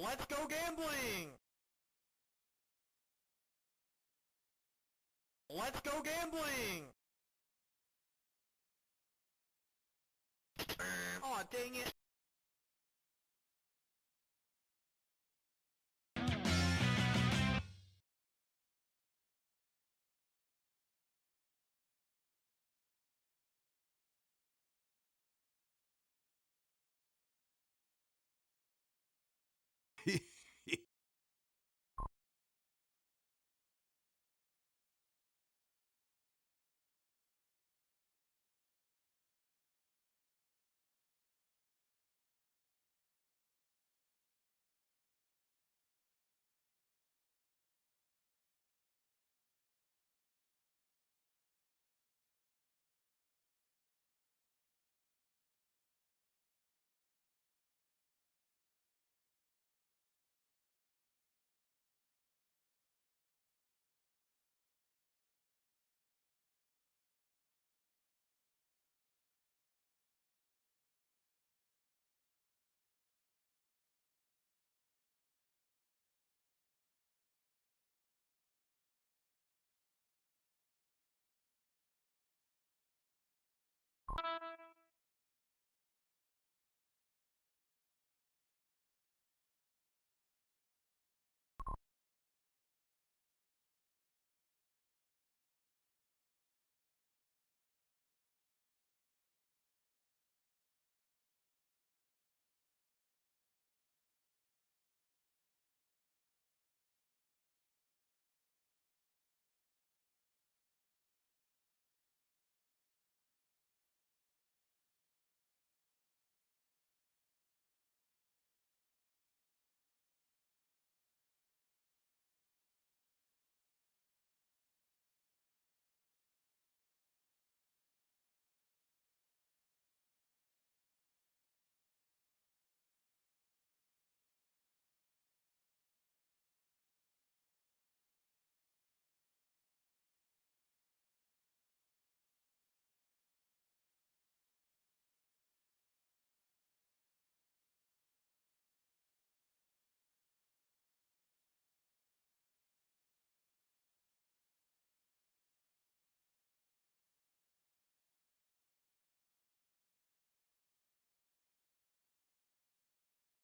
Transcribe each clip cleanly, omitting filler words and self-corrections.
Let's go gambling! Let's go gambling! Aw, dang it!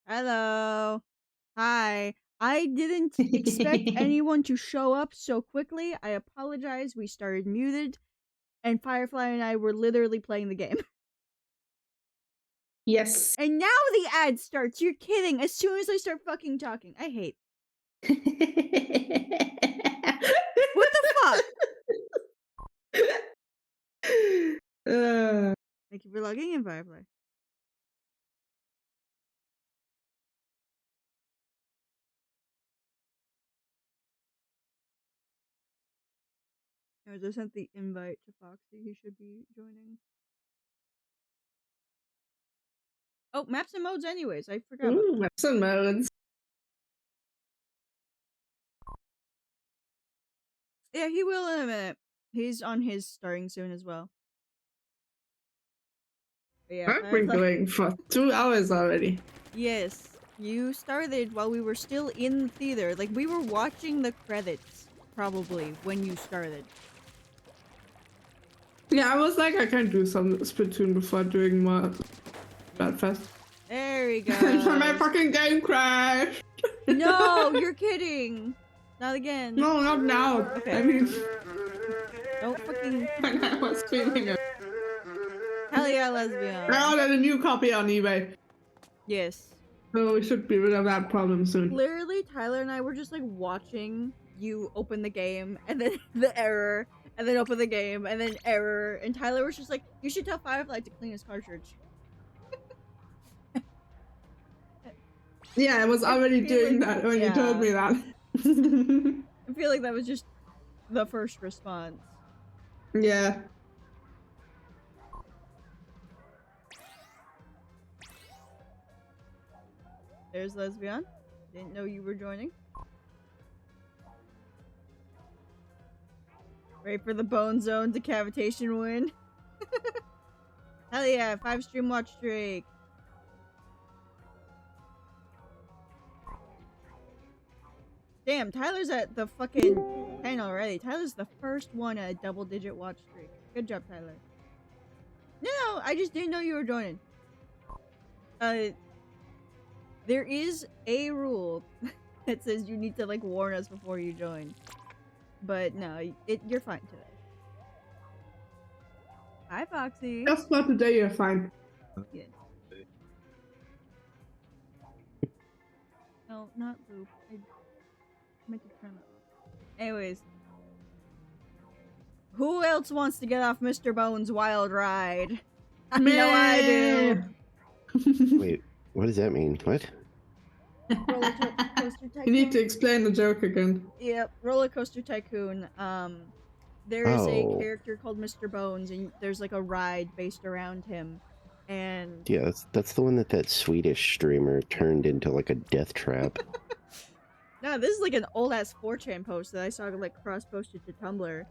Hello. Hi. I didn't expect anyone to show up so quickly. I apologize. We started muted, and Firefly and I were literally playing the game. Yes. And now the ad starts. You're kidding. As soon as I start fucking talking. I hate. What the fuck? Thank you for logging in, Firefly. I just sent the invite to Foxy. He should be joining. Oh, maps and modes anyways. I forgot about that. Maps and modes. Yeah, he will in a minute. He's on his starting soon as well. But yeah, I've been going for 2 hours already. Yes. You started while we were still in the theater. Like, we were watching the credits, probably, when you started. Yeah, I was like, I can do some Splatoon before doing more Bloodfest. There we go. And my fucking game crashed! No, you're kidding! Not again. No, not now. Okay. I mean, Don't fucking... when I was streaming it. Hell yeah, lesbian. I ordered a new copy on eBay. Yes. So we should be rid of that problem soon. Literally, Tyler and I were just like watching you open the game, and then the error, and then open the game, and then error, and Tyler was just like, you should tell Firefly to clean his cartridge. Yeah, I was already doing that when you told me that. I feel like that was just the first response. Yeah. There's Lesbian. Didn't know you were joining. Ready for the Bone Zone decapitation win. Hell yeah, 5 stream watch streak. Damn, Tyler's at the fucking 10 already. Tyler's the first one at a double-digit watch streak. Good job, Tyler. No, I just didn't know you were joining. There is a rule that says you need to like warn us before you join. But no, you're fine today. Hi, Foxy. Just for today, you're fine. Yeah. No, not loop. I meant to turn that off. Anyways. Who else wants to get off Mr. Bones' wild ride? I know I do. Wait, what does that mean? What? Roller Coaster Tycoon. You need to explain the joke again. Yep, Roller Coaster Tycoon. There is a Oh. character called Mr. Bones, and there's like a ride based around him. And Yeah, that's the one that Swedish streamer turned into like a death trap. no, this is like an old ass 4chan post that I saw like cross posted to Tumblr.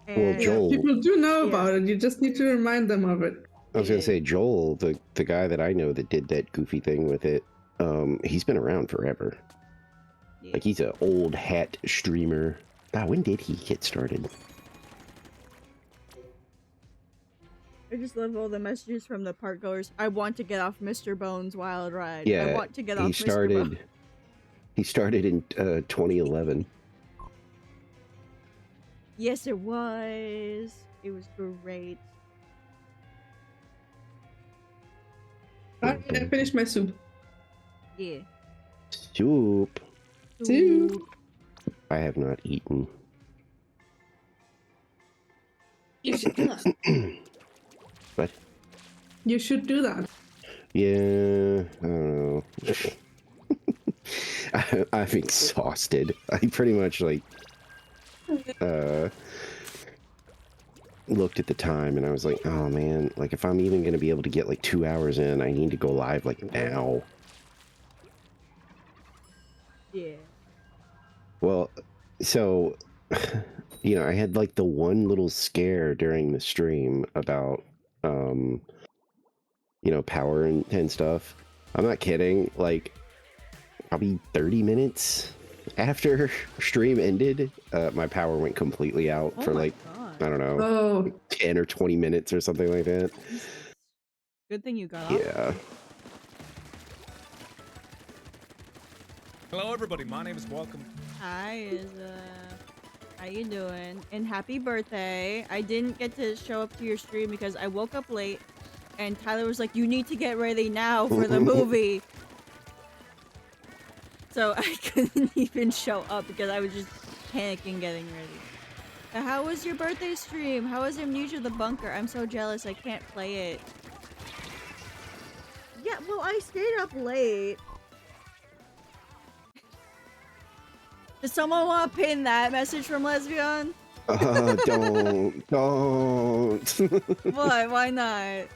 Well, And Joel- People do know Yeah. about it. You just need to remind them of it. I was gonna say Joel, the guy that I know that did that goofy thing with it. He's been around forever. Yeah. Like he's an old hat streamer. God, when did he get started? I just love all the messages from the park goers. I want to get off Mr. Bones' wild ride. Yeah, I want to get off He Mr. Bones. started in 2011. Yes, it was. It was great. Alright, I finished my soup. Yeah. Soup. Soup. I have not eaten. You should do that. What? You should do that. Yeah, I don't know. I'm exhausted. I pretty much like looked at the time and I was like, oh man, like if I'm even gonna be able to get like 2 hours in, I need to go live like now. Yeah. Well, so you know, I had like the one little scare during the stream about you know, power and stuff. I'm not kidding, like probably 30 minutes after stream ended, my power went completely out Oh for my like, God. I don't know, Oh, 10 or 20 minutes or something like that. Good thing you got off. Yeah. Hello, everybody. My name is Welcome. Hi, Izza. How you doing? And happy birthday. I didn't get to show up to your stream because I woke up late and Tyler was like, you need to get ready now for the movie. So I couldn't even show up because I was just panicking getting ready. How was your birthday stream? How was Amnesia the Bunker? I'm so jealous I can't play it. Yeah, well, I stayed up late. Does someone want to pin that message from Lesbian? Don't. What? Why not?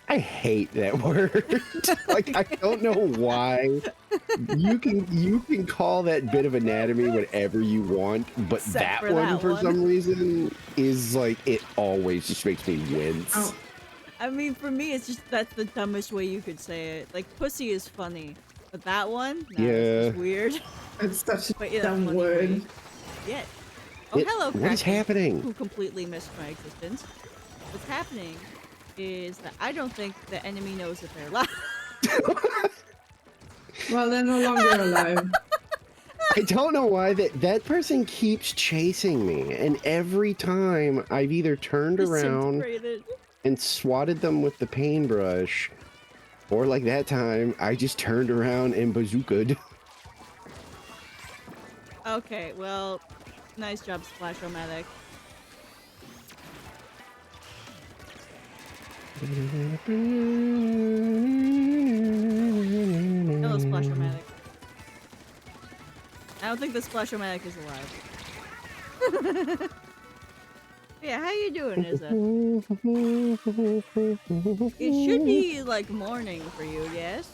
I hate that word. Like I don't know why. You can call that bit of anatomy whatever you want, but Except that for one that for one. some reason is like it always just makes me wince. Oh. I mean, for me, it's just that's the dumbest way you could say it. Like, pussy is funny, but that one, no, it's just weird. it's such a But yeah, dumb funny word. way. Yeah. Oh, hello, What is Kraken, happening? who completely missed my existence. What's happening is that I don't think the enemy knows that they're alive. Well, they're no longer alive. I don't know why that person keeps chasing me, and every time I've either turned around Disintegrated. and swatted them with the paintbrush, or like that time, I just turned around and bazookaed. Okay, well, nice job, Splash-O-Matic. Hello, Splash-O-Matic. I don't think the Splash-O-Matic is alive. Yeah, how you doing, Izza? It should be, like, morning for you, yes?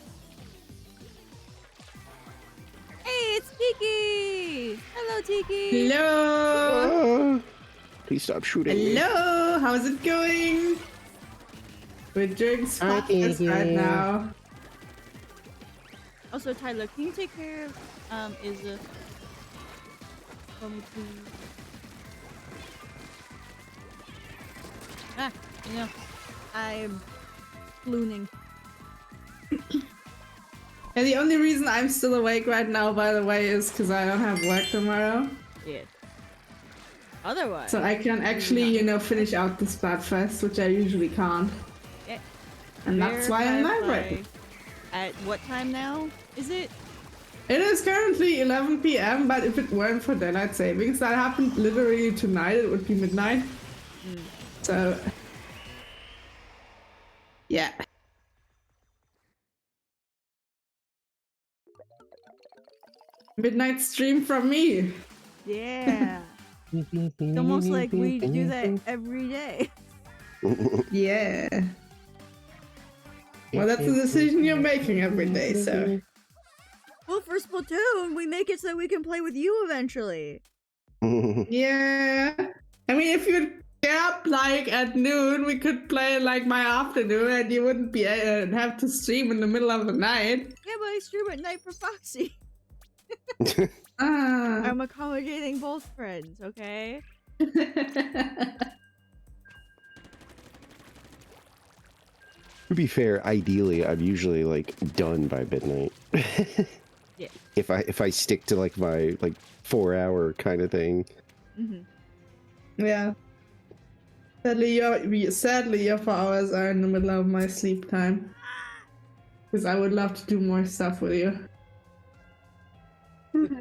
Hey, it's Tiki! Hello, Tiki! Hello! Please stop shooting me. Hello! How's it going? We're doing spotless right now. Also, Tyler, can you take care of Izza for me, please? Ah, you know, I'm flooning. And the only reason I'm still awake right now, by the way, is because I don't have work tomorrow. Yeah. Otherwise, So I can actually, you know, finish out the Splatfest, which I usually can't. yeah. And that's why I'm live right now. At what time now? Is it? It is currently 11 p.m., but if it weren't for daylight savings, that happened literally tonight, it would be midnight. So, yeah. Midnight stream from me. Yeah. It's almost like we do that every day. Yeah. Well, that's a decision you're making every day, so. Well, for Splatoon, we make it so we can play with you eventually. Yeah. I mean, if you'd get up like at noon, we could play like my afternoon and you wouldn't be have to stream in the middle of the night. Yeah, but I stream at night for Foxy. Ah. I'm accommodating both friends, okay? To be fair, ideally, I'm usually like done by midnight. Yeah. If I stick to like my 4-hour kind of thing. Yeah. Sadly, your 4 hours are in the middle of my sleep time. Because I would love to do more stuff with you.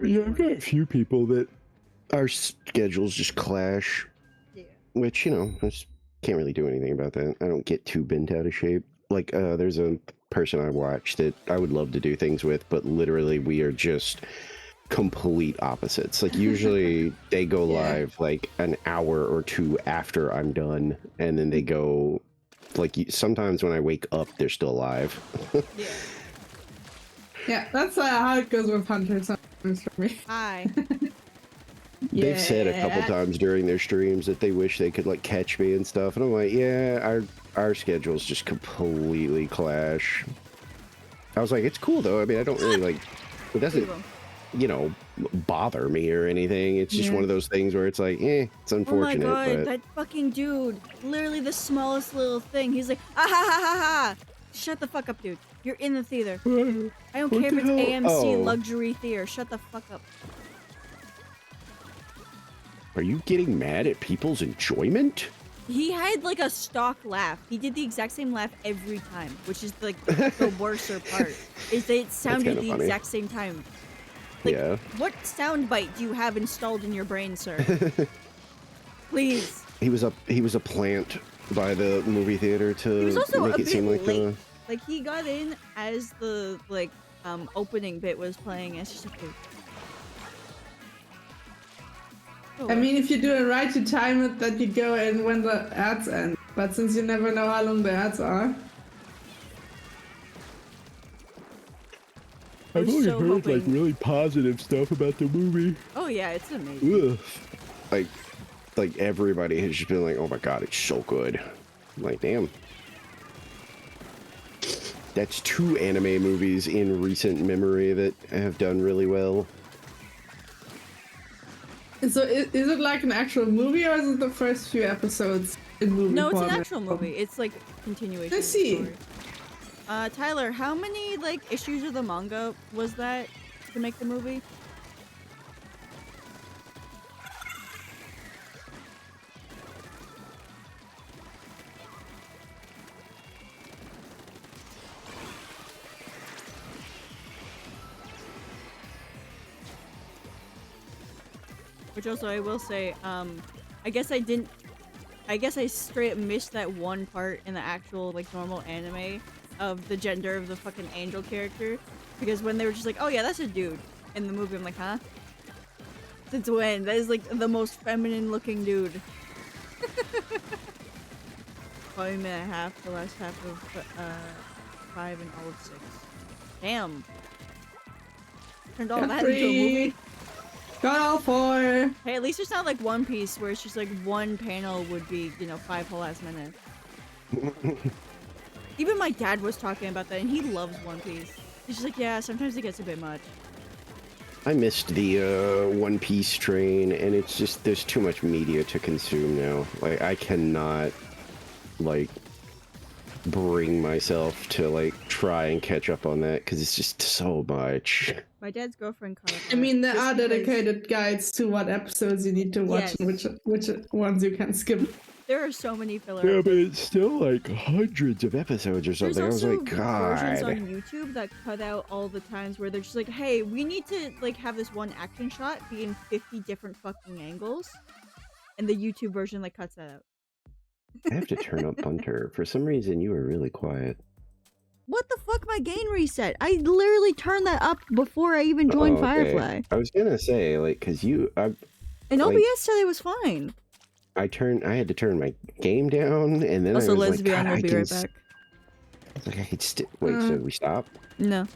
Yeah, I've got a few people that our schedules just clash. Yeah. Which, you know, I just can't really do anything about that. I don't get too bent out of shape. Like, there's a person I watch that I would love to do things with, but literally we are just complete opposites. Like, usually they go live like an hour or two after I'm done, and then they go, like, sometimes when I wake up, they're still alive. Yeah. Yeah, that's how it goes with Hunter sometimes for me. Hi. They've said a couple times during their streams that they wish they could like catch me and stuff, and I'm like, yeah, our schedules just completely clash. I was like, it's cool though. I mean, I don't really like, it doesn't, you know, bother me or anything. It's just one of those things where it's like, it's unfortunate. Oh my god, but that fucking dude. Literally the smallest little thing. He's like, ah ha ha ha ha. Shut the fuck up, dude. You're in the theater. I don't care if it's AMC luxury theater. Shut the fuck up. Are you getting mad at people's enjoyment? He had like a stock laugh. He did the exact same laugh every time, which is like the worser part. Is that it sounded the exact same time. Like, yeah. What sound bite do you have installed in your brain, sir? Please. He was a plant by the movie theater to He was also make a it seem bit like late. Like he got in as the opening bit was playing. It's just like. I mean, if you do it right, you time it that you go in when the ads end. But since you never know how long the ads are. I've only so heard like hoping- really positive stuff about the movie. Oh yeah, it's amazing. Ugh. Like everybody has just been like, oh my god, it's so good. I'm like, damn. That's 2 anime movies in recent memory that have done really well. So is it like an actual movie or is it the first few episodes in movie No, it's an format? actual movie. It's like continuation. I of the see. story. Tyler, how many like issues of the manga was that to make the movie? Which also I will say, I guess I straight up missed that one part in the actual like normal anime of the gender of the fucking angel character, because when they were just like, oh yeah, that's a dude in the movie, I'm like, huh? Since when? That is like the most feminine looking dude. Probably a minute and a half, the last half of 5 and all of 6. Damn. Turned all that into a movie. Got all 4. Hey, at least it's not like One Piece where it's just like one panel would be, 5 whole ass minutes. Even my dad was talking about that and he loves One Piece. She's like, yeah, sometimes it gets a bit much. I missed the One Piece train, and it's just there's too much media to consume now. Like I cannot like bring myself to like try and catch up on that because it's just so much. My dad's girlfriend caught up. I mean, there just are because dedicated guides to what episodes you need to watch and which ones you can skip. There are so many filler Yeah, episodes. but it's still like hundreds of episodes or something. I There's was also like, versions God. on YouTube that cut out all the times where they're just like, hey, we need to like have this one action shot be in 50 different fucking angles. And the YouTube version like cuts that out. I have to turn up Hunter. For some reason, you were really quiet. What the fuck? My gain reset. I literally turned that up before I even joined Oh, okay. Firefly. I was gonna say, like, cause And like- OBS said it was fine. I had to turn my game down, and then Also, I was Lesbian like, God, will I be can right back. I was like, I could wait, so we stop? No.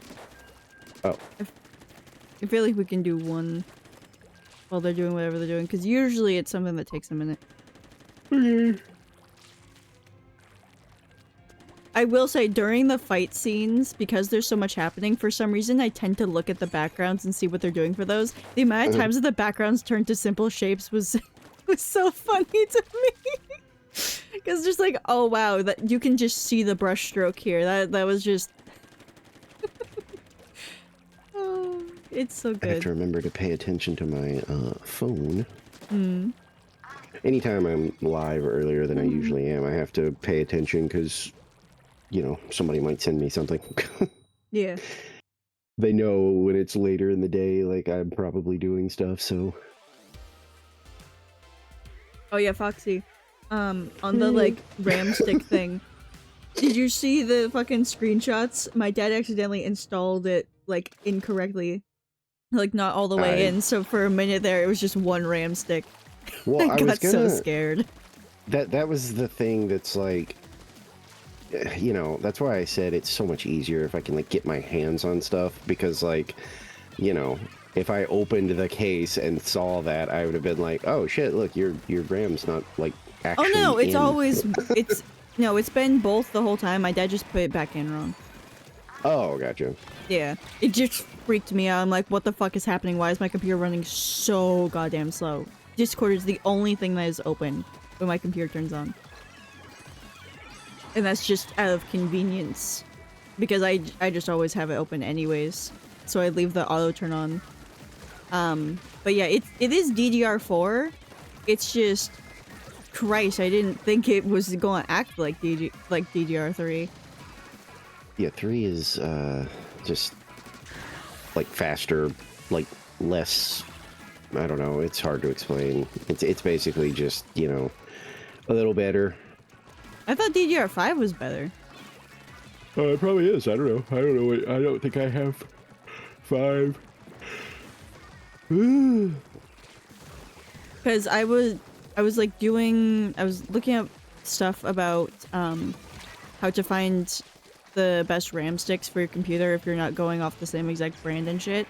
Oh. I feel like we can do one while they're doing whatever they're doing, because usually it's something that takes a minute. I will say, during the fight scenes, because there's so much happening, for some reason I tend to look at the backgrounds and see what they're doing for those. The amount of times that the backgrounds turned to simple shapes was so funny to me. Because just like, oh wow, that you can just see the brush stroke here. That was just... oh, it's so I have to good. remember to pay attention to my phone. Mm. Anytime I'm live earlier than I usually am, I have to pay attention because, you know, somebody might send me something. Yeah. They know when it's later in the day, like I'm probably doing stuff, so... Oh yeah, Foxy. On the like RAM stick thing. Did you see the fucking screenshots? My dad accidentally installed it like incorrectly. Like not all the way in, so for a minute there it was just one RAM stick. Well, I got so scared. That was the thing that's like, you know, that's why I said it's so much easier if I can like get my hands on stuff, because like, you know, if I opened the case and saw that, I would have been like, oh shit, look, your RAM's not like actually Oh no, it's in. always it's been both the whole time. My dad just put it back in wrong. Oh, gotcha. Yeah. It just freaked me out. I'm like, what the fuck is happening? Why is my computer running so goddamn slow? Discord is the only thing that is open when my computer turns on. And that's just out of convenience. Because I just always have it open anyways. So I leave the auto turn on. But yeah, it is DDR4. It's just... Christ, I didn't think it was going to act like DDR3. Yeah, 3 is just like faster, like less. I don't know. It's hard to explain. It's basically just, you know, a little better. I thought DDR5 was better. It probably is. I don't know. I don't think I have 5. Because I was looking up stuff about how to find the best RAM sticks for your computer if you're not going off the same exact brand and shit.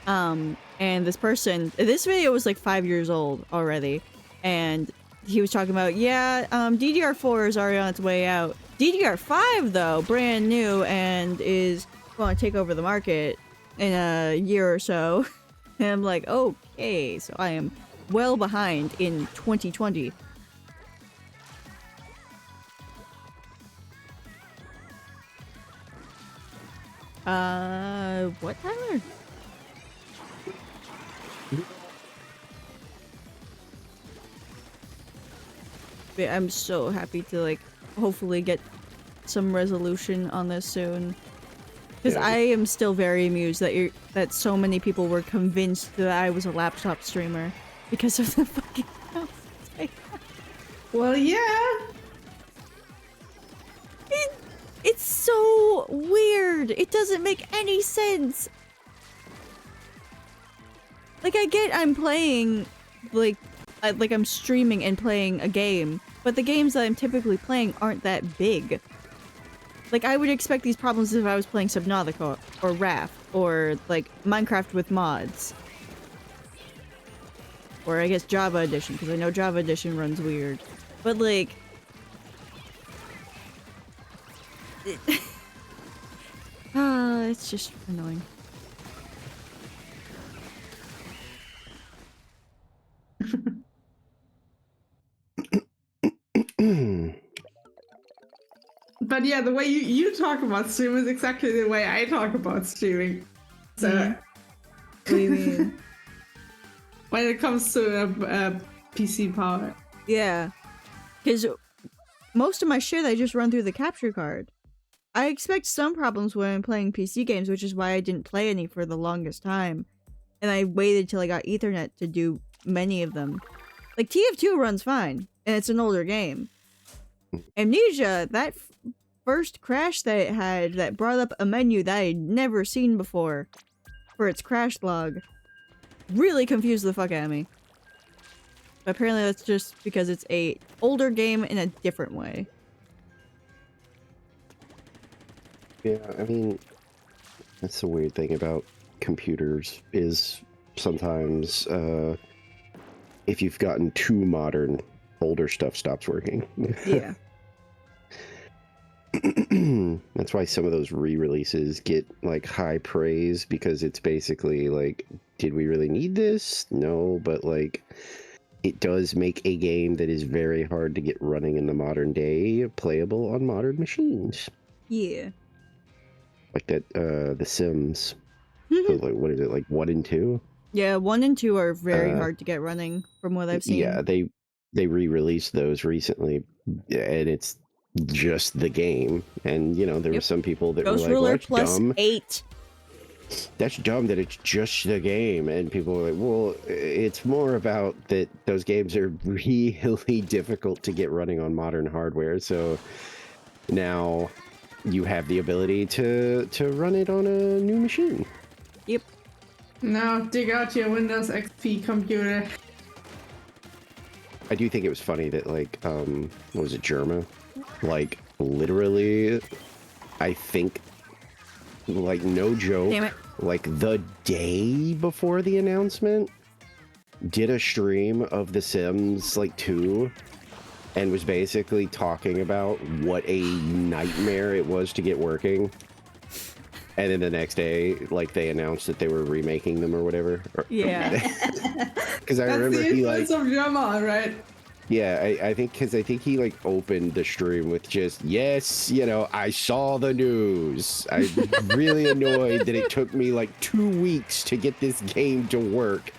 And this video was like 5 years old already, and he was talking about, yeah, DDR4 is already on its way out. DDR5 though, brand new, and is going to take over the market in a year or so. And I'm like, okay, so I am well behind in 2020. What, Tyler? But I'm so happy to like hopefully get some resolution on this soon. Because Yeah. I am still very amused that so many people were convinced that I was a laptop streamer because of the fucking house. Well, yeah. It's so weird. It doesn't make any sense. Like, I get I'm playing, like I'm streaming and playing a game, but the games that I'm typically playing aren't that big. Like, I would expect these problems if I was playing Subnautica or Raft or, like, Minecraft with mods. Or, I guess, Java Edition, because I know Java Edition runs weird. But, like... It's just annoying. But yeah, the way you talk about stream is exactly the way I talk about streaming. So, What do you mean? when it comes to PC power. Yeah. Because most of my shit I just run through the capture card. I expect some problems when I'm playing PC games, which is why I didn't play any for the longest time. And I waited till I got Ethernet to do many of them. Like, TF2 runs fine, and it's an older game. Amnesia, that first crash that it had that brought up a menu that I had never seen before for its crash log really confused the fuck out of me. But apparently that's just because it's a older game in a different way. Yeah, I mean, that's the weird thing about computers is sometimes if you've gotten too modern, older stuff stops working. Yeah. That's why some of those re-releases get like high praise, because it's basically like, did we really need this? No, but like it does make a game that is very hard to get running in the modern day playable on modern machines. Yeah. Like that The Sims. So like, what is it, like 1 and 2? Yeah, 1 and 2 are very hard to get running from what I've seen. Yeah, they re-released those recently, and it's just the game. And you know, there were some people that Ghost were like, Ruler well, that's plus dumb. 8. That's dumb that it's just the game. And people were like, well, it's more about that those games are really difficult to get running on modern hardware. So now you have the ability to run it on a new machine. Yep. Now dig out your Windows XP computer. I do think it was funny that, like, what was it, Germa? Like, literally, I think, like, no joke, Damn it. like, the day before the announcement, did a stream of The Sims, like, 2, and was basically talking about what a nightmare it was to get working. And then the next day, like, they announced that they were remaking them or whatever. Yeah. Because I That's remember the he, like... influence of Jama, right? Yeah, I think, because I think he, like, opened the stream with just, yes, you know, I saw the news. I'm really annoyed that it took me, like, 2 weeks to get this game to work.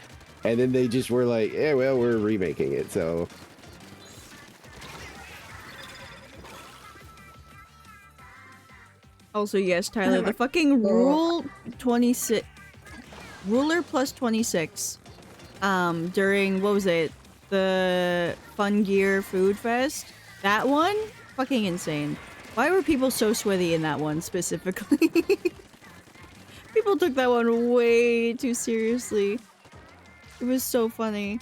And then they just were like, yeah, well, we're remaking it, so... Also, yes, Tyler, the fucking Ruler plus 26, during, what was it, the Fun Gear Food Fest, that one, fucking insane. Why were people so sweaty in that one, specifically? People took that one way too seriously. It was so funny.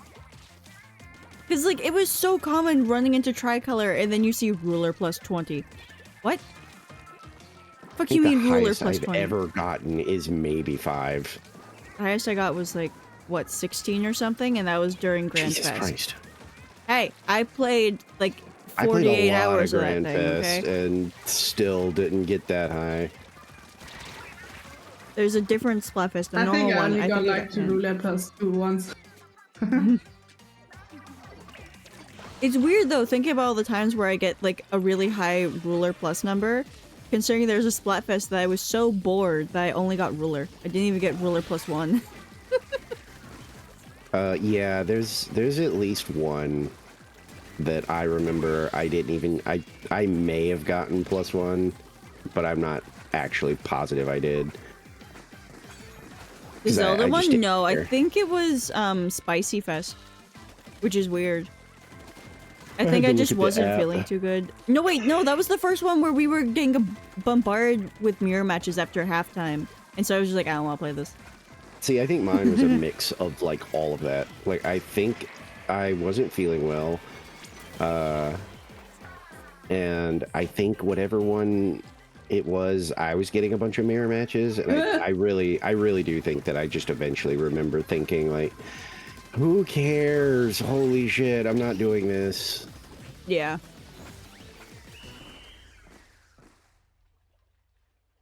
Because, like, it was so common running into Tricolor, and then you see Ruler plus 20. What? Fuck you mean Ruler plus 20? I've ever gotten is maybe 5. The highest I got was like, what, 16 or something? And that was during Grand Jesus Fest. Christ. Hey, I played like I played 48 a lot hours of of that Grand thing, Fest okay? and still didn't get that high. There's a different Splatfest, a I normal think I one. only I got think like to Ruler plus 2 once. It's weird though, thinking about all the times where I get like a really high Ruler plus number, considering there's a Splatfest that I was so bored that I only got Ruler. I didn't even get Ruler plus 1. Yeah, there's at least one that I remember I didn't even... I may have gotten plus 1, but I'm not actually positive I did. The 'Cause I Zelda just one? didn't No, I care. think it was Spicy Fest, which is weird. I I think had I to just look at the wasn't app. feeling too good. No, wait, no, that was the first one where we were getting bombarded with mirror matches after halftime. And so I was just like, I don't want to play this. See, I think mine was a mix of, like, all of that. Like, I think I wasn't feeling well. And I think whatever one it was, I was getting a bunch of mirror matches. And I really do think that I just eventually remember thinking, like, who cares? Holy shit, I'm not doing this. Yeah.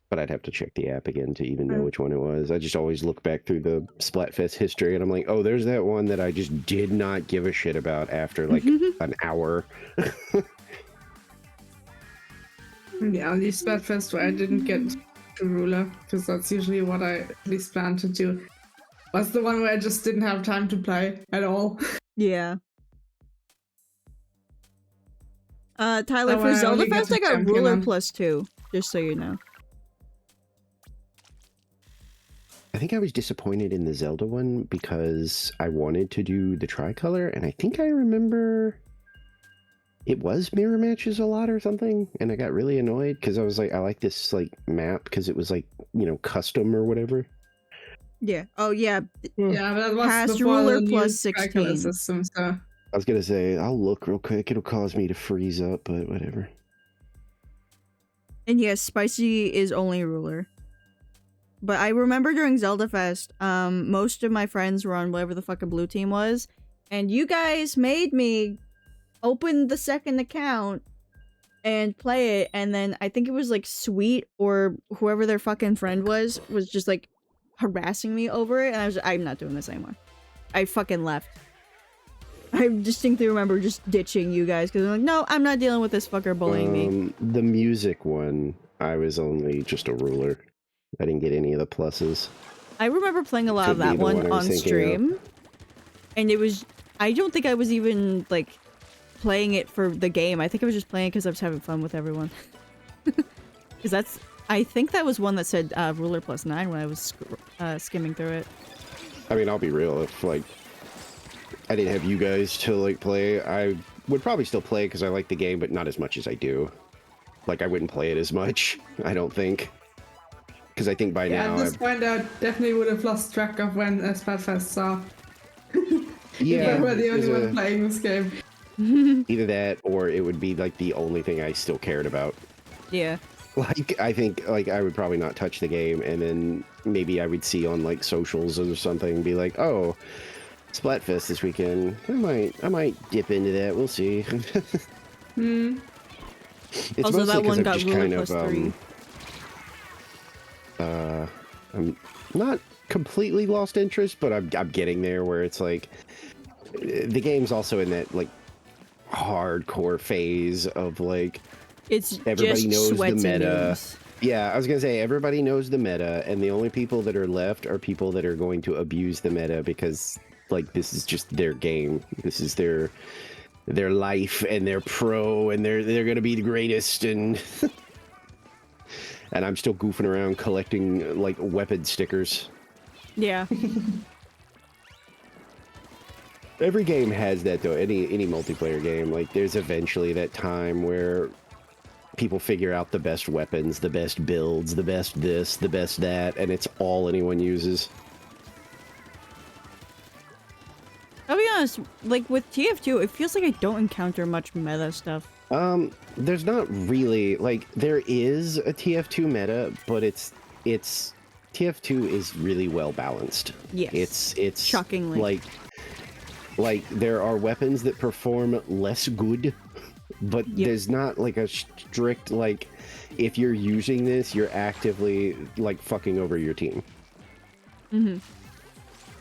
But but I'd have to check the app again to even know which one it was. I just always look back through the Splatfest history, and I'm like, oh, there's that one that I just did not give a shit about after like an hour. The only Splatfest where I didn't get to ruler, because that's usually what I at least plan to do, was the one where I just didn't have time to play at all. Yeah. Tyler, Oh, for I Zelda only got Fest, the I got champion Ruler one. +2, just so you know. I think I was disappointed in the Zelda one because I wanted to do the tricolor, and I think I remember it was mirror matches a lot or something, and I got really annoyed because I was like, I like this like map because it was like, you know, custom or whatever. Yeah. Oh, yeah. Yeah, that was Past before ruler the new plus tricolor 16. system, so. I was gonna say, I'll look real quick. It'll cause me to freeze up, but whatever. And yes, Spicy is only ruler. But I remember during Zelda Fest, most of my friends were on whatever the fuck a blue team was, and you guys made me open the second account and play it, and then I think it was like Sweet or whoever their fucking friend was just like harassing me over it, and I'm not doing this anymore. I fucking left. I distinctly remember just ditching you guys because I'm like, no, I'm not dealing with this fucker bullying me. The music one, I was only just a ruler. I didn't get any of the pluses. I remember playing a lot of Could be that the one one I was on thinking stream, and it was, I don't think I was even like playing it for the game. I think I was just playing it because I was having fun with everyone. Because that's, I think that was one that said ruler +9 when I was skimming through it. I mean, I'll be real. If like I didn't have you guys to like play, I would probably still play because I like the game, but not as much as I do. Like I wouldn't play it as much. I don't think. Because I think by Yeah, now at this point I definitely would have lost track of when Splatfest saw. yeah, We're the only there's one playing this game. either that or it would be like the only thing I still cared about. Yeah. Like I think like I would probably not touch the game, and then maybe I would see on like socials or something, be like, oh, Splatfest this weekend. I might dip into that. We'll see. It's Also, that mostly 'cause one I've got just ruler kind of, +3. I'm not completely lost interest, but I'm getting there where it's like the game's also in that like hardcore phase of like It's everybody just knows the sweats and meta. noobs. Yeah, I was gonna say everybody knows the meta, and the only people that are left are people that are going to abuse the meta because like this is just their game. This is their life, and they're pro, and they're gonna be the greatest, and and I'm still goofing around collecting like weapon stickers. Yeah. Every game has that though. Any multiplayer game, like there's eventually that time where people figure out the best weapons, the best builds, the best this, the best that, and it's all anyone uses. I'll be honest, like with TF2, it feels like I don't encounter much meta stuff. There's not really, like, there is a TF2 meta, but it's TF2 is really well balanced. Yes. It's Shockingly. like there are weapons that perform less good, but there's not like a strict, like, if you're using this, you're actively like fucking over your team. Mm-hmm.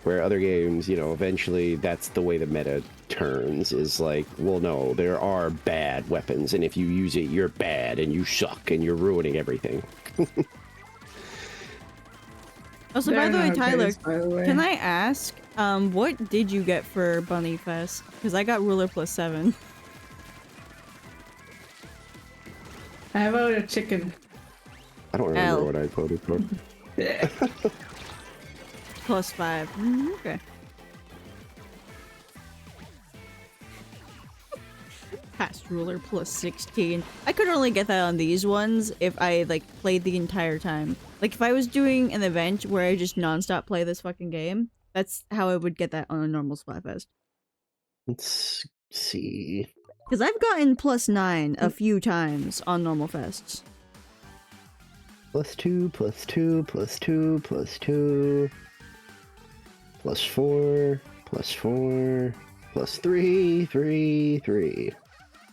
Where other games, you know, eventually that's the way the meta turns, is like, well, no, there are bad weapons, and if you use it, you're bad, and you suck, and you're ruining everything. Also, by the way, They're not Tyler, base, by the way. can I ask, what did you get for Bunny Fest? Because I got ruler +7. I voted chicken. I don't remember L. what I voted for. Yeah. +5. Okay. Past ruler +16. I could only get that on these ones if I like played the entire time. Like if I was doing an event where I just nonstop play this fucking game, that's how I would get that on a normal Splatfest. Let's see. Because I've gotten +9 a few times on normal fests. +2, +2, +2, +2, +4, +4, +3, 3, 3.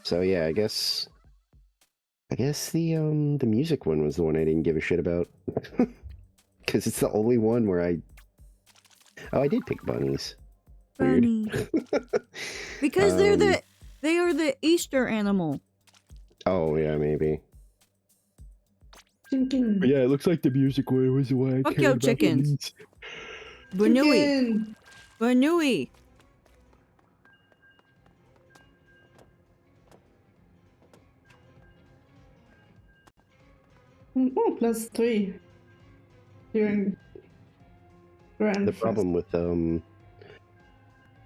So yeah, I guess I guess the music one was the one I didn't give a shit about. Because it's the only one where I did pick bunnies. Weird. Bunny. Because they are the Easter animal. Oh yeah, maybe. Chicken. But yeah, it looks like the music one was the one I Fuck cared yo, about the chickens. least. Banui. Chicken. Banui. Oh, +3 during Grand The Fest. problem with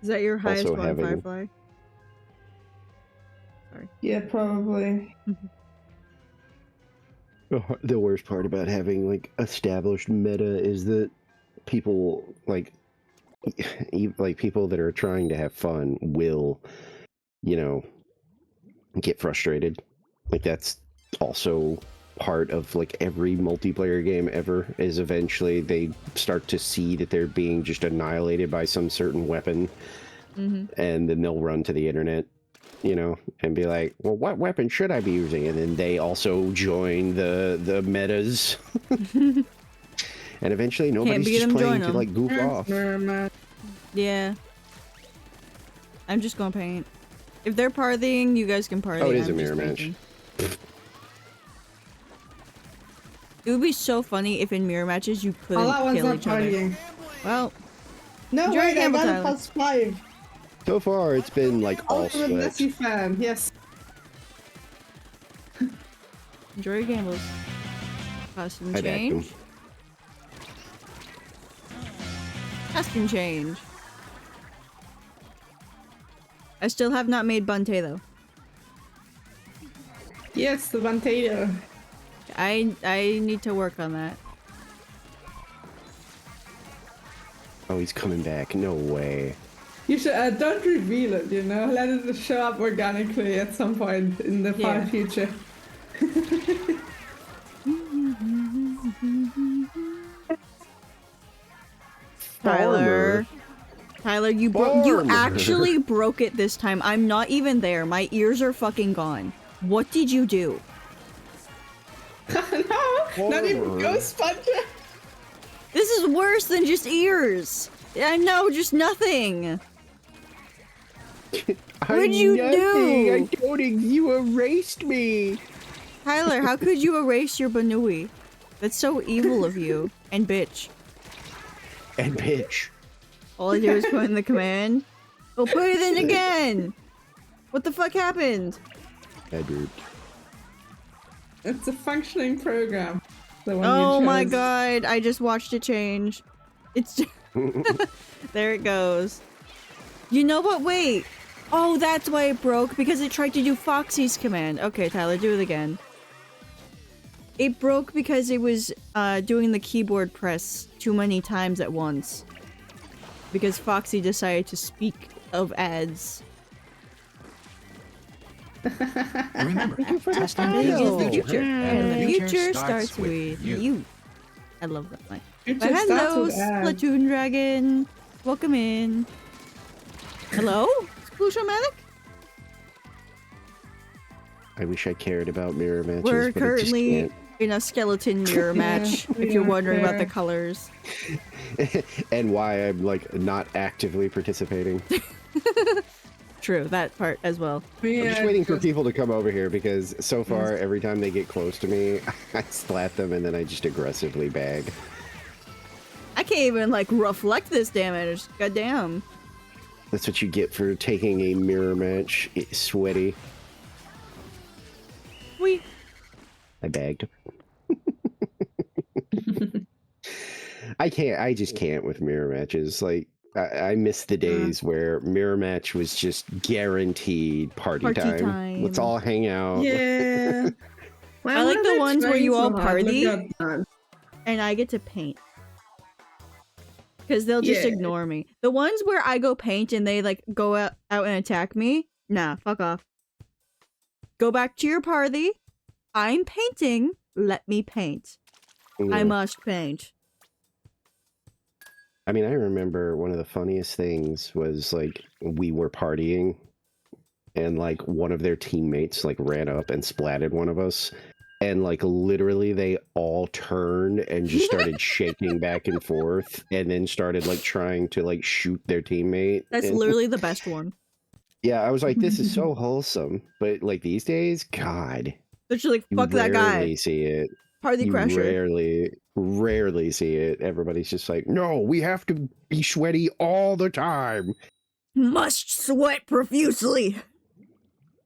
Is that your highest Also one, having- Firefly? Yeah, probably. the worst part about having like established meta is that people like people that are trying to have fun will, you know, get frustrated. Like that's also part of like every multiplayer game ever, is eventually they start to see that they're being just annihilated by some certain weapon, Mm-hmm. and then they'll run to the internet, you know, and be like, well, what weapon should I be using? And then they also join the metas. And eventually nobody's beat just 'em, playing join to 'em. like goof off. Yeah. I'm just gonna paint. If they're partying, you guys can party. Oh, it is I'm a mirror just match. painting. It would be so funny if in mirror matches you couldn't All that one's kill not each other. partying. Well, No, Enjoy wait, I Gamble, got a Tyler. +5. So far, it's been like all Ultimate sweat. Messi fan, yes. enjoy your gambles. Costume I backed him. change. Costume change. I still have not made Bunte though. Yes, the Bantato. I need to work on that. Oh, he's coming back. No way. You should don't reveal it, you know? Let it just show up organically at some point in the far Yeah. future. Tyler. Tyler, you Farmer. actually broke it this time. I'm not even there. My ears are fucking gone. What did you do? No, not even Farmer. Ghost Puncher. This is worse than just ears. I know, just nothing. What'd you do? I told you erased me. Tyler, how could you erase your Banui? That's so evil of you. And bitch. And bitch. All I do is put in the command. Oh, put it in again! What the fuck happened? Edward. It's a functioning program. The one Oh you my chose. god, I just watched it change. It's just... There it goes. You know what? Wait. Oh, that's why it broke, because it tried to do Foxy's command. Okay, Tyler, do it again. It broke because it was doing the keyboard press too many times at once. Because Foxy decided to speak of ads. Remember, testing Big is is the the future, future, and the future starts starts with you. I love that line. Future But starts hello, with ads. Splatoon Dragon. Welcome in. Hello? Splushomanic? I wish I cared about mirror matches. We're but I just currently in a skeleton mirror match, if you're wondering about the yeah. colors. can't. And why I'm like not actively participating. True, that part as well. I'm just Yeah, waiting for just- people to come over here because so far every time they get close to me, I splat them and then I just aggressively bag. I can't even, like, reflect this damage. Goddamn. That's what you get for taking a mirror match. It's sweaty. We. I bagged. I just can't with mirror matches. Like, I miss the days where mirror match was just guaranteed party, Party time. time. Let's all hang out. Yeah. I like the ones where you all Look party. at that. And I get to paint. Because they'll just Yeah. ignore me. The ones where I go paint and they, like, go out and attack me, nah, fuck off. Go back to your party. I'm painting. Let me paint. I Yeah. must paint. I mean, I remember one of the funniest things was like we were partying and like one of their teammates like ran up and splatted one of us, and like literally they all turned and just started shaking back and forth, and then started like trying to like shoot their teammate. That's And literally the best one. yeah, I was like, this is so wholesome. But like these days, God, Literally, like, you fuck that rarely guy. see it. Party You crasher. rarely see it. Everybody's just like, no, we have to be sweaty all the time. Must sweat profusely.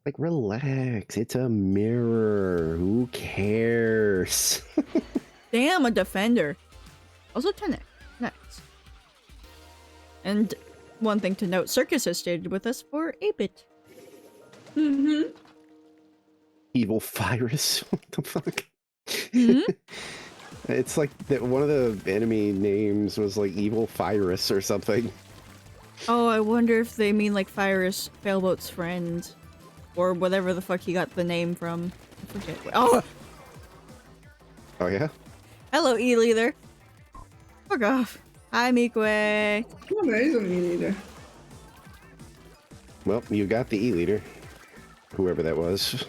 Like, relax. It's a mirror. Who cares? Damn, a defender. Also 10x. Nice. And one thing to note, Circus has stayed with us for a bit. Mm-hmm. Evil virus. What the fuck? Hmm? It's like that one of the enemy names was like Evil Virus or something. Oh, I wonder if they mean like Fyrus, Failboat's friend. Or whatever the fuck he got the name from. I forget. Oh! Oh yeah? Hello, E-Leader. Fuck off. Hi, Mikwe. Oh, there is a me leader. Well, you got the E-Leader. Whoever that was.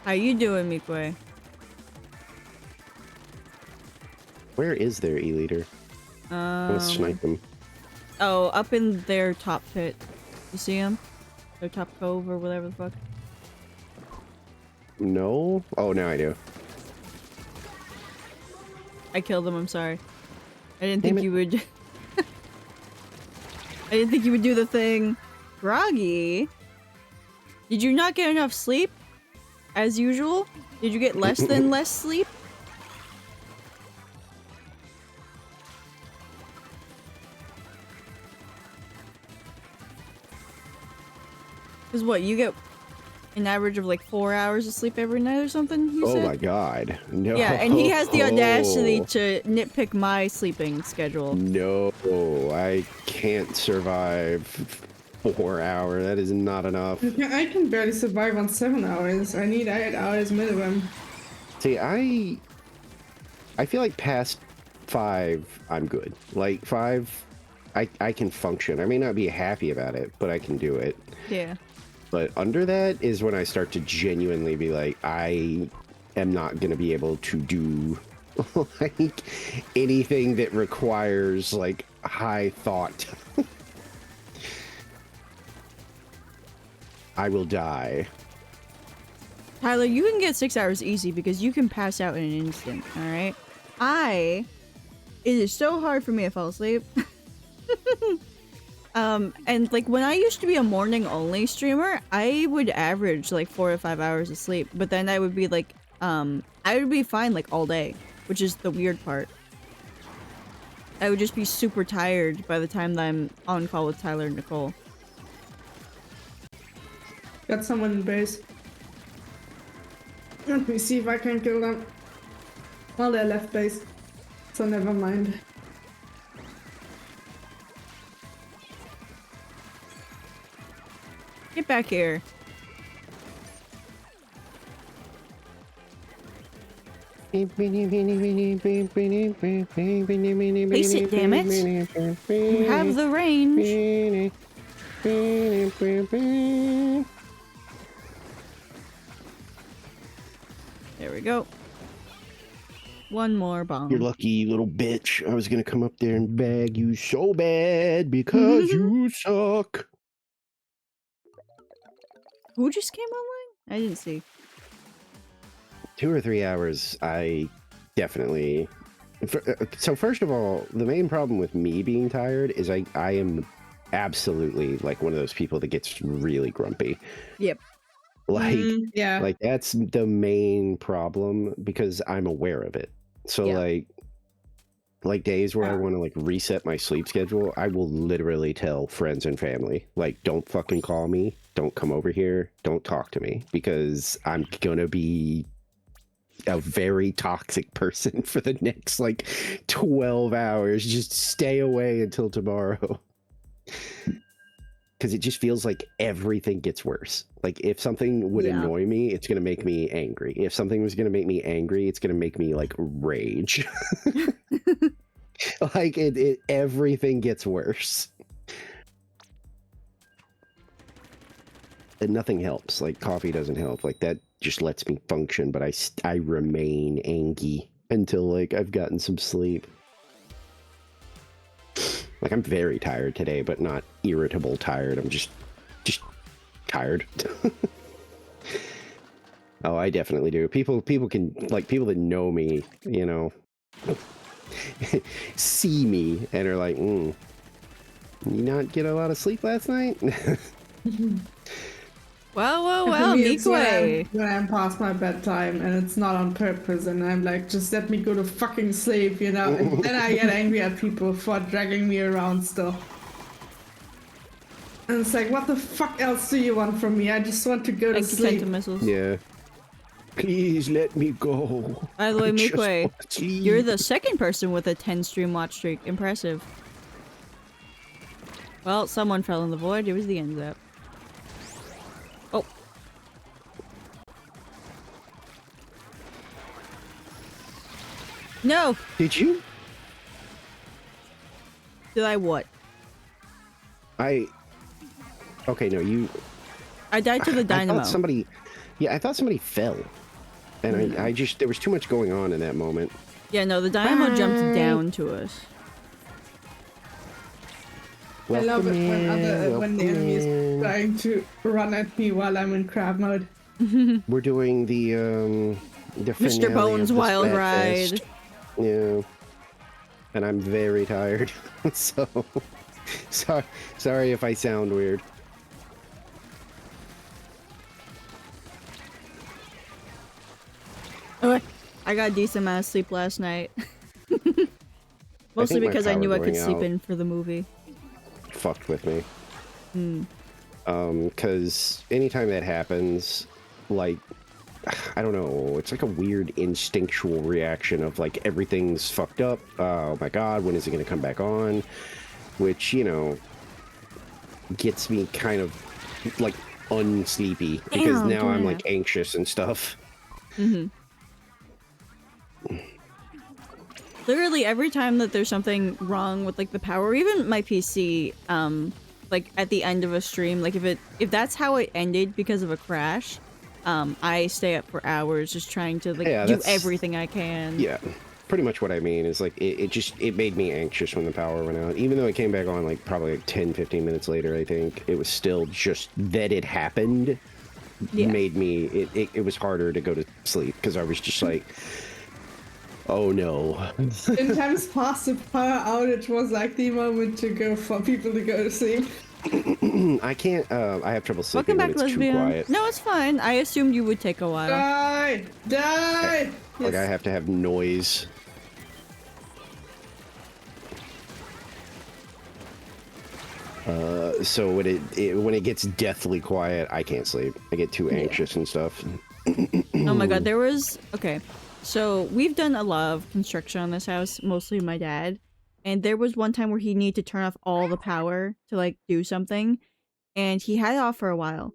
How you doing, Mikwe? Where is their E-Leader? Let's snipe them. Oh, up in their top pit. You see him? Their top cove or whatever the fuck. No? Oh, now I do. I killed him, I'm sorry. I didn't Damn think it. you would... I didn't think you would do the thing. Groggy? Did you not get enough sleep? As usual? Did you get less than less sleep? Because what, you get an average of like 4 hours of sleep every night or something, you Oh said? my god. No. Yeah, and he has the audacity to nitpick my sleeping schedule. No, I can't survive 4 hours. That is not enough. I can barely survive on 7 hours. I need 8 hours minimum. See, I feel like past 5, I'm good. Like 5, I can function. I may not be happy about it, but I can do it. Yeah. But under that is when I start to genuinely be like, I am not going to be able to do like anything that requires like high thought. I will die. Tyler, you can get 6 hours easy because you can pass out in an instant, alright? It is so hard for me to fall asleep. And like when I used to be a morning only streamer, I would average like 4 to 5 hours of sleep, but then I would be like, I would be fine like all day, which is the weird part. I would just be super tired by the time that I'm on call with Tyler and Nicole. Got someone in base. Let me see if I can kill them. Well, they're left base, so never mind. Get back here. Face it, damn it. You have the range. There we go. One more bomb. You're lucky, you little bitch. I was gonna come up there and bag you so bad because you suck. Who just came online? I didn't see. 2 or 3 hours, I definitely... So first of all, the main problem with me being tired is I am absolutely like one of those people that gets really grumpy. Yep. Like, Yeah. like that's the main problem because I'm aware of it. So Yeah. like days where I Yeah. want to like reset my sleep schedule, I will literally tell friends and family, like, don't fucking call me, don't come over here, don't talk to me, because I'm gonna be a very toxic person for the next like 12 hours. Just stay away until tomorrow. Because it just feels like everything gets worse. Like if something would Yeah. annoy me, it's gonna make me angry. If something was gonna make me angry, it's gonna make me like rage. Like it everything gets worse. and nothing helps. Like coffee doesn't help. Like that just lets me function, but I remain angry until like I've gotten some sleep. Like I'm very tired today, but not irritable tired. I'm just tired. Oh, I definitely do. People can, like, people that know me, you know, see me and are like, you not get a lot of sleep last night? Well, For me, it's Mikwe. when I'm past my bedtime and it's not on purpose, and I'm like, just let me go to fucking sleep, you know? And then I get angry at people for dragging me around still. And it's like, what the fuck else do you want from me? I just want to go to Thank you, sleep. Phantom Missiles. Yeah. Please let me go. By the way, I just Mikwe, want to sleep. you're the second person with a 10 stream watch streak. Impressive. Well, someone fell in the void. It was the end zap. Oh. No! Did you? Did I what? Okay, no, you... I died to the I dynamo. thought somebody... Yeah, I thought somebody fell. And I just... There was too much going on in that moment. Yeah, no, the dynamo jumped down to us. I love it when Welcome the enemy is in. trying to run at me while I'm in crab mode. We're doing the Mr. finale Bones of the Wild Splatfest. Ride. Yeah. And I'm very tired. So sorry if I sound weird. Okay. I got a decent amount of sleep last night. Mostly my because I power knew I could going sleep out in for the movie. Fucked with me. Because anytime that happens, like, I don't know, it's like a weird instinctual reaction of like everything's fucked up. Oh my god, when is it going to come back on? Which, you know, gets me kind of like unsleepy because Damn, now I'm yeah. like anxious and stuff. Literally every time that there's something wrong with like the power, or even my PC, like at the end of a stream, like if that's how it ended because of a crash, I stay up for hours just trying to like Yeah, do that's- everything I can. Yeah, pretty much what I mean is like it made me anxious when the power went out. Even though it came back on like probably like 10-15 minutes later, I think it was still just that it happened Yeah. made me it was harder to go to sleep because I was just like, oh no. In times past, the power outage was like the moment to go for people to go to sleep. I can't I have trouble sleeping Welcome back, when it's too lesbian. quiet. No, it's fine. I assumed you would take a while. Die! Die! Like I have to have noise. So when it gets deathly quiet, I can't sleep. I get too anxious and stuff. Oh my god, there was... Okay, so we've done a lot of construction on this house, mostly my dad. And there was one time where he needed to turn off all the power to, like, do something. And he had it off for a while.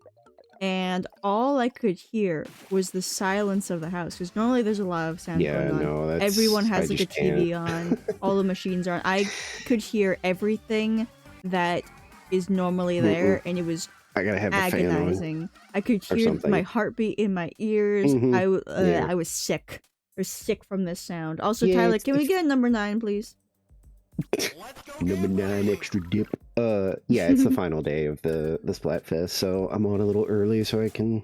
And all I could hear was the silence of the house. Because normally there's a lot of sound Yeah, going on. no, that's... Everyone I has, like, a just TV can't. on. All the machines are on. I could hear everything that is normally there. And it was I gotta have the fan on. agonizing. I could or hear something. my heartbeat in my ears. Mhm. Yeah. I was sick. I was sick from this sound. Also, Yeah, Tyler, it's- can we get a number 9, please? Let's go Number 9 gambling. extra dip. Yeah, it's the final day of the Splatfest, so I'm on a little early so I can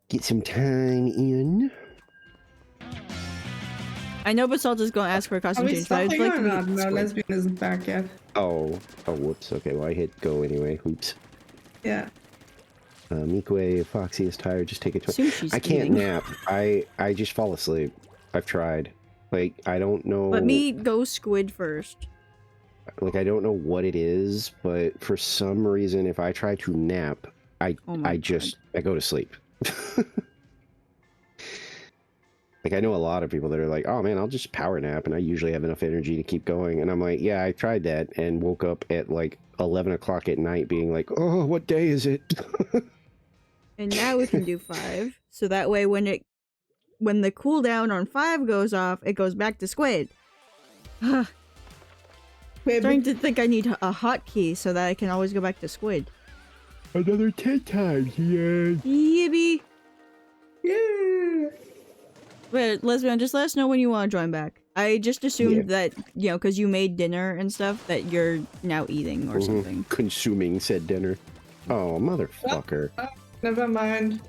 get some time in. I know Basalt is going to ask for a Are costume we change, but I'd stopping like or to not? be No, squid. lesbian isn't back yet. Oh, whoops. Okay, well I hit go anyway. Oops. Yeah. Mikwe, Foxy is tired. Just take it. Assume she's I can't eating. nap. I just fall asleep. I've tried. Like I don't know. Let me go squid first. Like I don't know what it is, but for some reason, if I try to nap, I Oh my I go to sleep. Like I know a lot of people that are like, oh man, I'll just power nap, and I usually have enough energy to keep going. And I'm like, yeah, I tried that and woke up at like 11 o'clock at night, being like, oh, what day is it? And now we can do 5. So that way when the cooldown on 5 goes off, it goes back to squid. Wait, Starting to think I need a hotkey so that I can always go back to squid. Another 10 times, yeah. Yippee! Yeah. Wait, Lesbian, just let us know when you want to join back. I just assumed that, you know, because you made dinner and stuff, that you're now eating or something. Consuming said dinner. Oh, motherfucker. Never mind.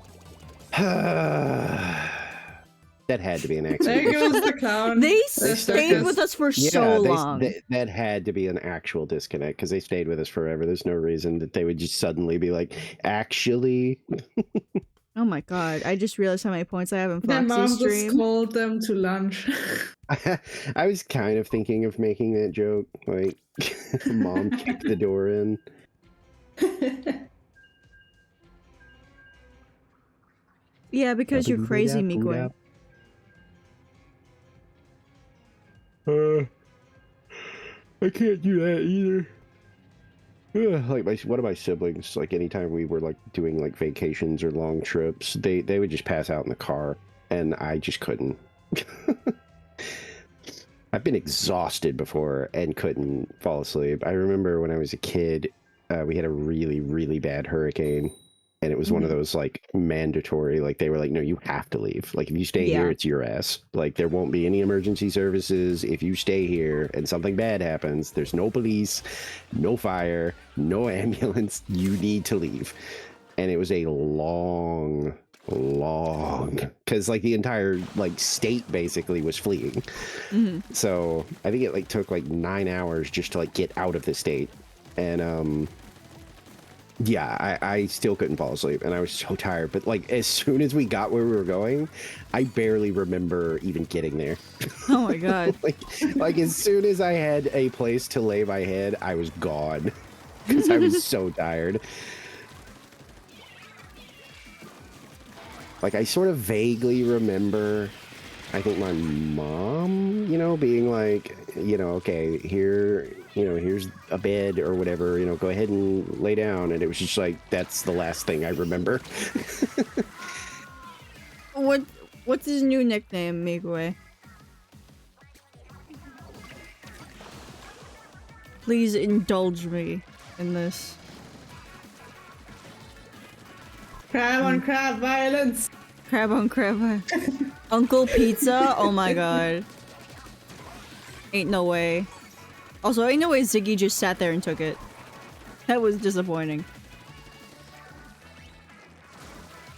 That had to be an There accident. goes the clown. They There's stayed Circus. with us for Yeah, so long. that had to be an actual disconnect because they stayed with us forever. There's no reason that they would just suddenly be like, actually. Oh my god, I just realized how many points I have in Their mom Foxy's just stream. called them to lunch. I was kind of thinking of making that joke. Like, mom kicked the door in. Yeah, because you're crazy, Mikwe. I can't do that either. Like one of my siblings, like anytime we were like doing like vacations or long trips, they would just pass out in the car, and I just couldn't. I've been exhausted before and couldn't fall asleep. I remember when I was a kid, we had a really, really bad hurricane, and it was one of those like mandatory, like they were like, no, you have to leave. Like if you stay here, it's your ass. Like there won't be any emergency services if you stay here and something bad happens. There's no police, no fire, no ambulance. You need to leave. And it was a long, because like the entire like state basically was fleeing. So I think it like took like 9 hours just to like get out of the state. And yeah, I still couldn't fall asleep, and I was so tired. But like, as soon as we got where we were going, I barely remember even getting there. Oh my god. like as soon as I had a place to lay my head, I was gone because I was so tired. Like I sort of vaguely remember, I think my mom, you know, being like, you know, okay, here, you know, here's a bed or whatever, you know, go ahead and lay down. And it was just like, that's the last thing I remember. What's his new nickname, Mikwe? Please indulge me in this. Crab on crab violence. Crab on crab. Uncle Pizza? Oh my god. Ain't no way. Also, ain't no way Ziggy just sat there and took it. That was disappointing.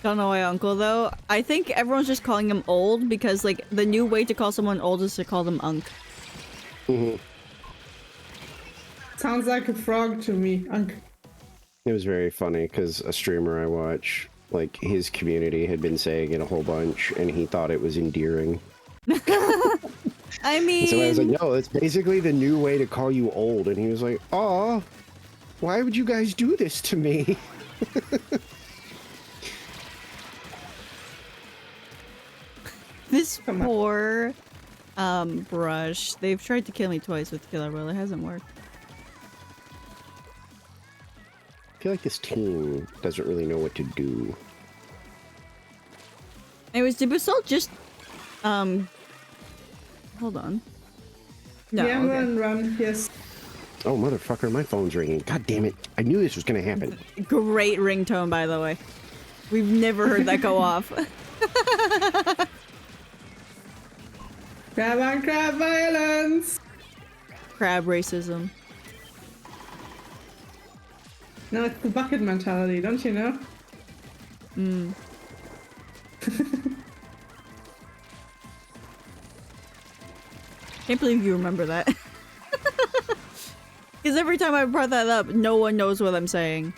Don't know why Uncle though. I think everyone's just calling him old because like the new way to call someone old is to call them Unk. Sounds like a frog to me. It was very funny because a streamer I watch, like his community had been saying it a whole bunch and he thought it was endearing. I mean, So I was like, no, it's basically the new way to call you old. And he was like, aw, why would you guys do this to me? this poor Brush. They've tried to kill me twice with Killer Will. It hasn't worked. I feel like this team doesn't really know what to do. Anyways, did Basalt just hold on. No, yeah, okay. run, yes. Oh, motherfucker, my phone's ringing. God damn it. I knew this was going to happen. Great ringtone, by the way. We've never heard that go off. Crab on crab violence. Crab racism. No, it's the bucket mentality, don't you know? Can't believe you remember that. Because every time I brought that up, no one knows what I'm saying.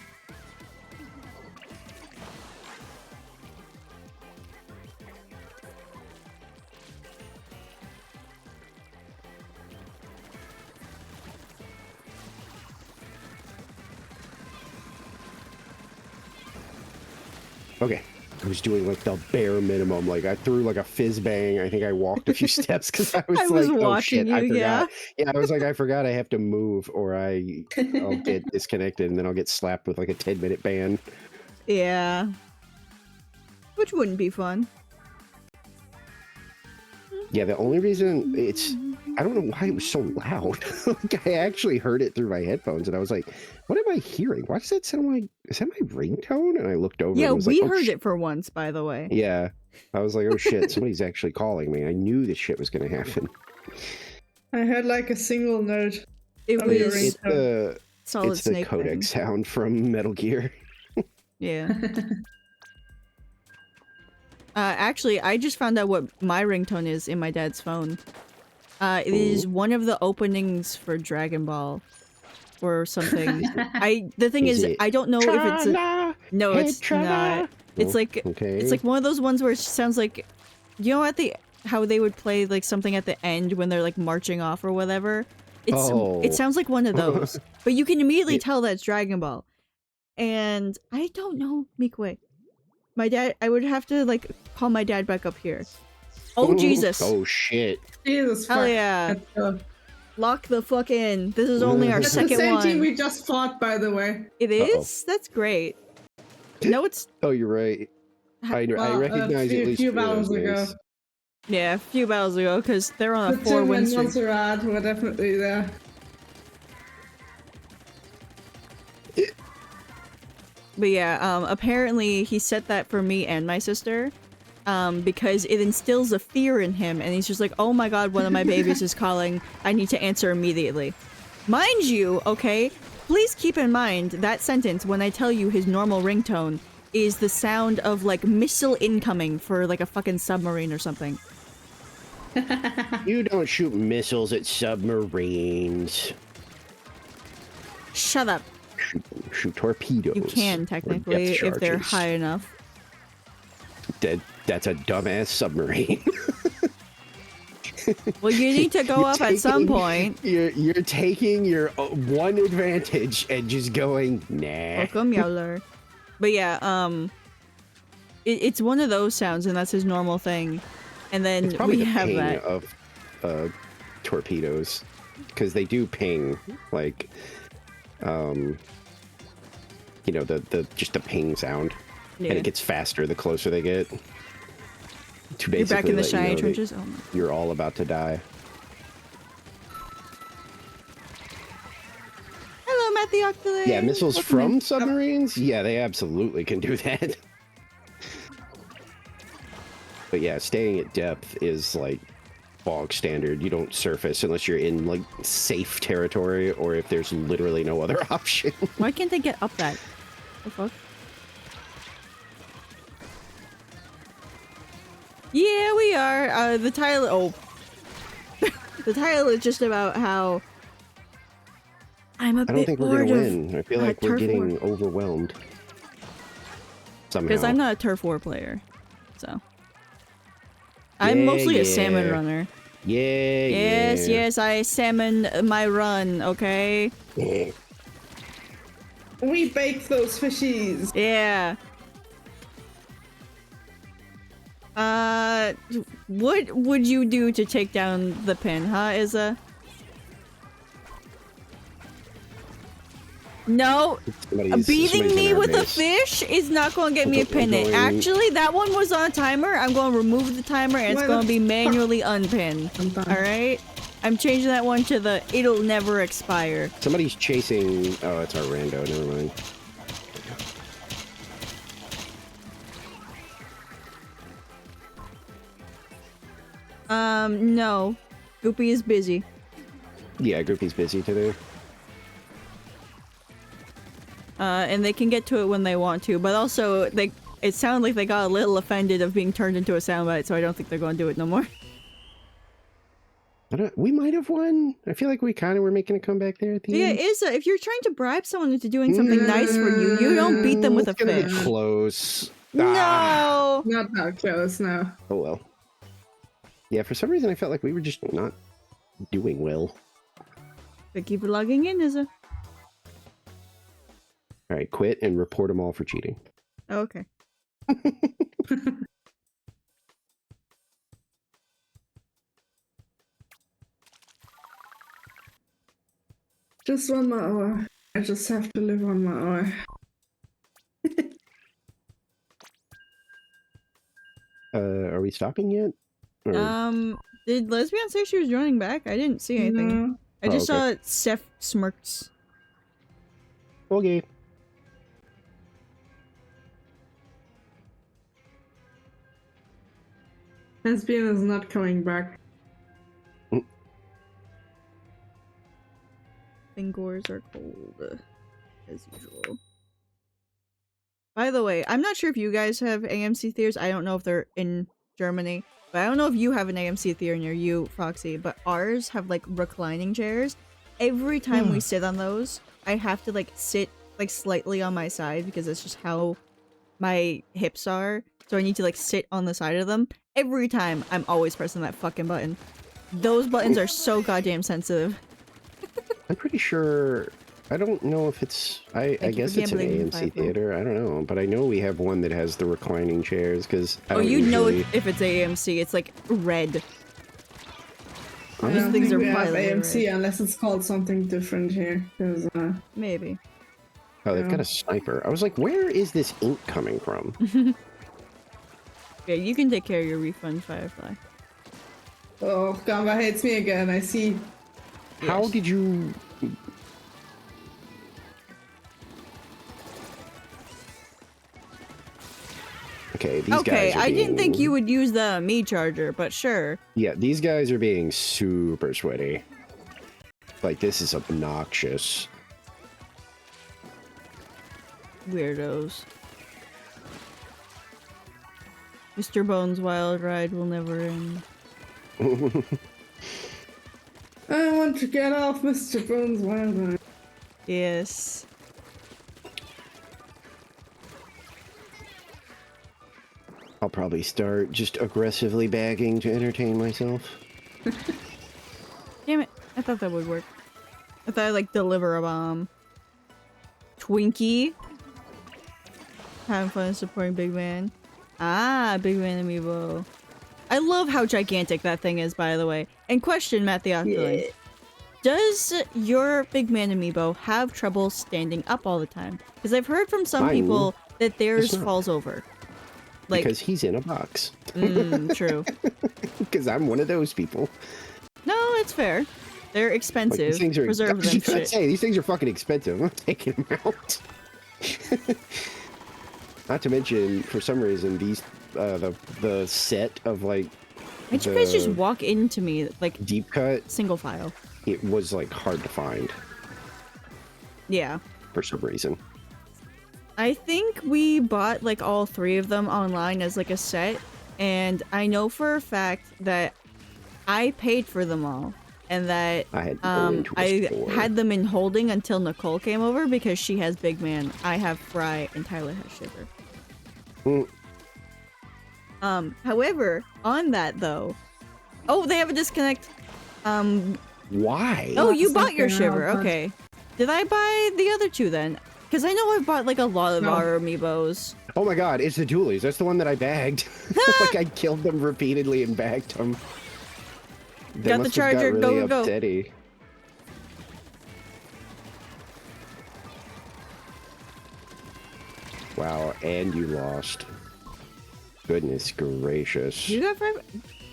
Okay. I was doing like the bare minimum. Like I threw like a fizz bang. I think I walked a few steps because I was I like, was oh watching shit, I you, forgot. Yeah, I was like, I forgot I have to move or I'll get disconnected and then I'll get slapped with like a 10-minute ban. Yeah. Which wouldn't be fun. Yeah, the only reason I don't know why it was so loud. Like, I actually heard it through my headphones, and I was like, "What am I hearing? Why does that sound like? Is that my ringtone?" And I looked over. Yeah, and I was we like, "Oh, heard shit." it for once, by the way. Yeah, I was like, "Oh shit, somebody's actually calling me." I knew this shit was gonna happen. I heard like a single note. It Oh, you're was right. It's the Solid it's the Snake codec thing. sound from Metal Gear. Yeah. Actually, I just found out what my ringtone is in my dad's phone. It is one of the openings for Dragon Ball or something. The thing Is is, it I don't know if it's a, Trana, no, hey, it's Trana? not. It's Oh, like okay. it's like one of those ones where it sounds like, you know, how they would play like something at the end when they're like marching off or whatever. Oh. It sounds like one of those, but you can immediately Yeah. tell that's Dragon Ball. And I don't know, Mikwe. My dad, I would have to like call my dad back up here. Oh Jesus! Oh shit! Jesus Hell fuck. yeah! Let's go. Lock the fuck in. This is only our That's the second same team one. we just fought, by the way. It is? That's great. No, it's Oh, you're right. I recognize at a least few two of those battles ago. names. yeah, a few battles ago because they're on a The 4-win Tim and streak. Montserrat were definitely there. But yeah, apparently he set that for me and my sister, because it instills a fear in him, and he's just like, oh my god, one of my babies is calling, I need to answer immediately. Mind you, okay, please keep in mind that sentence when I tell you his normal ringtone is the sound of like missile incoming for like a fucking submarine or something. You don't shoot missiles at submarines. Shut up. Shoot torpedoes. You can or technically depth if they're charges. high enough. That's a dumbass submarine. Well, you need to go You're up at some taking- point. You're taking your one advantage and just going nah. Welcome, Yowler. But yeah, it's one of those sounds, and that's his normal thing. And then It's probably we the have ping that. of torpedoes, because they do ping like, you know, the just the ping sound, Yeah. and it gets faster the closer they get. To You're back in the basically let you shiny know that trenches. Oh my. You're all about to die. Hello, Matt the Octolay. Yeah, missiles Welcome in. from submarines? Yeah, they absolutely can do that. But yeah, staying at depth is like bog standard. You don't surface unless you're in like safe territory or if there's literally no other option. Why can't they get up that? The fuck? Yeah, we are. The title. Oh, the title is just about how I'm a I don't bit think we're bored gonna of win. I feel like we're turf getting war. overwhelmed. Somehow. Because I'm not a turf war player, so I'm Yeah, mostly a yeah. salmon runner. Yeah. Yes, yeah. yes, I salmon my run. Okay. Yeah. We bake those fishies. Yeah. What would you do to take down the pin, huh, Izza? No, beating somebody's me in our with a base. fish is not going to get me a We're pin. going- Actually, that one was on a timer. I'm going to remove the timer and it's Why going to the be manually unpinned. I'm done. Alright? I'm changing that one to the it'll never expire. Somebody's chasing. Oh, it's our rando. Never mind. No. Goopy is busy. Yeah, Groupie's busy today. And they can get to it when they want to, but also it sounded like they got a little offended of being turned into a soundbite, so I don't think they're going to do it no more. We might have won. I feel like we kind of were making a comeback there at the Yeah, end. Izza, if you're trying to bribe someone into doing something nice for you, you don't beat them with a It's gonna be fish. close. Ah. No! Not that close, no. Oh well. Yeah, for some reason I felt like we were just not doing well. Thank you for logging in, Izza. All right, quit and report them all for cheating. Oh, okay. Just 1 more hour. I just have to live 1 more hour. Are we stopping yet? Or- Did Lesbian say she was joining back? I didn't see anything. No. I just okay. saw Steph smirks. Okay. Lesbian is not coming back. Fingers are cold, as usual. By the way, I'm not sure if you guys have AMC theaters. I don't know if they're in Germany, but I don't know if you have an AMC theater near you, Foxy. But ours have like reclining chairs. Every time we sit on those, I have to like sit like slightly on my side because that's just how my hips are. So I need to like sit on the side of them. Every time, I'm always pressing that fucking button. Those buttons are so goddamn sensitive. I'm pretty sure. I don't know if it's. I you guess for it's an gambling, AMC Fireball. theater. I don't know, but I know we have one that has the reclining chairs because. Oh, you know if it's AMC. It's like red. I These don't things think are we have violet AMC red. unless it's called something different here. 'Cause, Maybe. Oh, they've got a sniper. I was like, where is this ink coming from? Yeah, you can take care of your refund, Firefly. oh, Gamba hates me again. I see. How Yes. did you? Okay, these Okay, guys. Are I didn't think being- you would use the me charger, but sure. Yeah, these guys are being super sweaty. Like, this is obnoxious. Weirdos. Mr. Bones' wild ride will never end. I want to get off Mr. Bones' wild ride. Yes. I'll probably start just aggressively bagging to entertain myself. Damn it. I thought that would work. I thought I'd like deliver a bomb. Twinkie. Having fun supporting Big Man. Ah, Big Man Amiibo. I love how gigantic that thing is, by the way. And question, Matt the Octoling. Does your Big Man Amiibo have trouble standing up all the time? Because I've heard from some Mine people that theirs does not. falls over. Like, Because he's in a box. true. Because I'm one of those people. No, it's fair. They're Like, expensive. these things are. Preserve I was them just gonna shit. say, these things are fucking expensive. I'm not taking them out. Not to mention, for some reason, these the set of like Why'd you guys just the walk into me like deep cut, single file? it was like hard to find Yeah. for some reason. I think we bought like all three of them online as like a set, and I know for a fact that I paid for them all, and that I had to go into a I store. had them in holding until Nicole came over because she has Big Man, I have Fry, and Tyler has Shiver. However, on that though, oh, they have a disconnect. Why? Oh, you That's bought your okay, Shiver. I'll- Okay. Did I buy the other two then? Because I know I bought like a lot of No. our amiibos. Oh my god, it's the Dualies. That's the one that I bagged. Like, I killed them repeatedly and bagged them. They Got the must have charger, got go, really go, go. upsetty. Wow, and you lost. Goodness gracious. You got 5.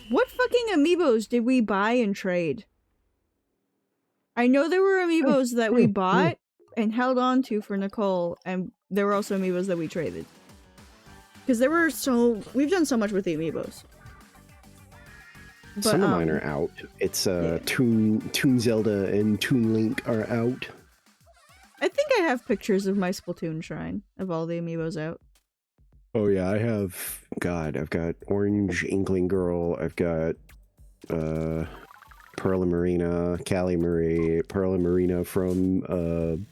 What fucking amiibos did we buy and trade? I know there were amiibos that we bought and held on to for Nicole, and there were also amiibos that we traded. Because there were we've done so much with the amiibos. But, Some of mine are out. It's Toon Zelda and Toon Link are out. I think I have pictures of my Splatoon shrine of all the amiibos out. Oh yeah, I have. God, I've got Orange Inkling Girl. I've got Pearl and Marina, Callie Marie, Pearl and Marina from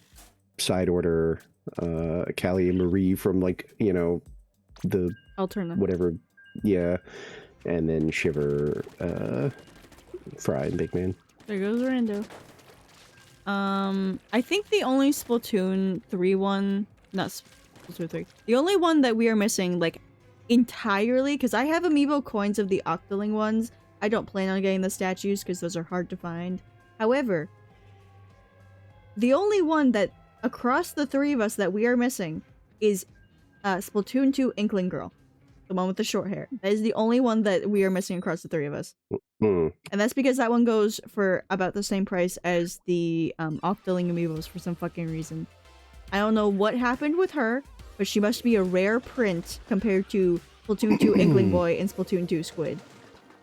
Side Order, Callie and Marie from like the Alterna. whatever, yeah, and then Shiver, Fry and Big Man. There goes Rando. I think the only Splatoon 3 one, not Splatoon 3, the only one that we are missing, like, entirely, because I have amiibo coins of the Octoling ones. I don't plan on getting the statues, because those are hard to find. However, the only one that, across the three of us, that we are missing is Splatoon 2 Inkling Girl. The one with the short hair. That is the only one that we are missing across the three of us. Hmm. And that's because that one goes for about the same price as the off-billing amiibos for some fucking reason. I don't know what happened with her, but she must be a rare print compared to Splatoon 2 Inkling Boy and Splatoon 2 Squid.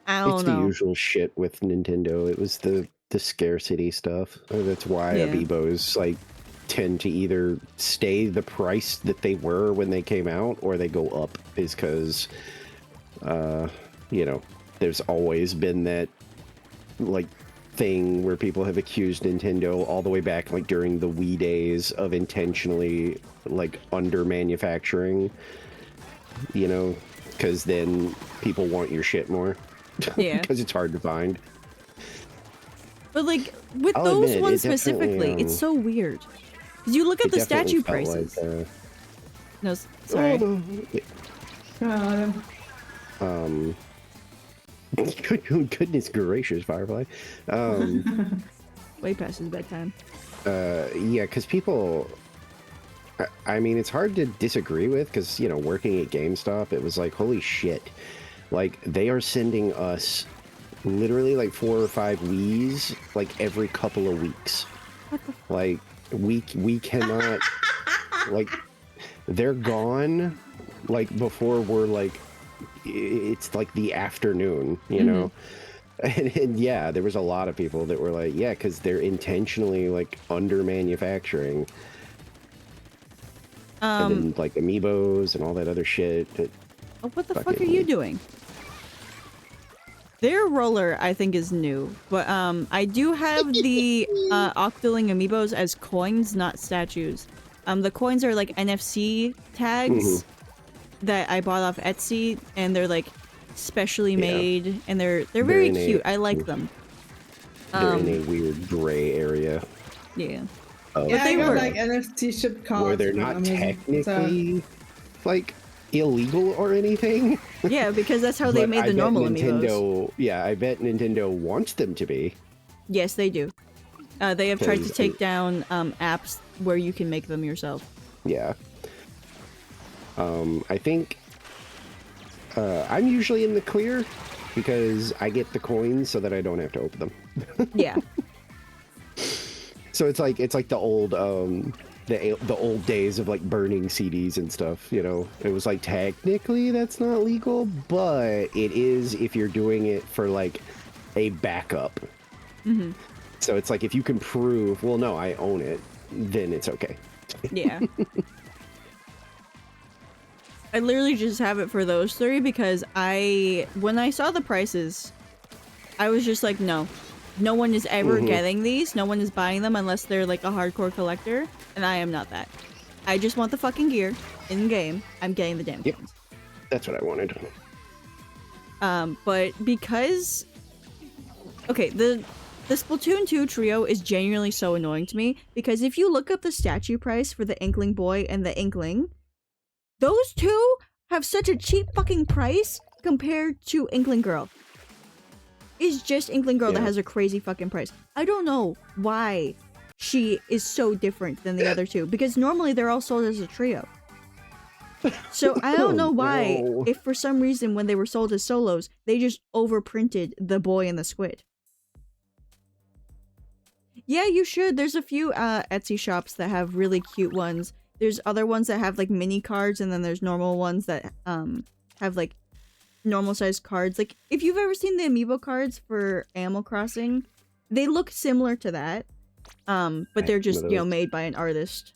I don't It's know. the usual shit with Nintendo. It was the scarcity stuff. That's why Yeah. amiibos like tend to either stay the price that they were when they came out, or they go up. Is because, you know, there's always been that like thing where people have accused Nintendo all the way back like during the Wii days of intentionally like under manufacturing. You know, because then people want your shit more. Yeah. Because it's hard to find. But like with I'll those admit, it ones definitely, specifically, it's so weird. 'Cause you look at It the definitely statue felt prices. like, No, sorry. Goodness gracious, Firefly. Way past his bedtime. Yeah, because people. I mean, it's hard to disagree with because, you know, working at GameStop, it was like, holy shit. Like, they are sending us literally like 4 or 5 Wiis like every couple of weeks. Like, we cannot. Like, they're gone like before we're like. It's like the afternoon, you know? And yeah, there was a lot of people that were like, yeah, because they're intentionally like under manufacturing. And then like amiibos and all that other shit. Oh, what the fuck fucking- are you doing? Their roller, I think, is new, but I do have the Octoling amiibos as coins, not statues. The coins are like NFC tags that I bought off Etsy, and they're like specially made, and they're very Very cute. neat. I like them. They're in a weird gray area. Yeah. Of, Yeah, I they got were- like NFT shipped cards. where they're from not Amazon, technically like illegal or anything. Yeah, because that's how they But made I the bet normal Nintendo, amiibos. Yeah, I bet Nintendo wants them to be. Yes, they do. They have tried to 'Cause take down apps where you can make them yourself. Yeah. I think I'm usually in the clear because I get the coins so that I don't have to open them. Yeah. So it's like the old the old days of like burning CDs and stuff, you know. It was like technically that's not legal, but it is if you're doing it for like a backup. So it's like if you can prove, well, no, I own it, then it's okay. Yeah. I literally just have it for those 3 because when I saw the prices, I was just like, no. No one is ever getting these. No one is buying them unless they're like a hardcore collector, and I am not that. I just want the fucking gear in game. I'm getting the damn Yep. coins. That's what I wanted. But because okay, the Splatoon 2 trio is genuinely so annoying to me because if you look up the statue price for the Inkling Boy and the Inkling, those two have such a cheap fucking price compared to Inkling Girl. It's just Inkling Girl that Yeah. has a crazy fucking price. I don't know why she is so different than the other two because normally they're all sold as a trio. So I don't know why, No. if for some reason when they were sold as solos, they just overprinted the boy and the squid. Yeah, you should. There's a few Etsy shops that have really cute ones. There's other ones that have like mini cards, and then there's normal ones that have like normal sized cards. Like if you've ever seen the amiibo cards for Animal Crossing, they look similar to that. But they're just, you know, made by an artist.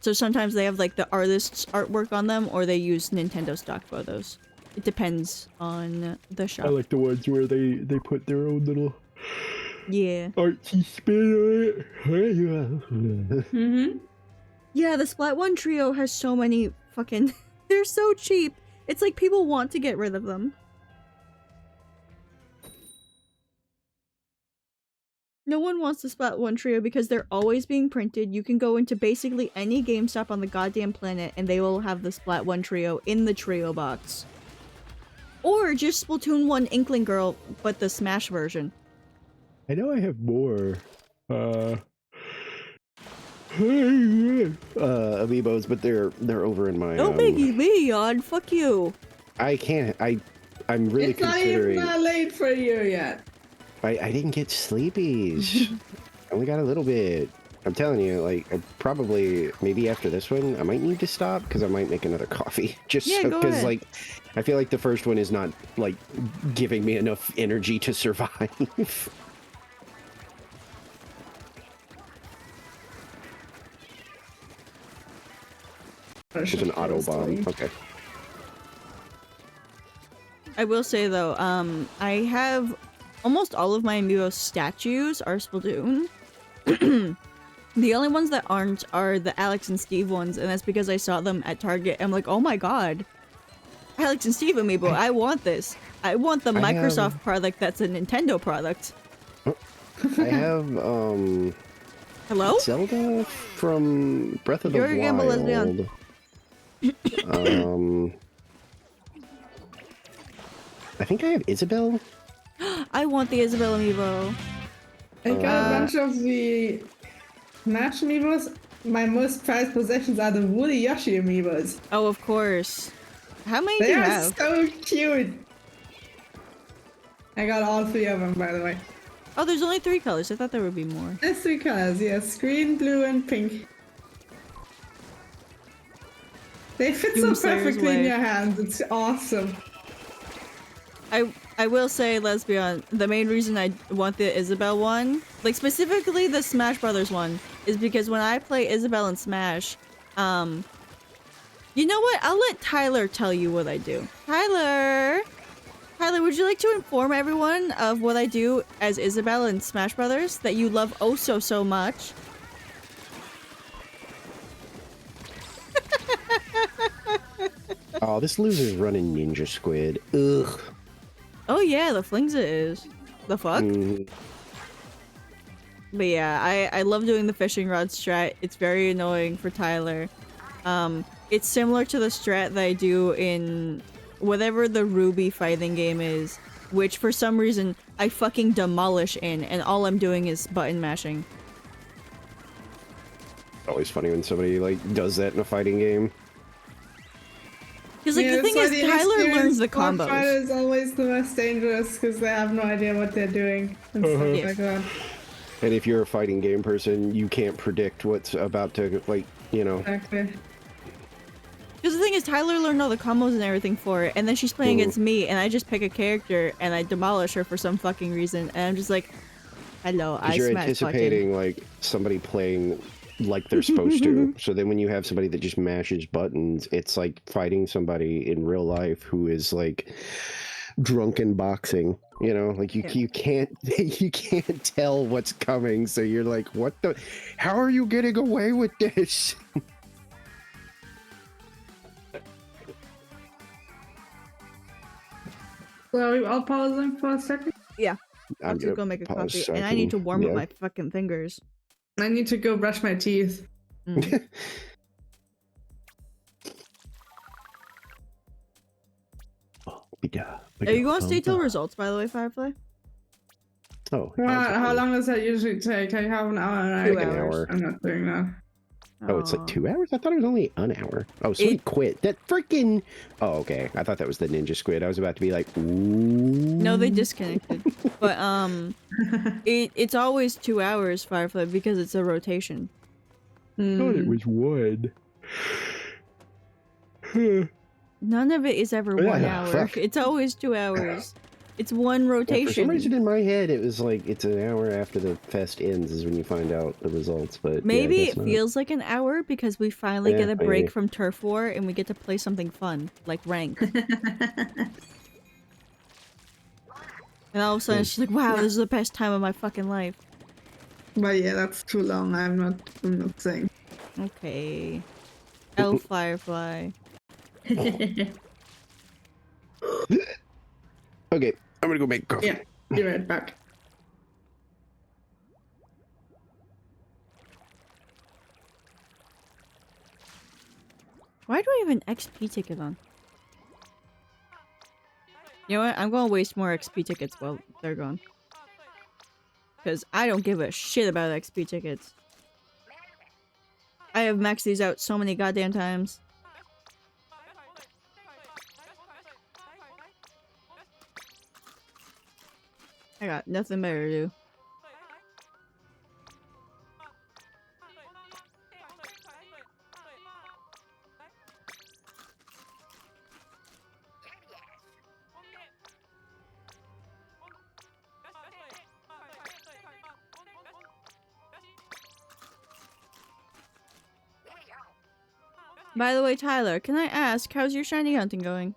So sometimes they have like the artist's artwork on them, or they use Nintendo stock photos. It depends on the shop. I like the ones where they put their own little Yeah. artsy spin on it. Mm-hmm. Yeah, the Splat 1 trio has so many fucking... They're so cheap. It's like people want to get rid of them. No one wants the Splat 1 trio because they're always being printed. You can go into basically any GameStop on the goddamn planet and they will have the Splat 1 trio in the trio box. Or just Splatoon 1 Inkling Girl, but the Smash version. I know I have more. amiibos, but they're over in my. Don't make me yawn. Fuck you. I can't. I'm really It's not even considering. late for you yet. I didn't get sleepies. I only got a little bit. I'm telling you, like, I probably maybe after this one, I might need to stop because I might make another coffee. Just Yeah, go because, ahead. like, I feel like the first one is not like giving me enough energy to survive. There's an auto bomb. Okay. I will say though, I have almost all of my amiibo statues are Splatoon. The only ones that aren't are the Alex and Steve ones, and that's because I saw them at Target. I'm like, oh my god, Alex and Steve amiibo! I want this. I want the I have- Microsoft product that's a Nintendo product. I have Hello? Zelda from Breath of the You're a gamble lesbian. Wild. I think I have Isabel. I want the Isabel amiibo. I got a bunch of the Smash amiibos. My most prized possessions are the Woolly Yoshi amiibos. Oh, of course. How many do They you are have? so cute. I got all 3 of them, by the way. Oh, there's only 3 colors. I thought there would be more. There's 3 colors, yes. Green, blue, and pink. They fit so Doomslayer's perfectly in way. your hands. It's awesome. I will say, Lesbian, the main reason I want the Isabel one, like specifically the Smash Brothers one, is because when I play Isabel in Smash, you know what? I'll let Tyler tell you what I do. Tyler, would you like to inform everyone of what I do as Isabel in Smash Brothers that you love oh so much? Oh, this loser's running Ninja Squid. Ugh. Oh yeah, the flings it is. The fuck? Mm, But yeah, I love doing the fishing rod strat. It's very annoying for Tyler. It's similar to the strat that I do in whatever the Ruby fighting game is, which for some reason I fucking demolish in, and all I'm doing is button mashing. always funny when somebody like does that in a fighting game. Because like the that's thing why is, the Tyler learns the inexperienced boss combos. fighter is always the most dangerous because they have no idea what they're doing and stuff Yeah. like that. And if you're a fighting game person, you can't predict what's about to, like, you know. Exactly. Because the thing is, Tyler learned all the combos and everything for it, and then she's playing against me, and I just pick a character and I demolish her for some fucking reason, and I'm just like, hello, I Because you're smash button. anticipating like somebody playing like they're supposed to. So then when you have somebody that just mashes buttons, it's like fighting somebody in real life who is like drunken boxing. You know, like you can't you can't tell what's coming. So you're like, what the? How are you getting away with this? So are we all pausing for a second? I'm just gonna gonna make a pause coffee, so and I I need can- to warm up yeah. my fucking fingers. I need to go brush my teeth. Mm. Are you going to stay till results, by the way, Firefly? Oh, Well, that's how okay. long does that usually take? I have an hour. And 2 I- hours. I'm not doing that. Oh, it's like Aw. 2 hours? I thought it was only an hour. Oh, somebody It- quit. That freaking. Oh, okay. I thought that was the Ninja Squid. I was about to be like, ooh. No, they disconnected. But it's always 2 hours, Firefly, because it's a rotation. I thought it Hmm. was one. None of it is ever Yeah, 1 hour. fuck. It's always 2 hours. It's one Yeah, rotation. for some reason in my head, it was like it's an hour after the fest ends is when you find out the results. But yeah, I Maybe guess it not. feels like an hour because we finally Yeah, get a break maybe. from Turf War and we get to play something fun, like rank. And all of a sudden she's like, wow, this is the best time of my fucking life. But yeah, that's too long. I'm not saying. Okay. L Firefly. Okay, I'm gonna go make coffee. Yeah, be right back. Why do I have an XP ticket on? You know what? I'm gonna waste more XP tickets while they're gone. Because I don't give a shit about XP tickets. I have maxed these out so many goddamn times. I got nothing better to do. By the way, Tyler, can I ask, how's your shiny hunting going?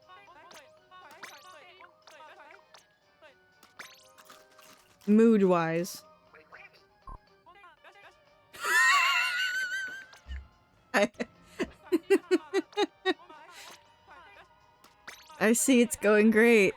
Mood-wise. I see it's going great.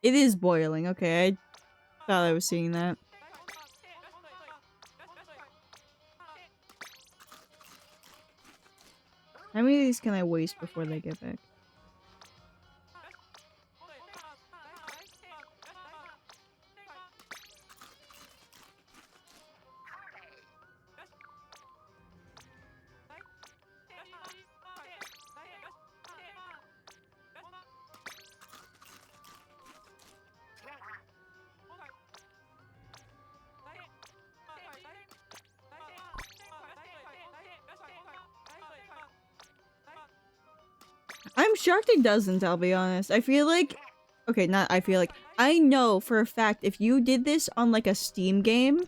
It is boiling. Okay, I thought I was seeing that. How many of these can I waste before they get back? I'm shocked it doesn't, I'll be honest. I feel like... Okay, not I feel like. I know for a fact if you did this on like a Steam game,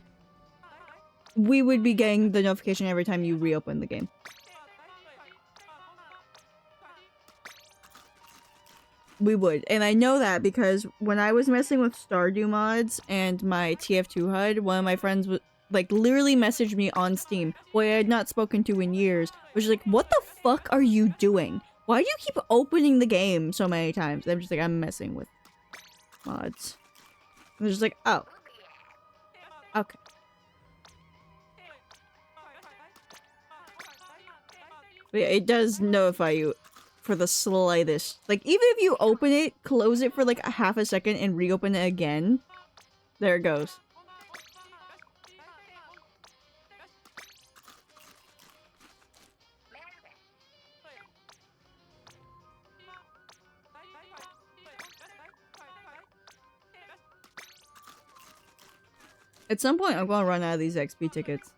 we would be getting the notification every time you reopen the game. We would. And I know that because when I was messing with Stardew mods and my TF2 HUD, one of my friends was like literally messaged me on Steam, who I had not spoken to in years, was like, what the fuck are you doing? Why do you keep opening the game so many times? And I'm just like, I'm messing with mods. And they're just like, oh. Okay. But yeah, it does notify you for the slightest. Like, even if you open it, close it for like a half a second and reopen it again, there it goes. At some point, I'm gonna run out of these XP tickets.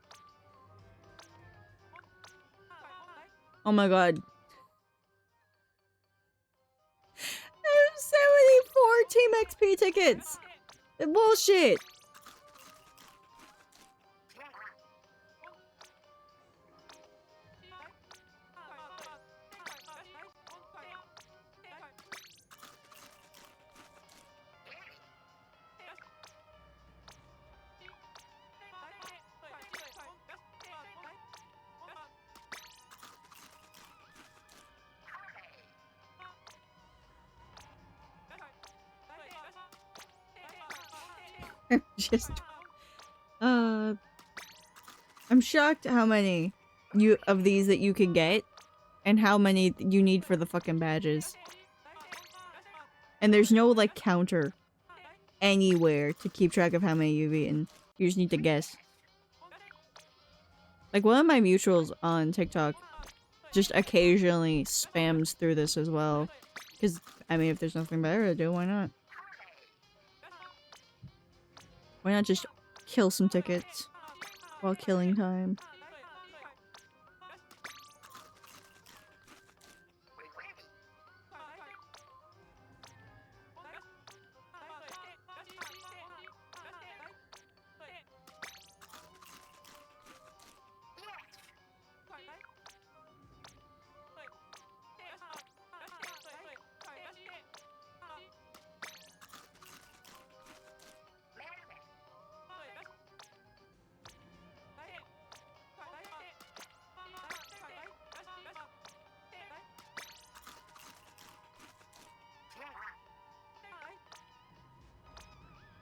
Oh my god. There's 74 Team XP tickets! Bullshit! Just I'm shocked how many of these that you can get and how many you need for the fucking badges. And there's no like counter anywhere to keep track of how many you've eaten. You just need to guess. Like one of my mutuals on TikTok just occasionally spams through this as well. Because I mean if there's nothing better to do, why not? Why not just kill some tickets while killing time?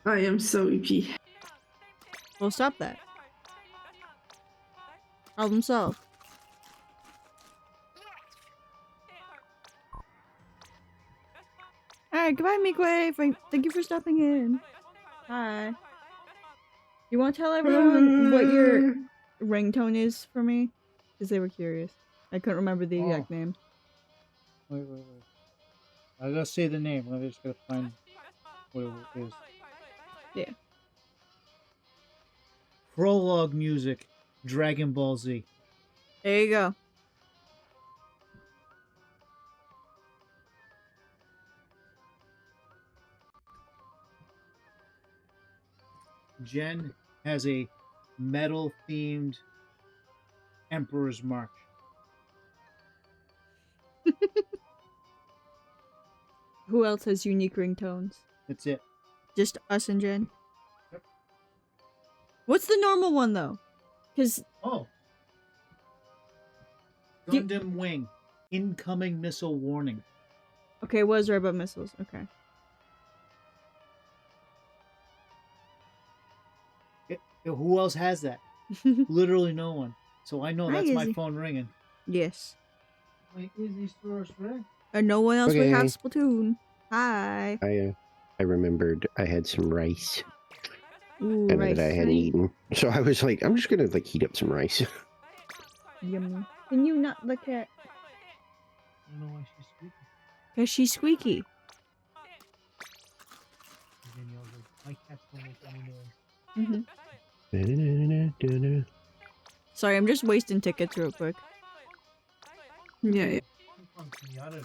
I am so EP. Well, stop that. Problem solved. Alright, goodbye, Mikwe. Thank you for stopping in. Hi. You want to tell everyone what your ringtone is for me? Because they were curious. I couldn't remember the exact name. Wait. I gotta say the name. I just gotta find what it is. Yeah. Prologue music, Dragon Ball Z. There you go. Jen has a metal-themed Emperor's March. Who else has unique ringtones? That's it. Just us and Jen? Yep. What's the normal one, though? Because... Oh. Do- Gundam Wing. Incoming missile warning. Okay, was robot missiles. Okay. Who else has that? Literally no one. So I know Hi, that's my Izzy. phone ringing. Yes. Wait, Izzy's first ring? And no one else would have Okay. Splatoon. Hi. I remembered I had some rice Ooh, and rice. that I hadn't eaten. So I was like, I'm just gonna like heat up some rice. Yummy. Can you not look at... I don't know why she's speaking. Because she's squeaky. And then yells like, my cats don't make any noise. Mm-hmm. Sorry, I'm just wasting tickets real quick. Yeah. Miata didn't make a lot of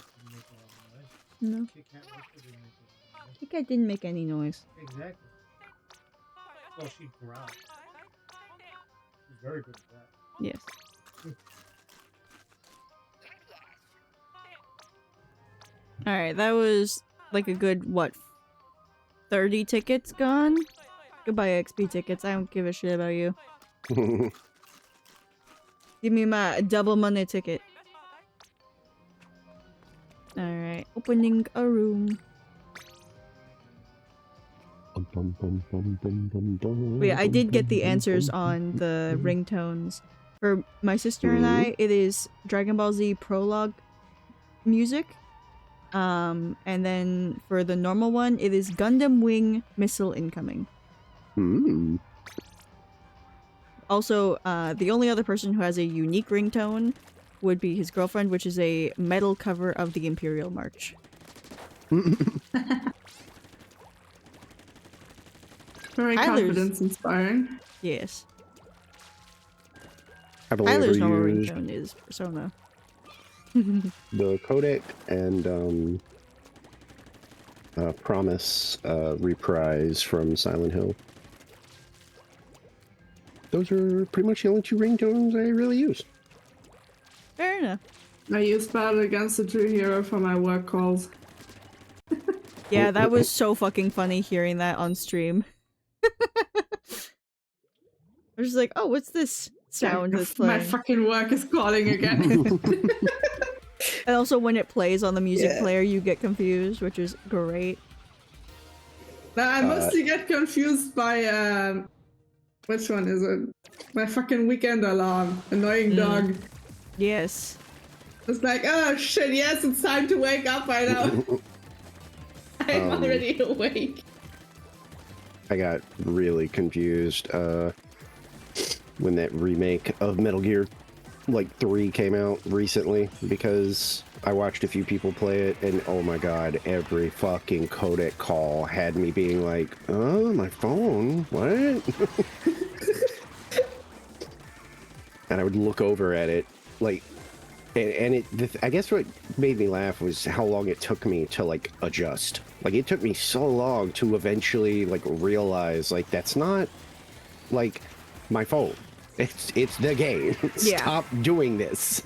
noise. No. Kit Kat Whisper didn't make a lot of noise. Kit Kat didn't make any noise. Exactly. Well, she growled. She's very good at that. Yes. Alright, that was like a good, what, 30 tickets gone? Goodbye, XP tickets. I don't give a shit about you. Give me my double money ticket. Alright, opening a room. But yeah, I did get the answers on the ringtones. For my sister and I, it is Dragon Ball Z Prologue music. And then for the normal one, it is Gundam Wing Missile Incoming. Hmm. Also, the only other person who has a unique ringtone would be his girlfriend, which is a metal cover of the Imperial March. Very Tyler's- confidence inspiring. Yes. I've only Tyler's ever normal used ringtone is Persona. the codec and Promise reprise from Silent Hill. Those are pretty much the only two ringtones I really use. Fair enough. I use Battle Against the True Hero for my work calls. Yeah, that was so fucking funny hearing that on stream. I was just like, oh, what's this sound that's My playing? fucking work is calling again. And also when it plays on the music Yeah. player, you get confused, which is great. Now, I mostly get confused by, which one is it? My fucking weekend alarm. Annoying dog. Yes. It's like, oh shit, yes, it's time to wake up by now. I'm already awake. I got really confused when that remake of Metal Gear like 3 came out recently because I watched a few people play it and oh my god, every fucking codec call had me being like, oh, my phone, what? And I would look over at it like, and I guess what made me laugh was how long it took me to like adjust. Like it took me so long to eventually like realize like that's not like my phone. It's the game. Yeah. Stop doing this.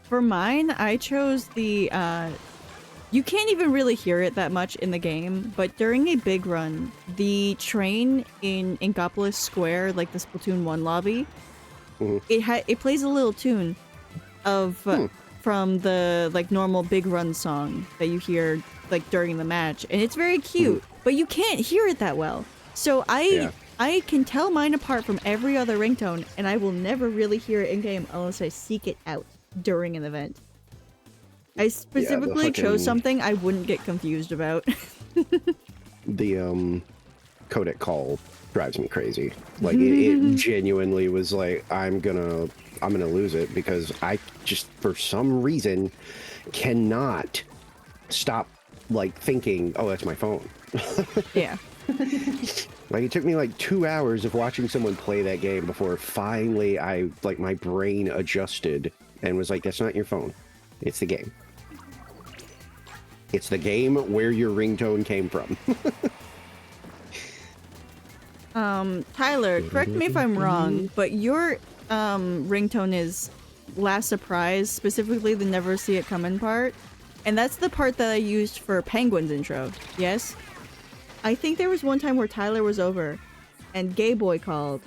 For mine, I chose the, you can't even really hear it that much in the game, but during a big run, the train in Inkopolis Square, like the Splatoon 1 lobby, it plays a little tune of, from the, like, normal big run song that you hear, like, during the match, and it's very cute. but you can't hear it that well. So I can tell mine apart from every other ringtone, and I will never really hear it in game unless I seek it out during an event. I specifically chose something I wouldn't get confused about. The codec call drives me crazy. Like it genuinely was like I'm gonna lose it because I just for some reason cannot stop like thinking, oh, that's my phone. Yeah. Like it took me like 2 hours of watching someone play that game before finally my brain adjusted and was like, that's not your phone. It's the game. It's the game where your ringtone came from. Tyler, correct me if I'm wrong, but your ringtone is Last Surprise, specifically the Never See It Coming part. And that's the part that I used for Penguin's intro, yes? I think there was one time where Tyler was over and Gay Boy called,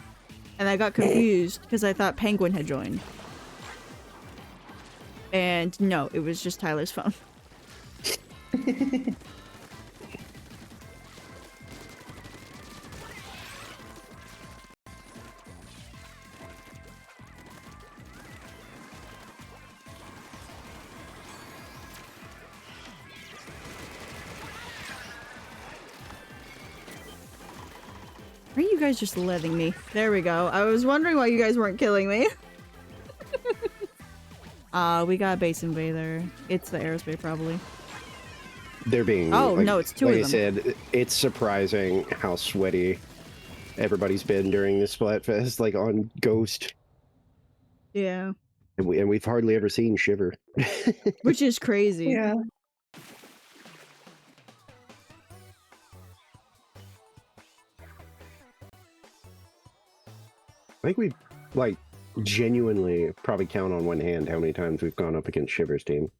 and I got confused because I thought Penguin had joined. And no, it was just Tyler's phone. Are you guys just letting me? There we go. I was wondering why you guys weren't killing me. We got a base invader. It's the aerospace probably. They're being Oh, no, it's two like of I them. said, it's surprising how sweaty everybody's been during this Splatfest, like on Ghost. Yeah. And we've hardly ever seen Shiver. Which is crazy. Yeah. I think we like genuinely probably count on one hand how many times we've gone up against Shiver's team.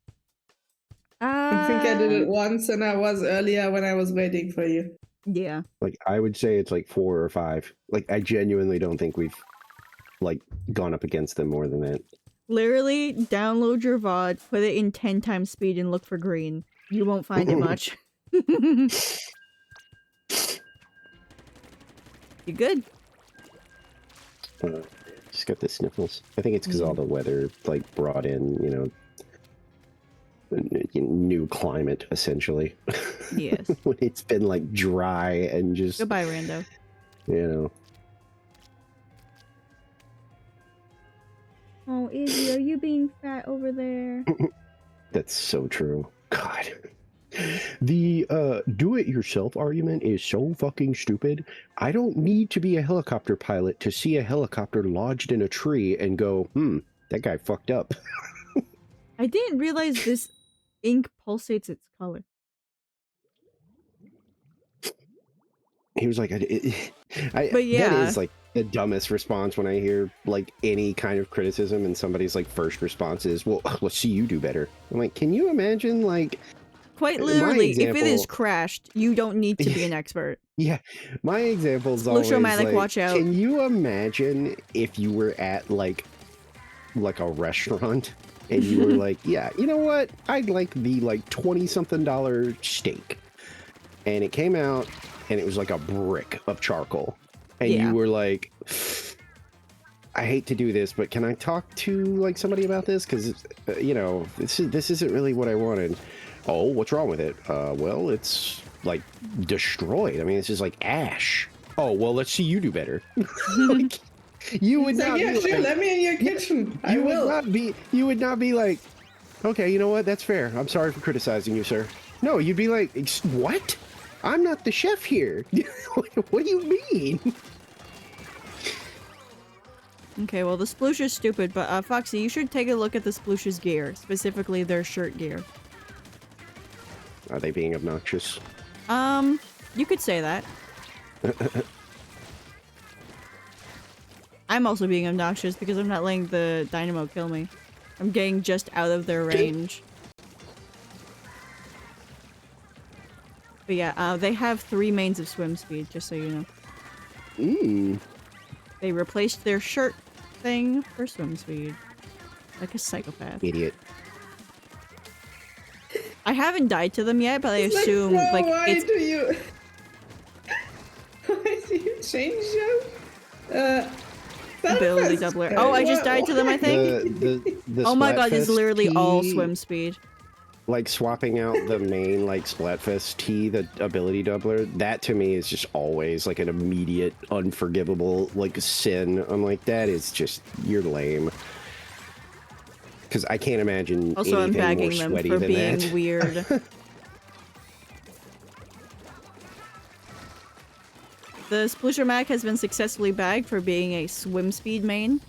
I think I did it once, and I was earlier when I was waiting for you. Yeah. Like I would say it's like 4 or 5. Like I genuinely don't think we've like gone up against them more than that. Literally, download your VOD, put it in 10 times speed, and look for green. You won't find it much. You good? Just got the sniffles. I think it's because all the weather like brought in, you know, new climate essentially. Yes. When it's been like dry and just Goodbye, Rando. you know. Oh, Izzy, are you being fat over there? That's so true. God. The do-it-yourself argument is so fucking stupid. I don't need to be a helicopter pilot to see a helicopter lodged in a tree and go, that guy fucked up. I didn't realize this ink pulsates its color. He was like, But that yeah. is like the dumbest response when I hear like any kind of criticism and somebody's like first response is, well, let's see you do better. I'm like, can you imagine like Quite my literally, if it is example- crashed, you don't need to be an expert. Yeah, my example's always Splush-O-Matic, like, watch out. can you imagine if you were at like a restaurant and you were like, yeah, you know what? I'd like the like $20-something steak. And it came out and it was like a brick of charcoal. And Yeah. you were like, I hate to do this, but can I talk to like somebody about this? Because, you know, this isn't really what I wanted. Oh, what's wrong with it? Well, it's like destroyed. I mean, it's just like ash. Oh, well, let's see you do better. Like, you would It's like, not yeah, be sure, like, let me in your kitchen. I you would will. not be like, okay, you know what? That's fair. I'm sorry for criticizing you, sir. No, you'd be like, what? I'm not the chef here. What do you mean? Okay, well, the sploosh is stupid, but Foxy, you should take a look at the sploosh's gear, specifically their shirt gear. Are they being obnoxious? You could say that. I'm also being obnoxious because I'm not letting the dynamo kill me. I'm getting just out of their range. But yeah, they have 3 mains of swim speed, just so you know. They replaced their shirt thing for swim speed. Like a psychopath. Idiot. I haven't died to them yet, but I It's like, assume bro, like why it's do you? change them. Ability doubler. Oh, I just died to them, I think. The Oh my god, it's Splatfest literally all tea, swim speed. Like swapping out the main like Splatfest T, the ability doubler. That to me is just always like an immediate, unforgivable like sin. I'm like, that is just, you're lame. Because I can't imagine Also, I'm anything more bagging them sweaty for than being that. weird. The Sploosher Mac has been successfully bagged for being a swim speed main.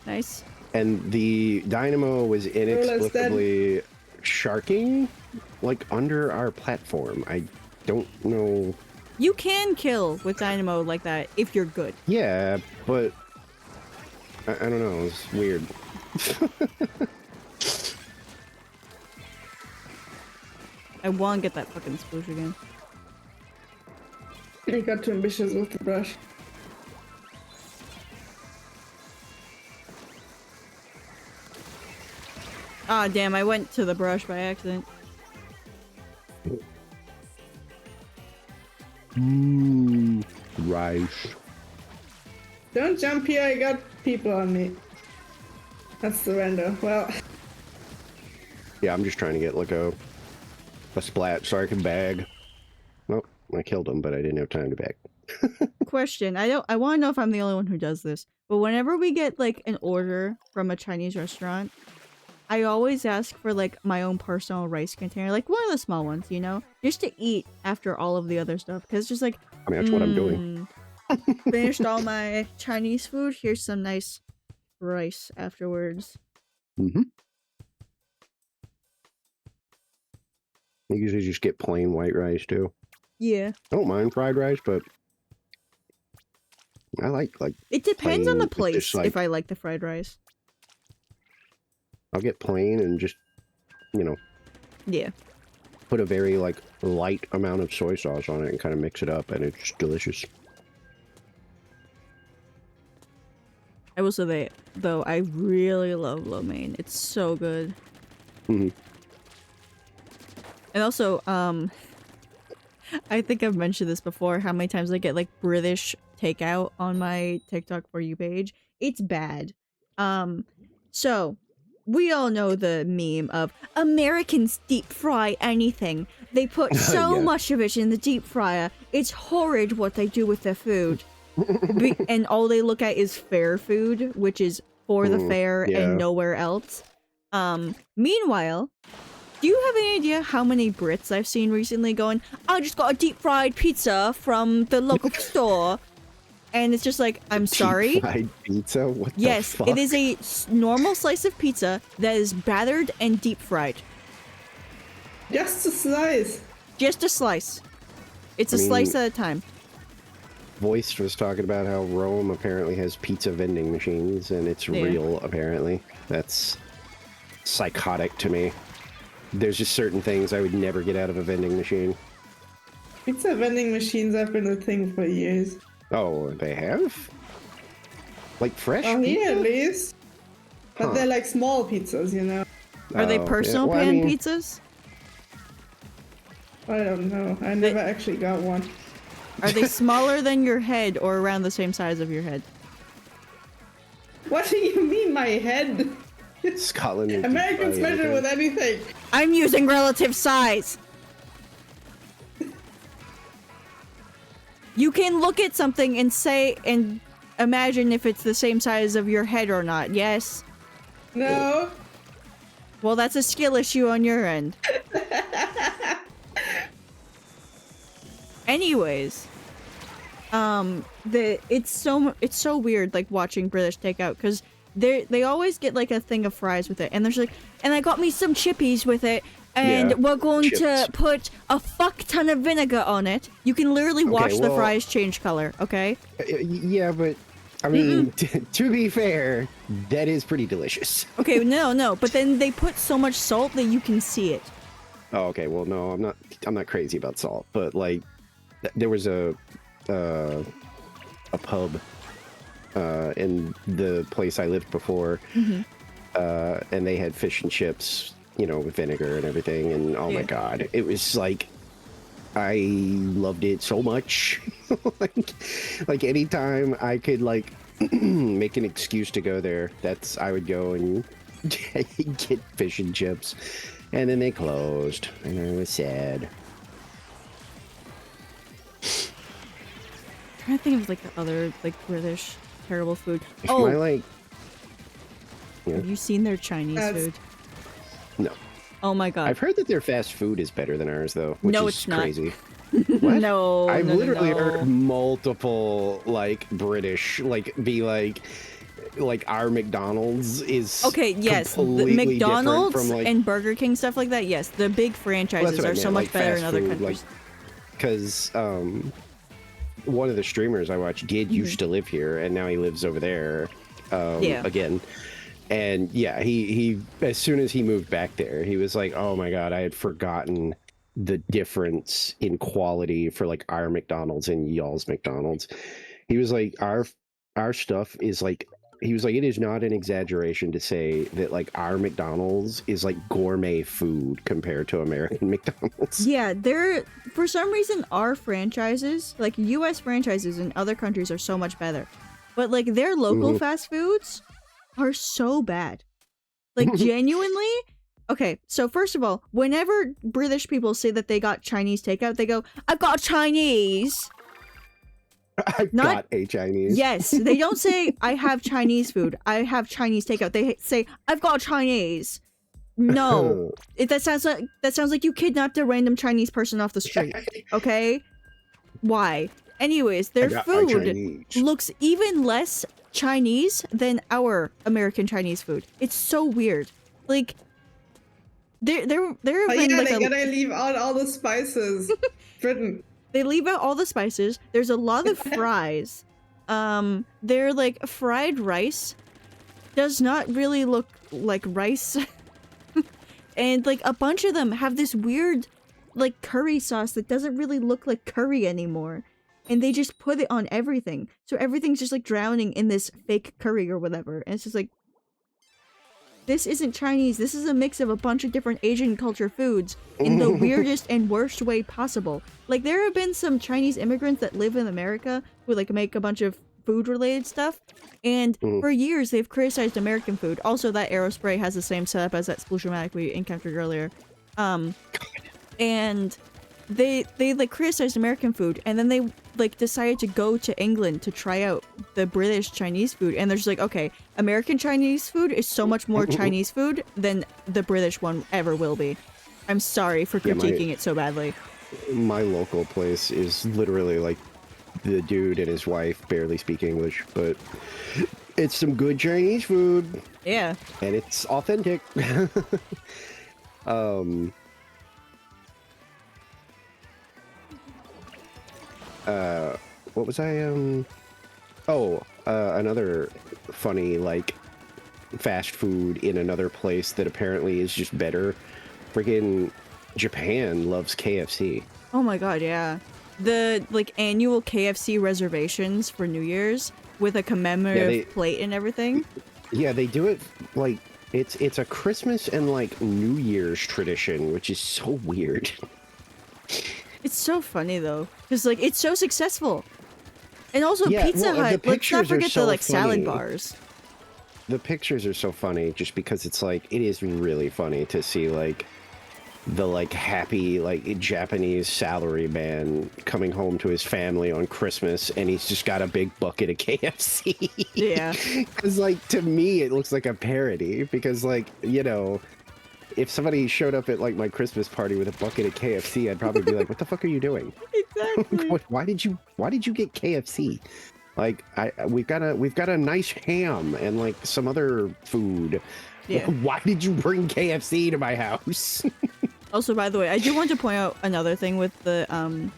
Nice. And the Dynamo was inexplicably sharking, like under our platform. I don't know. You can kill with Dynamo like that if you're good. Yeah, but I don't know. It's weird. I want to get that fucking Sploosh again. I got too ambitious with the brush. Ah, damn, I went to the brush by accident. Rice. Don't jump here, I got people on me. That's the render. Well, Yeah, I'm just trying to get like a splat so I can bag. Well, I killed him, but I didn't have time to bag. Question. I want to know if I'm the only one who does this. But whenever we get like an order from a Chinese restaurant, I always ask for like my own personal rice container, like one of the small ones, you know, just to eat after all of the other stuff. Because it's just like, I mean, that's what I'm doing. Finished all my Chinese food. Here's some nice rice afterwards. Mm-hmm. I usually just get plain white rice too. Yeah. I don't mind fried rice, but I like It depends on plain the with place just, like- if I like the fried rice. I'll get plain and just, you know, Yeah. put a very like light amount of soy sauce on it and kind of mix it up, and it's delicious. I will say that, though, I really love lo mein. It's so good. Mhm. And also, I think I've mentioned this before, how many times I get, like, British takeout on my TikTok For You page. It's bad. So, we all know the meme of Americans deep fry anything. They put so Yeah. much of it in the deep fryer. It's horrid what they do with their food. And all they look at is fair food, which is for the fair yeah. and nowhere else. Meanwhile, do you have any idea how many Brits I've seen recently going, I just got a deep fried pizza from the local store? And it's just like, I'm sorry? Fried pizza? What Yes, the fuck? it is a normal slice of pizza that is battered and deep fried. just a slice. Just a slice. It's I a slice mean- at a time. Voice was talking about how Rome apparently has pizza vending machines, and it's Yeah. real, apparently. That's psychotic to me. There's just certain things I would never get out of a vending machine. Pizza vending machines have been a thing for years. Oh, they have? Like fresh Oh, here at pizza? least. But Huh. they're like small pizzas, you know? Are they Oh, yeah. personal Well, I pan mean, pizzas? I don't know. I never actually got one. Are they smaller than your head or around the same size of your head? What do you mean, my head? Scotland is Americans deep measure fried with everything. anything. I'm using relative size! You can look at something and say and imagine if it's the same size of your head or not, yes? No. Well, that's a skill issue on your end. Anyways, it's so weird like watching British takeout because they always get like a thing of fries with it, and there's like, and I got me some chippies with it, and Yeah, we're going chips. to put a fuck ton of vinegar on it. You can literally watch the well- fries change color. Okay. Yeah, but I mean, to be fair, that is pretty delicious. Okay. No. But then they put so much salt that you can see it. Oh, okay. Well, no, I'm not crazy about salt, but like, there was a pub in the place I lived before, and they had fish and chips, you know, with vinegar and everything, and oh my Yeah. god, it was like I loved it so much. like anytime I could like make an excuse to go there, I would go and get fish and chips. And then they closed, and I was sad. I'm trying to think of like the other like British terrible food. If Oh, my, like, yeah. have you seen their Chinese That's- food? No. Oh my god. I've heard that their fast food is better than ours, though, which No, is it's not. crazy. What? No, I've no, no, literally no. heard multiple like British be like our McDonald's is Okay, yes, the completely different McDonald's from, like, and Burger King stuff like that. Yes, the big franchises what I are so meant, much like, better in fast other food, countries. because one of the streamers I watch did used to live here, and now he lives over there Yeah. again. And yeah, he as soon as he moved back there, he was like, "Oh my god, I had forgotten the difference in quality for like our McDonald's and y'all's McDonald's." He was like, "Our stuff is like." He was like, "It is not an exaggeration to say that like our McDonald's is like gourmet food compared to American McDonald's." Yeah, they're for some reason our franchises, like US franchises in other countries are so much better. But like their local fast foods are so bad. Like genuinely. Okay, so first of all, whenever British people say that they got Chinese takeout, they go, "I've got Chinese." I've Not- got a Chinese. Yes, they don't say I have Chinese food. I have Chinese takeout. They say I've got Chinese. No, that sounds like you kidnapped a random Chinese person off the street. Okay, why? Anyways, I their got my food Chinese. looks even less Chinese than our American Chinese food. It's so weird. Like there have Oh, been yeah, like they a, gotta leave out all the spices. Britain. they leave out all the spices. There's a lot of fries. They're like fried rice does not really look like rice. And like a bunch of them have this weird like curry sauce that doesn't really look like curry anymore. And they just put it on everything. So everything's just like drowning in this fake curry or whatever. And it's just like, this isn't Chinese. This is a mix of a bunch of different Asian culture foods in the weirdest and worst way possible. Like there have been some Chinese immigrants that live in America who like make a bunch of food related stuff. And for years they've criticized American food. Also that Aerospray has the same setup as that Splosiomatic we encountered earlier. And they like criticized American food, and then they like decided to go to England to try out the British Chinese food, and they're just like, okay, American Chinese food is so much more Chinese food than the British one ever will be. I'm sorry for Yeah, critiquing it so badly. My local place is literally like the dude and his wife barely speak English, but it's some good Chinese food Yeah. and it's authentic. What was I another funny like fast food in another place that apparently is just better. Freaking Japan loves KFC. Oh my god, yeah. The like annual KFC reservations for New Year's with a commemorative plate and everything. Yeah, they do it like it's a Christmas and like New Year's tradition, which is so weird. It's so funny though, because like it's so successful. And also Yeah, Pizza well, the Hut, let's not pictures are forget the so like salad funny. bars. The pictures are so funny just because it's like it is really funny to see like the like happy like Japanese salary man coming home to his family on Christmas and he's just got a big bucket of KFC. Yeah. Because like to me it looks like a parody because like, you know, if somebody showed up at like my Christmas party with a bucket of KFC, I'd probably be like, "What the fuck are you doing? Exactly. Why did you get KFC? Like we've got a nice ham and like some other food. Yeah. Why did you bring KFC to my house?" Also, by the way, I do want to point out another thing with the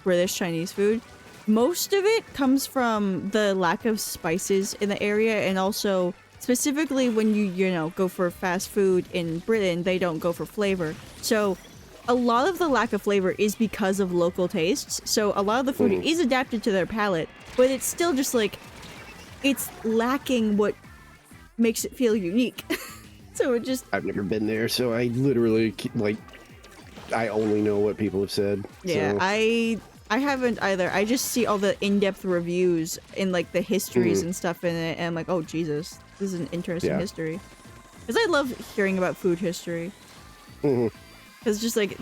British Chinese food. Most of it comes from the lack of spices in the area, and also specifically when you know, go for fast food in Britain, they don't go for flavor. So a lot of the lack of flavor is because of local tastes. So a lot of the food is adapted to their palate, but it's still just like, it's lacking what makes it feel unique. So it just, I've never been there, so I literally like I only know what people have said. Yeah, so. I haven't either. I just see all the in-depth reviews and like the histories and stuff in it, and I'm like, oh Jesus, this is an interesting history. Because I love hearing about food history. Because just like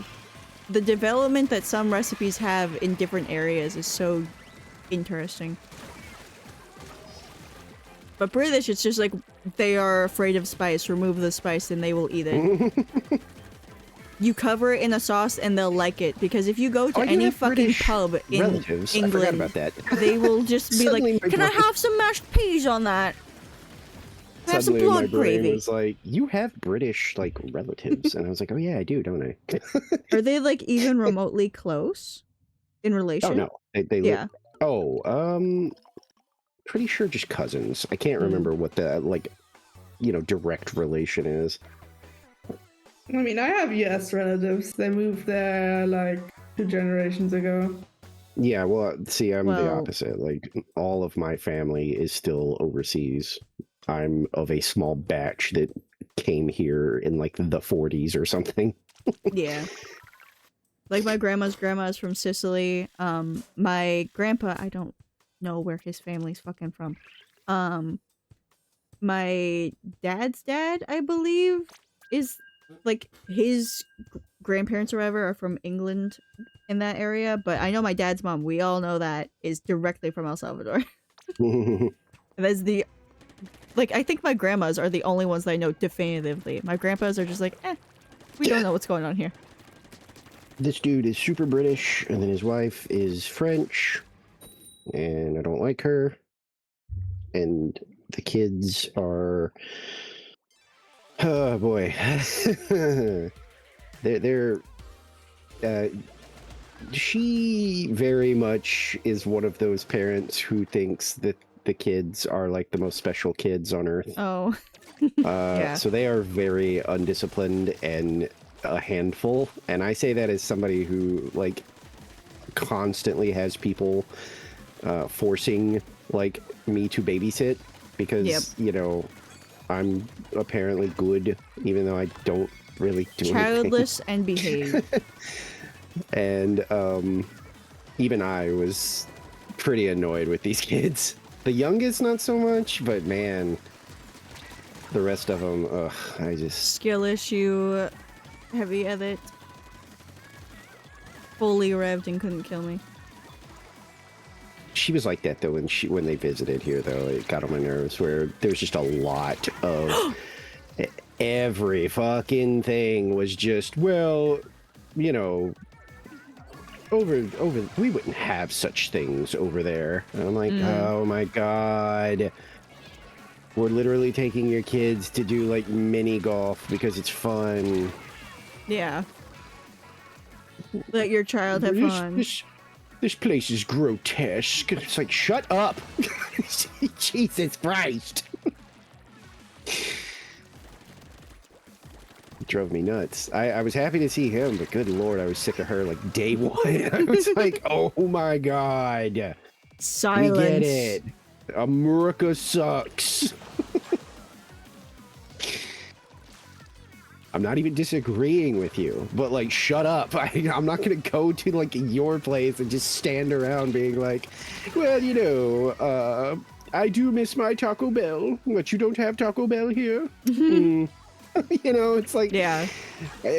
the development that some recipes have in different areas is so interesting. But British, it's just like they are afraid of spice. Remove the spice and they will eat it. You cover it in a sauce and they'll like it, because if you go to any fucking British pub in relatives. I forgot England, about that. they will just be Suddenly like, my "Can I brain- have some mashed peas on that? Can I have some Suddenly my blood brain gravy?" was like, "You have British like relatives," and I was like, "Oh yeah, I do, don't I?" Are they like even remotely close in relation? Oh no, they Yeah. pretty sure just cousins. I can't remember what the like, direct relation is. I mean, I have US relatives. They moved there like 2 generations ago. Yeah, well, see, I'm the Well- opposite. Like, all of my family is still overseas. I'm of a small batch that came here in like the 40s or something. Yeah. Like my grandma's grandma is from Sicily. My grandpa, I don't know where his family's fucking from. My dad's dad, I believe, is like his grandparents or whatever are from England in that area. But I know my dad's mom, we all know that, is directly from El Salvador. That's the like, I think my grandmas are the only ones that I know definitively. My grandpas are just like, we don't know what's going on here. This dude is super British, and then his wife is French, and I don't like her. And the kids are, oh boy, they're she very much is one of those parents who thinks that the kids are like the most special kids on earth. Oh. Yeah. So they are very undisciplined and a handful, and I say that as somebody who like constantly has people forcing like me to babysit because I'm apparently good even though I don't really do Childless and behave. anything. And even I was pretty annoyed with these kids. The youngest not so much, but man, the rest of them, I just Skill issue, heavy edit. Fully revved and couldn't kill me. she was like that though when they visited here though. It got on my nerves where there's just a lot of every fucking thing was just, well, over we wouldn't have such things over there. And I'm like, oh my god. We're literally taking your kids to do like mini golf because it's fun. Yeah. Let your child have fun. This place is grotesque. It's like, shut up. Jesus Christ. It drove me nuts. I was happy to see him, but good lord, I was sick of her like day one. I was like, oh my god. Silence. We get it. America sucks. I'm not even disagreeing with you, but like, shut up. I'm not gonna go to like your place and just stand around being like, well, I do miss my Taco Bell, but you don't have Taco Bell here. It's like, Yeah.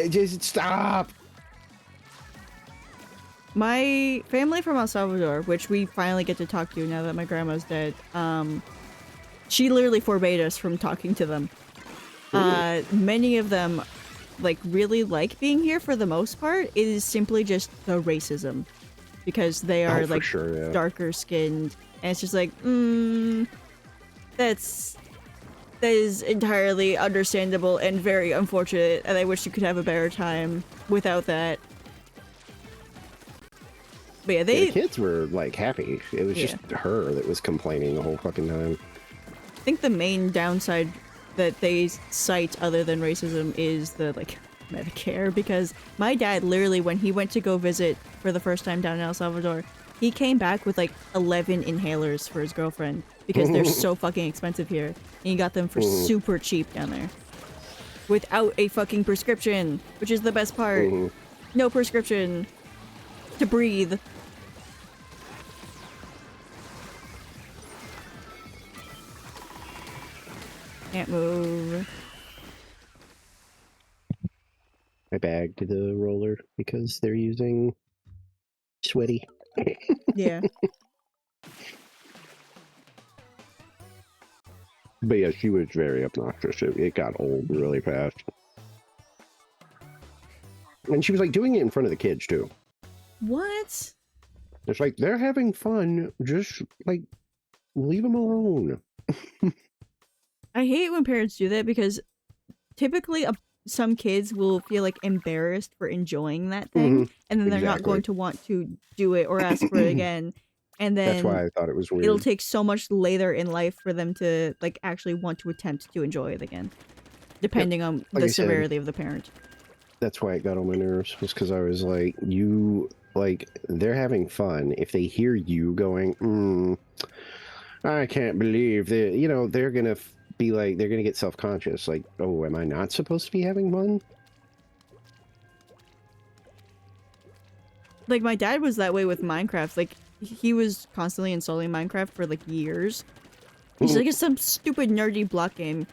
Just stop. My family from El Salvador, which we finally get to talk to now that my grandma's dead, she literally forbade us from talking to them. Many of them, like, really like being here for the most part. It is simply just the racism. Because they are, Oh, for like, sure, yeah. darker skinned. And it's just like, that is entirely understandable and very unfortunate, and I wish you could have a better time without that. But yeah, The kids were like happy. It was just her that was complaining the whole fucking time. I think the main downside that they cite other than racism is the, like, Medicare, because my dad literally, when he went to go visit for the first time down in El Salvador, he came back with like 11 inhalers for his girlfriend because they're so fucking expensive here, and he got them for super cheap down there without a fucking prescription, which is the best part. no prescription to breathe. Can't move. I bagged the roller because they're using sweaty. Yeah. But yeah, she was very obnoxious. It got old really fast. And she was like doing it in front of the kids too. What? It's like, they're having fun. Just like, leave them alone. I hate when parents do that because typically some kids will feel like embarrassed for enjoying that thing, and then they're not Exactly. going to want to do it or ask for it again. And then That's why I thought it was weird. it'll take so much later in life for them to like actually want to attempt to enjoy it again, depending on Like the I said, severity of the parent. That's why it got on my nerves, was because I was like, they're having fun. If they hear you going, I can't believe that, they're gonna be like, they're gonna get self-conscious. Like, oh, am I not supposed to be having fun? Like my dad was that way with Minecraft. Like he was constantly installing Minecraft for like years. He's like, it's some stupid nerdy block game,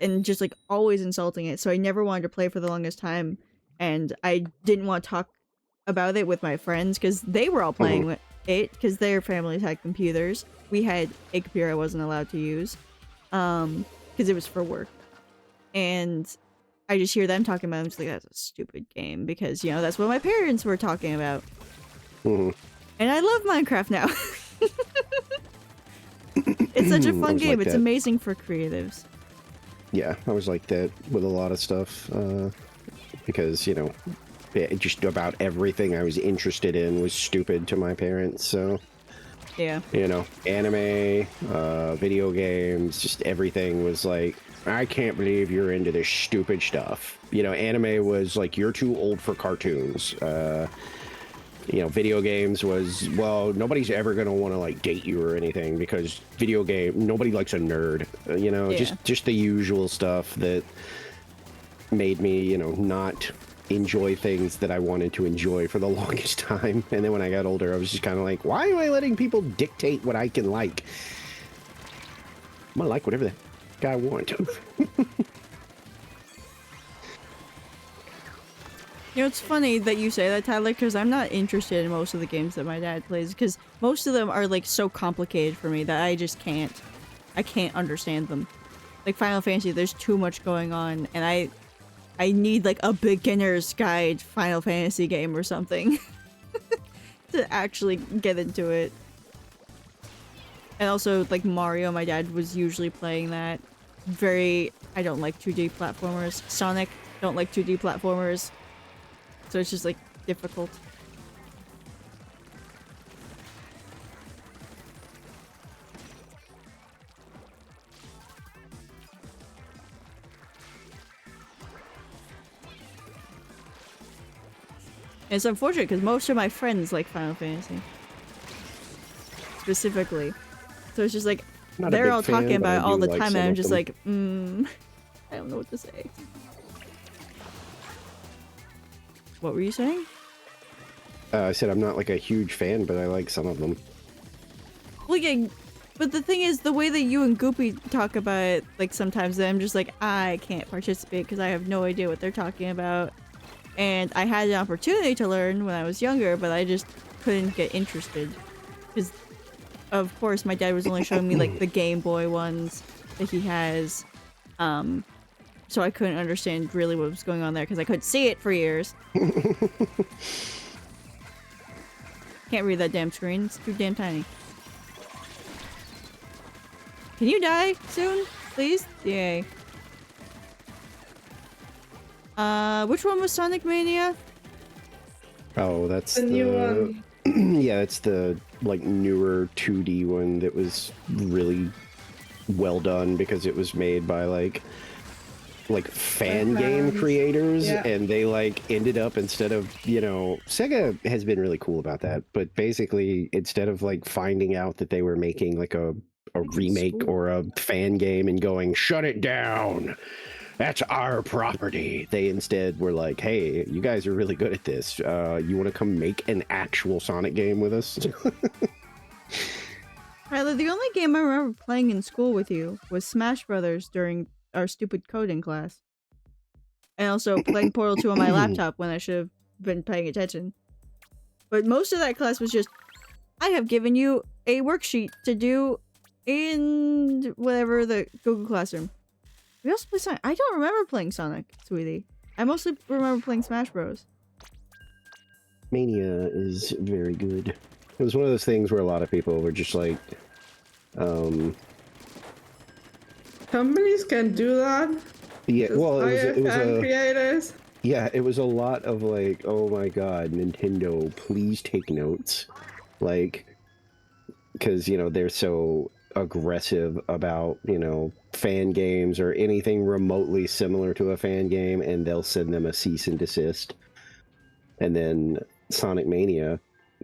and just like always insulting it. So I never wanted to play for the longest time, and I didn't want to talk about it with my friends because they were all playing with it because their families had computers. We had a computer I wasn't allowed to use, because it was for work, and I just hear them talking about it. I'm just like, that's a stupid game because that's what my parents were talking about. And I love Minecraft now. It's such a fun game. It's amazing for creatives. Yeah, I was like that with a lot of stuff, because, just about everything I was interested in was stupid to my parents, so... Yeah. Anime, video games, just everything was like, I can't believe you're into this stupid stuff. Anime was like, you're too old for cartoons. Video games was, well, nobody's ever going to want to like date you or anything because nobody likes a nerd. Just the usual stuff that made me, not enjoy things that I wanted to enjoy for the longest time. And then when I got older, I was just kind of like, why am I letting people dictate what I can like? I'm gonna like whatever the guy wants. It's funny that you say that, Tyler, because I'm not interested in most of the games that my dad plays, because most of them are like so complicated for me that I just can't understand them. Like Final Fantasy, there's too much going on, and I need like a beginner's guide Final Fantasy game or something to actually get into it. And also like Mario, my dad was usually playing that. I don't like 2D platformers. Sonic, don't like 2D platformers. So it's just like difficult. And it's unfortunate because most of my friends like Final Fantasy. Specifically. So it's just like, they're all talking about it all the time and I'm just like, I don't know what to say. What were you saying? I said I'm not like a huge fan, but I like some of them. Well, yeah, but the thing is, the way that you and Goopy talk about it, like sometimes I'm just like, I can't participate because I have no idea what they're talking about. And I had an opportunity to learn when I was younger, but I just couldn't get interested. Because, of course, my dad was only showing me like the Game Boy ones that he has. So I couldn't understand really what was going on there because I couldn't see it for years. Can't read that damn screen. It's too damn tiny. Can you die soon, please? Yay. Which one was Sonic Mania? Oh, that's The new one. Yeah, it's the like newer 2D one that was really well done because it was made by like fan game creators, and they like ended up, instead of, Sega has been really cool about that, but basically instead of like finding out that they were making like a remake or a fan game and going, shut it down, that's our property. They instead were like, hey, you guys are really good at this. You want to come make an actual Sonic game with us? Tyler, the only game I remember playing in school with you was Smash Brothers during our stupid coding class. And also playing Portal 2 on my laptop when I should have been paying attention. But most of that class was just, I have given you a worksheet to do in whatever the Google Classroom. We also play Sonic. I don't remember playing Sonic, sweetie. I mostly remember playing Smash Bros. Mania is very good. It was one of those things where a lot of people were just like, Companies can do that. yeah, well, it was fan a, creators. yeah, it was a lot of like, oh my god, Nintendo, please take notes. Like, because, you know, they're so aggressive about, you know, fan games or anything remotely similar to a fan game, and they'll send them a cease and desist. And then Sonic Mania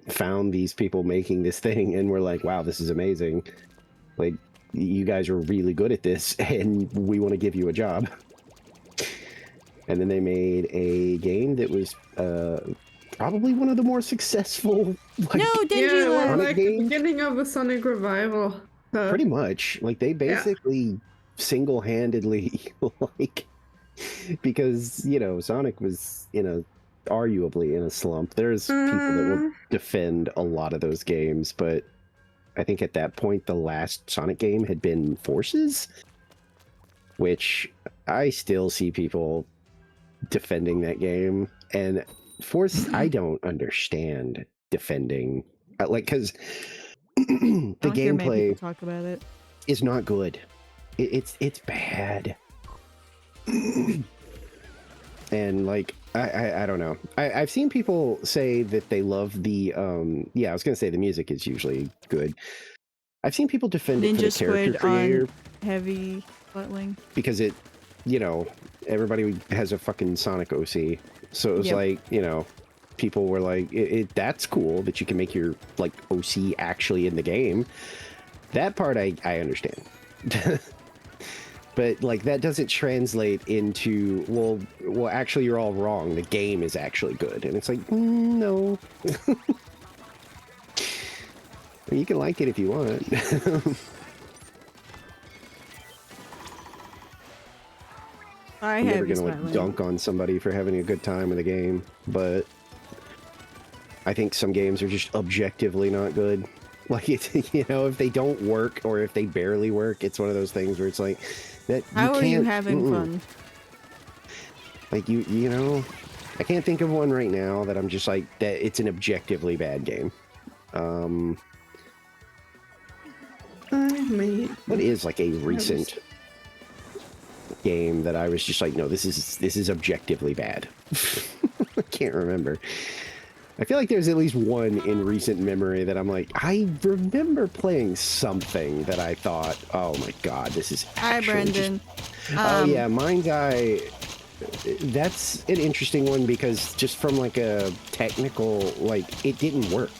found these people making this thing, and we're like, wow, this is amazing. Like, you guys are really good at this, and we want to give you a job. And then they made a game that was probably one of the more successful. Like, No, Yeah, Denji it was left. like the game? beginning of the Sonic revival. So, pretty much. Like, they basically single-handedly, like, because, you know, Sonic was arguably in a slump. There's people that will defend a lot of those games, but I think at that point the last Sonic game had been Forces, which I still see people defending that game. And Force, I don't understand defending, like, because the I don't hear many gameplay people talk about it. is not good. It's bad. And like, I don't know. I've seen people say that they love the yeah, I was gonna say the music is usually good. I've seen people defend it for the Ninja character Squid creator on heavy buttling. because it, you know, everybody has a fucking Sonic OC. So it was Yep. like, you know, people were like, that's cool that you can make your like OC actually in the game. That part I understand. But like that doesn't translate into well actually you're all wrong. The game is actually good. And it's like, no. You can like it if you want. I I'm never have gonna like dunk on somebody for having a good time with a game, but I think some games are just objectively not good. Like, it's, you know, if they don't work or if they barely work, it's one of those things where it's like that. How are you can't- having fun? Like you know, I can't think of one right now that I'm just like that. It's an objectively bad game. What is like a recent game that I was just like, no, this is objectively bad. I can't remember. I feel like there's at least one in recent memory that I'm like, I remember playing something that I thought, oh my god, this is Hi, actually just- Brendan. Oh yeah, Mind's Eye. That's an interesting one because just from like a technical, like it didn't work.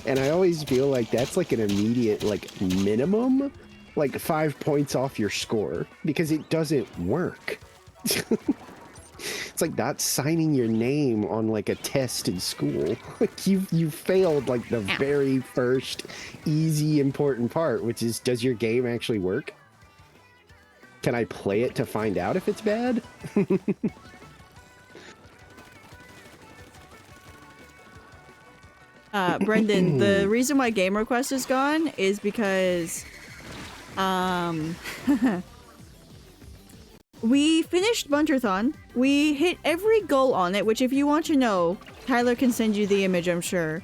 And I always feel like that's like an immediate, like minimum, like 5 points off your score because it doesn't work. It's like not signing your name on like a test in school. Like you failed like the very first easy important part, which is, does your game actually work? Can I play it to find out if it's bad? Brendan, the reason why Game Request is gone is because we finished Bunterthon. We hit every goal on it, which if you want to know, Tyler can send you the image, I'm sure.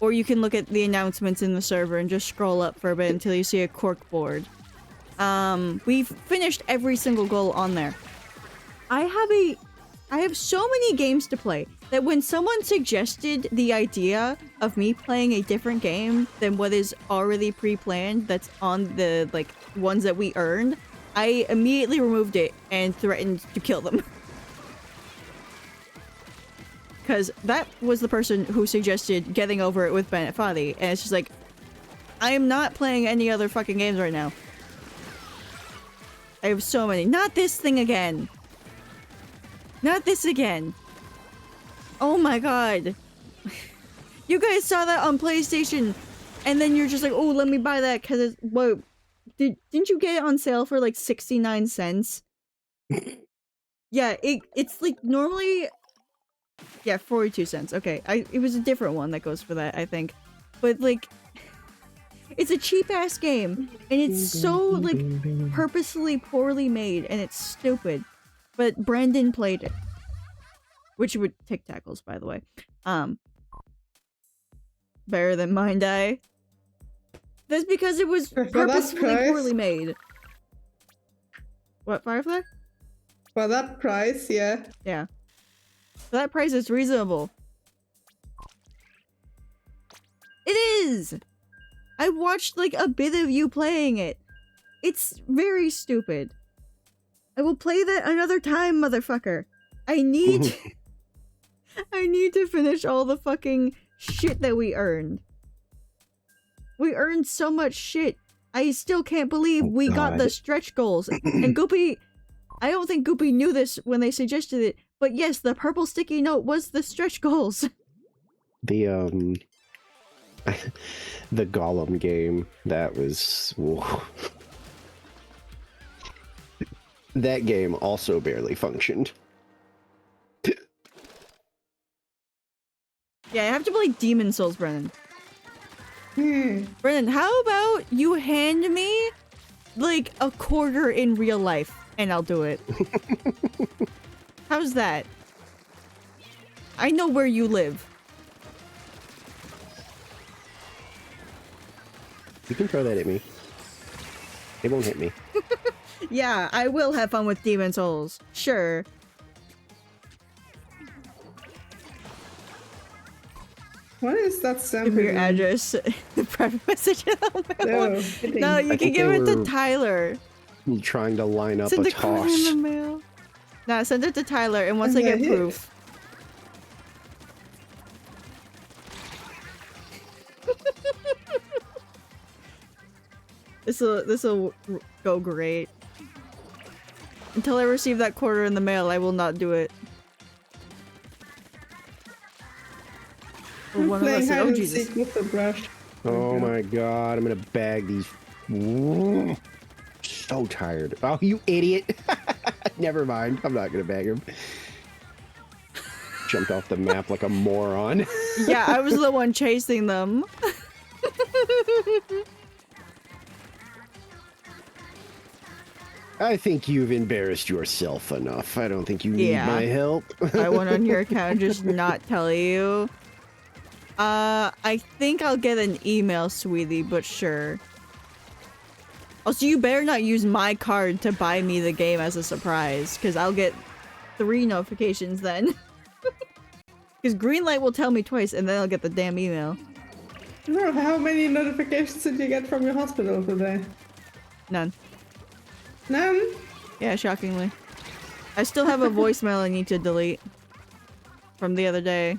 Or you can look at the announcements in the server and just scroll up for a bit until you see a cork board. We've finished every single goal on there. I have so many games to play that when someone suggested the idea of me playing a different game than what is already pre-planned that's on the like ones that we earned, I immediately removed it and threatened to kill them. Because that was the person who suggested getting over it with Bennett Foddy, and it's just like, I am not playing any other fucking games right now. I have so many. Not this thing again. Not this again. Oh my god. You guys saw that on PlayStation, and then you're just like, oh, let me buy that because it's what? Didn't you get it on sale for like 69 cents? Yeah, it's like normally, yeah, 42 cents. Okay, it was a different one that goes for that, I think, but like, it's a cheap ass game, and it's so like purposely poorly made, and it's stupid. But Brandon played it, which would Tic Tackles, by the way. Better than Mind Eye. That's because it was For that purposefully price? poorly made. What, Firefly? For that price, yeah. Yeah. For that price, it's reasonable. It is! I watched like a bit of you playing it. It's very stupid. I will play that another time, motherfucker. I need to finish all the fucking shit that we earned. We earned so much shit. I still can't believe we got the God. stretch goals. And Goopy, I don't think Goopy knew this when they suggested it, but yes, the purple sticky note was the stretch goals. The the Gollum game, that was whoa. That game also barely functioned. Yeah, I have to play Demon Souls, Brennan. Hmm. Brennan, how about you hand me like a quarter in real life and I'll do it. How's that? I know where you live. You can throw that at me. It won't hit me. Yeah, I will have fun with Demon Souls. Sure. What is that Give me your sample? address. The private message. No, No, you I can think give they it to were Tyler. Trying to line up Send a a quarter in the toss. mail. Nah, send it to Tyler, and once I get Okay. proof. This'll go great. Until I receive that quarter in the mail, I will not do it. Or I'm one of us playing said, hide oh and Jesus. seek with the brush. Oh my god, I'm gonna bag these. So tired. Oh, you idiot. Never mind. I'm not gonna bag him. Jumped off the map like a moron. Yeah, I was the one chasing them. I think you've embarrassed yourself enough. I don't think you need Yeah. my help. I went on your account and just not tell you. I think I'll get an email, sweetie, but sure. Also, you better not use my card to buy me the game as a surprise, because I'll get 3 notifications then. Because Greenlight will tell me twice, and then I'll get the damn email. No, how many notifications did you get from your hospital today? None. None? Yeah, shockingly. I still have a voicemail I need to delete. From the other day.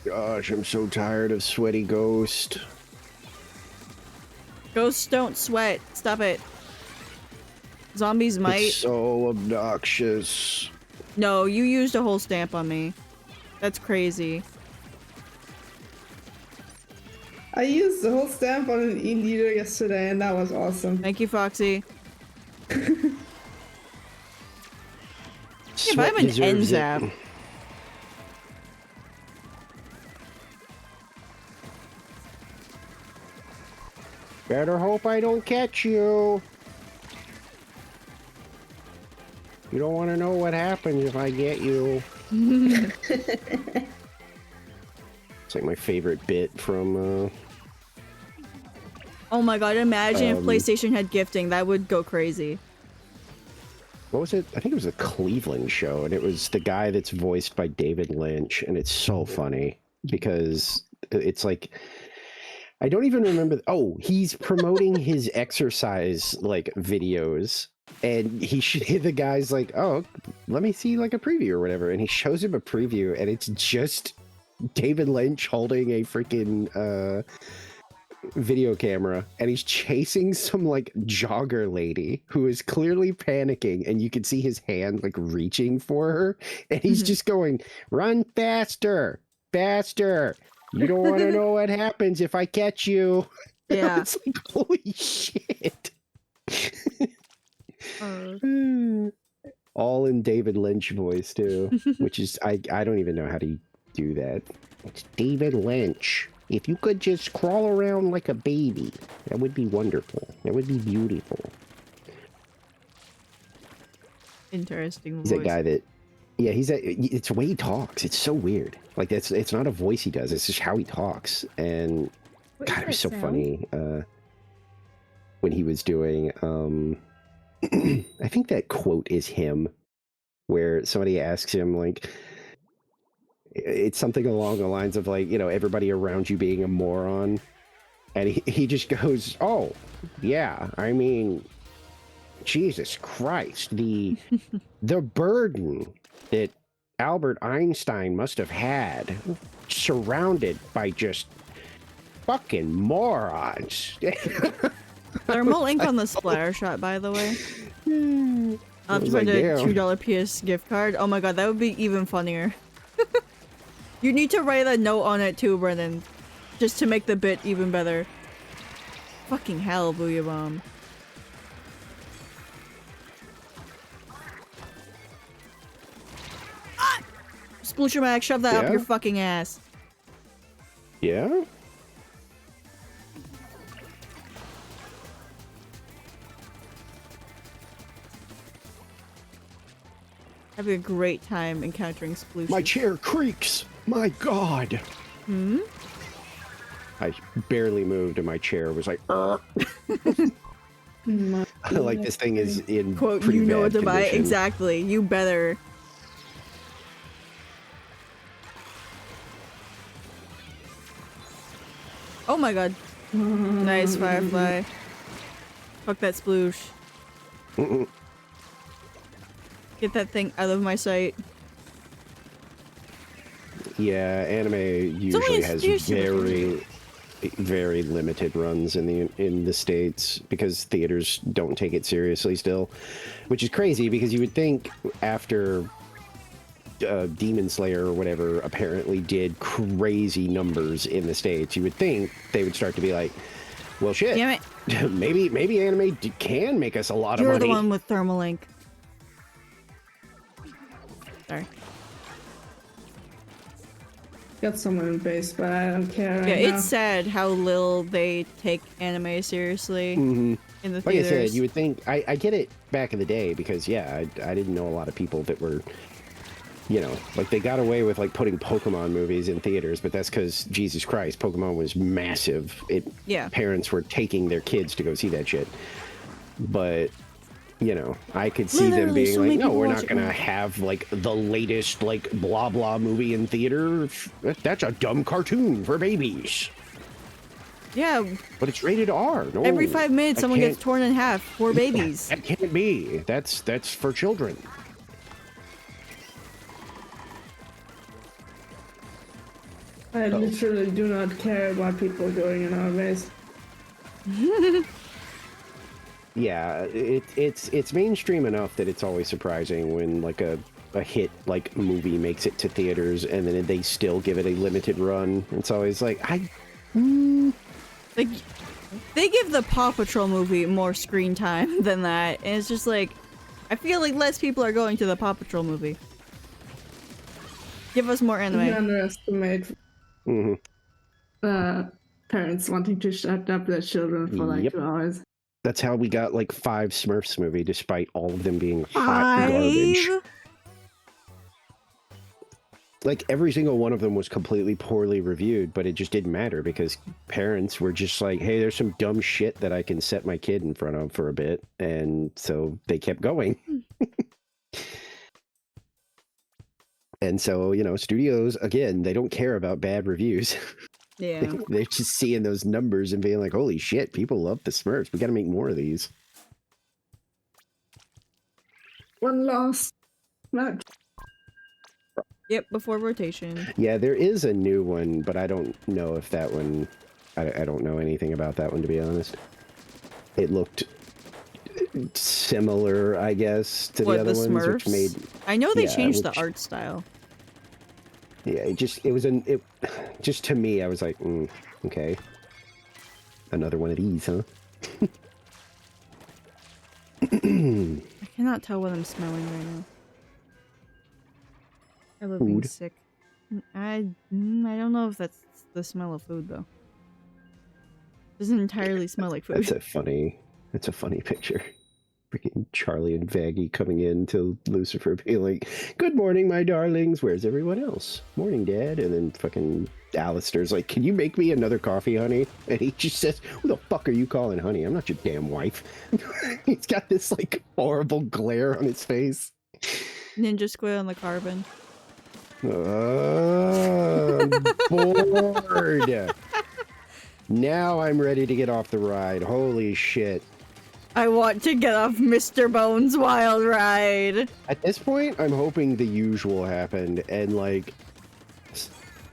Gosh, I'm so tired of Sweaty Ghost. Ghosts don't sweat. Stop it. Zombies might. It's so obnoxious. No, you used a whole stamp on me. That's crazy. I used the whole stamp on an e-leader yesterday and that was awesome. Thank you, Foxy. Yeah, but Sweat I'm an deserves it. NZAP. Better hope I don't catch you. You don't want to know what happens if I get you. It's like my favorite bit from, Oh my god, imagine if Um, PlayStation had gifting. That would go crazy. what was it? I think it was a Cleveland show, and it was the guy that's voiced by David Lynch, and it's so funny because it's like I don't even remember. Oh, he's promoting his exercise like videos, and the guy's like, "Oh, let me see like a preview or whatever," and he shows him a preview, and it's just David Lynch holding a freaking video camera, and he's chasing some like jogger lady who is clearly panicking, and you can see his hand like reaching for her, and he's just going, "Run faster, faster! You don't want to know what happens if I catch you." Yeah. It's like, holy shit. All in David Lynch voice too, which is I don't even know how to do that. It's David Lynch. If you could just crawl around like a baby, that would be wonderful. That would be beautiful. Interesting voice. He's that guy that, yeah, it's the way he talks. It's so weird. Like it's not a voice he does. It's just how he talks. And What God, is it was that so sound? funny when he was doing. I think that quote is him, where somebody asks him like, it's something along the lines of like, you know, everybody around you being a moron, and he just goes, "Oh, yeah, I mean, Jesus Christ, the burden that Albert Einstein must have had, surrounded by just fucking morons." Thermal ink on the splatter shot, by the way. I'll have to was find like, a damn. $2 PS gift card. Oh my god, that would be even funnier. You need to write a note on it too, Brennan. Just to make the bit even better. Fucking hell, Booyah Bomb. Ah! Sploosher Mag, shove that up Yeah? your fucking ass. Yeah. Having a great time encountering Sploosher. My chair creaks. My God. Hmm? I barely moved, and my chair was like, like this thing is in Quote, pretty you know what bad to buy. condition. Exactly. You better. Oh my god. Nice, Firefly. Fuck that sploosh. Mm-mm. Get that thing out of my sight. Yeah, anime usually only has excuse you. very limited runs in the States because theaters don't take it seriously still, which is crazy because you would think after Demon Slayer or whatever apparently did crazy numbers in the States, you would think they would start to be like, well, shit, Damn it. maybe anime can make us a lot You're of money. the one with thermal ink. Sorry. Got someone in base, but I don't care right Yeah, now. it's sad how little they take anime seriously Mhm. in the Like I theaters. said, you would think I get it back in the day because yeah, I didn't know a lot of people that were, you know, like they got away with like putting Pokemon movies in theaters, but that's because Jesus Christ, Pokemon was massive. Yeah. Parents were taking their kids to go see that shit. But you know, I could see them Literally, being so like, many no, people we're watch not it gonna now." have like the latest like blah blah movie in theater. That's a dumb cartoon for babies. Yeah, But it's rated R. No, every 5 minutes I someone gets can't- torn in half. Poor babies. That can't be. That's for children. I literally do not care about people going in our base. Yeah, it's mainstream enough that it's always surprising when like a hit like movie makes it to theaters and then they still give it a limited run. It's always like Like, they give the Paw Patrol movie more screen time than that, and it's just like, I feel like less people are going to the Paw Patrol movie. Give us more You anime. underestimate mhm. parents wanting to shut up their children for like Yep. 2 hours. That's how we got like 5 Smurfs movie, despite all of them being hot garbage. 5? Like every single one of them was completely poorly reviewed, but it just didn't matter because parents were just like, hey, there's some dumb shit that I can set my kid in front of for a bit, and so they kept going. And so, you know, studios, again, they don't care about bad reviews. Yeah. They're just seeing those numbers and being like, holy shit, people love the Smurfs. We gotta make more of these. One last match. Yep, before rotation. Yeah, there is a new one, but I don't know if that one I don't know anything about that one, to be honest. It looked similar, I guess, to What, the other the ones, which Smurfs? made I know they yeah, changed the which- art style. yeah, it just to me, I was like, okay, another one of these, huh? I cannot tell what I'm smelling right now. I love being Food. sick. I don't know if that's the smell of food though. Doesn't entirely smell like food. That's a funny picture. Freaking Charlie and Vaggie coming in to Lucifer being like, "Good morning, my darlings. Where's everyone else? Morning, Dad." And then fucking Alistair's like, "Can you make me another coffee, honey?" And he just says, "Who the fuck are you calling honey? I'm not your damn wife." He's got this like horrible glare on his face. Ninja squid on the carbon. I'm bored. Now I'm ready to get off the ride. Holy shit. I want to get off Mr. Bones' wild ride. At this point, I'm hoping the usual happened and like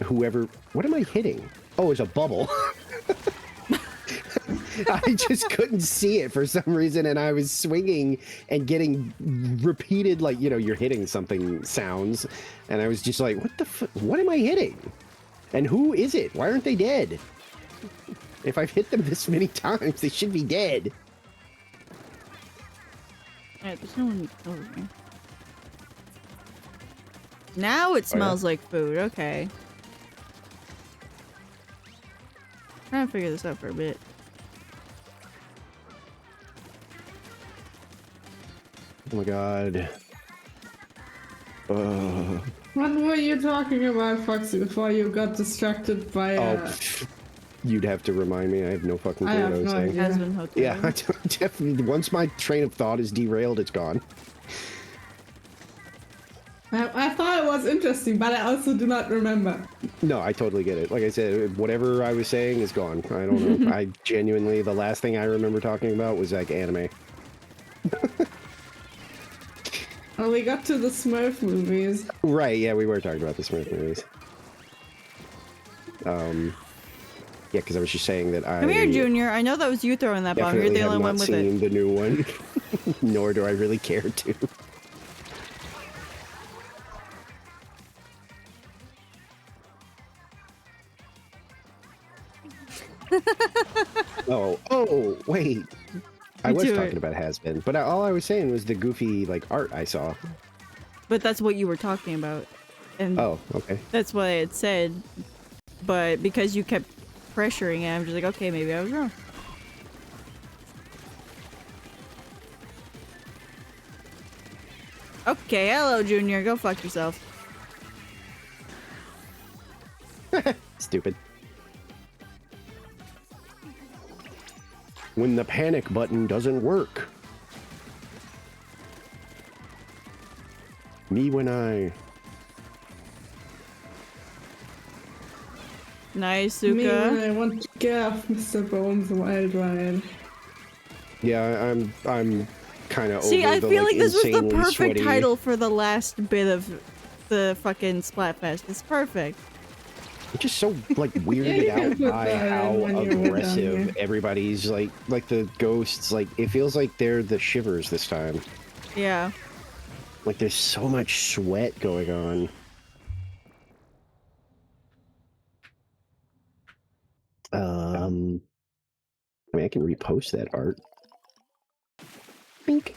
whoever. What am I hitting? Oh, it's a bubble. I just couldn't see it for some reason, and I was swinging and getting repeated, like, you know, you're hitting something sounds, and I was just like, what the fuck? What am I hitting? And who is it? Why aren't they dead? If I've hit them this many times, they should be dead. Alright, there's no one over here. Now it smells like food, okay. Trying to figure this out for a bit. Oh my god. What were you talking about, Foxy, before you got distracted by You'd have to remind me. I have no fucking clue I what have I was no saying. idea. Hasbin Hotel. Yeah, I definitely. Once my train of thought is derailed, it's gone. I thought it was interesting, but I also do not remember. No, I totally get it. Like I said, whatever I was saying is gone. I don't know. I genuinely, the last thing I remember talking about was like anime. Oh, we got to the Smurf movies. Right? Yeah, we were talking about the Smurf movies. Yeah, because I was just saying that I. Come here, Junior. I know that was you throwing that bomb. You're definitely the have only not one with seen it. the new one, nor do I really care to. Oh, wait. I was do talking it. about Has-Been, but all I was saying was the goofy, like, art I saw. But that's what you were talking about. And Oh, okay. that's what I had said. But because you kept pressuring it, I'm just like, okay, maybe I was wrong. Okay, hello, Junior. Go fuck yourself. Stupid. When the panic button doesn't work. Me when I... Nice, Me when Suka. I want to get off Mr. Bones' wild ride. Yeah, I'm kind of See, over I the, feel like this was the insanely perfect sweaty... title for the last bit of the fucking Splatfest. It's perfect. I'm just so like weirded you can out put by that how in when you're done, aggressive yeah. everybody's like the ghosts. Like it feels like they're the shivers this time. Yeah. Like there's so much sweat going on. I mean, I can repost that art. Bink.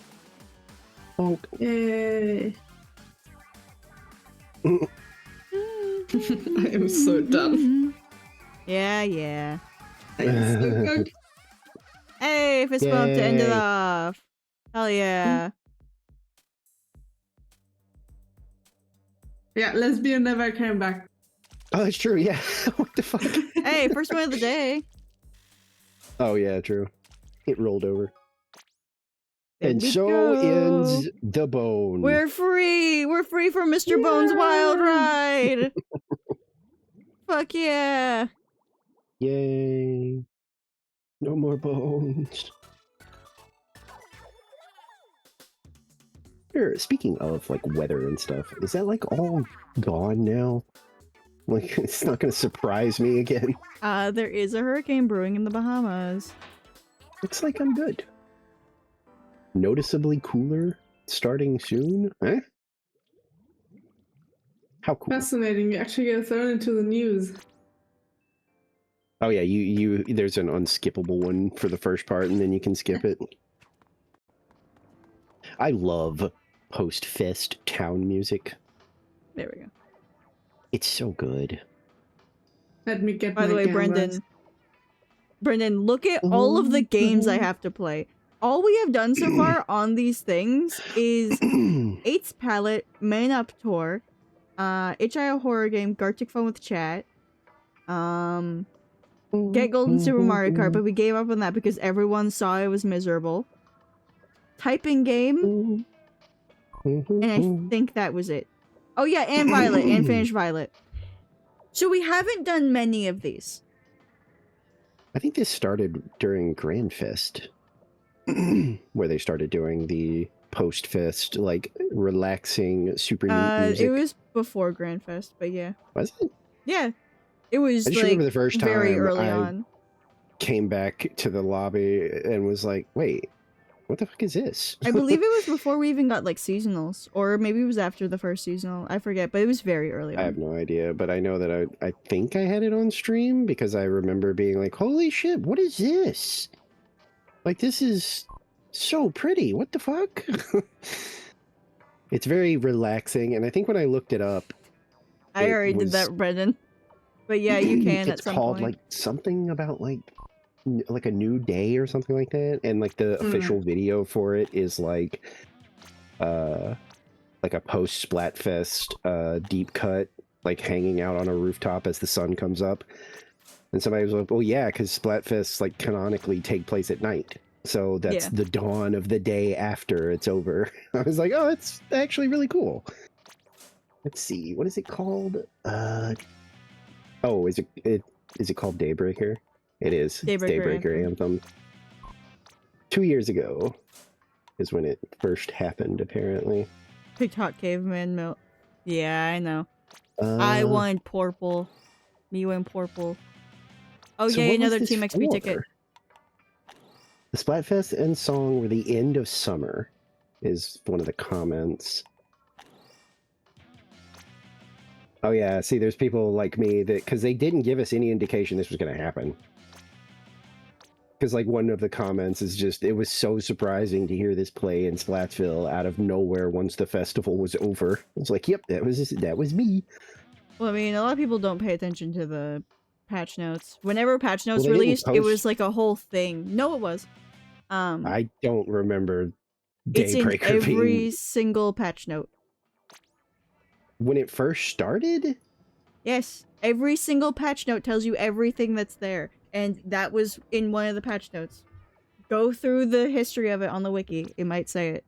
Bonk. Yay. I am so done. Yeah, yeah. I am so good. Hey, fist bump to end it Yay. off. Hell yeah. Yeah, lesbian never came back. Oh, that's true. Yeah. What the fuck? Hey, first one of the day. Oh yeah, true. It rolled over. There And we so go. ends the bone. We're free. We're free from Mr. Bones' wild ride. Fuck yeah. Yay. No more bones. Here, speaking of like weather and stuff, is that like all gone now? Like, it's not going to surprise me again. There is a hurricane brewing in the Bahamas. Looks like I'm good. Noticeably cooler starting soon? Eh? How cool. Fascinating. You actually get thrown into the news. Oh yeah, you there's an unskippable one for the first part and then you can skip it. I love post-fest town music. There we go. It's so good. Let me get By my the way, cameras. Brendan, look at all of the games I have to play. All we have done so far on these things is 8's Palette, Man Up Tour, HIO Horror Game, Gartic Fun with Chat, Get Golden Super Mario Kart, but we gave up on that because everyone saw it was miserable. Typing Game, and I think that was it. Oh yeah, and Violet, and Finish Violet. So we haven't done many of these. I think this started during Grand Fest, where they started doing the post-fest, like, relaxing, super neat music. It was before Grand Fest, but yeah. Was it? Yeah. It was, I just like, remember the first time very early I on. came back to the lobby and was like, wait, what the fuck is this? I believe it was before we even got, like, seasonals. Or maybe it was after the first seasonal. I forget, but it was very early on. I have no idea, but I know that I think I had it on stream because I remember being like, holy shit, what is this? Like, this is so pretty. What the fuck? It's very relaxing, and I think when I looked it up, I it already did was- that, Brendan. But yeah, you can at it's some called point. like something about like a new day or something like that, and like the official video for it is like a post Splatfest deep cut, like hanging out on a rooftop as the sun comes up, and somebody was like, "Oh yeah, because Splatfests like canonically take place at night, so that's Yeah. the dawn of the day after it's over." I was like, "Oh, that's actually really cool." Let's see, what is it called? Oh, is it called Daybreaker? It is. It's Daybreaker Daybreaker Anthem. 2 years ago is when it first happened, apparently. TikTok caveman milk. Yeah, I know. I wanted purple. Me went purple. Oh So yeah, what was another this Team XP ticket. for? The Splatfest end song were the end of summer, is one of the comments. Oh yeah, see, there's people like me that, because they didn't give us any indication this was going to happen. Because like one of the comments is just, it was so surprising to hear this play in Splatsville out of nowhere once the festival was over. I was like, yep, that was me. Well, I mean, a lot of people don't pay attention to the patch notes. Whenever patch notes they didn't released, it was post- like a whole thing. No, it was. I don't remember It's in Daybreaker every being single patch note. when it first started. Yes, every single patch note tells you everything that's there, and that was in one of the patch notes. Go through the history of it on the wiki. It might say it.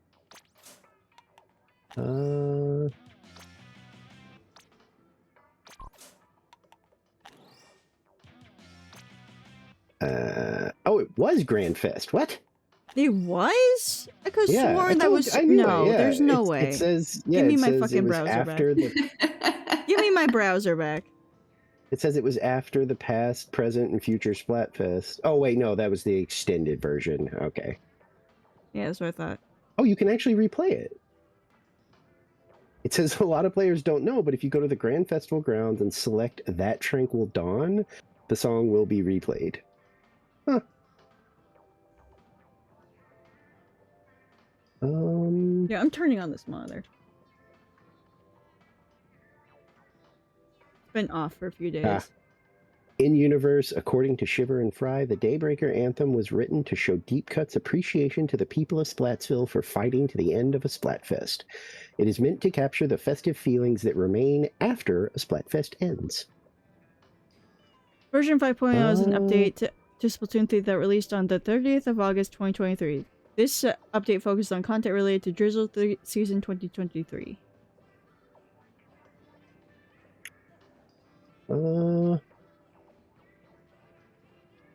Oh, it was Grand Fest. What? It was? I could have Yeah, sworn that was. I knew it, No, yeah. there's no It way. says, yeah, Give me it my says fucking it was browser back. after the. Give me my browser back. It says it was after the past, present, and future Splatfest. Oh wait, no, that was the extended version. Okay. Yeah, that's what I thought. Oh, you can actually replay it. It says a lot of players don't know, but if you go to the Grand Festival grounds and select That Tranquil Dawn, the song will be replayed. Huh. Yeah, I'm turning on this monitor. It's been off for a few days. Ah. In universe, according to Shiver and Fry, the Daybreaker anthem was written to show Deep Cut's appreciation to the people of Splatsville for fighting to the end of a Splatfest. It is meant to capture the festive feelings that remain after a Splatfest ends. Version 5.0 is an update to Splatoon 3 that released on the 30th of August 2023. This update focused on content related to Drizzle 3 Season 2023.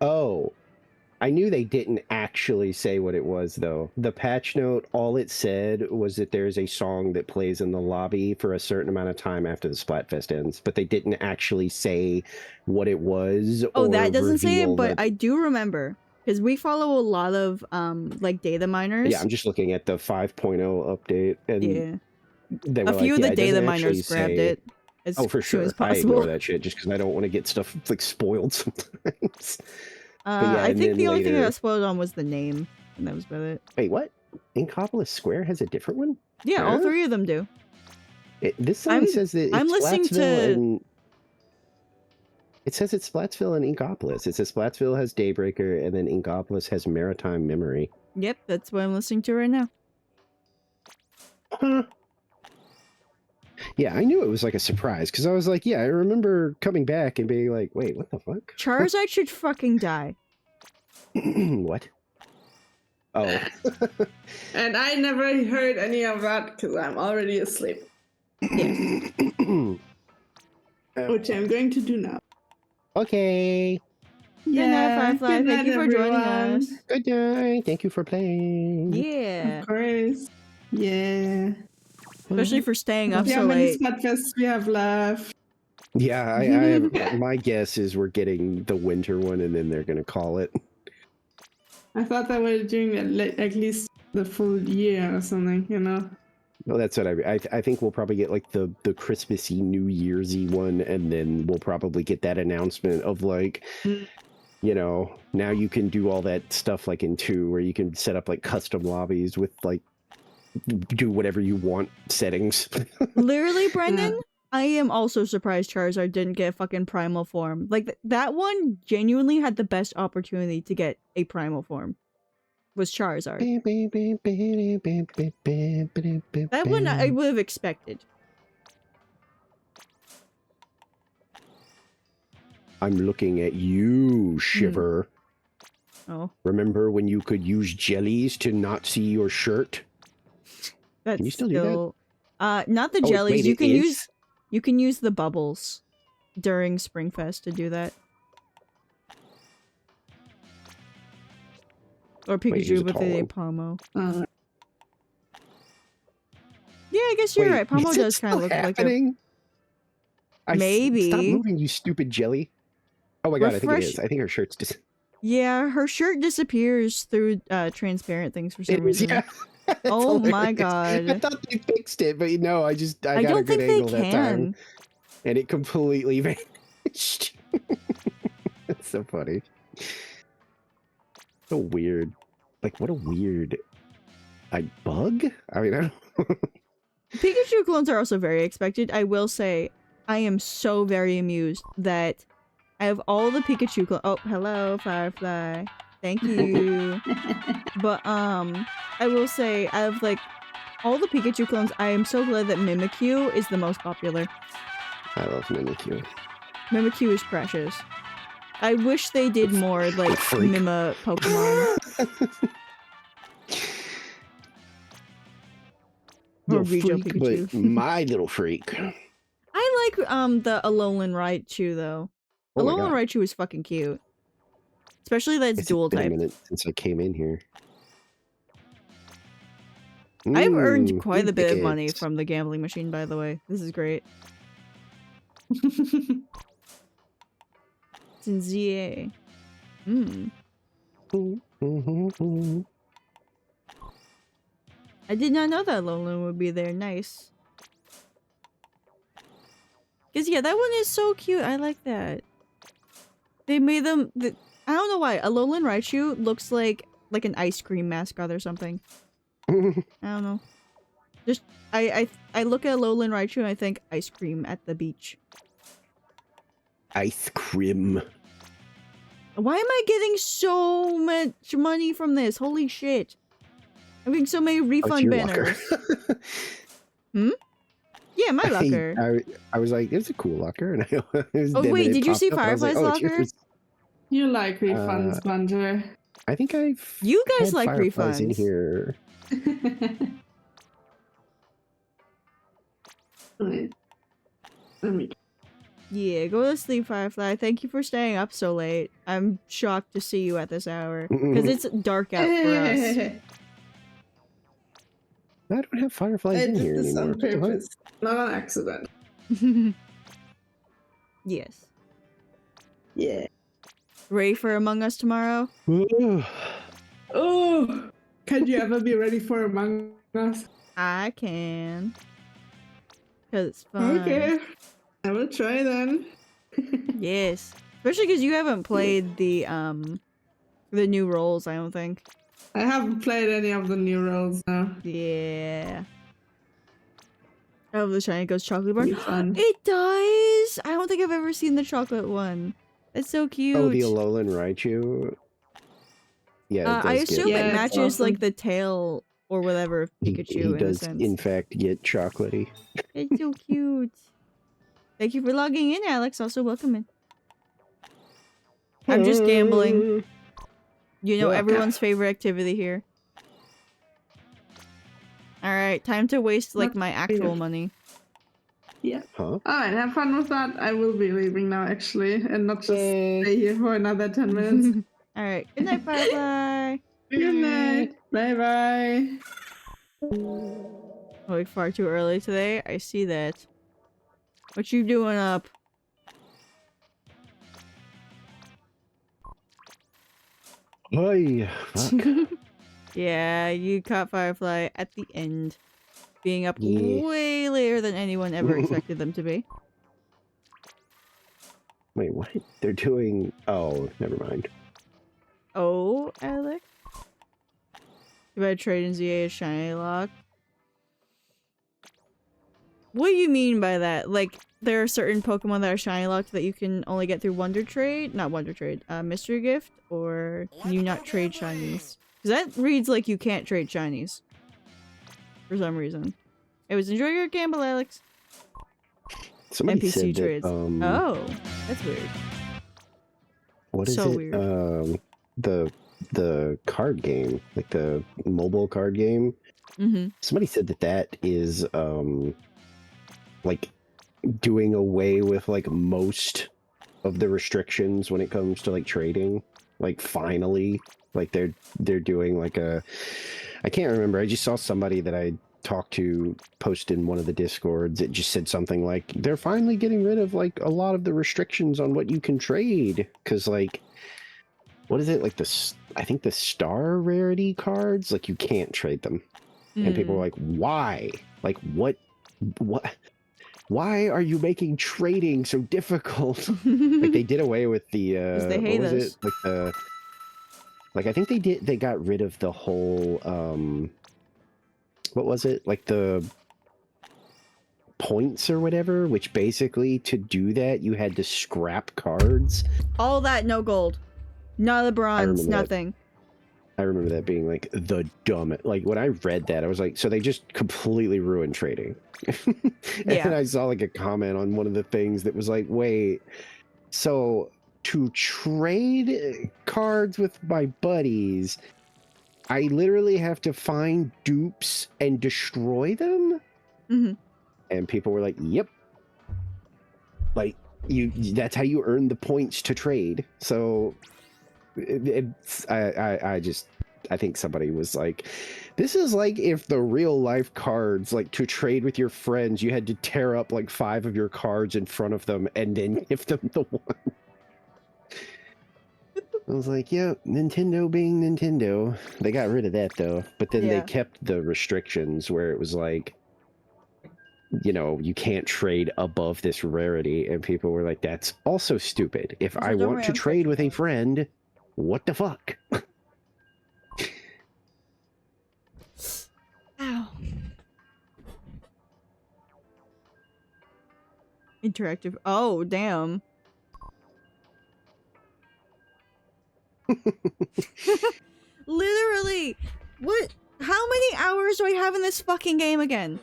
Oh. I knew they didn't actually say what it was, though. The patch note, all it said was that there's a song that plays in the lobby for a certain amount of time after the Splatfest ends, but they didn't actually say what it was. Oh, or that doesn't say it, reveal but that- I do remember because we follow a lot of like data miners. Yeah, I'm just looking at the 5.0 update, and Yeah. they were A few like, of the yeah, it data doesn't miners actually grabbed say- it as Oh, for soon sure. as I possible. ignore that shit just because I don't want to get stuff like spoiled sometimes. yeah, I and think then the only thing I later- got spoiled on was the name, and that was about it. Wait, what? Inkopolis Square has a different one? Yeah, all Huh? 3 of them do. This sign I'm- says that it's I'm listening Splatsville to- and... It says it's Splatsville and Inkopolis. It says Splatsville has Daybreaker, and then Inkopolis has Maritime Memory. Yep, that's what I'm listening to right now. Huh. Yeah, I knew it was like a surprise, because I was like, yeah, I remember coming back and being like, wait, what the fuck? Charizard should fucking die. What? Oh. And I never heard any of that because I'm already asleep, which I'm going to do now. Okay. night, Firefly. good Thank you night, for joining everyone. us. Good night. Thank you for playing. Yeah. Of course. Yeah. Especially for staying up See how so many late. Splatfests we have left. Yeah, I my guess is we're getting the winter one, and then they're gonna call it. I thought that we were doing at least the full year or something, you know? Well, that's what I think we'll probably get like the Christmassy, New Year'sy one, and then we'll probably get that announcement of like, you know, now you can do all that stuff like in 2, where you can set up like custom lobbies with like do whatever you want settings. Literally, Brendan, I am also surprised Charizard didn't get fucking primal form. Like, that one genuinely had the best opportunity to get a primal form. Was Charizard. That one I would have expected. I'm looking at you, Shiver. Oh, Remember when you could use jellies to not see your shirt? that's you still do that? still... not the Oh, jellies. wait, You it can is? use... You can use the bubbles during Springfest to do that. Or Wait, Pikachu who's a with tall the one? Pomo. Uh, Yeah, I guess you're Wait, right. Pomo is it does kind of still look like a... happening? Stop Maybe. moving, you stupid jelly. Oh my god, I think it Refresh- is. I think her shirt's just... Yeah, her shirt disappears through transparent things for some It is, reason. yeah. That's Oh my hilarious. I god. thought they fixed it, but no, I got a don't good think they angle that time, can. and it completely vanished. That's so funny. So weird. Like, what a weird... bug? I mean, I don't... Pikachu clones are also very expected. I will say, I am so very amused that I have all the Pikachu clones. Oh, hello, Firefly. Thank you. But, I will say, I have, like, all the Pikachu clones. I am so glad that Mimikyu is the most popular. I love Mimikyu. Mimikyu is precious. I wish they did more, like, freak. Mima Pokemon. Or Little Regional freak, Pikachu. but my little freak. I like, the Alolan Raichu, though. Oh my Alolan God. Raichu is fucking cute. Especially that it's dual been a type. minute since I came in here. I've earned Mm, quite a good bit of money tickets. from the gambling machine, by the way. This is great. Sinzie. Hmm. Mhm. I did not know that Alolan would be there. Nice. Because, yeah, that one is so cute. I like that. They made them... I don't know why. Alolan Raichu looks like an ice cream mascot or something. I don't know. Just... I look at Alolan Raichu and I think ice cream at the beach. Ice cream. Why am I getting so much money from this? Holy shit. I'm getting so many Oh, it's refund your locker. banners. Yeah, my locker. I was like, it's a cool locker. And Oh, wait, did you see Firefly's "Oh, it's locker? yours." you like refunds, Bunter. I think I've You guys had like Fireflies in refunds. here. Wait. Let me. Yeah, go to sleep, Firefly. Thank you for staying up so late. I'm shocked to see you at this hour. Because it's dark out for us. I don't have fireflies I in did here this anymore. on What the fuck? purpose, not on accident. Yes. Yeah. Ready for Among Us tomorrow? Oh, can you ever be ready for Among Us? I can. Because it's fun. Okay, I will try then. Yes. Especially because you haven't played the new roles, I don't think. I haven't played any of the new roles now. Yeah. Oh, the shiny ghost chocolate bar. Be fun. It does! I don't think I've ever seen the chocolate one. It's so cute. Oh, the Alolan Raichu. Yeah, it does I assume Yeah, it it's matches awesome. like the tail or whatever of He Pikachu in a does, sense. in fact, get chocolatey. It's so cute. Thank you for logging in, Alex. Also, welcome in. I'm just gambling. You know, Yeah. everyone's favorite activity here. Alright, time to waste, like, my actual money. Yeah. Huh? Alright, have fun with that. I will be leaving now, actually, and not just Yay. stay here for another 10 minutes. Alright, good night, Firefly! Good night. Bye bye. Oh, far too early today? I see that. What you doing up? Hi. Fuck. Yeah, you caught Firefly at the end. Being up Yeah. way later than anyone ever expected them to be. Wait, what? They're doing... Oh, never mind. Oh, Alex? You better trade in ZA a shiny lock. What do you mean by that? Like, there are certain Pokemon that are shiny locked that you can only get through Wonder Trade? Not Wonder Trade, Mystery Gift? Or can you not trade shinies? Because that reads like you can't trade shinies. For some reason. It was enjoy your gamble, Alex. Somebody NPC said trades. that, Oh, that's weird. what is so it? weird. The card game, like the mobile card game. Mm-hmm. Somebody said that that is like doing away with like most of the restrictions when it comes to like trading. Like finally, like they're doing like a, I can't remember. I just saw somebody that I talked to post in one of the discords. It just said something like they're finally getting rid of like a lot of the restrictions on what you can trade, because like, what is it, like I think the star rarity cards, like you can't trade them. And people were like, why? Like, what? Why are you making trading so difficult? Like, they did away with the, they hate what was us. it? Like, like, I think they got rid of the whole, what was it? Like, the points or whatever, which basically, to do that, you had to scrap cards. All that, no gold. None of the bronze, remember that. nothing. I remember that being like the dumbest. Like when I read that, I was like, so they just completely ruined trading. And Yeah. I saw like a comment on one of the things that was like, wait, so to trade cards with my buddies, I literally have to find dupes and destroy them? Mhm. And people were like, yep. Like that's how you earn the points to trade. So I think somebody was like, this is like if the real life cards, like to trade with your friends, you had to tear up like 5 of your cards in front of them and then give them the one. I was like, yeah, Nintendo being Nintendo. They got rid of that though, but then they Yeah. kept the restrictions where it was like, you know, you can't trade above this rarity, and people were like, that's also stupid. If Also, I don't want worry, to I'm trade with a fixing friend, what the fuck? Ow. Interactive. Oh, damn. Literally. What? How many hours do I have in this fucking game again?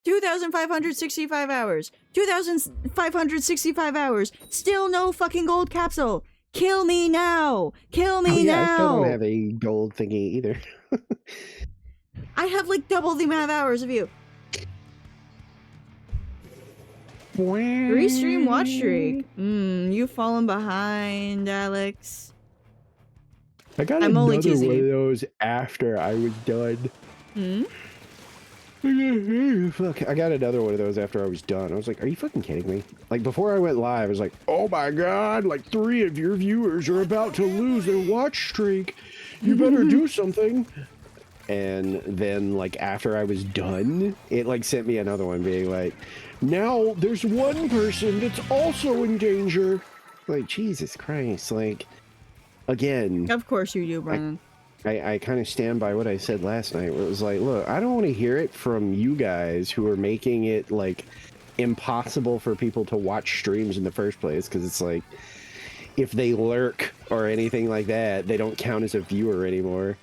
2,565 hours. 2,565 hours. Still no fucking gold capsule. Kill me now. Kill me Oh, yeah, I still now. don't have a gold thingy either. I have like double the amount of hours of you. 3 stream watch streak. You've fallen behind, Alex. I got I'm only another teasing one you. of those after I was done. Fuck, I got another one of those after I was done. I was like, are you fucking kidding me? Like, before I went live, I was like, oh my god, like 3 of your viewers are about to lose their watch streak. You better do something. And then, like, after I was done, it, like, sent me another one being like, now there's one person that's also in danger. Like, Jesus Christ, like, again. Of course you do, Brennan. I kind of stand by what I said last night, where it was like, look, I don't want to hear it from you guys who are making it, like, impossible for people to watch streams in the first place, because it's like, if they lurk or anything like that, they don't count as a viewer anymore.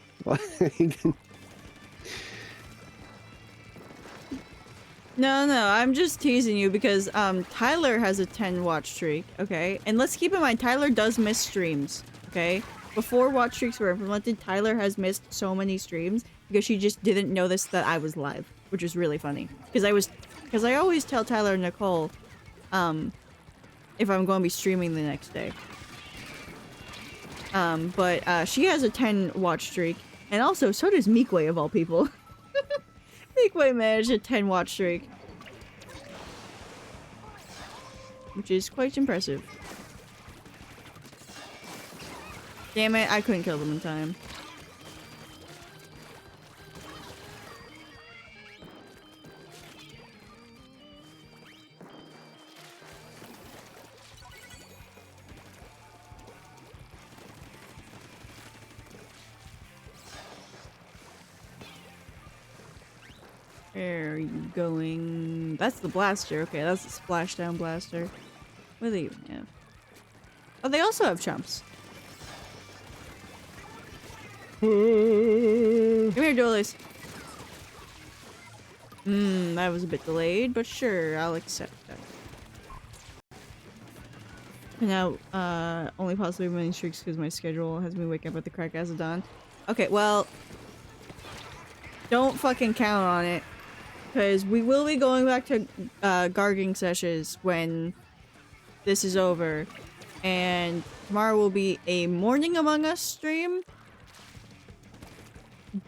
No, I'm just teasing you because Tyler has a 10 watch streak, okay? And let's keep in mind, Tyler does miss streams, okay? Before watch streaks were implemented, Tyler has missed so many streams because she just didn't notice that I was live, which is really funny. Because I always tell Tyler and Nicole if I'm going to be streaming the next day. But she has a 10 watch streak, and also so does Meekway of all people. Meekway managed a 10 watch streak, which is quite impressive. Damn it, I couldn't kill them in time. Where are you going? That's the blaster. Okay, that's the splashdown blaster. What do they even have? Oh, they also have chumps. Come here, Doolies. That was a bit delayed, but sure, I'll accept that. And now, only possibly running streaks because my schedule has me waking up at the crack as of dawn. Okay, well, don't fucking count on it. Because we will be going back to Garging sessions when this is over. And tomorrow will be a Morning Among Us stream.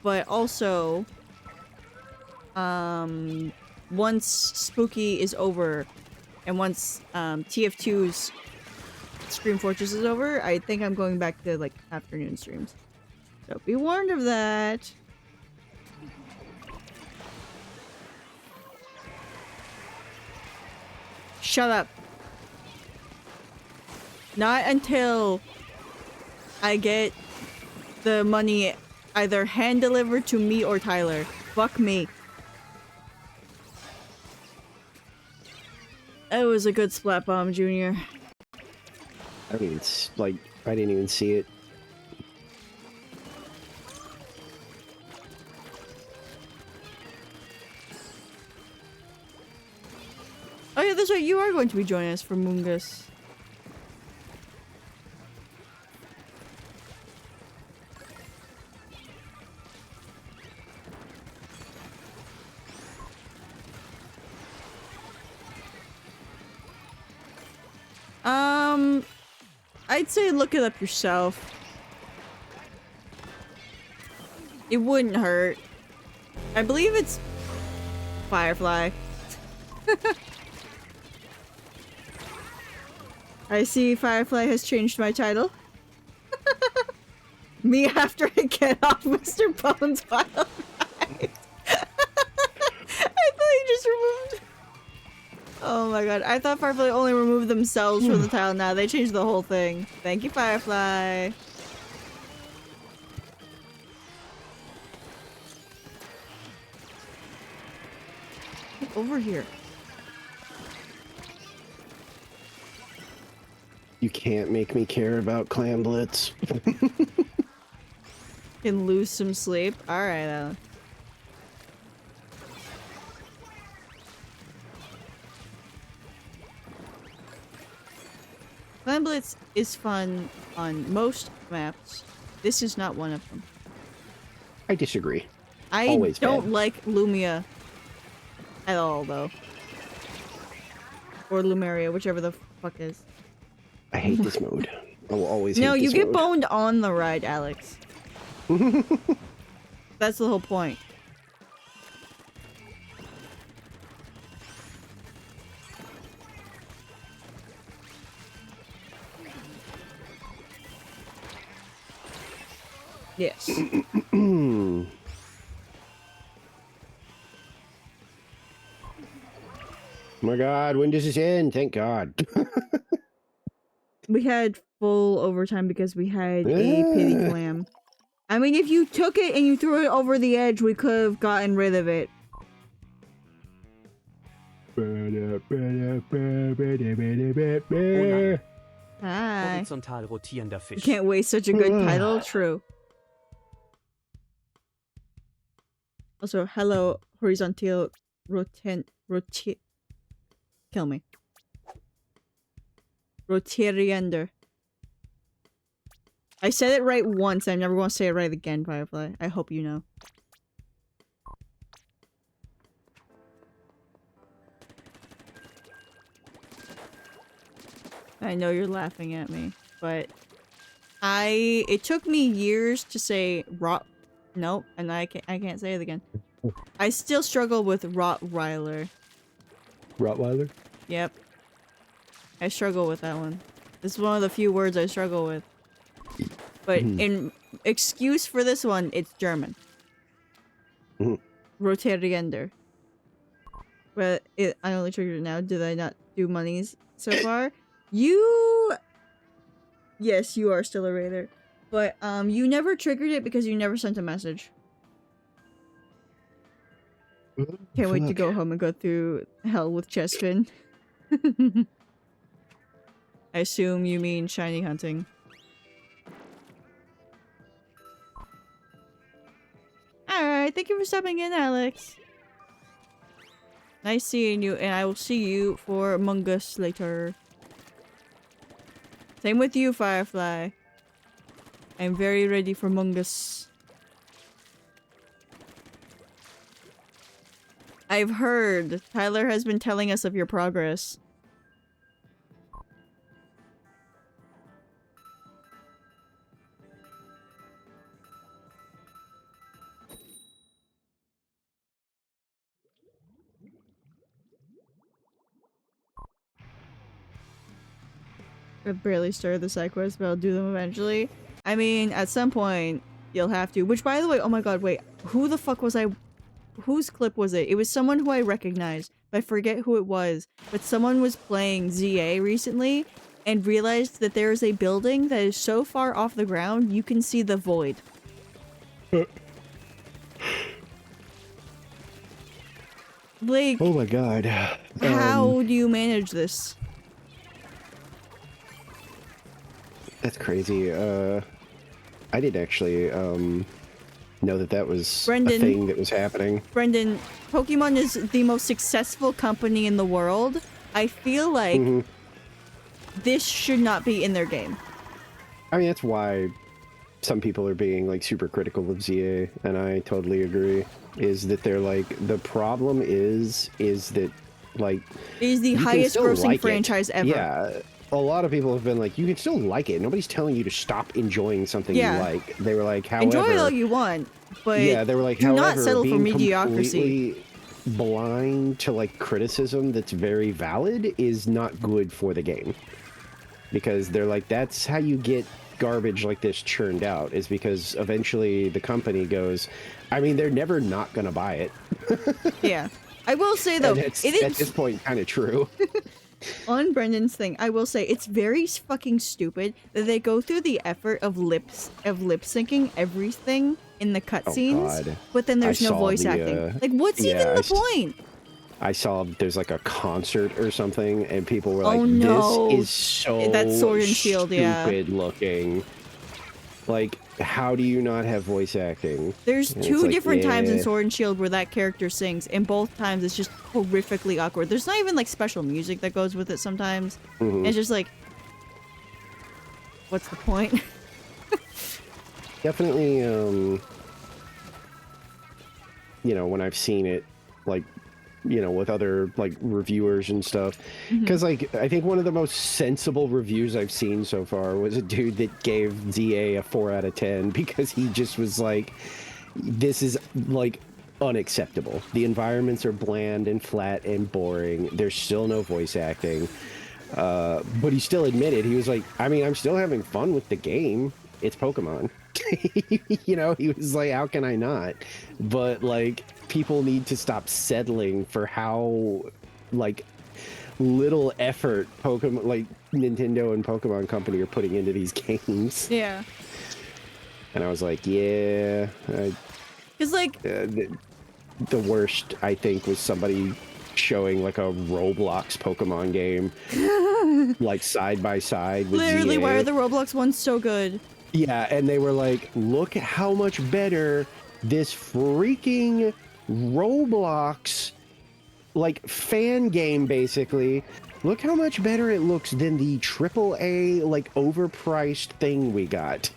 But also, once Spooky is over, and once TF2's Scream Fortress is over, I think I'm going back to, like, afternoon streams. So be warned of that. Shut up. Not until I get the money either hand delivered to me or Tyler. Fuck me. That was a good splat bomb, Junior. I didn't even, I didn't even see it. Oh yeah, that's right, you are going to be joining us for Mungus. I'd say look it up yourself. It wouldn't hurt. I believe it's Firefly. I see Firefly has changed my title. Me after I get off Mr. Bones' wild ride. I thought he just removed... Oh my god, I thought Firefly only removed themselves from the tile. Now they changed the whole thing. Thank you, Firefly. Get over here. You can't make me care about Clan Blitz. Can lose some sleep. Alright, Alan. Clan Blitz is fun on most maps. This is not one of them. I disagree. I Always don't bad. like Lumia at all, though. Or Lumeria, whichever the fuck is. I hate this mode. I will always No, hate you this get mode. boned on the ride, Alex. That's the whole point. Yes. My God, when does this end? Thank God. We had full overtime because we had a pity clam. I mean, if you took it and you threw it over the edge, we could have gotten rid of it. Hi. Horizontal rotierender You Fisch. can't waste such a good title. True. Also, hello, horizontal rotent. Kill me. Rotierender. I said it right once. I'm never going to say it right again, Firefly. I hope you know. I know you're laughing at me, but it took me years to say nope, and I can't say it again. I still struggle with Rottweiler. Rottweiler? Yep. I struggle with that one. This is one of the few words I struggle with. But in excuse for this one, it's German. Rotierender. But I only triggered it now. Did I not do monies so far? Yes, you are still a raider. But you never triggered it because you never sent a message. Can't wait to go home and go through hell with Chespin. I assume you mean shiny hunting. Alright, thank you for stopping in, Alex. Nice seeing you, and I will see you for Among Us later. Same with you, Firefly. I'm very ready for Among Us. I've heard. Tyler has been telling us of your progress. I've barely started the side quests, but I'll do them eventually. I mean, at some point, you'll have to. Which, by the way, oh my god, wait. Who the fuck was I? Whose clip was it? It was someone who I recognized, but I forget who it was. But someone was playing ZA recently and realized that there is a building that is so far off the ground, you can see the void. Like, Oh my God. how do you manage this? That's crazy. I didn't actually know that was Brendan. a thing that was happening. Brendan, Pokemon is the most successful company in the world. I feel like this should not be in their game. I mean, that's why some people are being like super critical of ZA, and I totally agree. Is that they're like, the problem is that like It is the you can highest still grossing like it. franchise ever. Yeah. A lot of people have been like, you can still like it. Nobody's telling you to stop enjoying something Yeah. you like. They were like, however, Enjoy it all you want, but yeah, they were like, do however, not settle for being mediocrity. completely blind to like criticism that's very valid is not good for the game, because they're like, that's how you get garbage like this churned out, is because eventually the company goes, I mean, they're never not gonna buy it. Yeah. I will say though, And it's it at is this point kind of true. on Brendan's thing. I will say it's very fucking stupid that they go through the effort of lip syncing everything in the cutscenes, God. but then there's I no saw voice the, acting. Like, what's yeah, even I the s- point? I saw there's like a concert or something, and people were like, Oh, no. this is so That's Sword and Shield, yeah. stupid looking. Like, how do you not have voice acting? There's And it's two like, different times in yeah. Sword and Shield where that character sings, and both times it's just horrifically awkward. There's not even like special music that goes with it sometimes. Mhm. It's just like, what's the point? Definitely, you know, when I've seen it, like, you know, with other like reviewers and stuff. Because like I think one of the most sensible reviews I've seen so far was a dude that gave ZA a 4 out of 10 because he just was like, this is like unacceptable. The environments are bland and flat and boring. There's still no voice acting. But he still admitted, he was like, I mean, I'm still having fun with the game. It's Pokemon. You know, he was like, how can I not? But like, people need to stop settling for how like little effort Pokemon, like Nintendo and Pokemon Company are putting into these games. Yeah. And I was like, yeah. Because like, The worst, I think, was somebody showing like a Roblox Pokemon game, like side by side with literally, ZA. why are the Roblox ones so good? Yeah, and they were like, look at how much better this freaking Roblox, like, fan game, basically. Look how much better it looks than the AAA, like, overpriced thing we got.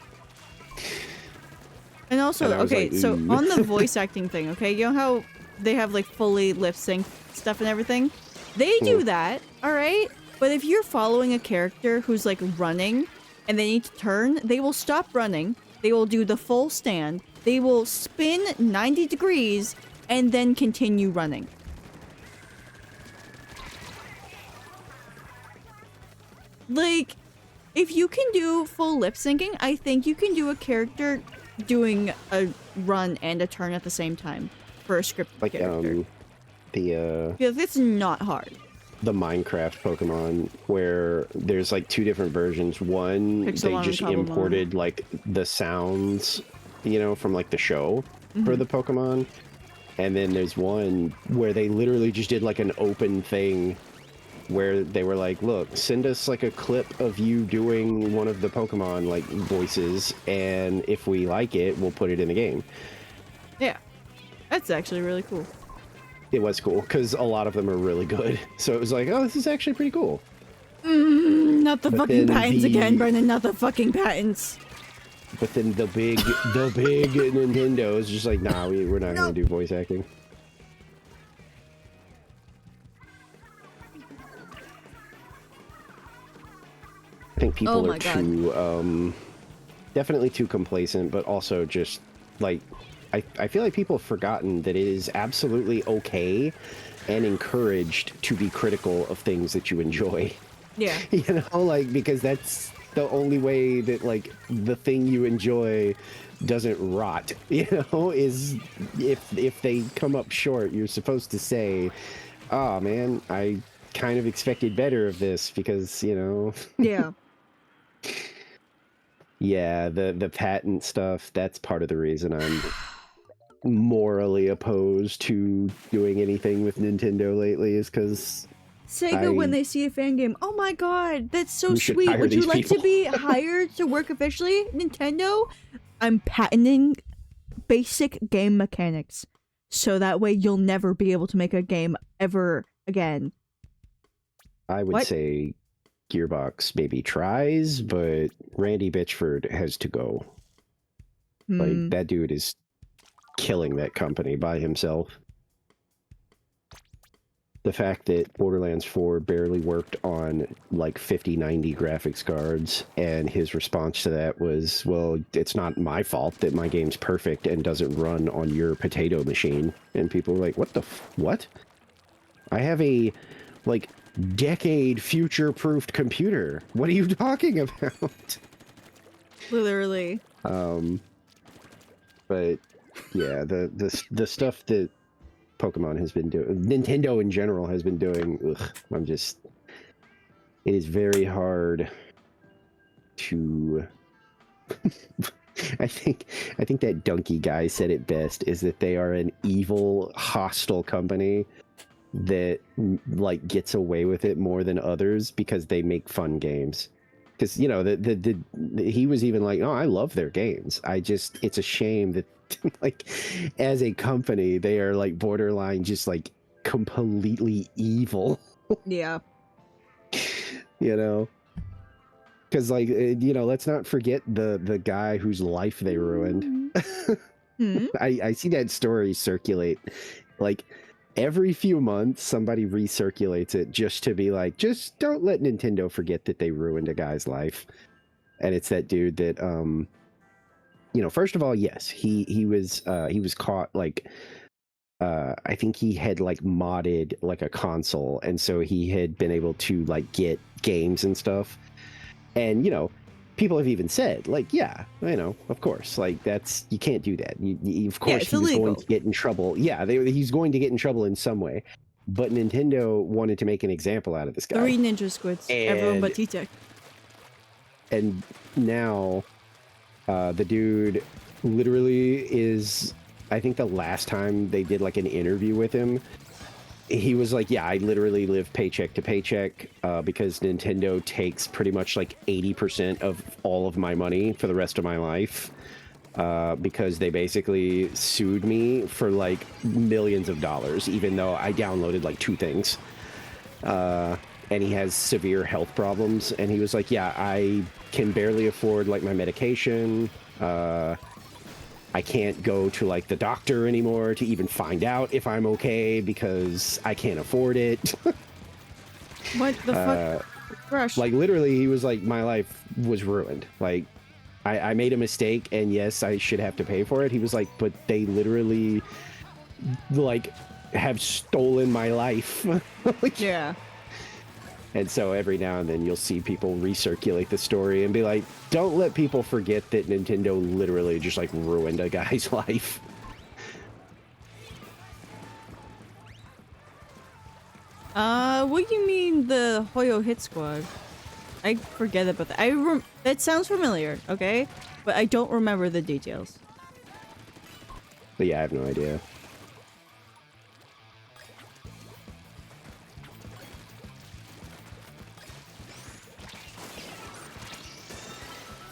And also, And I was okay, like, so "Ooh." on the voice acting thing, okay, you know how they have like fully lip sync stuff and everything? They do that, alright? But if you're following a character who's like running and they need to turn, they will stop running, they will do the full stand, they will spin 90 degrees and then continue running. Like, if you can do full lip syncing, I think you can do a character doing a run and a turn at the same time for a scripted Like, character. the It's not hard. Minecraft Pokemon, where there's like two different versions. One, Pixelmon they and just Cobblemon. imported like the sounds, you know, from like the show for the Pokemon. And then there's one where they literally just did like an open thing where they were like, look, send us like a clip of you doing one of the Pokemon like voices, and if we like it, we'll put it in the game. Yeah. That's actually really cool. It was cool because a lot of them are really good. So it was like, oh, this is actually pretty cool. Not the But fucking then patents the- again, Brennan, not the fucking patents. But then the big Nintendo is just like, nah, we're not gonna do voice acting. I think people Oh are my God. too, definitely too complacent, but also just like, I feel like people have forgotten that it is absolutely okay and encouraged to be critical of things that you enjoy. Yeah. You know, like, because that's the only way that like the thing you enjoy doesn't rot, you know, is if they come up short, you're supposed to say, oh man, I kind of expected better of this, because, you know. Yeah. Yeah, the patent stuff, that's part of the reason I'm morally opposed to doing anything with Nintendo lately, is because Sega, when I- they see a fan game, oh my god, that's so We should sweet. hire Would you these like to people." be hired to work officially? Nintendo, I'm patenting basic game mechanics. So that way you'll never be able to make a game ever again. I would What? say Gearbox maybe tries, but Randy Bitchford has to go. Hmm. Like, that dude is killing that company by himself. The fact that Borderlands 4 barely worked on like 5090 graphics cards, and his response to that was, well, it's not my fault that my game's perfect and doesn't run on your potato machine. And people were like, what the what? I have a like decade future-proofed computer. What are you talking about? Literally. But yeah, the stuff that Pokemon has been doing, Nintendo in general has been doing, ugh, it is very hard to I think that Donkey guy said it best, is that they are an evil, hostile company that like gets away with it more than others because they make fun games. Because, you know, he was even like, oh, I love their games. It's a shame that like as a company they are like borderline just like completely evil. Yeah. You know, because like, you know, let's not forget the guy whose life they ruined. Hmm? I see that story circulate. Like, every few months somebody recirculates it just to be like, just don't let Nintendo forget that they ruined a guy's life. And it's that dude that first of all, yes, he was caught like I think he had like modded like a console, and so he had been able to like get games and stuff. And people have even said like, yeah, of course, like that's, you can't do that. Of course, it's he was illegal. going to get in trouble. Yeah, he's going to get in trouble in some way. But Nintendo wanted to make an example out of this guy. 3 ninja squids. Everyone but T-Tech. And now the dude literally is, I think the last time they did like an interview with him, he was like, yeah, I literally live paycheck to paycheck because Nintendo takes pretty much like 80% of all of my money for the rest of my life because they basically sued me for like millions of dollars, even though I downloaded like 2 things. And he has severe health problems. And he was like, yeah, I can barely afford like my medication. I can't go to like the doctor anymore to even find out if I'm okay because I can't afford it. What the fuck? Rush. Like literally, he was like, my life was ruined. Like I made a mistake, and yes, I should have to pay for it. He was like, but they literally like have stolen my life. Like, yeah. and so every now and then you'll see people recirculate the story and be like, don't let people forget that Nintendo literally just like ruined a guy's life. What do you mean the Hoyo Hit Squad? I forget about that. That sounds familiar, okay? But I don't remember the details. But yeah, I have no idea.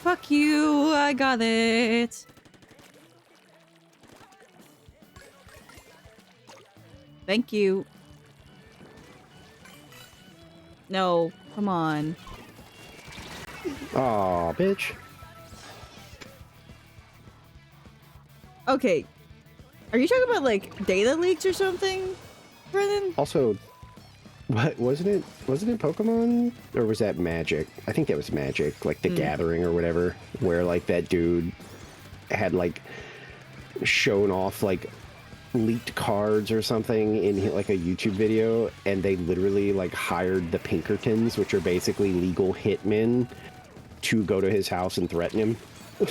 Fuck you, I got it. Thank you. No, come on. Aw, bitch. Okay. Are you talking about like data leaks or something, Brennan? Also, what wasn't it Pokemon, or was that Magic? I think that was Magic, like the Gathering or whatever, where like that dude had like shown off like leaked cards or something in like a YouTube video, and they literally like hired the Pinkertons, which are basically legal hitmen, to go to his house and threaten him.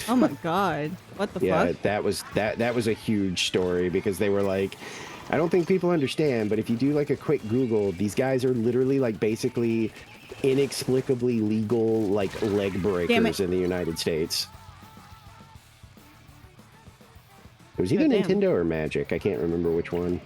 Oh my god. What the Yeah, fuck? that was a huge story, because they were like, I don't think people understand, but if you do like a quick Google, these guys are literally like basically inexplicably legal like leg breakers in the United States. It was either Goddamn. Nintendo or Magic. I can't remember which one.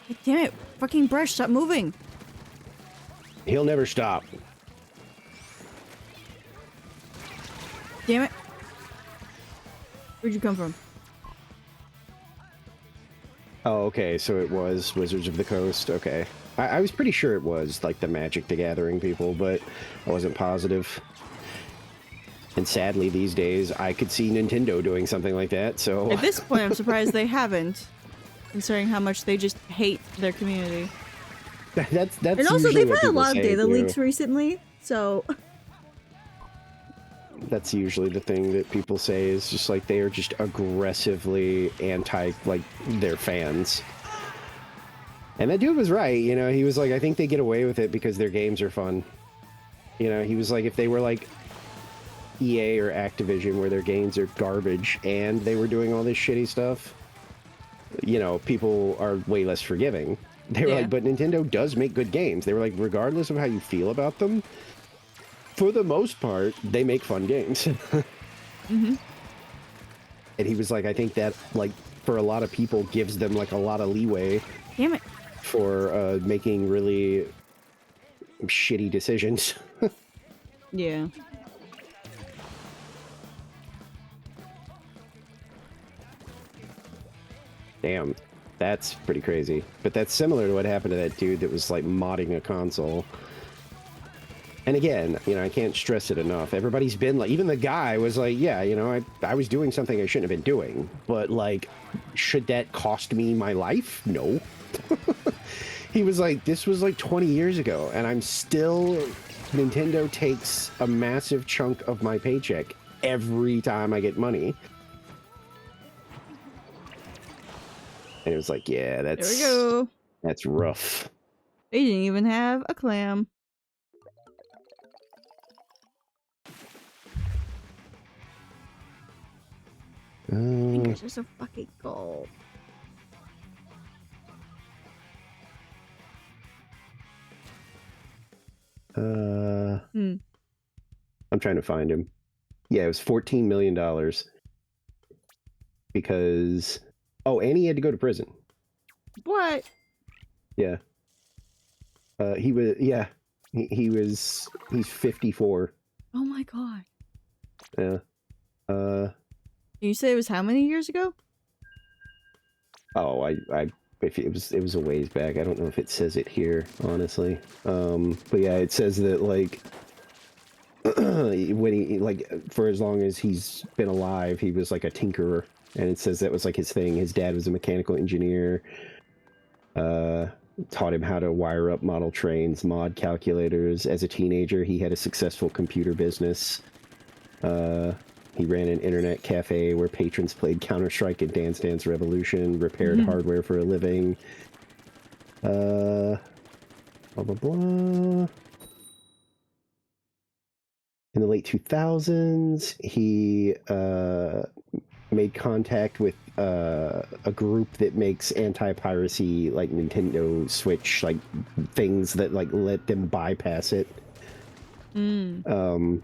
God damn it. Fucking brush, stop moving. He'll never stop. Damn it. Where'd you come from? Oh, okay, so it was Wizards of the Coast. Okay. I was pretty sure it was like the Magic the Gathering people, but I wasn't positive. And sadly, these days, I could see Nintendo doing something like that, so... At this point, I'm surprised they haven't. Considering how much they just hate their community. that's And also, usually they've what had a people lot of say, data too. leaks recently, so... That's usually the thing that people say, is just like they are just aggressively anti like their fans. And that dude was right, you know, he was like, I think they get away with it because their games are fun. You know, he was like, if they were like EA or Activision, where their games are garbage and they were doing all this shitty stuff, you know, people are way less forgiving. They were Yeah. like, but Nintendo does make good games. They were like, regardless of how you feel about them, for the most part, they make fun games. Mm-hmm. And he was like, I think that, like, for a lot of people, gives them, like, a lot of leeway Damn it. for making really shitty decisions. Yeah. Damn, that's pretty crazy. But that's similar to what happened to that dude that was like modding a console. And again, you know, I can't stress it enough. Everybody's been like, even the guy was like, yeah, you know, I was doing something I shouldn't have been doing. But like, should that cost me my life? No. He was like, this was like 20 years ago, and I'm still... Nintendo takes a massive chunk of my paycheck every time I get money. And it was like, yeah, that's... There we go. That's rough. They didn't even have a clam. I think it's just a fucking goal. I'm trying to find him. Yeah, it was $14 million. Because... Oh, and he had to go to prison. What? Yeah. He was... Yeah. He's 54. Oh my god. Yeah. You say it was how many years ago? Oh, if it was a ways back. I don't know if it says it here, honestly. But yeah, it says that like when he like for as long as he's been alive, he was like a tinkerer, and it says that was like his thing. His dad was a mechanical engineer. Taught him how to wire up model trains, mod calculators. As a teenager, he had a successful computer business. He ran an internet cafe where patrons played Counter-Strike and Dance Dance Revolution, repaired hardware for a living. Blah, blah, blah. In the late 2000s, he made contact with a group that makes anti-piracy, like Nintendo Switch, like things that like let them bypass it. And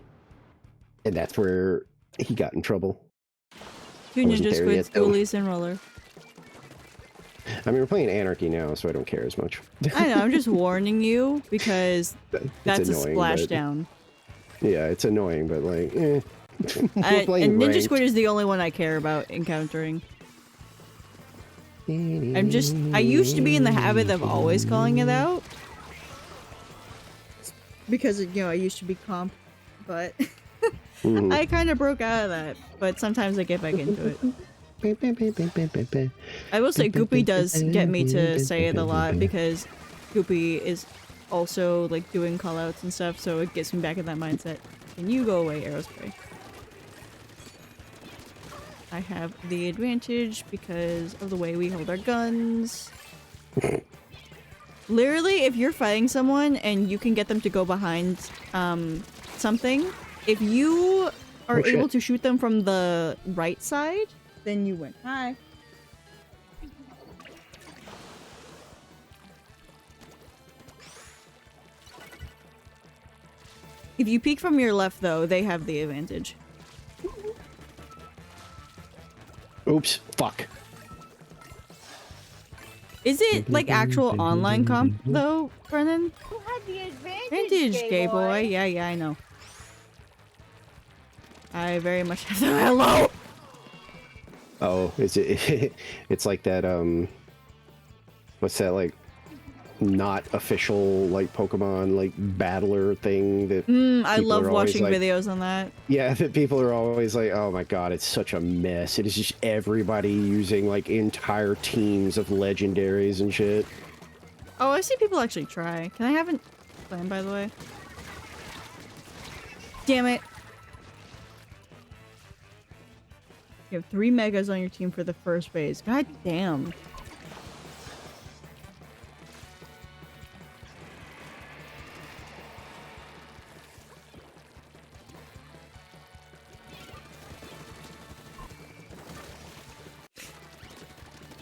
that's where he got in trouble. Two Ninja Squids, Ghoulies, and Roller. I mean, we're playing Anarchy now, so I don't care as much. I know, I'm just warning you because that's annoying, a splashdown. Yeah, it's annoying, but like, eh. And Ninja Squid is the only one I care about encountering. I used to be in the habit of always calling it out. Because, you know, I used to be comp, but I kind of broke out of that. But sometimes I get back into it. I will say Goopy does get me to say it a lot because Goopy is also like doing callouts and stuff, so it gets me back in that mindset. Can you go away, Aerospray? I have the advantage because of the way we hold our guns. Literally, if you're fighting someone and you can get them to go behind something, if you are able to shoot them from the right side, then you win. Hi. If you peek from your left, though, they have the advantage. Oops, fuck. Is it like actual online comp, though, Brennan? Who had the Advantage, gay boy. Yeah, I know. I very much have the hello. Oh, is it? It's like that. What's that like? Not official like Pokemon like battler thing that. I love watching like, videos on that. Yeah, that people are always like, "Oh my god, it's such a mess." It is just everybody using like entire teams of legendaries and shit. Oh, I see people actually try. Can I have an plan, by the way? Damn it. You have 3 megas on your team for the first phase. God damn.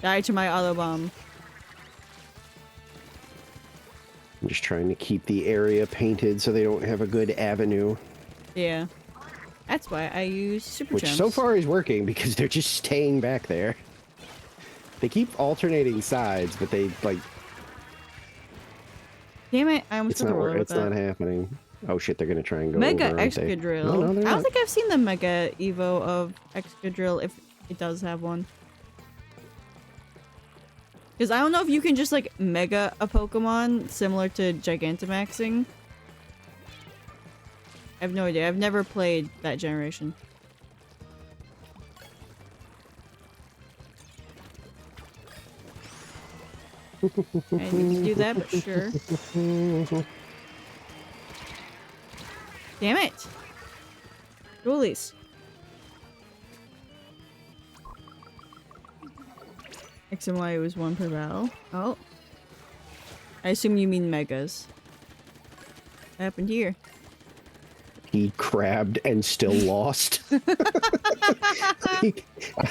Die to my auto bomb. I'm just trying to keep the area painted so they don't have a good avenue. Yeah. That's why I use super Which gems. so far is working because they're just staying back there. They keep alternating sides, but they like. Damn it! I almost It's got the not. roller with It's that. not happening. Oh shit! They're gonna try and go Mega over, aren't they? Excadrill. No, they're I not. don't think I've seen the Mega Evo of Excadrill if it does have one. Because I don't know if you can just like mega a Pokemon similar to Gigantamaxing. I have no idea. I've never played that generation. I didn't mean to do that, but sure. Damn it! Dualies. X and Y was 1 per battle. Oh. I assume you mean megas. What happened here? He crabbed and still lost.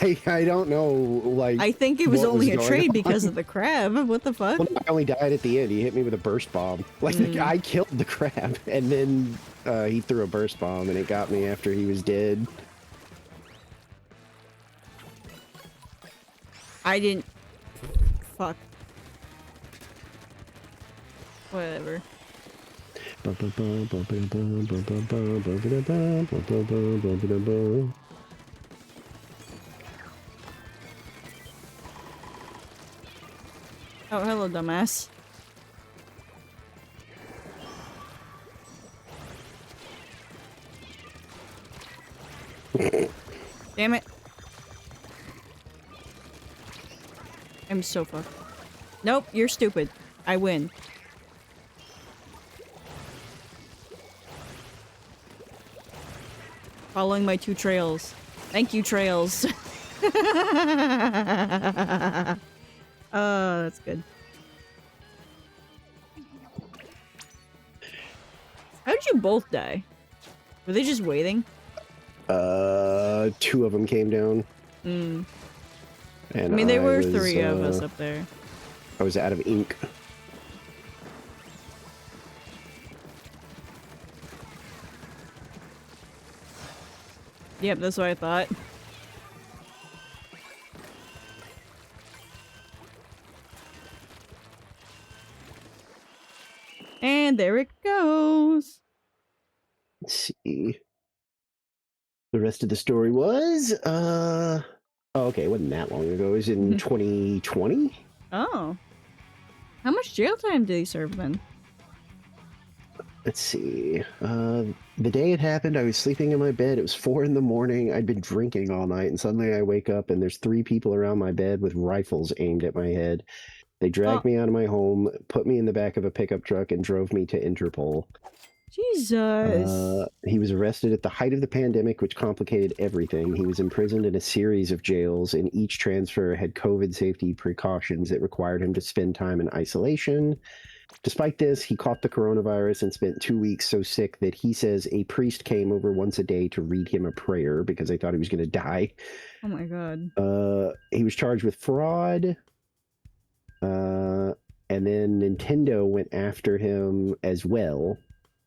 I don't know, like... I think it was what only a going trade on. because of the crab. What the fuck? Well, I only died at the end. He hit me with a burst bomb. Like, I killed the crab, and then he threw a burst bomb, and it got me after he was dead. I didn't... Fuck. Whatever. Oh, hello, dumbass. Damn it. I'm so fucked. Nope, you're stupid. I win. Following my 2 trails. Thank you, trails. Oh, that's good. How did you both die? Were they just waiting? 2 of them came down. Mm. And I mean, there were was, 3 of us up there. I was out of ink. Yep, that's what I thought. And there it goes. Let's see. The rest of the story was, oh, okay, it wasn't that long ago. It was in 2020? Oh. How much jail time did he serve then? Let's see. The day it happened, I was sleeping in my bed. It was 4 in the morning. I'd been drinking all night, and suddenly I wake up and there's 3 people around my bed with rifles aimed at my head. They dragged me out of my home, put me in the back of a pickup truck, and drove me to Interpol. Jesus. He was arrested at the height of the pandemic, which complicated everything. He was imprisoned in a series of jails, and each transfer had COVID safety precautions that required him to spend time in isolation. Despite this, he caught the coronavirus and spent 2 weeks so sick that he says a priest came over once a day to read him a prayer because they thought he was going to die. Oh my god. He was charged with fraud. And then Nintendo went after him as well.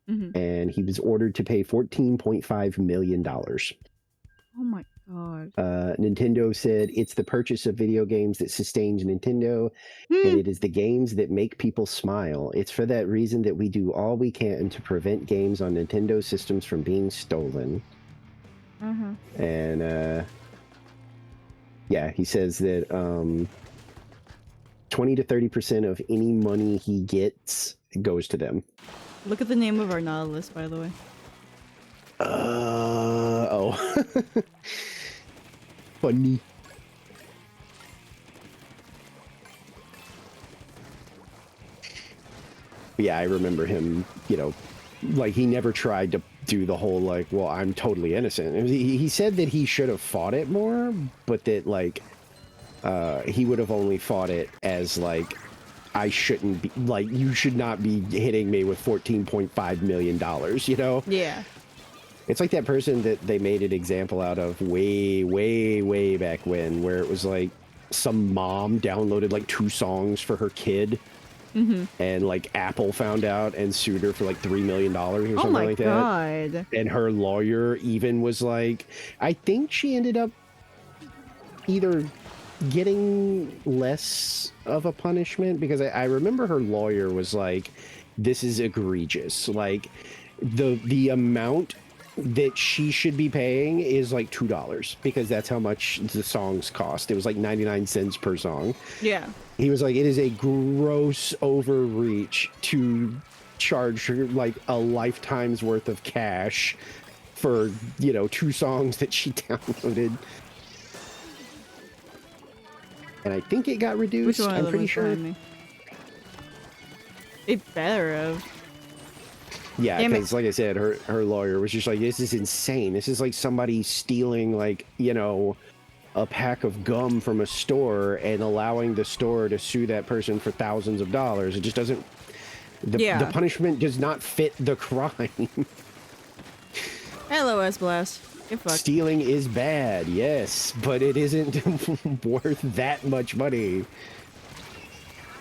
And he was ordered to pay $14.5 million. Oh my god. Nintendo said it's the purchase of video games that sustains Nintendo, and it is the games that make people smile. It's for that reason that we do all we can to prevent games on Nintendo systems from being stolen. And yeah, he says that 20 to 30% of any money he gets goes to them. Look at the name of our Nautilus, by the way. Oh. Funny. Yeah, I remember him, you know, like he never tried to do the whole like, well, I'm totally innocent. He said that he should have fought it more, but that like he would have only fought it as like, I shouldn't be, like, you should not be hitting me with $14.5 million, you know? Yeah. It's like that person that they made an example out of way back when, where it was like some mom downloaded like 2 songs for her kid, and like Apple found out and sued her for like $3 million or something like that. Oh my god. And her lawyer even was like, I think she ended up either getting less of a punishment, because I remember her lawyer was like, this is egregious. Like the amount that she should be paying is like $2 because that's how much the songs cost. It was like 99 cents per song. Yeah. He was like, it is a gross overreach to charge her like a lifetime's worth of cash for, you know, 2 songs that she downloaded. And I think it got reduced. Which one of I'm them pretty was sure. behind me? It better have. Yeah, Damn it. because like I said, her lawyer was just like, this is insane. This is like somebody stealing, like, you know, a pack of gum from a store and allowing the store to sue that person for thousands of dollars. It just doesn't. The punishment does not fit the crime. Hello, S-Blast. Get fucked. Stealing is bad, yes, but it isn't worth that much money.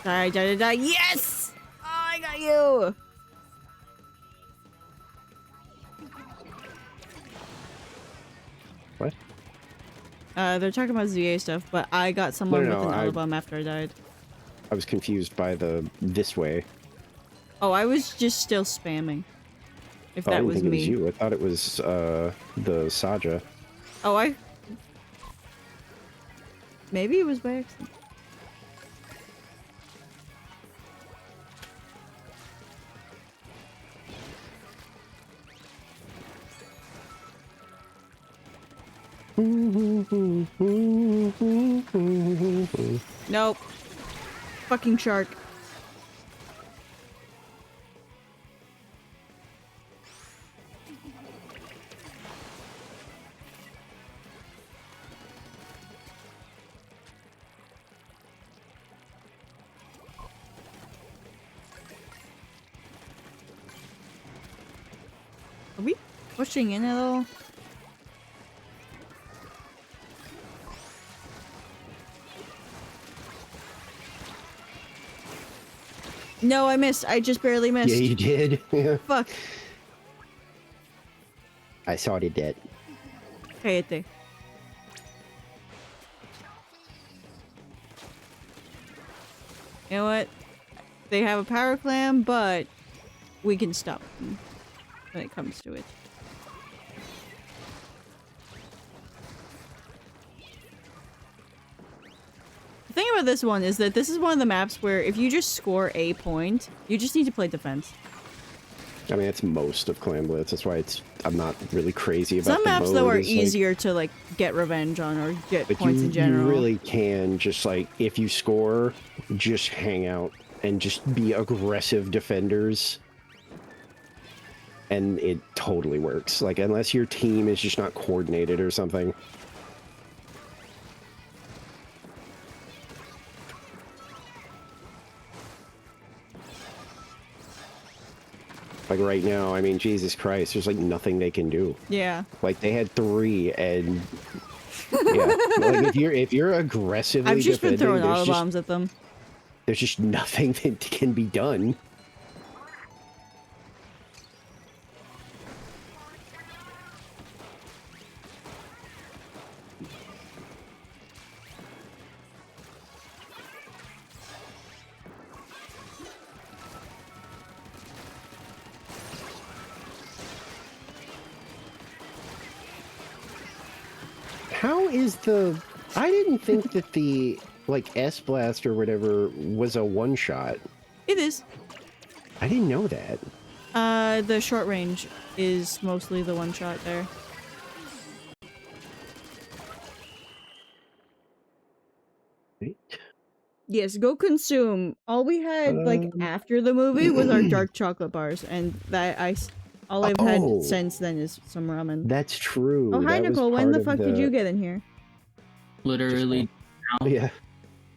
Die, die, die, die. Yes! Oh, I got you! What? They're talking about ZA stuff, but I got someone No, with an I- autobomb after I died. I was confused by the this way. Oh, I was just still spamming. If Oh, I that didn't was think it me. was you. I thought it was the Saja. Oh, maybe it was by accident. Nope. Fucking shark. Are we pushing in at all? No, I missed. I just barely missed. Yeah, you did. Yeah. Fuck. I saw it dead. Cállate. You know what? They have a power clam, but we can stop them when it comes to it. The thing about this one is that this is one of the maps where if you just score a point, you just need to play defense. I mean, it's most of Clan Blitz. That's why I'm not really crazy about Some the maps mode. though are It's like- easier to like get revenge on or get but points in you general. really can just like, if you score, just hang out and just be aggressive defenders. And it totally works. Like, unless your team is just not coordinated or something. Like right now, I mean, Jesus Christ, there's like nothing they can do. Yeah. Like they had 3 and yeah, like if you're aggressively I've just been defending, throwing auto bombs at them. there's just nothing that can be done. How is the... I didn't think that the, like, S-Blast or whatever was a one-shot. It is. I didn't know that. The short range is mostly the one shot there. Right. Yes, go consume. All we had like after the movie was our dark chocolate bars, and all I've Oh. had since then is some ramen. That's true. Oh hi That was Nicole, when the part of fuck did you get in here? Literally. Yeah.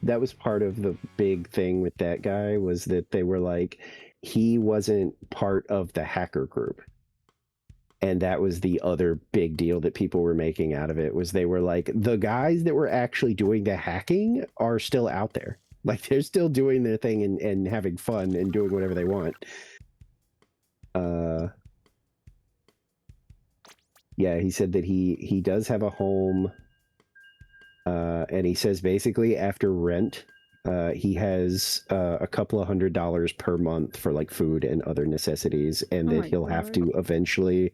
That was part of the big thing with that guy, was that they were like, he wasn't part of the hacker group. And that was the other big deal that people were making out of it, was they were like, the guys that were actually doing the hacking are still out there. Like, they're still doing their thing and having fun and doing whatever they want. Yeah, he said that he does have a home. And he says basically after rent, he has a couple of $100 per month for like food and other necessities, and Oh that my he'll have God. to eventually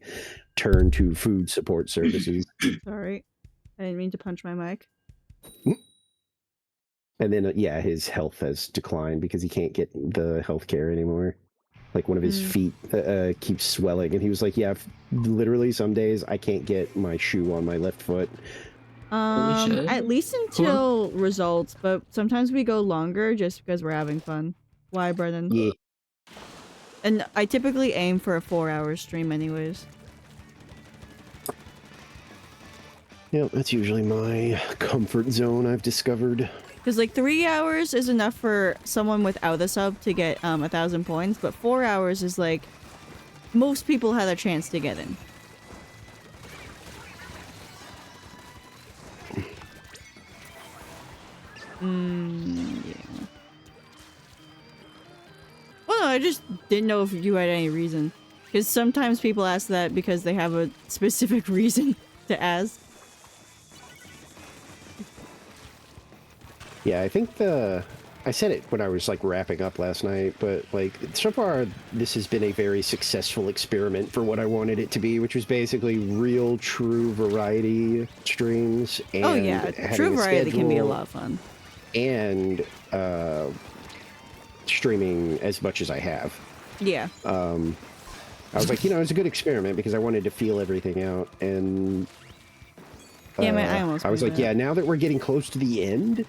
turn to food support services. Sorry. I didn't mean to punch my mic. And then, yeah, his health has declined because he can't get the health care anymore. Like, one of his feet keeps swelling, and he was like, yeah, literally some days I can't get my shoe on my left foot. shit. At least until results, but sometimes we go longer just because we're having fun. Why, Brennan? Yeah. And I typically aim for a 4-hour stream anyways. Yeah, that's usually my comfort zone, I've discovered. Because like 3 hours is enough for someone without a sub to get 1,000 points, but 4 hours is like most people had a chance to get in. Yeah. Well, no, I just didn't know if you had any reason. Because sometimes people ask that because they have a specific reason to ask. Yeah, I think I said it when I was like wrapping up last night, but like so far this has been a very successful experiment for what I wanted it to be, which was basically real true variety streams. And Oh yeah, true variety can be a lot of fun. And streaming as much as I have. Yeah. I was like, it's a good experiment because I wanted to feel everything out, and Yeah, man, I was like, that. yeah, now that we're getting close to the end,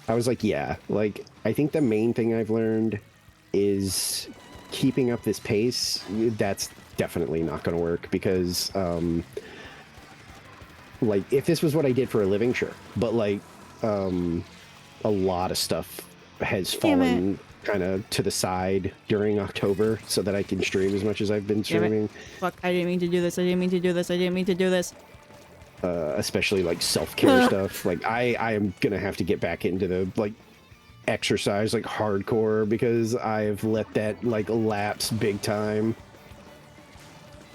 I was like, yeah, like, I think the main thing I've learned is keeping up this pace. That's definitely not going to work because, like, if this was what I did for a living, sure. But, like, a lot of stuff has fallen kind of to the side during October so that I can stream as much as I've been streaming. Fuck, I didn't mean to do this. I didn't mean to do this. I didn't mean to do this. Especially like self-care stuff. Like I am gonna have to get back into the like exercise like hardcore because I've let that like lapse big time.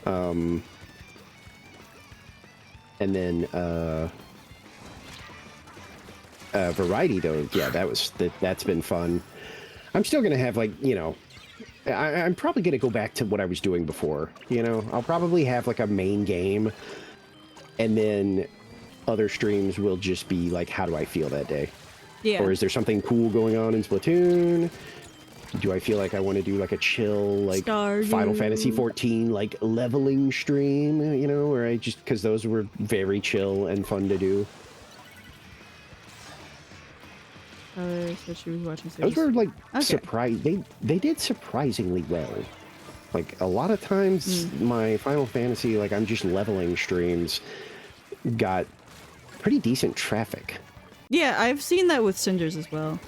And then variety though, yeah, that's been fun. I'm still gonna have like, I'm probably gonna go back to what I was doing before. I'll probably have like a main game. And then other streams will just be like, how do I feel that day? Yeah. Or is there something cool going on in Splatoon? Do I feel like I want to do like a chill, like Stardew. Final Fantasy 14, like leveling stream, where I just, because those were very chill and fun to do. Said she was watching Those were like Okay. they did surprisingly well. Like a lot of times my Final Fantasy, like I'm just leveling streams got pretty decent traffic. Yeah, I've seen that with Cinders as well.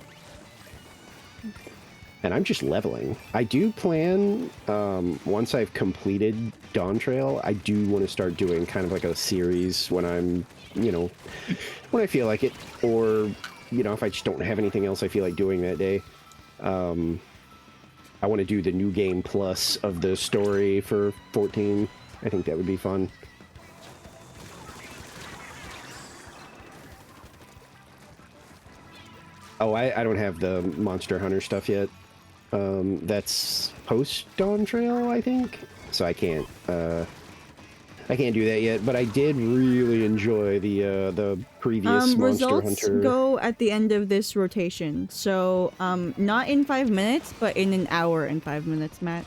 And I'm just leveling. I do plan, once I've completed Dawn Trail, I do want to start doing kind of like a series when I'm, when I feel like it, or, if I just don't have anything else I feel like doing that day. I want to do the new game plus of the story for 14. I think that would be fun. Oh, I don't have the Monster Hunter stuff yet. That's post Dawn Trail, I think. So I can't do that yet. But I did really enjoy the previous Monster Results Hunter. go at the end of this rotation. So, not in 5 minutes, but in an hour and 5 minutes, Matt.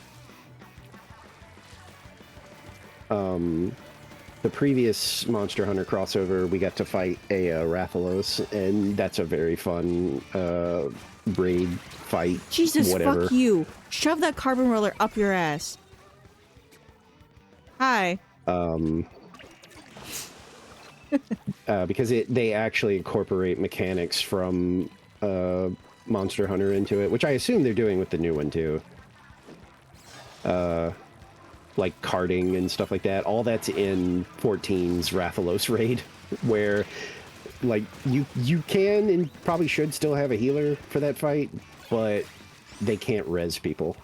The previous Monster Hunter crossover, we got to fight a Rathalos, and that's a very fun raid fight. Jesus, whatever. fuck you. Shove that carbon roller up your ass. Hi. Because they actually incorporate mechanics from Monster Hunter into it, which I assume they're doing with the new one too. Like karting and stuff like that. All that's in 14's Rathalos raid, where like you can and probably should still have a healer for that fight, but they can't res people.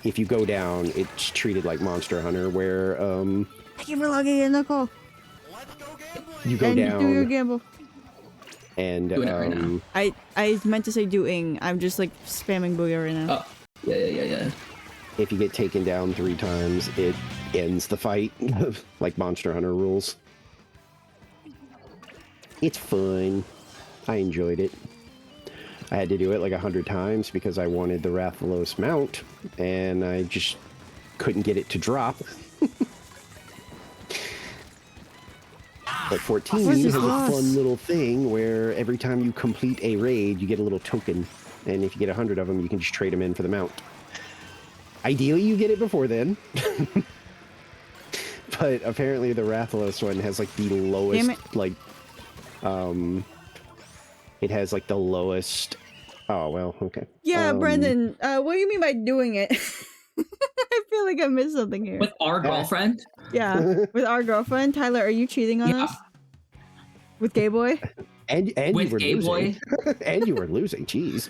If you go down, it's treated like Monster Hunter, where Thank you for logging in, Nicole. you go And down do your gamble. And Doing it right now. I meant to say doing. I'm just like spamming Booyah right now. Oh, yeah. if you get taken down 3 times, it ends the fight, like Monster Hunter rules. It's fun. I enjoyed it. I had to do it like 100 times because I wanted the Rathalos mount, and I just couldn't get it to drop. But 14 Where's has this a boss? fun little thing where every time you complete a raid, you get a little token. And if you get 100 of them, you can just trade them in for the mount. Ideally, you get it before then. But apparently the Rathalos one has like the lowest, like, it has like the lowest. Oh, well, okay. Yeah, Brendan, what do you mean by doing it? I feel like I missed something here. With our girlfriend? Yeah, with our girlfriend. Tyler, are you cheating on Yeah. us? With Gay Boy? And With you were Gay losing. Boy? And you were losing, jeez.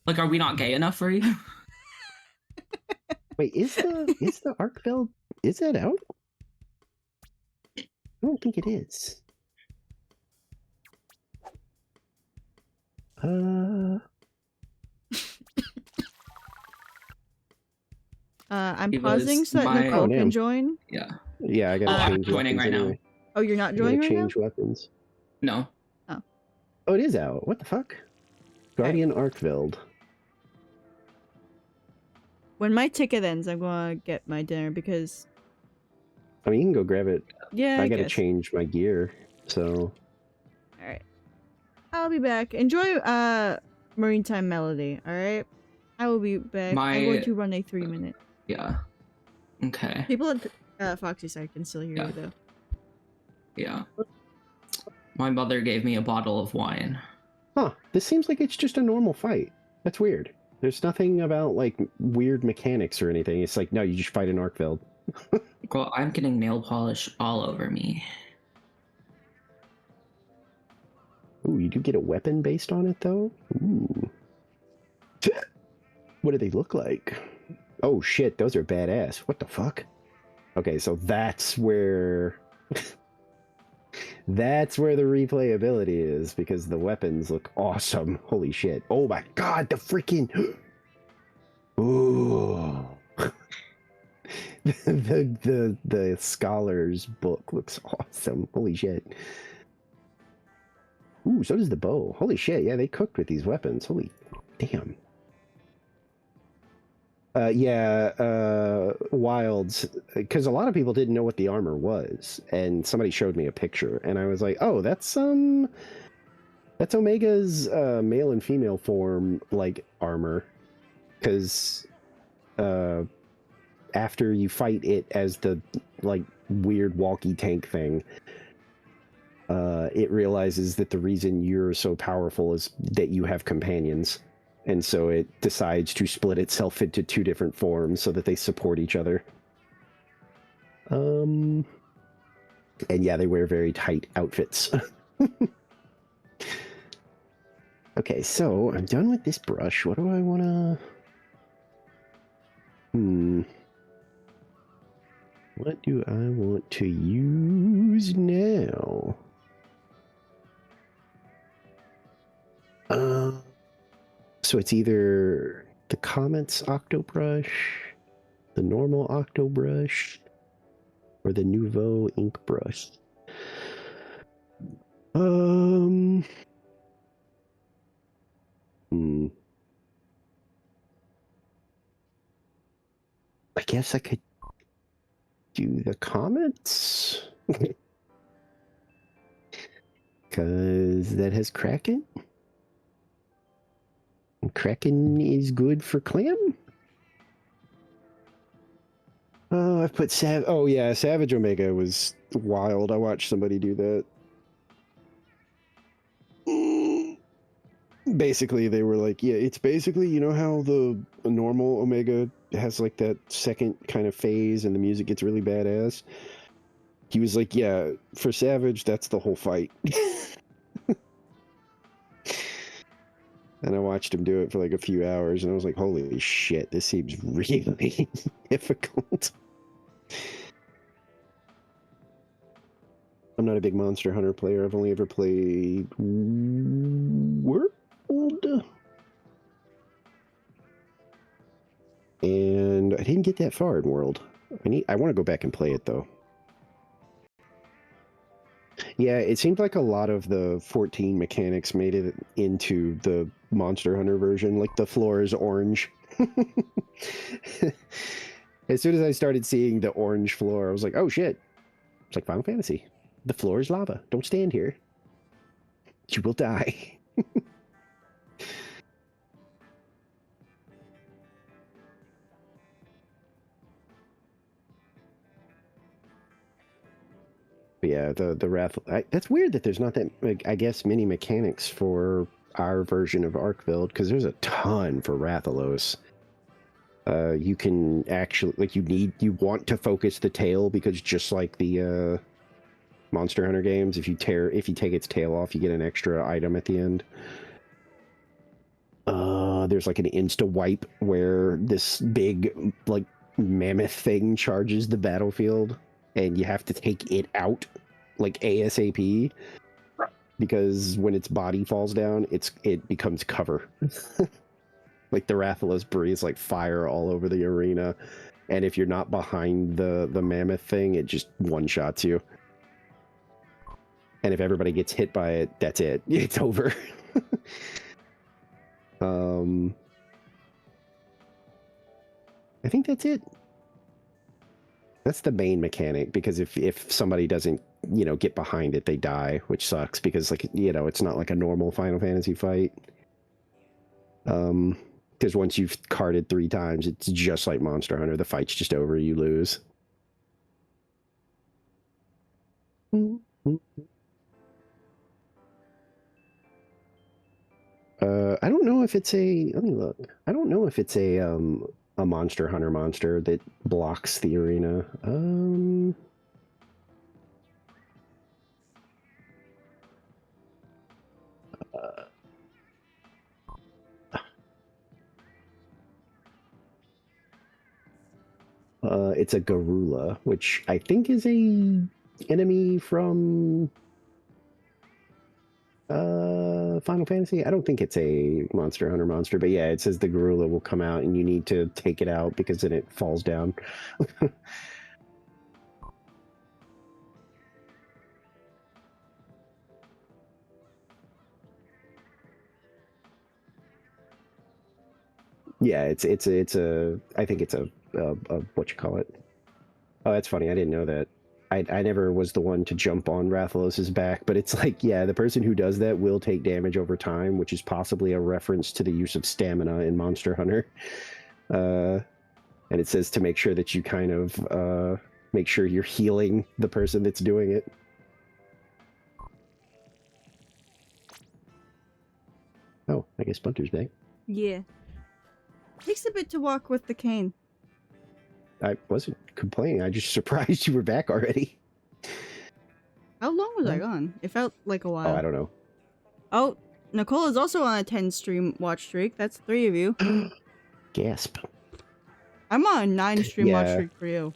Like, are we not gay enough for you? Wait, is the Arkveld, is that out? I don't think it is. I'm It pausing was so that my- Nicole Oh, can damn. join. Yeah. Yeah, I gotta I'm change joining weapons right now. anyway. Oh, you're not I gotta joining right now? change weapons. No. Oh, it is out. What the fuck? Guardian Arkveld. When my ticket ends, I'm gonna get my dinner because I mean, you can go grab it. yeah, I I gotta guess. change my gear, so All right, I'll be back. Enjoy Marine Time Melody. All right, I will be back. I'm going to run a 3-minute. Yeah. Okay. People at Foxy side can still hear Yeah. you though. Yeah. My mother gave me a bottle of wine. huh? This seems like it's just a normal fight. That's weird. There's nothing about like weird mechanics or anything. It's like no, you just fight an Arkveld. Well, I'm getting nail polish all over me. Ooh, you do get a weapon based on it though. Ooh. What do they look like? Oh shit, those are badass. What the fuck? Okay, so that's where that's where the replayability is, because the weapons look awesome. Holy shit. Oh my god, the freaking ooh. the scholar's book looks awesome. Holy shit. Ooh, so does the bow. Holy shit, yeah, they cooked with these weapons. Holy damn. Wilds, because a lot of people didn't know what the armor was, and somebody showed me a picture, and I was like, oh, that's Omega's male and female form, like, armor, because after you fight it as the, like, weird walkie tank thing, it realizes that the reason you're so powerful is that you have companions. And so it decides to split itself into 2 different forms so that they support each other. And yeah, they wear very tight outfits. Okay, so I'm done with this brush. What do I want to... What do I want to use now? So it's either the Comets Octobrush, the normal Octobrush, or the Nouveau ink brush. I guess I could do the Comets, because that has Kraken. Kraken is good for clam. Oh, I've put oh yeah, Savage Omega was wild. I watched somebody do that. Basically, they were like, yeah, it's basically, you know how the normal Omega has like that second kind of phase and the music gets really badass? He was like, yeah, for Savage, that's the whole fight. And I watched him do it for like a few hours, and I was like, holy shit, this seems really difficult. I'm not a big Monster Hunter player. I've only ever played World, and I didn't get that far in World. I want to go back and play it though. Yeah, it seemed like a lot of the 14 mechanics made it into the Monster Hunter version. Like the floor is orange. As soon as I started seeing the orange floor, I was like, oh shit. It's like Final Fantasy. The floor is lava. Don't stand here. You will die. But yeah, the Wrath. That's weird that there's not that, like, I guess, many mechanics for our version of Arkveld, because there's a ton for Rathalos. You can actually, like, you want to focus the tail, because just like the Monster Hunter games, if you take its tail off, you get an extra item at the end. There's like an insta wipe where this big, like, mammoth thing charges the battlefield, and you have to take it out, like, ASAP, because when its body falls down, it becomes cover. Like, the Rathalos breathes like fire all over the arena, and if you're not behind the mammoth thing, it just one-shots you. And if everybody gets hit by it, that's it. It's over. I think that's it. That's the main mechanic, because if somebody doesn't, get behind it, they die, which sucks, because, like, it's not like a normal Final Fantasy fight. Because once you've carded 3 times, it's just like Monster Hunter. The fight's just over, you lose. I don't know if it's let me look. I don't know if it's a Monster Hunter monster that blocks the arena. It's a Garula, which I think is a enemy from Final Fantasy. I don't think it's a Monster Hunter monster, but yeah, it says the Garula will come out and you need to take it out because then it falls down. Yeah, it's a I think it's a what you call it. Oh, that's funny. I didn't know that. I never was the one to jump on Rathalos' back, but it's like, yeah, the person who does that will take damage over time, which is possibly a reference to the use of stamina in Monster Hunter. And it says to make sure that you kind of make sure you're healing the person that's doing it. Oh, I guess Bunter's back. Yeah. Takes a bit to walk with the cane. I wasn't complaining. I just surprised you were back already. How long was I gone? It felt like a while. Oh, I don't know. Oh, Nicole is also on a 10 stream watch streak. That's 3 of you. Gasp. I'm on a 9 stream watch Yeah. streak for you.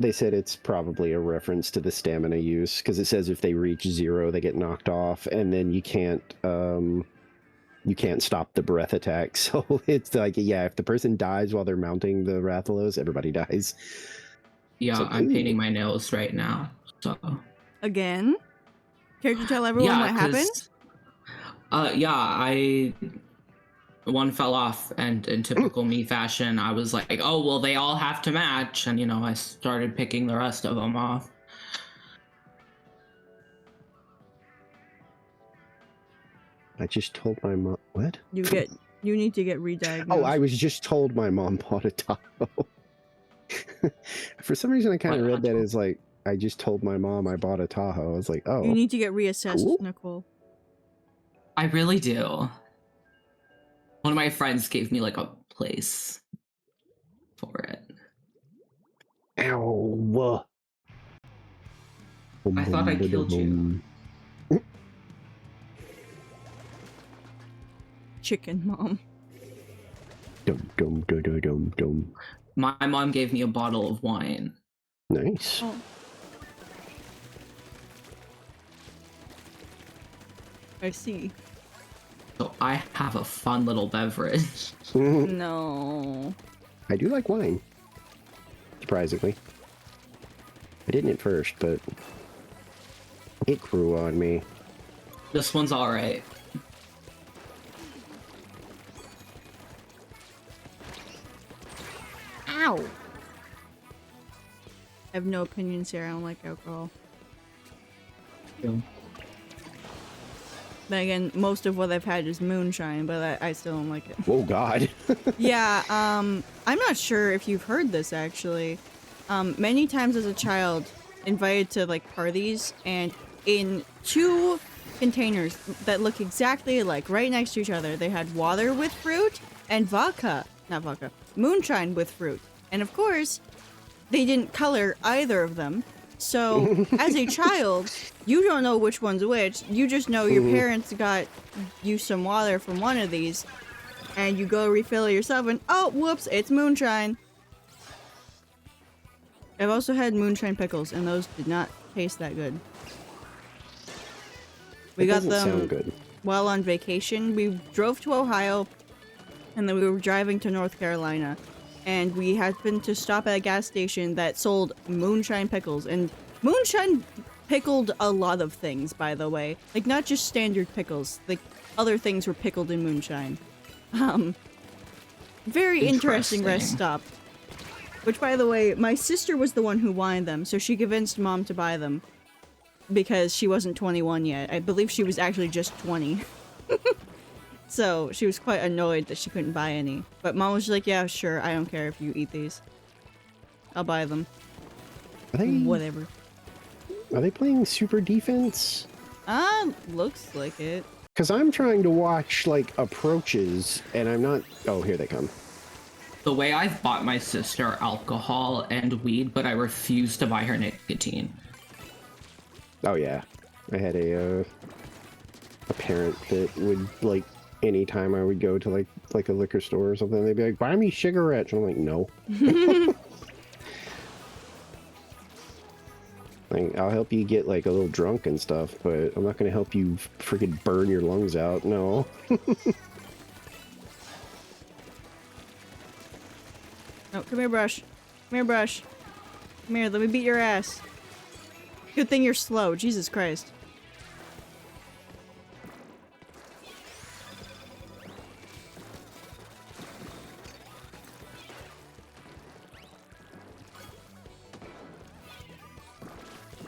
They said it's probably a reference to the stamina use, because it says if they reach 0, they get knocked off, and then you can't stop the breath attack. So it's like, yeah, if the person dies while they're mounting the Rathalos, everybody dies. Yeah, So, I'm ooh. painting my nails right now. So Again? Care to tell everyone what happened? One fell off, and in typical me fashion, I was like, oh, well, they all have to match. And, I started picking the rest of them off. I just told my mom... What? You need to get re-diagnosed. Oh, I was just told my mom bought a Tahoe. For some reason, I kind of read that as like, I just told my mom I bought a Tahoe. I was like, oh. You need to get reassessed, Cool. Nicole. I really do. One of my friends gave me like a place for it. Ow. I thought I killed you. Chicken mom. Dum, dum, dum, dum, dum, dum. My mom gave me a bottle of wine. Nice. Oh. I see. So I have a fun little beverage. No. I do like wine. Surprisingly. I didn't at first, but it grew on me. This one's alright. Ow! I have no opinions here. I don't like alcohol. Then again, most of what I've had is moonshine, but I still don't like it. Oh God. Yeah, I'm not sure if you've heard this actually. Many times as a child, invited to like parties, and in 2 containers that look exactly alike, right next to each other, they had water with fruit and moonshine with fruit. And of course, they didn't color either of them. So, as a child, you don't know which one's which. You just know your parents got you some water from one of these, and you go refill it yourself, and oh, whoops, it's moonshine. I've also had moonshine pickles, and those did not taste that good. We got them sound good. while on vacation. We drove to Ohio, and then we were driving to North Carolina. And we happened to stop at a gas station that sold moonshine pickles. And moonshine pickled a lot of things, by the way. Like, not just standard pickles. Like, other things were pickled in moonshine. Very interesting rest stop. Which, by the way, my sister was the one who wanted them, so she convinced Mom to buy them. Because she wasn't 21 yet. I believe she was actually just 20. So, she was quite annoyed that she couldn't buy any. But Mom was like, yeah, sure, I don't care if you eat these. I'll buy them. Whatever. Are they playing super defense? Looks like it. Because I'm trying to watch, like, approaches, and I'm not... Oh, here they come. The way I've bought my sister alcohol and weed, but I refuse to buy her nicotine. Oh, yeah. I had a parent that would, like, anytime I would go to, like a liquor store or something, they'd be like, buy me cigarettes. And I'm like, no. Like, I'll help you get, like, a little drunk and stuff, but I'm not going to help you freaking burn your lungs out. No. Oh, come here, Brush. Come here, Brush. Come here, let me beat your ass. Good thing you're slow. Jesus Christ.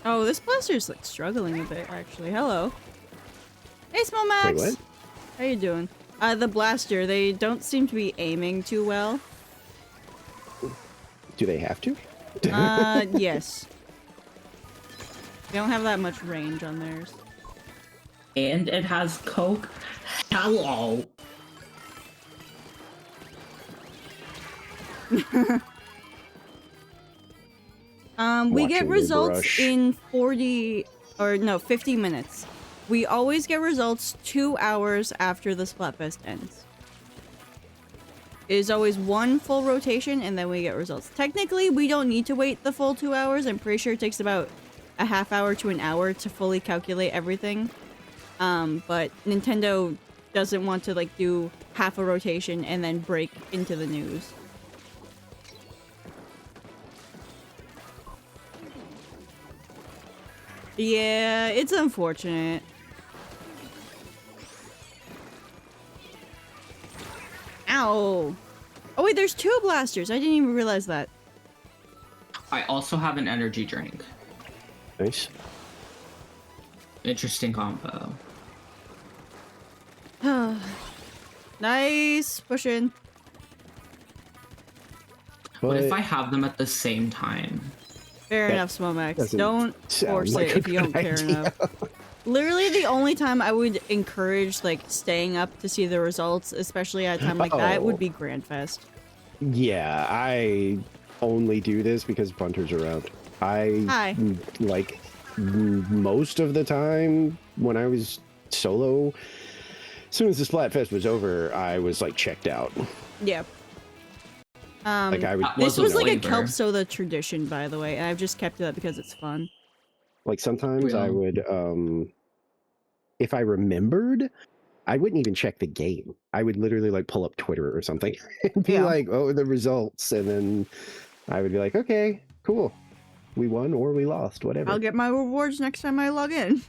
Oh, this blaster's like struggling a bit, actually. Hello. Hey, Small Max. Wait, what? How you doing? The blaster, they don't seem to be aiming too well. Do they have to? Yes. They don't have that much range on theirs. And it has Coke. Hello. We get Watching your results brush. in 50 minutes. We always get results 2 hours after the Splatfest ends. It is always one full rotation, and then we get results. Technically, we don't need to wait the full 2 hours. I'm pretty sure it takes about a half hour to an hour to fully calculate everything. But Nintendo doesn't want to, like, do half a rotation and then break into the news. Yeah, it's unfortunate. Ow! Oh wait, there's 2 blasters. I didn't even realize that. I also have an energy drink. Nice. Interesting combo. Nice pushing. What if But- I have them at the same time? Fair That enough, Smomax. doesn't Don't sound force like it a if you don't good care idea. enough. Literally, the only time I would encourage like staying up to see the results, especially at a time like that, would Oh. be Grandfest. Yeah, I only do this because Bunter's around. Hi. Like, most of the time when I was solo, as soon as the Splatfest was over, I was, like, checked out. Yeah. Like, I would, This a was like a flavor. Kelp Soda tradition, by the way, and I've just kept it up because it's fun. like, sometimes I Real. would, if I remembered, I wouldn't even check the game. I would literally like pull up Twitter or something and be Yeah. like, "Oh, the results," and then I would be like, "Okay, cool, we won or we lost, whatever." I'll get my rewards next time I log in.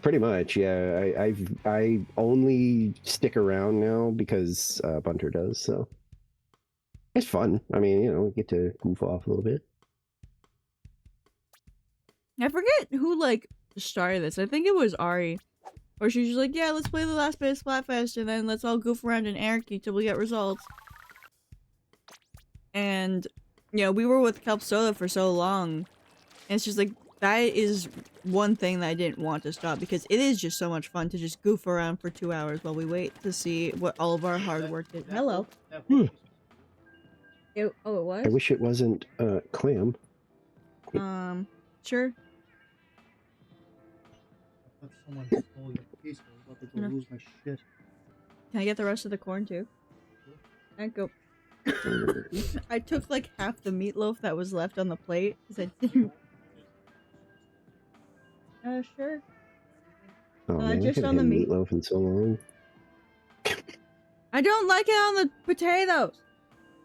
Pretty much, yeah. I only stick around now because Bunter does, so it's fun. I mean, you know, we get to goof off a little bit. I forget who like started this. I think it was Ari. Or she was just like, yeah, let's play the last bit of Splatfest and then let's all goof around in Anarchy till we get results. And, you know, we were with Kelp Soda for so long. And it's just like, that is one thing that I didn't want to stop because it is just so much fun to just goof around for 2 hours while we wait to see what all of our hard work did. Hello. It was? I wish it wasn't Clam. Sure. I thought someone stole your piece. I was about to go No. lose my shit. Can I get the rest of the corn too? And go. I took like half the meatloaf that was left on the plate because I didn't. Sure. Oh man, just I on haven't the had meat. meatloaf in so long. I don't like it on the potatoes.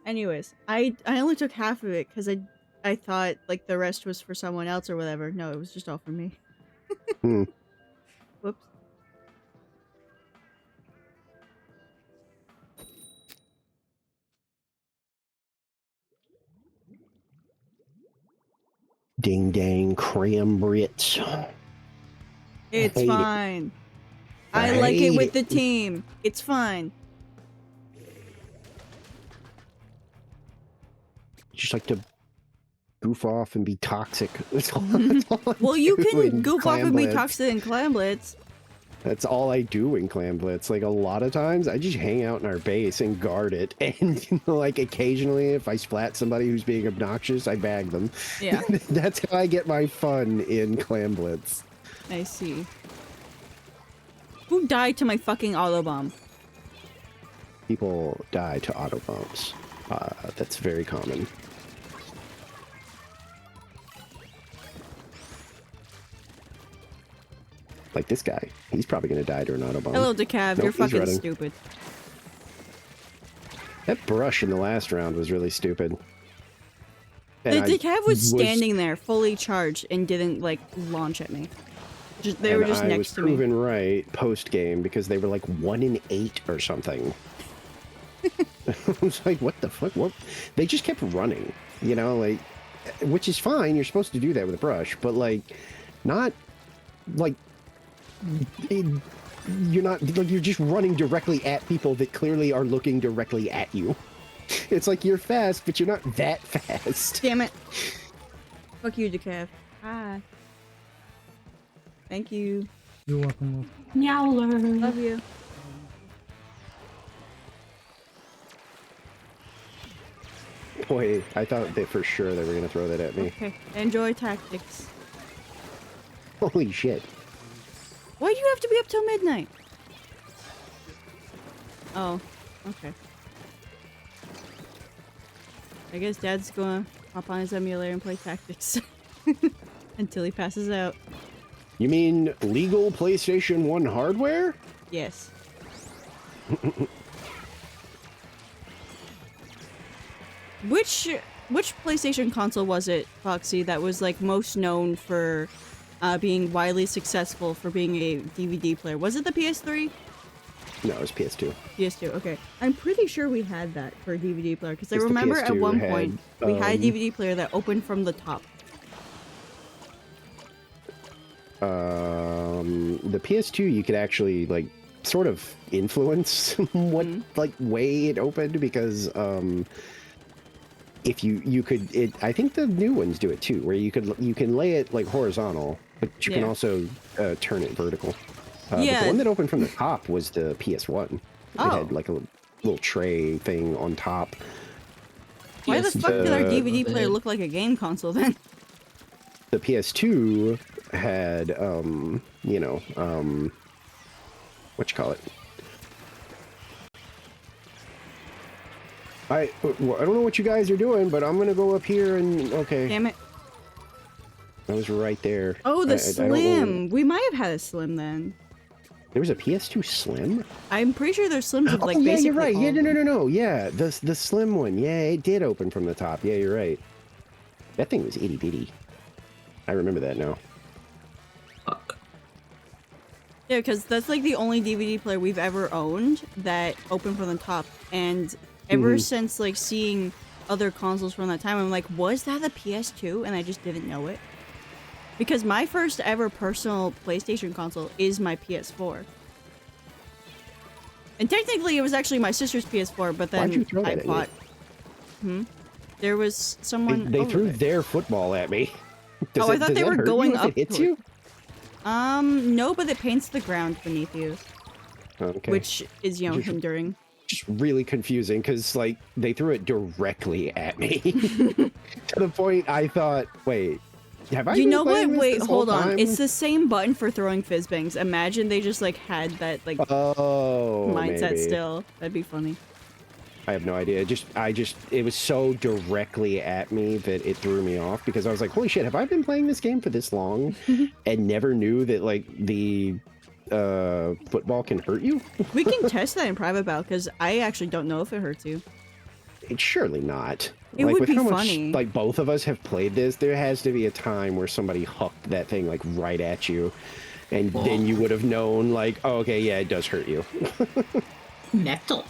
Anyways, I only took half of it because I thought like the rest was for someone else or whatever. No, it was just all for me. Hmm. Whoops. Ding dang crambrits. It's hate it. fine. I I like it hate with it. the team. It's fine. Just like to goof off and be toxic. That's all I'm Well, you doing can in goof off Clam and be Blitz. toxic in Clam Blitz. That's all I do in Clam Blitz. Like a lot of times, I just hang out in our base and guard it. And you know, like occasionally, if I splat somebody who's being obnoxious, I bag them. Yeah, That's how I get my fun in Clam Blitz. I see. Who died to my fucking autobomb? People die to auto bombs. That's very common. Like this guy. He's probably going to die to an auto bomb. Hello, Decav. Nope, You're he's fucking running. stupid. That brush in the last round was really stupid. And The I Decav was standing there, fully charged, and didn't like launch at me. They were just I next was to me. proven right post game because they were like 1 in 8 or something. I was like, what the fuck? What? They just kept running, you know, like, which is fine. You're supposed to do that with a brush, but like, not like you're not like you're just running directly at people that clearly are looking directly at you. It's like you're fast, but you're not that fast. Damn it. Fuck you, Decav. Hi. Thank you. You're welcome. Meowler. Love you. Boy, I thought that for sure they were gonna throw that at me. Okay. Enjoy tactics. Holy shit. Why do you have to be up till midnight? Oh, okay. I guess Dad's gonna hop on his emulator and play tactics until he passes out. You mean legal PlayStation 1 hardware? Yes. Which PlayStation console was it, Foxy, that was like most known for being widely successful for being a DVD player? Was it the PS3? No, it was PS2. PS2, okay. I'm pretty sure we had that for a DVD player because I Yes, the remember at PS2 one had, point we had a DVD player that opened from the top. The PS2 you could actually like sort of influence what like way it opened because if you could it I think the new ones do it too where you can lay it like horizontal but you can Yeah. also turn it vertical. But Yeah. the one that opened from the top was the PS1. It Oh. had like a little tray thing on top. Why the PS2 fuck did our uh, DVD player did. look like a game console then? The PS2 had you know what you call it. I don't know what you guys are doing, but I'm gonna go up here and okay. Damn it. I was right there. Oh, I the don't know- Slim. We might have had a Slim then. There was a PS2 Slim? I'm pretty sure there's Slims of like oh, yeah, basically you're right. all Yeah, of no, them. no, no, no. Yeah, the Slim one. Yeah, it did open from the top. Yeah, you're right. That thing was itty bitty. I remember that now. Fuck. Yeah, because that's like the only DVD player we've ever owned that opened from the top. And ever since like seeing other consoles from that time, I'm like, was that the PS2? And I just didn't know it. Because my first ever personal PlayStation console is my PS4. And technically it was actually my sister's PS4, but then Why'd you throw I that at me? bought... There was someone They over threw there. their football at me. Does Oh, I that- thought does they that were hurt going you if up it hits to it. you? No, but it paints the ground beneath you, Okay. which is, you know, Just- hindering. Just really confusing because like they threw it directly at me to the point I thought, wait, have I? You been know what? playing this Wait, this whole hold on. time? It's the same button for throwing fizzbangs. Imagine they just like had that like Oh, mindset maybe. still. That'd be funny. I have no idea. It was so directly at me that it threw me off because I was like, holy shit, have I been playing this game for this long and never knew that like the football can hurt you? We can test that in private battle because I actually don't know if it hurts you. It's surely not. It like would with be how funny. much like both of us have played this, there has to be a time where somebody hucked that thing like right at you. And then you would have known like, oh, okay, yeah, it does hurt you. Metal.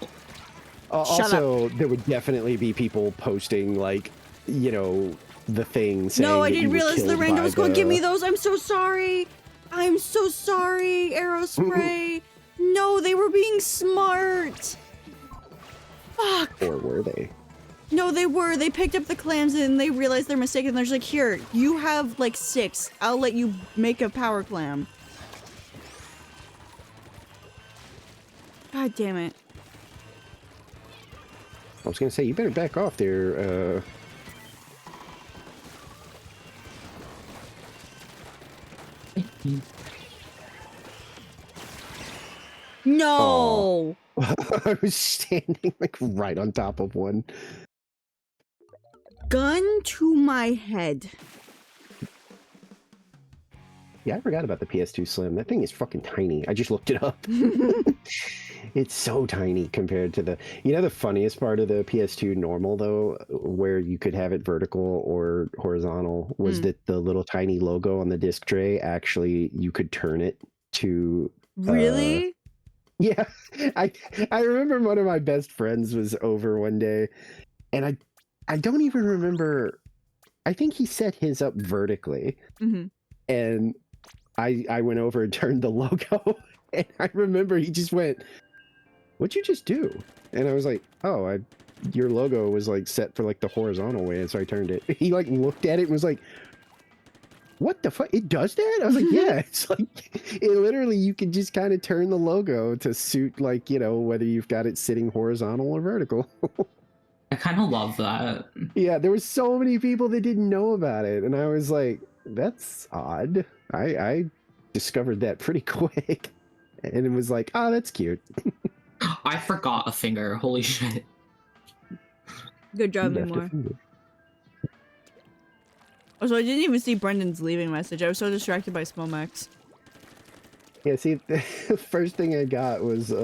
Shut Also, there would definitely be people posting like, you know, the thing saying No, I that didn't you were realize the killed random by was going to give the- me those. I'm so sorry. I'm so sorry, Aerospray. No, they were being smart. Fuck. Or were they? No, they were. They picked up the clams and they realized their mistake and they're just like, here, you have like 6. I'll let you make a power clam. God damn it. I was gonna say you better back off there. No. I was standing like right on top of one. Gun to my head. Yeah, I forgot about the PS2 Slim. That thing is fucking tiny. I just looked it up. It's so tiny compared to the... You know the funniest part of the PS2 normal, though, where you could have it vertical or horizontal, was that the little tiny logo on the disc tray, actually, you could turn it to... Really? Yeah. I remember one of my best friends was over one day, and I don't even remember... I think he set his up vertically, and I went over and turned the logo, and I remember he just went, "What'd you just do?" And I was like, "Oh, your logo was like set for like the horizontal way," and so I turned it. He like looked at it and was like, "What the fuck? It does that?" I was like, "Yeah." It's like it literally you can just kind of turn the logo to suit like, you know, whether you've got it sitting horizontal or vertical. I kind of love that. Yeah, there were so many people that didn't know about it, and I was like, "That's odd." I discovered that pretty quick, and it was like, "Oh, that's cute." I forgot a finger. Holy shit. Good job, Left a Memoir. finger. Also, I didn't even see Brendan's leaving message. I was so distracted by Smomax. Yeah, see, the first thing I got was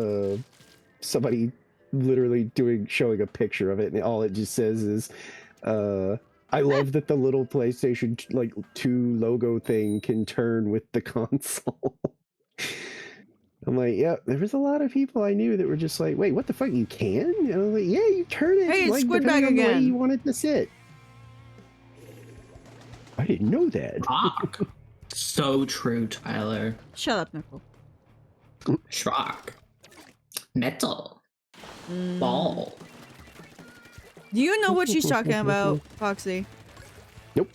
somebody literally showing a picture of it, and all it just says is, "I love that the little PlayStation 2 logo thing can turn with the console." I'm like, yeah, there was a lot of people I knew that were just like, "Wait, what the fuck? You can?" And I was like, "Yeah, you turn it Hey, it's like Squid depending Bag on the way again. you want it to sit." I didn't know that. Fuck. So true, Tyler. Shut up, Nicole. Shock. Metal. Mm. Ball. Do you know what she's talking about, Foxy? Nope.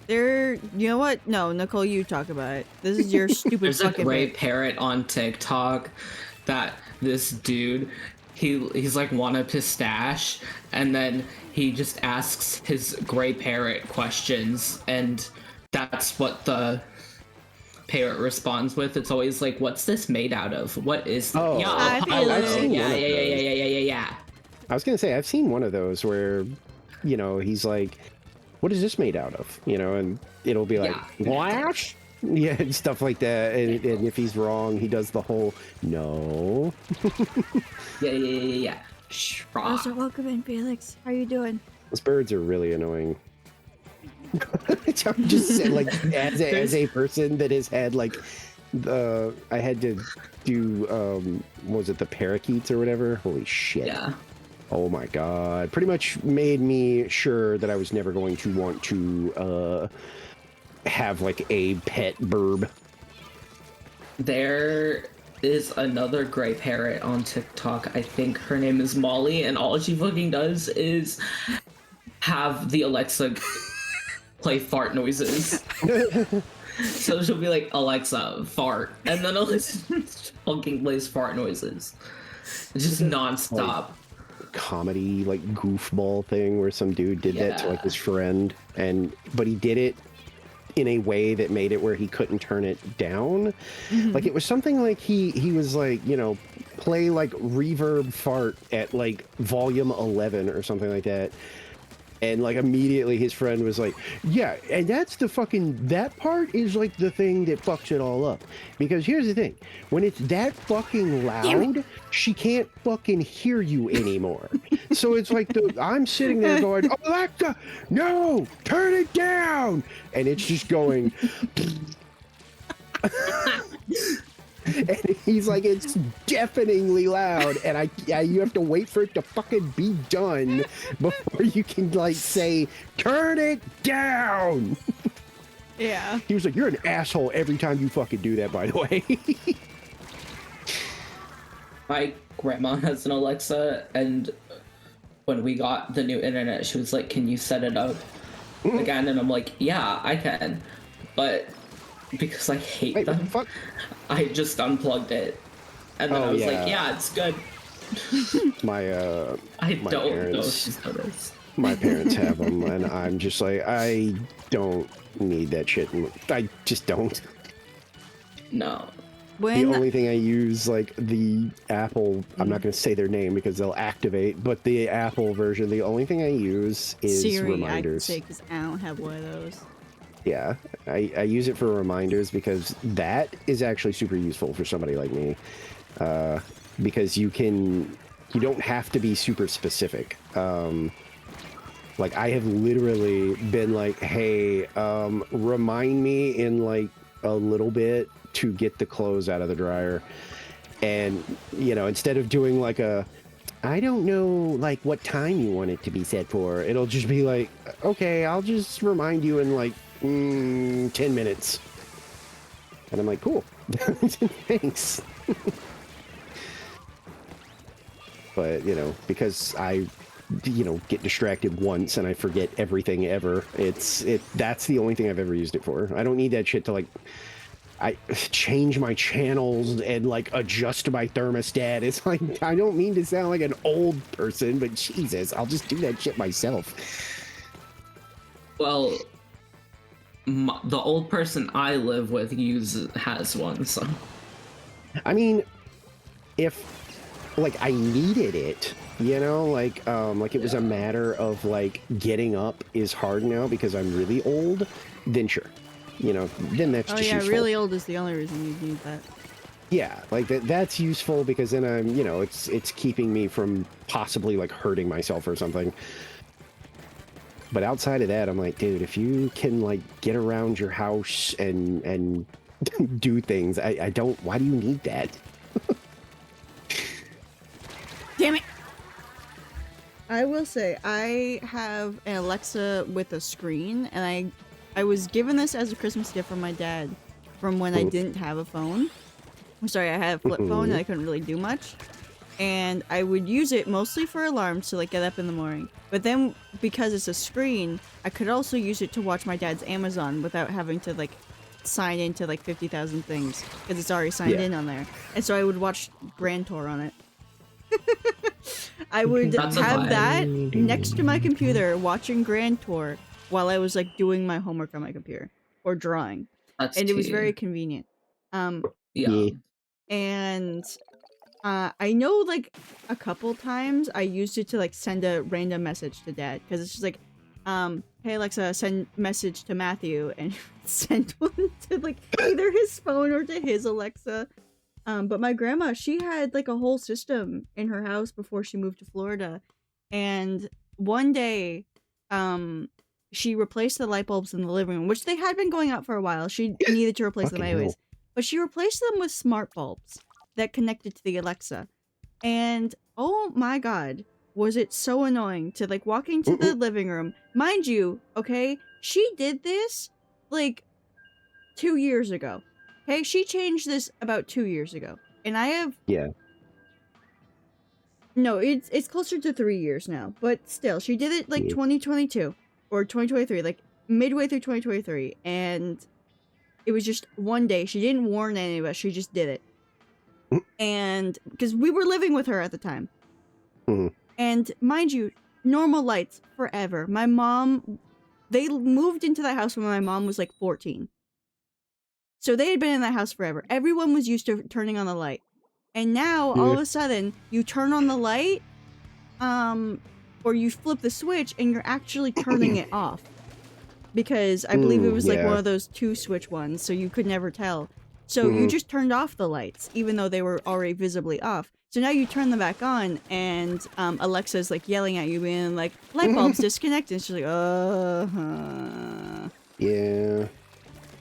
You know what? No, Nicole, you talk about it. This is your stupid There's a fucking gray bit. parrot on TikTok that this dude, he's like want a pistache, and then he just asks his gray parrot questions, and that's what the parrot responds with. It's always like, "What's this made out of? What is?" Oh, yeah, I've hello. seen Yeah, one of yeah, yeah, yeah, those. yeah, yeah, yeah, yeah. I was gonna say I've seen one of those where, you know, he's like, "What is this made out of?" You know, and it'll be like Yeah. glass. Yeah, and stuff like that. And if he's wrong, he does the whole no. Yeah. Oh, so welcome in, Felix. How you doing? Those birds are really annoying. I'm just saying, like, as a person that has had like I had to do what was it, the parakeets or whatever? Holy shit. Yeah. Oh my god. Pretty much made me sure that I was never going to want to have like a pet burb. There is another gray parrot on TikTok. I think her name is Molly, and all she fucking does is have the Alexa play fart noises. So she'll be like, Alexa, fart. And then Alexa fucking plays fart noises. Just nonstop. Comedy like goofball thing where some dude did that to like his friend, but he did it in a way that made it where he couldn't turn it down. Like it was something like he was like, you know, play like reverb fart at like volume 11 or something like that. And like immediately his friend was like, yeah, and that's the fucking, that part is like the thing that fucks it all up. Because here's the thing, when it's that fucking loud, she can't fucking hear you anymore. So it's like I'm sitting there going, Alexa, no, turn it down. And it's just going. And he's like, it's deafeningly loud, and you have to wait for it to fucking be done before you can like say, turn it down. Yeah. He was like, you're an asshole every time you fucking do that, by the way. My grandma has an Alexa, and when we got the new internet, she was like, can you set it up again? And I'm like, yeah, I can. But because I hate Wait, them, what the fuck? I just unplugged it. And then I was like, yeah, it's good. My I my don't know if parents, she's noticed. my parents have them, and I'm just like, I don't need that shit. I just don't. No. The only thing I use, like the Apple, I'm not going to say their name because they'll activate, but the Apple version, the only thing I use is Siri, reminders. I could say, because I don't have one of those. Yeah, I use it for reminders because that is actually super useful for somebody like me. Because you don't have to be super specific. Like I have literally been like, hey, remind me in like a little bit to get the clothes out of the dryer. And, you know, instead of doing like I don't know like what time you want it to be set for, it'll just be like, okay, I'll just remind you in like 10 minutes. And I'm like, cool. Thanks. But, you know, because I, you know, get distracted once and I forget everything ever, that's the only thing I've ever used it for. I don't need that shit to like I change my channels and like adjust my thermostat. It's like, I don't mean to sound like an old person, but Jesus, I'll just do that shit myself. Well, the old person I live with has one, so. I mean, if like I needed it, you know, like it was a matter of like getting up is hard now because I'm really old, then sure. You know, then that's just useful. Really old is the only reason you need that. Yeah, like that's useful because then I'm, you know, it's keeping me from possibly like hurting myself or something. But outside of that, I'm like, dude, if you can like get around your house and do things, I don't. Why do you need that? Damn it! I will say I have an Alexa with a screen, and I was given this as a Christmas gift from my dad from when I didn't have a phone. I'm sorry, I had a flip phone and I couldn't really do much. And I would use it mostly for alarms to like get up in the morning. But then because it's a screen, I could also use it to watch my dad's Amazon without having to like sign into like 50,000 things because it's already signed in on there. And so I would watch Grand Tour on it. I would have that next to my computer watching Grand Tour while I was like doing my homework on my computer or drawing. It was very convenient. Yeah. And I know like a couple times I used it to like send a random message to dad because it's just like hey Alexa, send message to Matthew, and send one to like either his phone or to his Alexa. But my grandma, she had like a whole system in her house before she moved to Florida, and one day, she replaced the light bulbs in the living room, which they had been going out for a while. She needed to replace them Fucking anyways, hell. but she replaced them with smart bulbs that connected to the Alexa, and oh my god, was it so annoying to like walk into the living room. Mind you, okay, she did this like 2 years ago. Okay, she changed this about 2 years ago, and I have Yeah. no, it's closer to 3 years now, but still, she did it like Yeah. 2022 or 2023, like midway through 2023, and it was just one day. She didn't warn any of us. She just did it, and because we were living with her at the time. Mhm. And mind you, normal lights forever. My mom, they moved into that house when my mom was like 14. So they had been in that house forever. Everyone was used to turning on the light. And now, all of a sudden, you turn on the light, or you flip the switch and you're actually turning it off. Because I believe it was like yeah. one of those 2-switch ones, so you could never tell. So you just turned off the lights, even though they were already visibly off. So now you turn them back on, and Alexa's like yelling at you, being like, "Light bulbs disconnected." She's like, Yeah.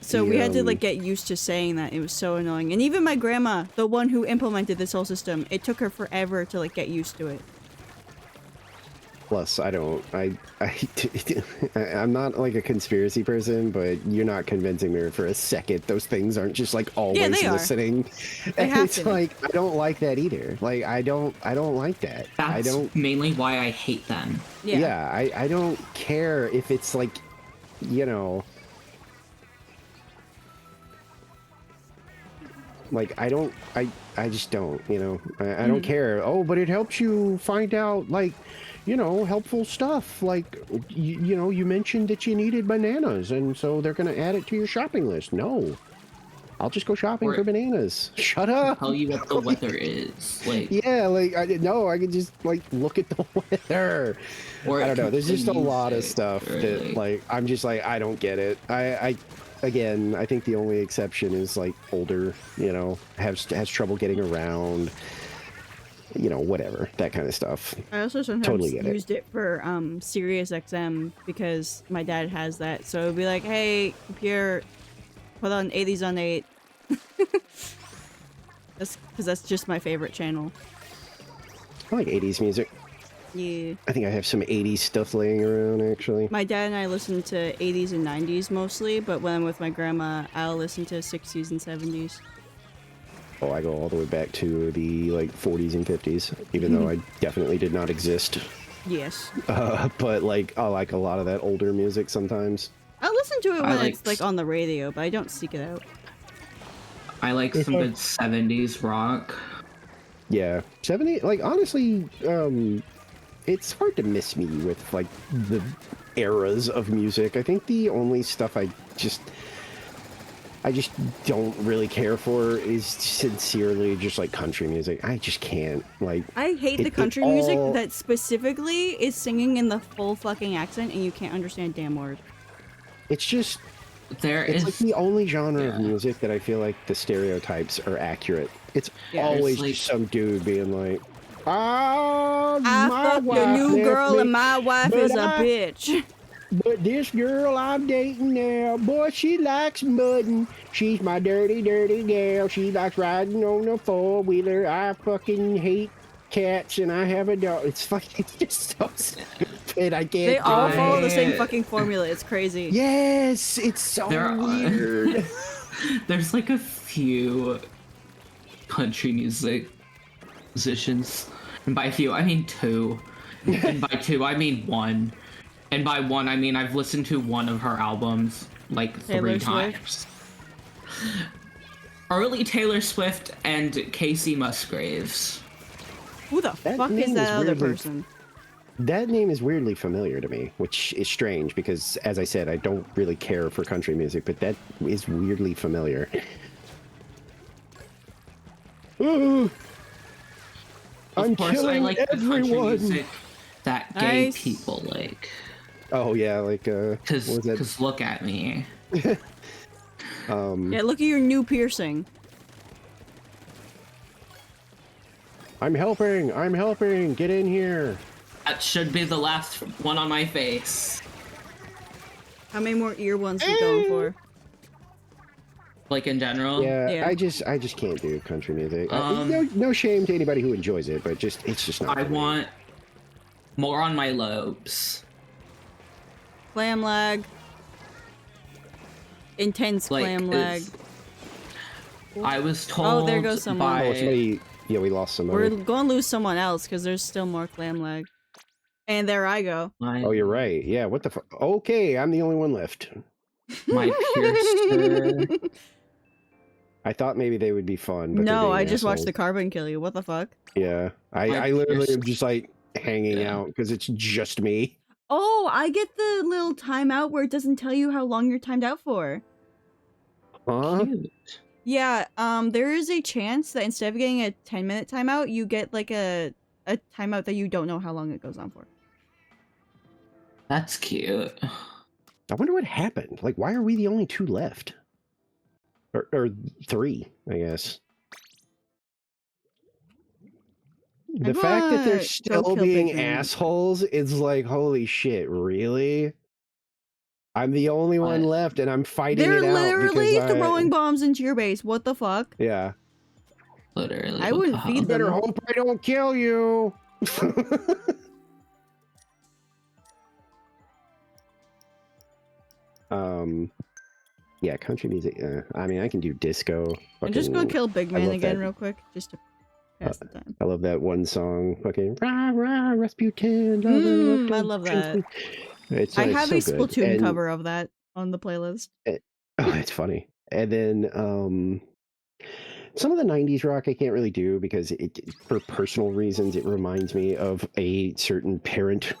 So The, we had to like get used to saying that. It was so annoying. And even my grandma, the one who implemented this whole system, it took her forever to like get used to it. Plus, I'm not like a conspiracy person, but you're not convincing me for a second. Those things aren't just like always they are. listening. They And have it's to be. like I don't like that either. Like I don't like that. That's I don't. mainly why I hate them. Yeah. I don't care if it's like, you know. Like I just don't, you know. I don't care. Oh, but it helps you find out like, you know, helpful stuff. Like you know, you mentioned that you needed bananas, and so they're gonna add it to your shopping list. No, I'll just go shopping Or- for bananas. Shut up. Tell you what the weather is. Like, Yeah, like I could just like look at the weather. or I don't it know. could There's just a be lot of music, stuff or, that like I'm just like I don't get it. Again, I think the only exception is like older, you know, has trouble getting around, you know, whatever, that kind of stuff. I also sometimes Totally get it. used it for Sirius XM because my dad has that. So it'd be like, "Hey, computer, put on 80s on 8." That's because that's just my favorite channel. I like 80s music. Yeah. I think I have some 80s stuff laying around actually. My dad and I listen to 80s and 90s mostly, but when I'm with my grandma, I'll listen to 60s and 70s. Oh, I go all the way back to the like 40s and 50s, even though I definitely did not exist. Yes. But like I like a lot of that older music sometimes. I listen to it I when like it's like on the radio, but I don't seek it out. I like some good 70s rock. Yeah, 70. Like honestly, it's hard to miss me with like the eras of music. I think the only stuff I just don't really care for is sincerely just like country music. I just can't like. I hate the it country music all- that specifically is singing in the full fucking accent and you can't understand a damn word. It's just There it's is like the only genre of yeah. music that I feel like the stereotypes are accurate. It's Yeah, always there's, like- just some dude being like, "Ah, I my fucked a wife new left girl me, and my wife but is a I- bitch." But this girl I'm dating now, boy, she likes mudding. She's my dirty, dirty gal. She likes riding on a four-wheeler. I fucking hate cats and I have a dog." It's fucking just so stupid. I can't They do all it. follow the same I- fucking formula. It's crazy. Yes, it's so There are- weird. there's like a few country music musicians, and by few I mean two, and by two I mean one, and by one I mean I've listened to one of her albums like Taylor 3 Swift? times. Early Taylor Swift and Casey Musgraves. Who the That fuck name is is that other weirdly- person? That name is weirdly familiar to me, which is strange because, as I said, I don't really care for country music, but that is weirdly familiar. Ooh, I'm Of course, I killing like the country everyone. music that gay Nice. people like. Oh yeah, like what was that? Because look at me. Yeah, look at your new piercing. I'm helping. I'm helping. Get in here. That should be the last one on my face. How many more ear ones are you going for? Like in general. Yeah, Yeah. I just can't do country music. Um, no shame to anybody who enjoys it, but it's just not. I for me. want more on my lobes. Clam lag. Intense Like, clam lag. I was told. Oh, there goes someone. by- Oh, somebody. Yeah, we lost We're somebody. going to lose someone else because there's still more clam lag. And there I go. Oh, you're right. Yeah. What the? Okay, I'm the only one left. My piercer. I thought maybe they would be fun, but they're No, being I just watched assholes. the carbon kill you. What the fuck? Yeah, I My literally piercer. am just like hanging Yeah. out because it's just me. Oh, I get the little timeout where it doesn't tell you how long you're timed out for. Huh? Cute. Yeah, there is a chance that instead of getting a 10-minute timeout, you get like a timeout that you don't know how long it goes on for. That's cute. I wonder what happened. Like, why are we the only two left? Or three, I guess. The I'd fact that wanna they're go still kill being Big Man. assholes is like, holy shit, really? I'm the only one What? left, and I'm fighting They're it out literally because throwing bombs into your base. What the fuck? Yeah. Literally. I what wouldn't the feed hell? them. Better hope I don't kill you. Yeah, country music. I mean, I can do disco. And just go fucking- kill Big I Man love again that. real quick, just to pass the time. I love that one song. Fucking rah rah Rasputin. Lover, I love that. It's, I it's have so a good. Splatoon And- cover of that on the playlist. Oh, it's funny. And then some of the 90s rock I can't really do because for personal reasons it reminds me of a certain parent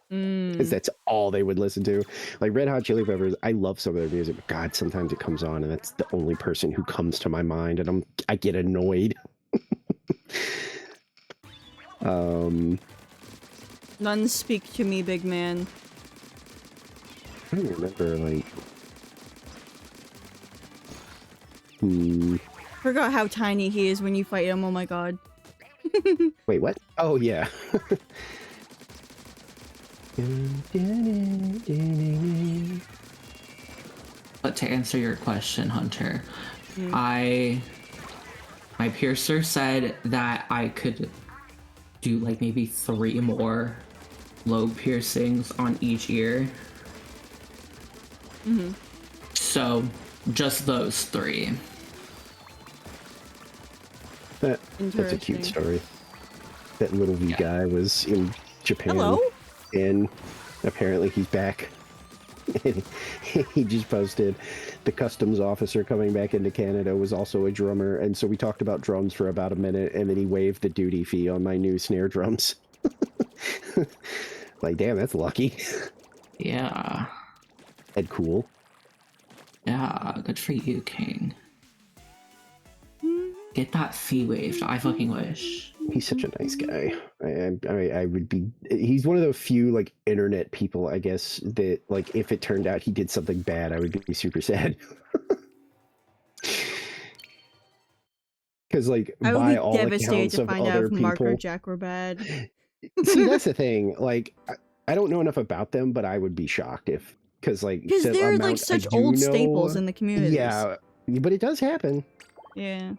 because that's all they would listen to. Like Red Hot Chili Peppers, I love some of their music, but God, sometimes it comes on and that's the only person who comes to my mind and I get annoyed. None speak to me, Big Man. I don't remember like Forgot how tiny he is when you fight him. Oh my god. wait, what? Oh yeah. But to answer your question, Hunter, my piercer said that I could do like maybe 3 more lobe piercings on each ear. So just those 3. That's a cute Interesting. story. That little V guy was in Japan. Hello? And apparently he's back. And he just posted the customs officer coming back into Canada was also a drummer. And so we talked about drums for about a minute and then he waived the duty fee on my new snare drums. Like, damn, that's lucky. Yeah. And cool. Yeah, good for you, King. Get that fee waived. I fucking wish. He's such a nice guy. I would be. He's one of the few like internet people, I guess, that like if it turned out he did something bad, I would be super sad. Because like I would by be all devastated accounts to of find out other if Mark or people, Jack were bad. see that's the thing. Like I don't know enough about them, but I would be shocked if because like Because the they're amount like I such do old know- staples in the community. Yeah, but it does happen. Yeah.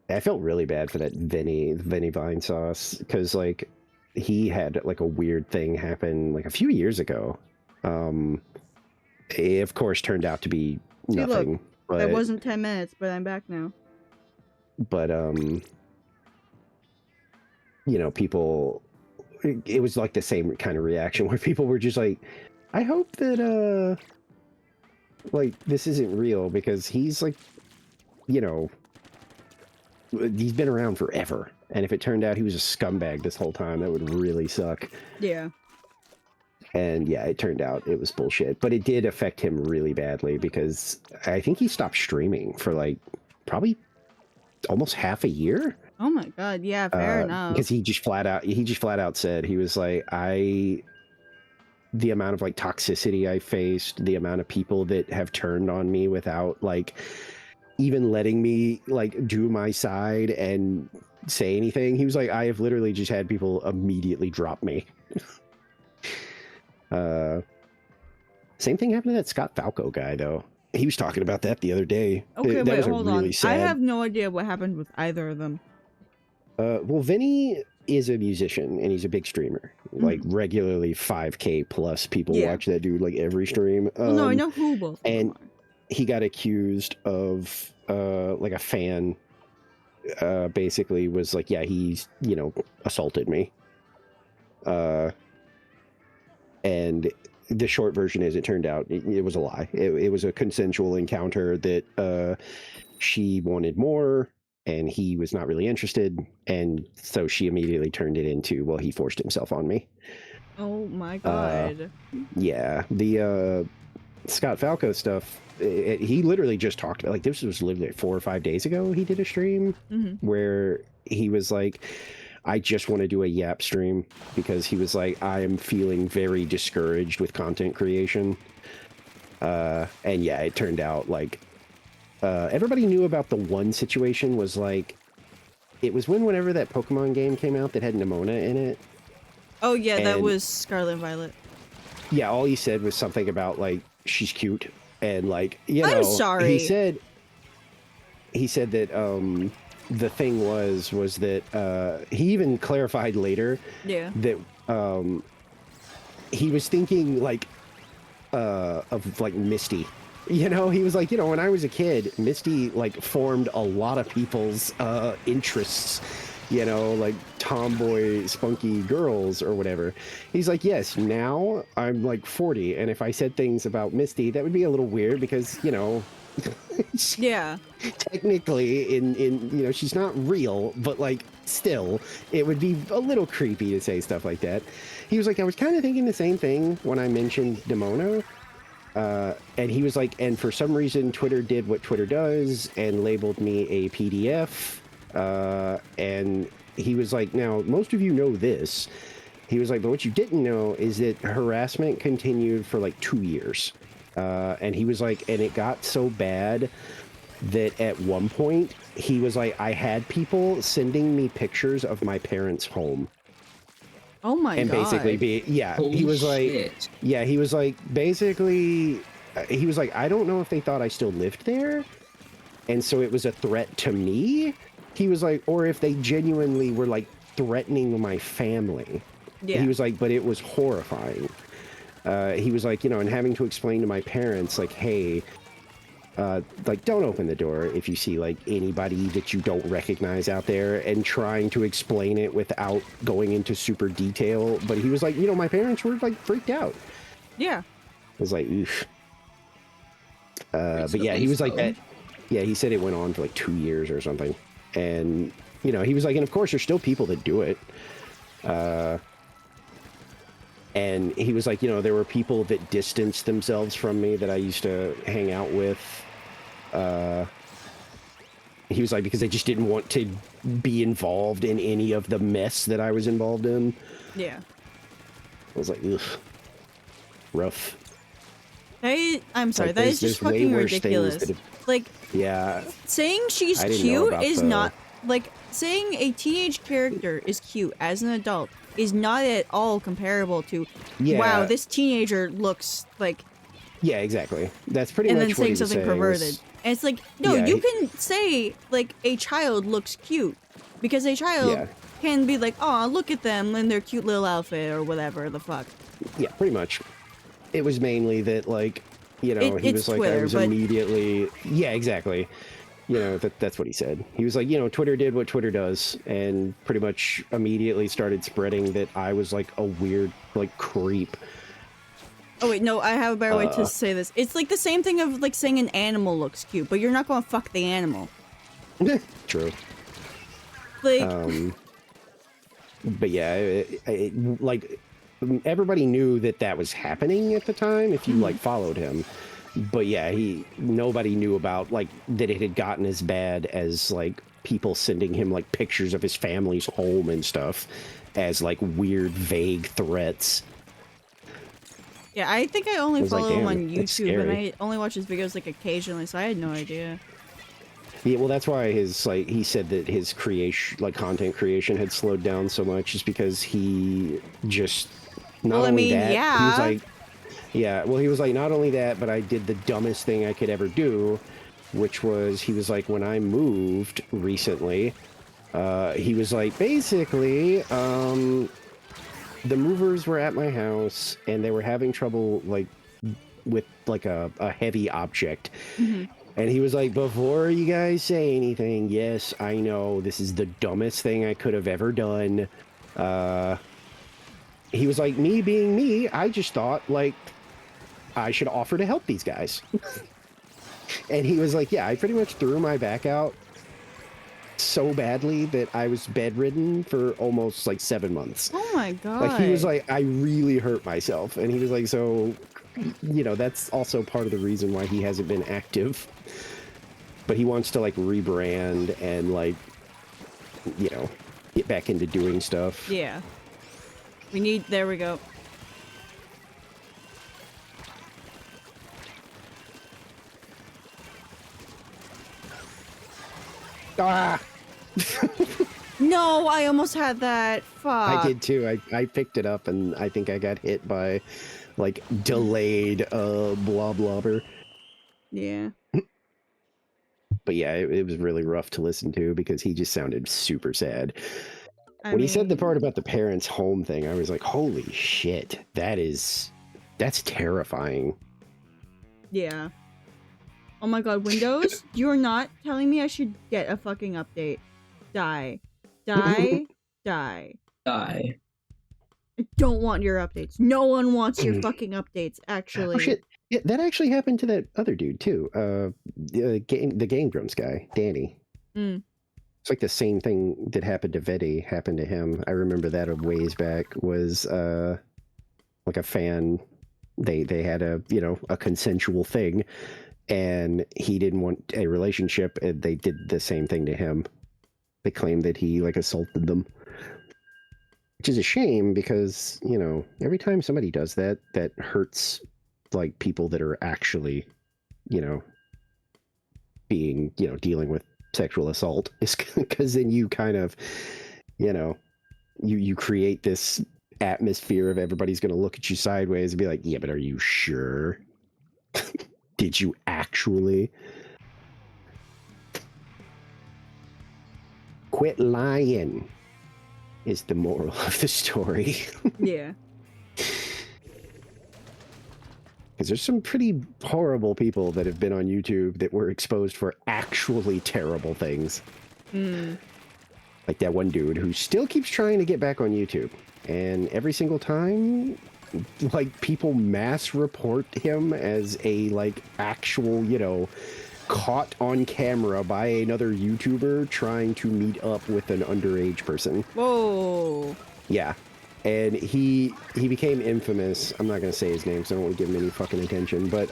I felt really bad for that Vinny Vine Sauce because like he had like a weird thing happen like a few years ago. It of course turned out to be look, nothing. But That wasn't 10 minutes, but I'm back now. but you know, people it was like the same kind of reaction where people were just like, I hope that like this isn't real because he's like, you know, he's been around forever. And if it turned out he was a scumbag this whole time, that would really suck. Yeah. And yeah, it turned out it was bullshit. But it did affect him really badly because I think he stopped streaming for like probably almost half a year. Oh my god, yeah, fair enough. Because he just flat out said, he was like, the amount of like toxicity I faced, the amount of people that have turned on me without like even letting me like do my side and say anything. He was like, I have literally just had people immediately drop me. Same thing happened to that Scott Falco guy though. He was talking about that the other day. Okay, That wait, was hold really on. sad. I have no idea what happened with either of them. Well, Vinny is a musician and he's a big streamer. Like regularly 5K plus people Yeah. watch that dude like every stream. Well, no, I know who both of them and are. he got accused of like a fan basically was like, yeah, he's, you know, assaulted me. And the short version is it turned out it was a lie. It was a consensual encounter that she wanted more and he was not really interested, and so she immediately turned it into, well, he forced himself on me. Oh my god. Yeah, the Scott Falco stuff, he literally just talked about, like, this was literally 4 or 5 days ago he did a stream where he was like, I just want to do a Yap stream because he was like, I am feeling very discouraged with content creation. And yeah, it turned out like everybody knew about the one situation was like, it was whenever that Pokemon game came out that had Nimona in it. Oh yeah, that and- was Scarlet and Violet. Yeah, all he said was something about like, she's cute and like, you know, I'm sorry. he said that the thing was that he even clarified later Yeah. that he was thinking like of like Misty. You know, he was like, you know, when I was a kid, Misty like formed a lot of people's interests, you know, like tomboy spunky girls or whatever. He's like, yes, now I'm like 40, and if I said things about Misty, that would be a little weird because, you know, Yeah. technically in you know, she's not real, but like still it would be a little creepy to say stuff like that. He was like, I was kind of thinking the same thing when I mentioned Demono, and he was like, and for some reason Twitter did what Twitter does and labeled me a PDF, and he was like, now most of you know this. He was like, but what you didn't know is that harassment continued for like 2 years. And he was like, and it got so bad that at one point he was like, I had people sending me pictures of my parents' home. Oh my And god. basically he Holy was like, shit. yeah, he was like, basically, he was like, I don't know if they thought I still lived there. And so it was a threat to me. He was like, or if they genuinely were like threatening my family. Yeah. He was like, but it was horrifying. He was like, you know, and having to explain to my parents, like, hey, like, don't open the door if you see like anybody that you don't recognize out there, and trying to explain it without going into super detail. But he was like, you know, my parents were like freaked out. Yeah. I was like, oof. But yeah, he was like that. Yeah, he said it went on for like 2 years or something. And, you know, he was like, and of course there's still people that do it. And he was like, you know, there were people that distanced themselves from me that I used to hang out with. He was like, because they just didn't want to be involved in any of the mess that I was involved in. Yeah. I was like, ugh, rough. I'm sorry, like, that there's- is just there's way fucking worse things ridiculous. that have- Like, Yeah, saying she's I didn't know cute about is the- not, like, saying a teenage character is cute as an adult is not at all comparable to, Yeah. wow, this teenager looks like, yeah, exactly. That's pretty and much then what saying he was something saying perverted. was- And it's like, no, Yeah, you he- can say, like, a child looks cute. Because a child Yeah. can be like, oh, look at them in their cute little outfit or whatever the fuck. Yeah, pretty much. It was mainly that, like, you know, he It's was like, Twitter, I was but- immediately, yeah, exactly. You know, that's what he said. He was like, you know, Twitter did what Twitter does, and pretty much immediately started spreading that I was like a weird, like, creep. Oh wait, no, I have a better way to say this. It's like the same thing of like saying an animal looks cute, but you're not gonna fuck the animal. True. Like, But yeah, like, everybody knew that that was happening at the time if you like followed him. But yeah, nobody knew about like that it had gotten as bad as like people sending him like pictures of his family's home and stuff as like weird, vague threats. Yeah, I think I only I was like, follow him "Damn, on that's YouTube, and scary." I only watch his videos like occasionally, so I had no idea. Yeah, well, that's why his like he said that his creation, like content creation, had slowed down so much, is because he just not Well, I only mean, that he was yeah. like, yeah, well, he was like, not only that, but I did the dumbest thing I could ever do, which was he was like, when I moved recently, he was like, basically, the movers were at my house and they were having trouble like with like a heavy object. And he was like, before you guys say anything, yes, I know this is the dumbest thing I could have ever done. He was like, me being me, I just thought like I should offer to help these guys. And he was like, yeah, I pretty much threw my back out so badly that I was bedridden for almost like 7 months. Oh my god. Like he was like, I really hurt myself. And he was like, so, you know, that's also part of the reason why he hasn't been active. But he wants to like rebrand and like, you know, get back into doing stuff. Yeah. There we go. Ah! No, I almost had that. Fuck. I did too. I picked it up and I think I got hit by like delayed blobber. Yeah. But yeah, it was really rough to listen to because he just sounded super sad. I When he said the mean, part about the parents' home thing, I was like, holy shit, that's terrifying. Yeah. Oh my god, Windows, you're not telling me I should get a fucking update. Die. Die. Die. Die. I don't want your updates. No one wants your fucking updates, actually. Oh shit. Yeah, that actually happened to that other dude too. The Game Grumps guy, Danny. Mm. It's like the same thing that happened to Vedi happened to him. I remember that a ways back was like a fan. They had a consensual thing, and he didn't want a relationship, and they did the same thing to him. They claimed that he like assaulted them, which is a shame because every time somebody does that, that hurts like people that are actually being dealing with sexual assault, is because then you kind of you create this atmosphere of everybody's going to look at you sideways and be like, yeah, but are you sure? Did you actually? Quit lying is the moral of the story. Yeah. Because there's some pretty horrible people that have been on YouTube that were exposed for actually terrible things. Mm. Like that one dude who still keeps trying to get back on YouTube. And every single time, like, people mass report him as a, like, actual, caught on camera by another YouTuber trying to meet up with an underage person. Whoa. Yeah. And he became infamous. I'm not going to say his name, so I don't want to give him any fucking attention. But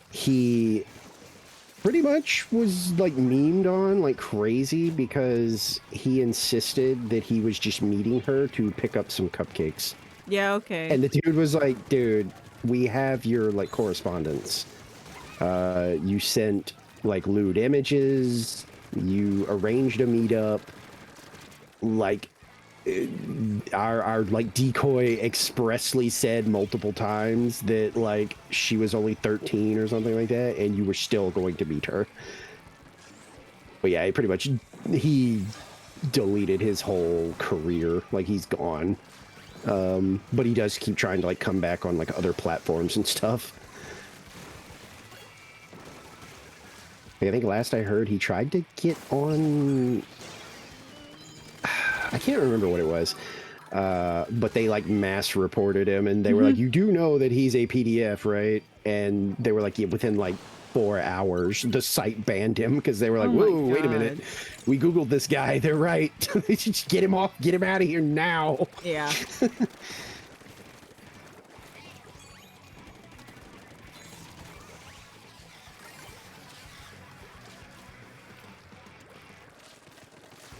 he pretty much was like memed on like crazy because he insisted that he was just meeting her to pick up some cupcakes. Yeah, okay. And the dude was like, dude, we have your like correspondence. You sent like lewd images. You arranged a meetup. Like, our like decoy expressly said multiple times that like she was only 13 or something like that, and you were still going to meet her. But yeah, he deleted his whole career. Like, he's gone. But he does keep trying to like come back on like other platforms and stuff. I think last I heard he tried to get on, I can't remember what it was, but they like mass reported him, and they were like, you do know that he's a PDF, right? And they were like, yeah, within like 4 hours, the site banned him because they were like, whoa, wait a minute. We Googled this guy. They're right. Just get him off. Get him out of here now. Yeah.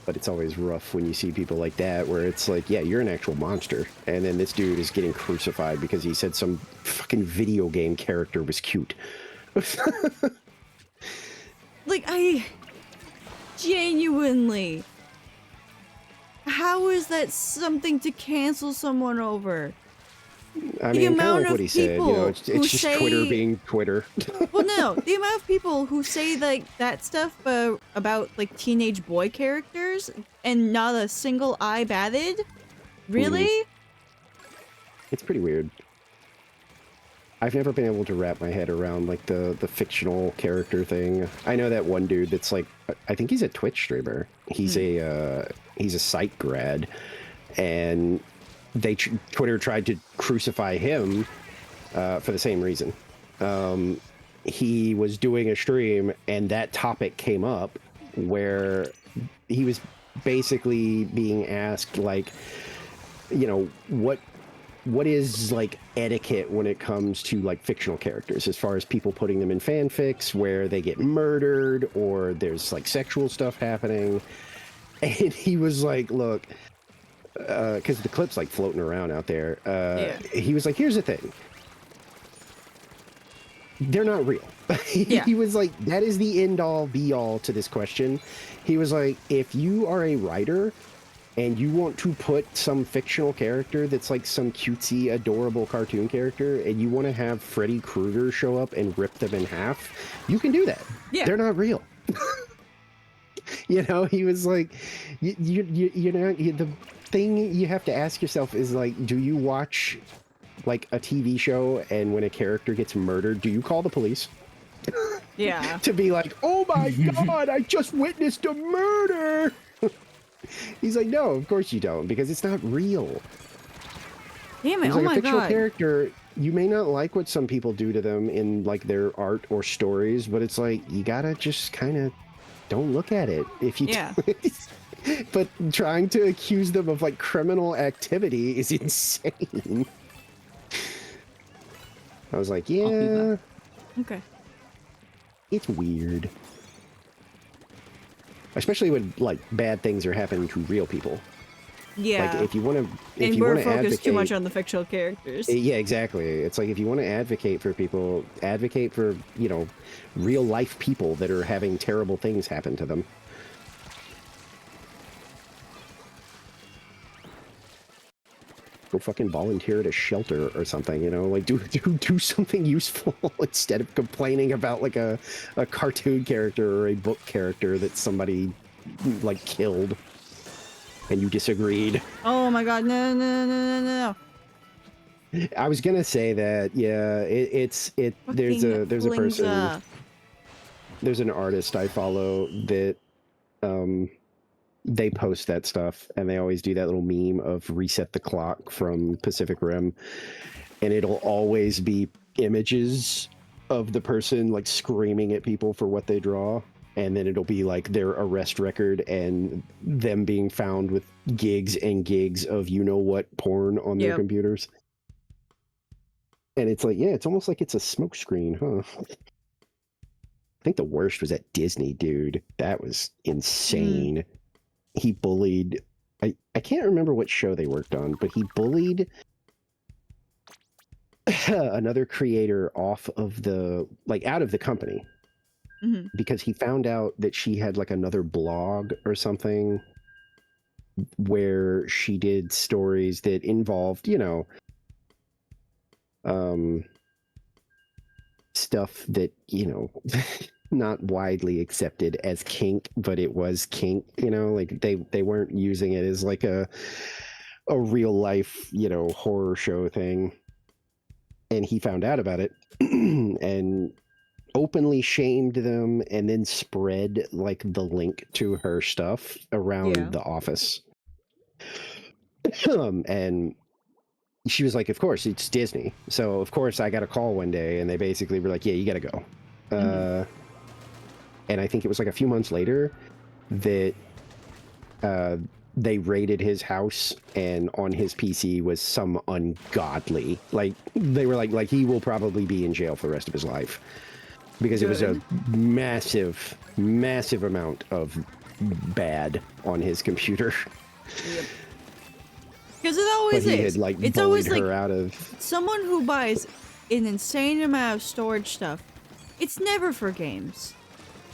but it's always rough when you see people like that, where it's like, yeah, you're an actual monster, and then this dude is getting crucified because he said some fucking video game character was cute. Like, I genuinely, how is that something to cancel someone over? I The mean, kind of amount like of what he said, you know, people it's who just Twitter say- being Twitter. Well, no, the amount of people who say like that stuff about like teenage boy characters and not a single eye batted. Really? It's pretty weird. I've never been able to wrap my head around like the fictional character thing. I know that one dude that's like, I think he's a Twitch streamer. He's a psych grad, and Twitter tried to crucify him for the same reason. He was doing a stream, and that topic came up where he was basically being asked, like, you know, what is like etiquette when it comes to like fictional characters, as far as people putting them in fanfics where they get murdered or there's like sexual stuff happening. And he was like, look, because the clip's like floating around out there. He was like, here's the thing. They're not real. Yeah. He was like, that is the end all be all to this question. He was like, if you are a writer and you want to put some fictional character that's like some cutesy, adorable cartoon character, and you want to have Freddy Krueger show up and rip them in half, you can do that. Yeah. They're not real. You know, he was like, you know, the thing you have to ask yourself is like, do you watch like a TV show, and when a character gets murdered, do you call the police? Yeah. To be like, oh my God, I just witnessed a murder. He's like, no, of course you don't, because it's not real. Damn it! He's Oh like, a my fictional god. character, you may not like what some people do to them in like their art or stories, but it's like, you gotta just kind of don't look at it if you Yeah. But trying to accuse them of like criminal activity is insane. I was like, do yeah, that. Okay. it's weird. Especially when like bad things are happening to real people. Yeah. Like if you want to, if and you we're want to focused advocate, too much on the fictional characters. yeah, exactly. It's like if you want to advocate for people, advocate for, you know, real life people that are having terrible things happen to them. Go fucking volunteer at a shelter or something, you know, like do something useful instead of complaining about like a cartoon character or a book character that somebody like killed and you disagreed. Oh my god! No! No! No! No! No! I was gonna say that, yeah, there's a Fucking person, Flingza. there's an artist I follow that they post that stuff, and they always do that little meme of Reset the Clock from Pacific Rim, and it'll always be images of the person like screaming at people for what they draw, and then it'll be like their arrest record and them being found with gigs and gigs of you know what porn on their Yep. computers. And it's like, yeah, it's almost like it's a smokescreen, huh? I think the worst was at Disney, dude. That was insane. He bullied, I can't remember what show they worked on, but he bullied another creator off of the, like, out of the company. Mhm. Because he found out that she had like another blog or something where she did stories that involved, you know, stuff that, you know, not widely accepted as kink, but it was kink, you know, like they weren't using it as like a real life, you know, horror show thing. And he found out about it and openly shamed them, and then spread like the link to her stuff around Yeah. the office. And she was like, of course, it's Disney. So of course I got a call one day, and they basically were like, yeah, you got to go. And I think it was like a few months later that they raided his house, and on his PC was some ungodly, like they were like he will probably be in jail for the rest of his life, because it was a massive amount of bad on his computer. Because it always But he is. had like It's bullied always her like out of. someone who buys an insane amount of storage stuff. It's never for games.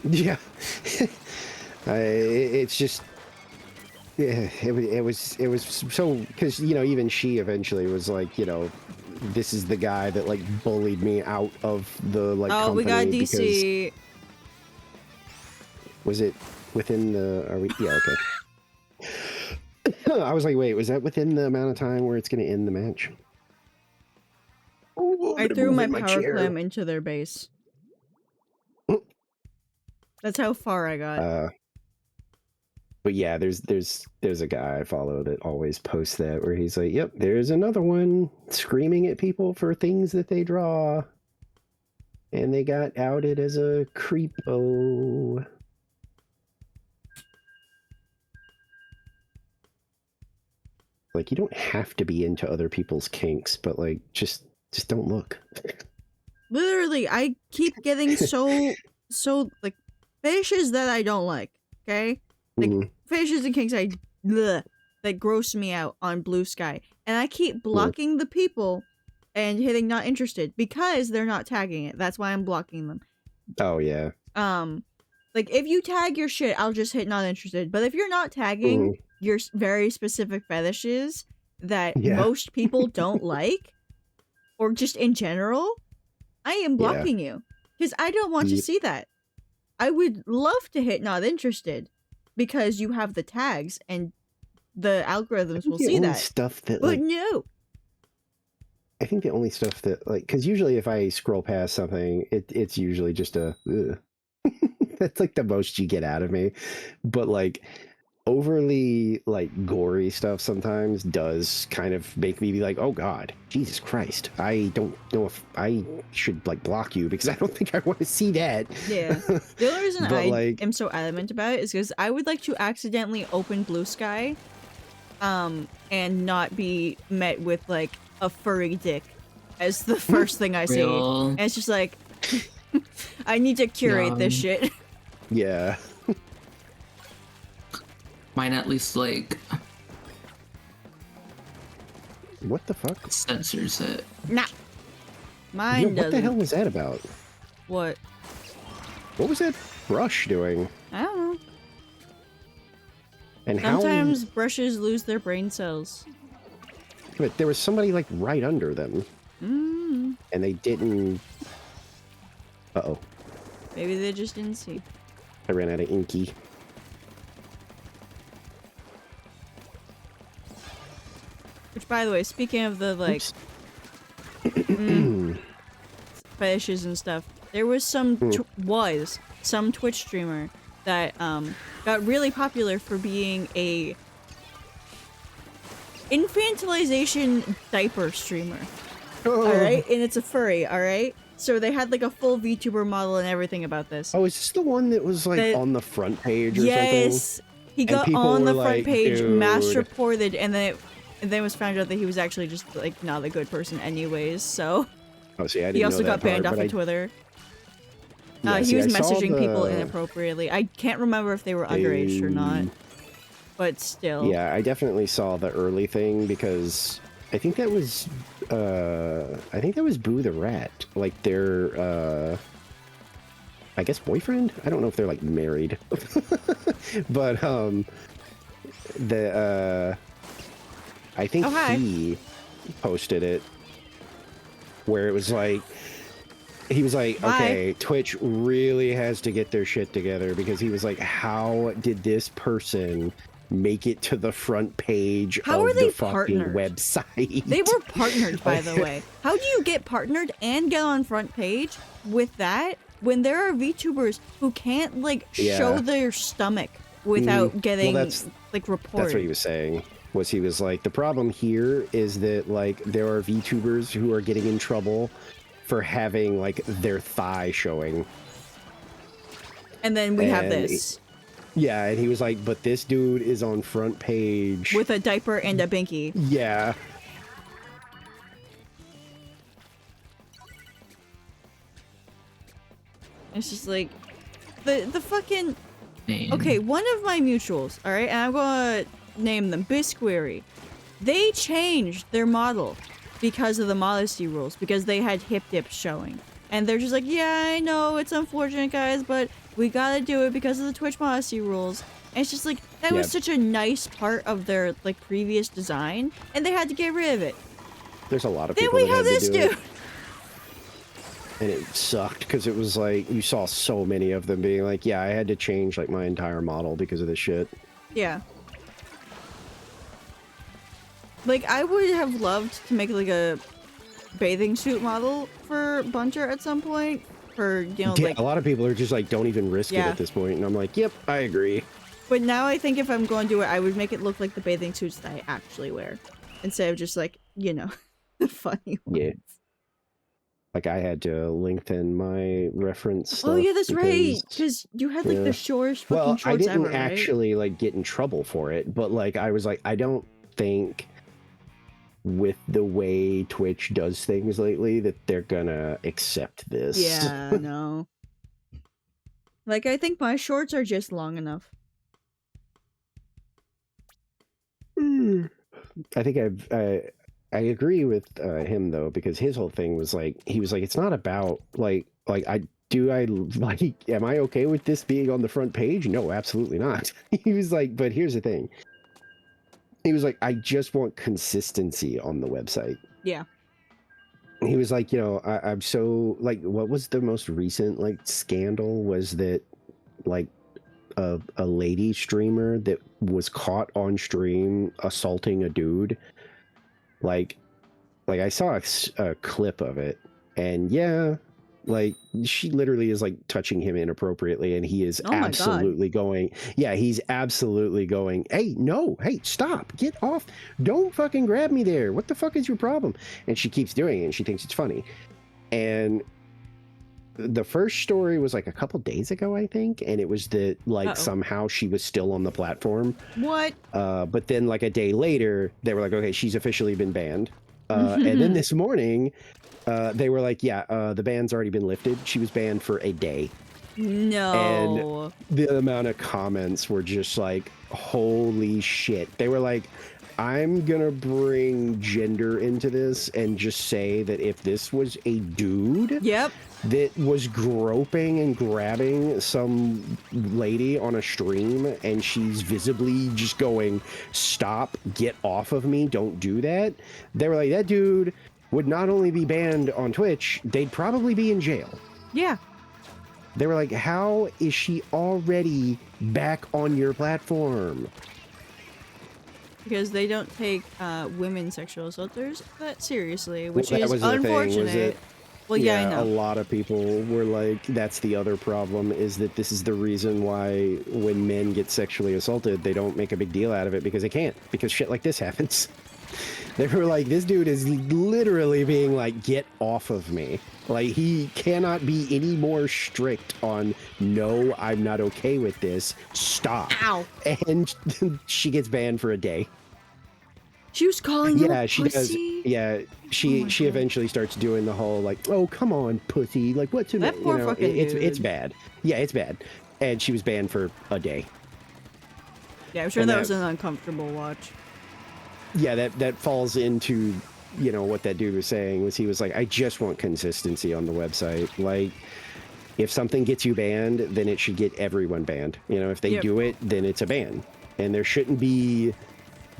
Yeah, it's just. Yeah, it was so because even she eventually was like this is the guy that like bullied me out of the like Oh, company we got because DC. was it within the are we yeah okay. I was like, wait, was that within the amount of time where it's going to end the match? Oh, I I'm threw my moving power chair. clam into their base. That's how far I got. But yeah, there's a guy I follow that always posts that where he's like, yep, there's another one screaming at people for things that they draw. And they got outed as a creepo. Like, you don't have to be into other people's kinks, but like just don't look. Literally, I keep getting so like fetishes that I don't like. Okay, like Mhm. fetishes and kinks that gross me out on Blue Sky, and I keep blocking the people and hitting not interested because they're not tagging it. That's why I'm blocking them. Oh yeah. Like if you tag your shit, I'll just hit not interested. But if you're not tagging your very specific fetishes that Yeah. most people don't like, or just in general, I am blocking you because I don't want to Yep. see that. I would love to hit not interested because you have the tags and the algorithms will The see only that. stuff that But like, no. I think the only stuff that like, because usually if I scroll past something, it's usually just a ugh. That's like the most you get out of me. But like overly like gory stuff sometimes does kind of make me be like, oh god, Jesus Christ, I don't know if I should like block you because I don't think I want to see that. Yeah. The only reason But, I like- am so adamant about it is because I would like to accidentally open Blue Sky, and not be met with like a furry dick as the first thing I see. Real. And it's just like, I need to curate this Yeah. shit. Yeah. Mine at least like What the fuck? censors it. Nah. Mine Yo, what doesn't. the hell was that about? What? What was that brush doing? I don't know. And how? Sometimes brushes lose their brain cells. But there was somebody like right under them, Mm. and they didn't. Uh-oh, Maybe they just didn't see. I ran out of inky. Which, by the way, speaking of the like Oops. fetishes and stuff, there was some some Twitch streamer that got really popular for being a infantilization diaper streamer. Oh. All right, and it's a furry. All right, so they had like a full VTuber model and everything about this. Oh, is this the one that was like The- on the front page or Yes, he And got people on the were front like, page, mass "Dude." reported, and then it was found out that he was actually just like not a good person, anyways. So something? Oh, see, I didn't he know also that got banned part, off but of Twitter. Yeah, He see, was I saw messaging people the- inappropriately. I can't remember if they were underage or not, but still. Yeah, I definitely saw the early thing because I think that was Boo the Rat, like their I guess boyfriend. I don't know if they're like married, but I think Oh, hi. he posted it where it was like he was like, Bye. okay, Twitch really has to get their shit together because he was like, how did this person make it to the front page How of are they the fucking partnered? website? They were partnered, by the way. How do you get partnered and get on front page with that when there are VTubers who can't like show Yeah. their stomach without getting that's- like reported? That's what he was saying. He was like, the problem here is that like there are VTubers who are getting in trouble for having like their thigh showing. And then we have And this Yeah, and he was like, but this dude is on front page. with a diaper and a binky. Yeah. It's just like the fucking name. Okay, one of my mutuals, all right, and I'm gonna name them Bisquery. They changed their model because of the modesty rules, because they had hip dips showing. And they're just like, yeah, I know, it's unfortunate, guys, but we gotta do it because of the Twitch modesty rules. And it's just like, that was such a nice part of their, like, previous design, and they had to get rid of it. There's a lot of Then people we that have had this to do dude! it. And it sucked because it was like you saw so many of them being like, yeah, I had to change like my entire model because of this shit. Yeah. Like, I would have loved to make, like, a bathing suit model for Bunter at some point. For, you know, Yeah, like... a lot of people are just like, don't even risk it Yeah. at this point. And I'm like, yep, I agree. But now I think if I'm going to do it, I would make it look like the bathing suits that I actually wear. Instead of just, like, you know, the funny ones. Yeah. Like I had to lengthen my reference stuff. Oh, yeah, that's right! because- Because you had, like, yeah. the shortest fucking Well, I shorts didn't ever, right? actually like get in trouble for it, but like I was like, I don't think with the way Twitch does things lately that they're gonna accept this. Yeah, no. Like, I think my shorts are just long enough. I think I agree with him though, because his whole thing was like, he was like, it's not about like am I okay with this being on the front page? No, absolutely not. He was like, but here's the thing. He was like, I just want consistency on the website. Yeah. He was like, you know, I'm so like, what was the most recent like scandal was that like a lady streamer that was caught on stream assaulting a dude. Like I saw a clip of it, and yeah, like she literally is like touching him inappropriately, and he is Oh my God. absolutely going, yeah, he's absolutely going, hey, no, hey, stop, get off, don't fucking grab me there, what the fuck is your problem? And she keeps doing it, and she thinks it's funny. And the first story was like a couple days ago, I think, and it was that like Uh-oh. somehow she was still on the platform. What? But then like a day later, they were like, okay, she's officially been banned. And then this morning, they were like, yeah, the ban's already been lifted. She was banned for a day. No. The amount of comments were just like, holy shit. They were like, I'm gonna bring gender into this and just say that if this was a dude Yep. that was groping and grabbing some lady on a stream and she's visibly just going, stop, get off of me, don't do that. They were like, that dude would not only be banned on Twitch, they'd probably be in jail. Yeah. They were like, how is she already back on your platform? Because they don't take women sexual assaulters that seriously, which Well, that is was the thing, was unfortunate. it- Well, yeah, I A know. lot of people were like, that's the other problem, is that this is the reason why when men get sexually assaulted, they don't make a big deal out of it because they can't, because shit like this happens. They were like, this dude is literally being like, get off of me. Like, he cannot be any more strict on, no, I'm not okay with this, stop. Ow. And she gets banned for a day. She was calling you Yeah, a she does. pussy? Yeah, Oh she my she God. eventually starts doing the whole like, oh come on, pussy, like what's in That it? poor fucking it's dude. bad. Yeah, it's bad. And she was banned for a day. Yeah, I'm sure And that that- was an uncomfortable watch. Yeah, that falls into, you know, what that dude was saying was he was like, I just want consistency on the website. Like, if something gets you banned, then it should get everyone banned. You know, if they Yep. do it, then it's a ban. And there shouldn't be,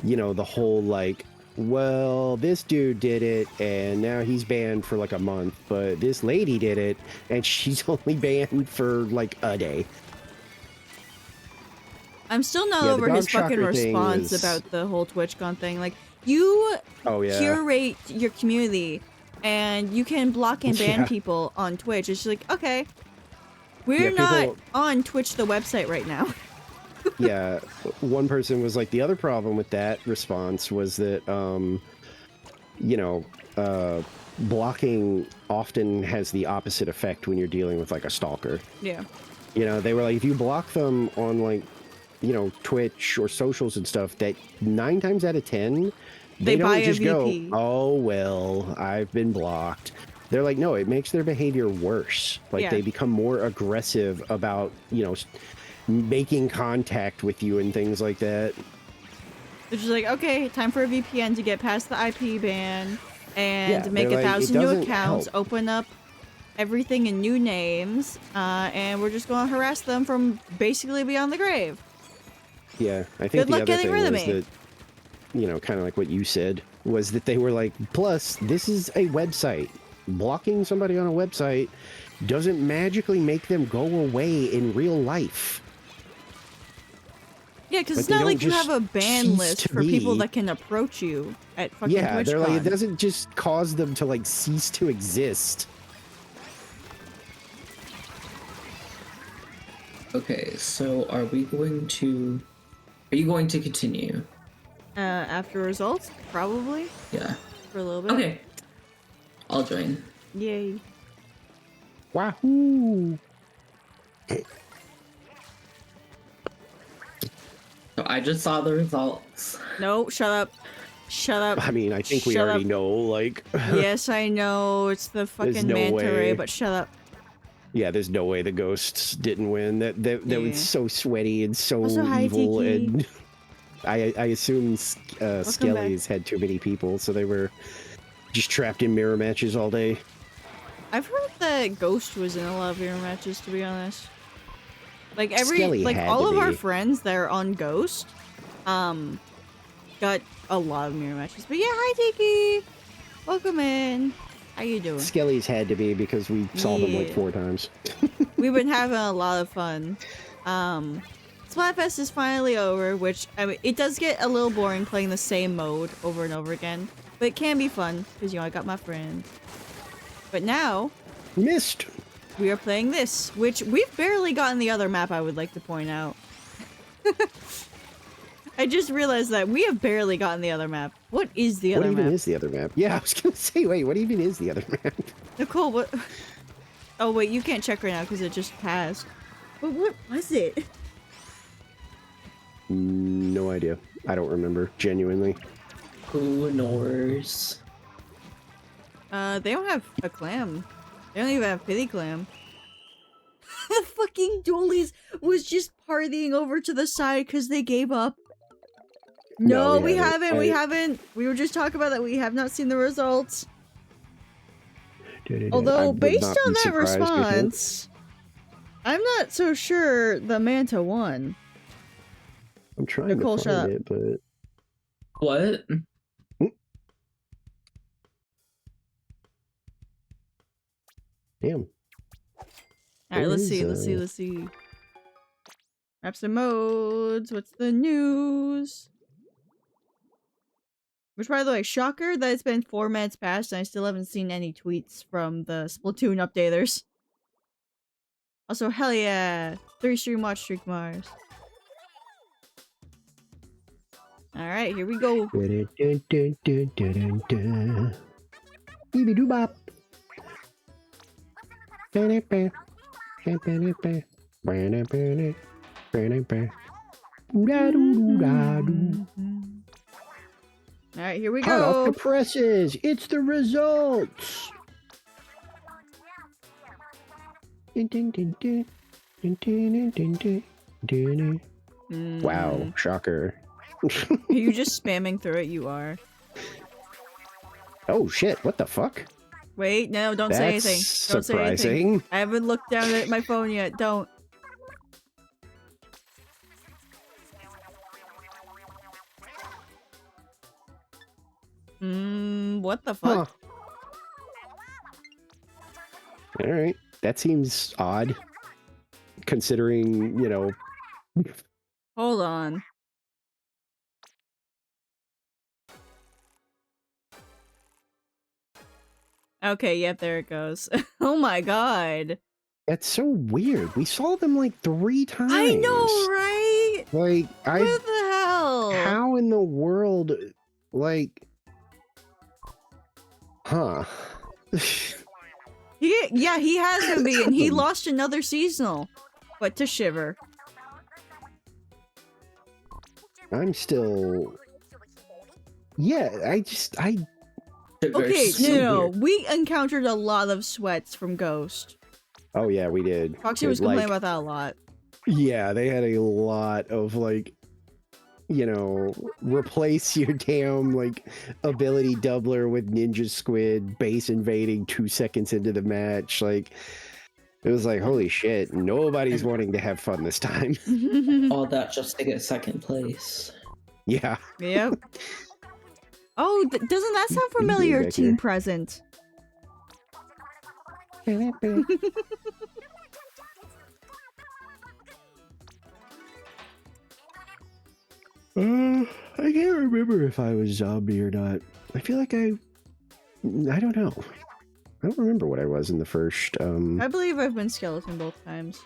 you know, the whole like, well, this dude did it and now he's banned for like a month, but this lady did it and she's only banned for like a day. I'm still not Yeah, the over dog his fucking shocker thing response was- about the whole TwitchCon thing. Like, you Oh yeah. curate your community and you can block and ban Yeah. people on Twitch. It's just like, okay, we're Yeah, not people- on Twitch, the website right now. Yeah, one person was like, the other problem with that response was that, you know, blocking often has the opposite effect when you're dealing with like a stalker. Yeah. You know, they were like, if you block them on like, you know, Twitch or socials and stuff, that 9 times out of 10, They don't buy a just VP. go, oh, well, I've been blocked. They're like, no, it makes their behavior worse. Like Yeah. they become more aggressive about, you know, making contact with you and things like that. It's just like, okay, time for a VPN to get past the IP ban and Yeah, make they're like, it 1,000 new doesn't accounts, help. open up everything in new names, and we're just going to harass them from basically beyond the grave. Yeah, I think Good the luck other getting thing rid of was me. that, you know, kind of like what you said, was that they were like, plus, this is a website. Blocking somebody on a website doesn't magically make them go away in real life. Yeah, because Like, it's they not don't like you just have a ban cease list to for people be. that can approach you at fucking Yeah, they're like, it TwitchCon. doesn't just cause them to like cease to exist. Okay, so are you going to continue? After results, probably Yeah. for a little bit. Okay. I'll join. Yay. Wahoo! So I just saw the results. No, shut up. Shut up. I mean, I think we Shut already up. know, like... Yes, I know it's the fucking no manta ray, way. but shut up. Yeah, there's no way the ghosts didn't win. That Yeah. was so sweaty and so Also, hi, evil, Tiki. and I assume Skellies back. had too many people, so they were just trapped in mirror matches all day. I've heard that Ghost was in a lot of mirror matches, to be honest. Like Skelly had all to of our be. friends that are on Ghost, got a lot of mirror matches. But yeah, hi Tiki! Welcome in. How you doing? Skellies had to be because we saw them like Yeah. 4 times. We've been having a lot of fun. Splatfest is finally over, which, I mean, it does get a little boring playing the same mode over and over again. But it can be fun, because, you know, I got my friend. But now, Missed! we are playing this, which we've barely gotten the other map, I would like to point out. I just realized that we have barely gotten the other map. What is the What other even map? is the other map? Yeah, I was gonna say, wait, what even is the other map? Nicole, what? Oh, wait, you can't check right now because it just passed. But what was it? No idea. I don't remember, genuinely. Who knows? They don't have a clam. They don't even have pity clam. The fucking Doolies was just partying over to the side because they gave up. No, we haven't. We haven't. We were just talking about that. We have not seen the results. I Although, would based not on be that surprised if it- response, I'm not so sure the Manta won. I'm trying Nicole, to shut find up. it, but What? damn. Alright, There let's is, see, let's see. Maps and modes, what's the news? Which, by the way, shocker that it's been 4 minutes past and I still haven't seen any tweets from the Splatoon updaters. Also, hell yeah! 3 stream watch streak Mars. Alright, here we go. Beebe-doo-bop. Alright, here we Hot off go. the presses! It's the results! Wow, shocker. Are you just spamming through it? You are. Oh shit, what the fuck? Wait, no, don't say anything. Don't say anything. surprising. I haven't looked down at my phone yet. Don't. What the fuck? Alright, that seems odd. Considering, you know... Hold on. Okay, yep, there it goes. Oh my god. That's so weird. We saw them like 3 times. I know, right? Like, What the hell? How in the world... Like... Huh. Yeah, he has been beaten. He lost another seasonal. But to Shiver. I'm still... Yeah, Okay, So no. weird. We encountered a lot of sweats from Ghost. Oh yeah, we did. Foxy was Like, complaining about that a lot. Yeah, they had a lot of like, you know, replace your damn like ability doubler with Ninja Squid, base invading 2 seconds into the match. Like, it was like, holy shit, nobody's wanting to have fun this time. All that just to get second place. Yeah. Yep. Oh, doesn't that sound doing familiar? back Team here? Present. I can't remember if I was zombie or not. I feel like I don't know. I don't remember what I was in the first. I believe I've been skeleton both times.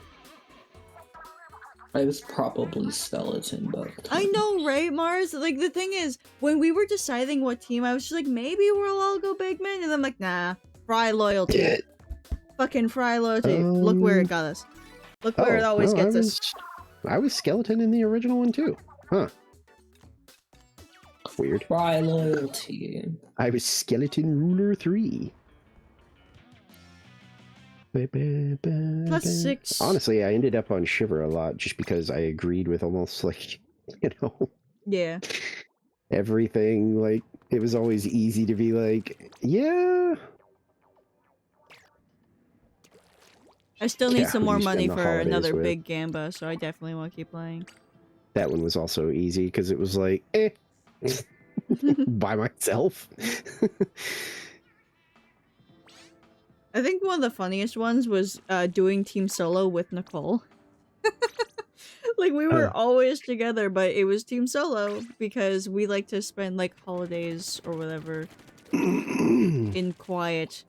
I was probably skeleton both times. I know, right, Mars? Like, the thing is, when we were deciding what team, I was just like, maybe we'll all go Bigman, and I'm like, nah, Fry loyalty. Fucking Fry loyalty. Look where it got us. Look where it always gets us. I was skeleton in the original one too. Huh. Weird. Fry loyalty. I was skeleton ruler 3. Plus 6. Honestly, I ended up on Shiver a lot just because I agreed with almost like, you know, Yeah. everything. Like, it was always easy to be like, yeah. I still need Yeah, some who more you money spend the for holidays another with. big Gamba, so I definitely want to keep playing. That one was also easy because it was like, by myself. I think one of the funniest ones was doing team solo with Nicole. Like, we were always together, but it was team solo because we like to spend like holidays or whatever in quiet.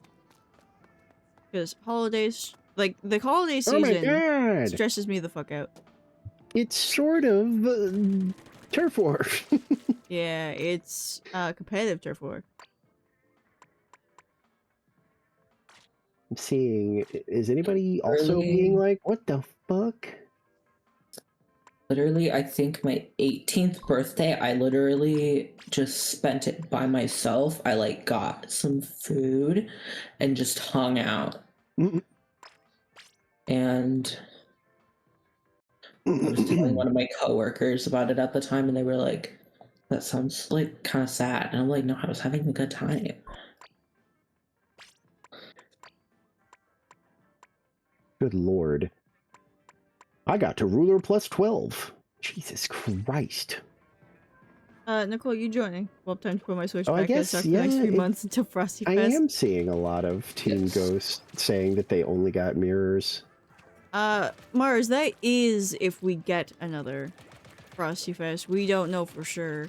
Because holidays, like the holiday Oh my season, god! stresses me the fuck out. It's sort of turf war. Yeah, it's competitive turf war. I'm seeing, is anybody also Really? being like, what the fuck? Literally, I think my 18th birthday, I literally just spent it by myself. I like got some food and just hung out. Mm. And I was telling one of my coworkers about it at the time, and they were like, that sounds like kind of sad. And I'm like, no, I was having a good time. Good lord. I got to ruler plus 12. Jesus Christ. Nicole, you joining? Well, time to put my Switch Oh, I back and guess, suck the next yeah, few it- months until Frosty I Fest. am seeing a lot of Team Yes. Ghost saying that they only got mirrors. Mars, that is if we get another Frosty Fest. We don't know for sure.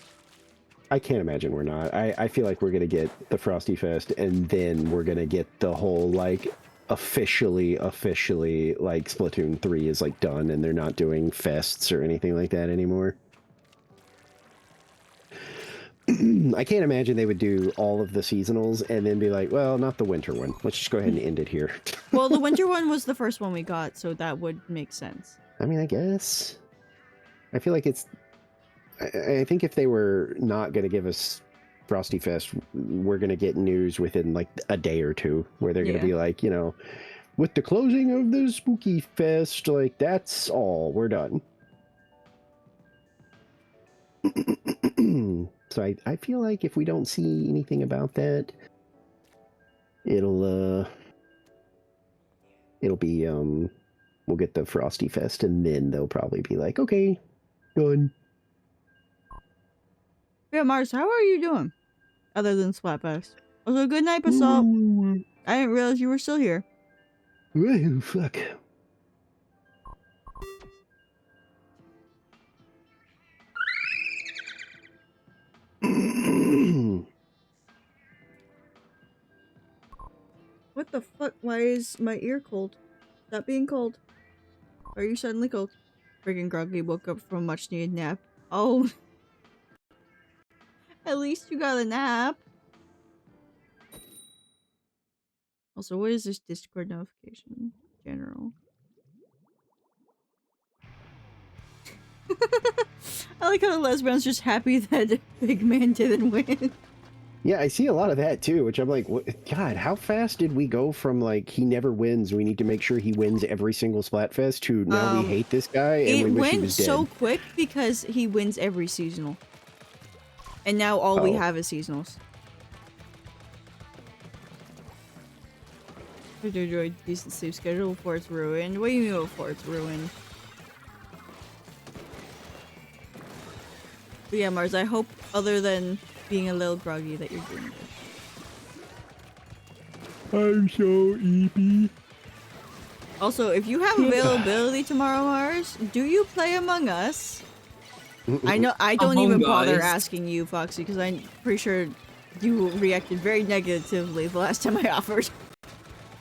I can't imagine we're not. I feel like we're going to get the Frosty Fest and then we're going to get the whole, like, officially, like, Splatoon 3 is, like, done and they're not doing fests or anything like that anymore. I can't imagine they would do all of the seasonals and then be like, well, not the winter one. Let's just go ahead and end it here. Well, the winter one was the first one we got, so that would make sense. I mean, I guess. I feel like it's... I think if they were not going to give us Frosty Fest, we're going to get news within, like, a day or two, where they're going to Yeah. be like, you know, with the closing of the Spooky Fest, like, that's all. We're done. So I feel like if we don't see anything about that, it'll be, we'll get the Frosty Fest, and then they'll probably be like, okay, done. Yeah, Mars, how are you doing? Other than Splatfest. Also, good night, Basalt. I didn't realize you were still here. Oh, fuck. What the fuck? Why is my ear cold? Stop being cold. Why are you suddenly cold? Friggin' groggy woke up from a much needed nap. Oh. At least you got a nap. Also, what is this Discord notification? General. I like how the lesbian's just happy that Big Man didn't win. Yeah, I see a lot of that too, which I'm like, what, God, how fast did we go from like he never wins, we need to make sure he wins every single Splatfest to now we hate this guy and It we wish he went was dead. so quick because he wins every seasonal. And now all we Oh. have is seasonals. I do enjoy a decent sleep schedule before it's ruined. What do you mean before it's ruined? But yeah, Mars, I hope other than being a little groggy that you're doing good. I'm so eepy. Also, if you have availability tomorrow, Mars, do you play Among Us? I know I don't Among even bother Us? asking you, Foxy, because I'm pretty sure you reacted very negatively the last time I offered.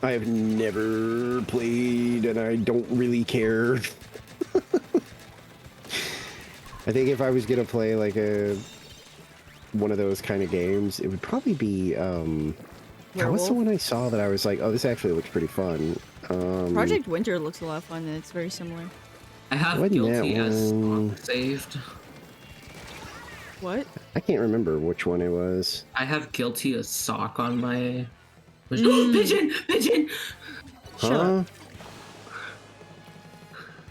I have never played and I don't really care. I think if I was gonna play like one of those kind of games, it would probably be what's Werewolf? the one I saw that I was like, oh, this actually looks pretty fun. Project Winter looks a lot of fun, and it's very similar. I have Wasn't Guilty that as one- saved. What? I can't remember which one it was. I have Guilty as sock on my. Mm. Pigeon! Pigeon! Shut up.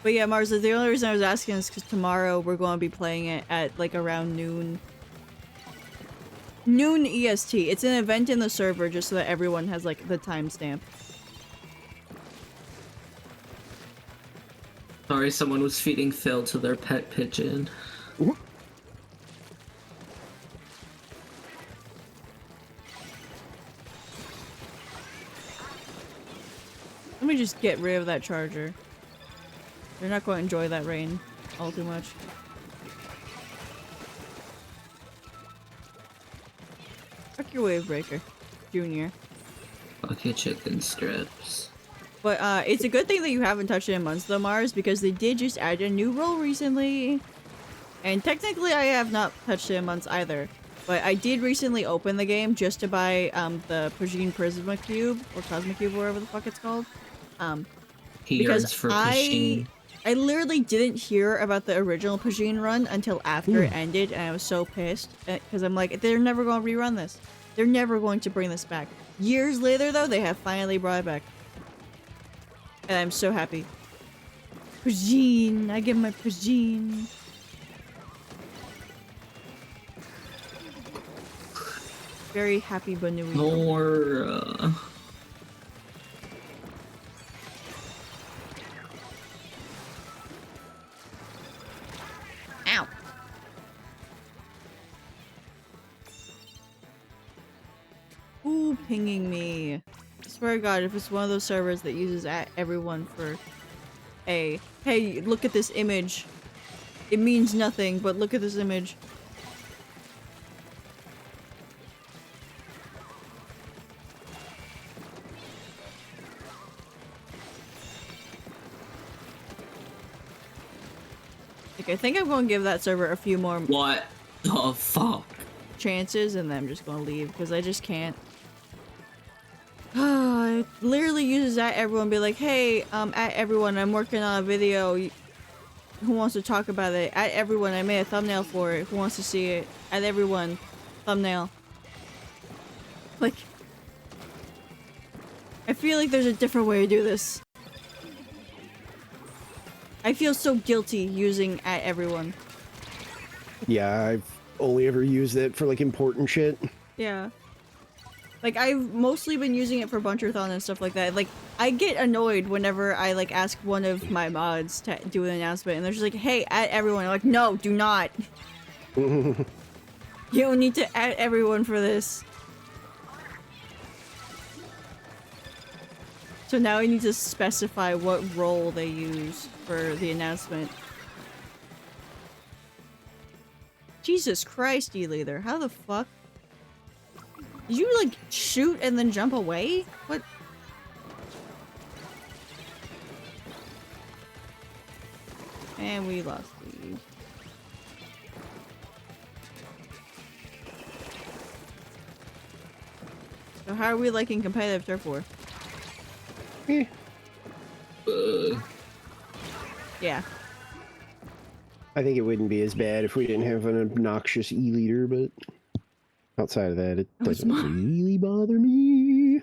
But yeah, Mars, the only reason I was asking is because tomorrow we're going to be playing it at like around noon. Noon EST. It's an event in the server just so that everyone has like the timestamp. Sorry, someone was feeding Phil to their pet pigeon. Let me just get rid of that charger. They're not going to enjoy that rain all too much. Fuck your wave breaker, Junior. Okay, chicken strips. But it's a good thing that you haven't touched it in months though, Mars, because they did just add a new role recently. And technically I have not touched it in months either. But I did recently open the game just to buy the Pajin Prisma Cube, or Cosmic Cube, or whatever the fuck it's called. He yearns Because for I Pasheen. literally didn't hear about the original Pajin run until after it ended, and I was so pissed. Because I'm like, they're never going to rerun this. They're never going to bring this back. Years later, though, they have finally brought it back. And I'm so happy. Pajin! I get my Pajin! Very happy Banui. More. Ow! Who pinging me? I swear to God, if it's one of those servers that uses everyone for a, hey, look at this image. It means nothing, but look at this image. Like, I think I'm going to give that server a few more What the fuck? chances, and then I'm just gonna leave because I just can't. It literally uses at everyone, be like, hey, at everyone, I'm working on a video. Who wants to talk about it? At everyone, I made a thumbnail for it. Who wants to see it? At everyone, thumbnail. Like, I feel like there's a different way to do this. I feel so guilty using at everyone. Yeah, I've only ever used it for like important shit. Yeah. Like, I've mostly been using it for Buncherthon and stuff like that. Like, I get annoyed whenever I, like, ask one of my mods to do an announcement, and they're just like, hey, at everyone. I'm like, no, do not. You don't need to add everyone for this. So now I need to specify what role they use for the announcement. Jesus Christ, E-Leader, how the fuck? Did you, like, shoot and then jump away? What? And we lost these. So how are we liking competitive turf war? Yeah. I think it wouldn't be as bad if we didn't have an obnoxious E-leader, but Outside of that, it Oh, it's doesn't Mars. really bother me.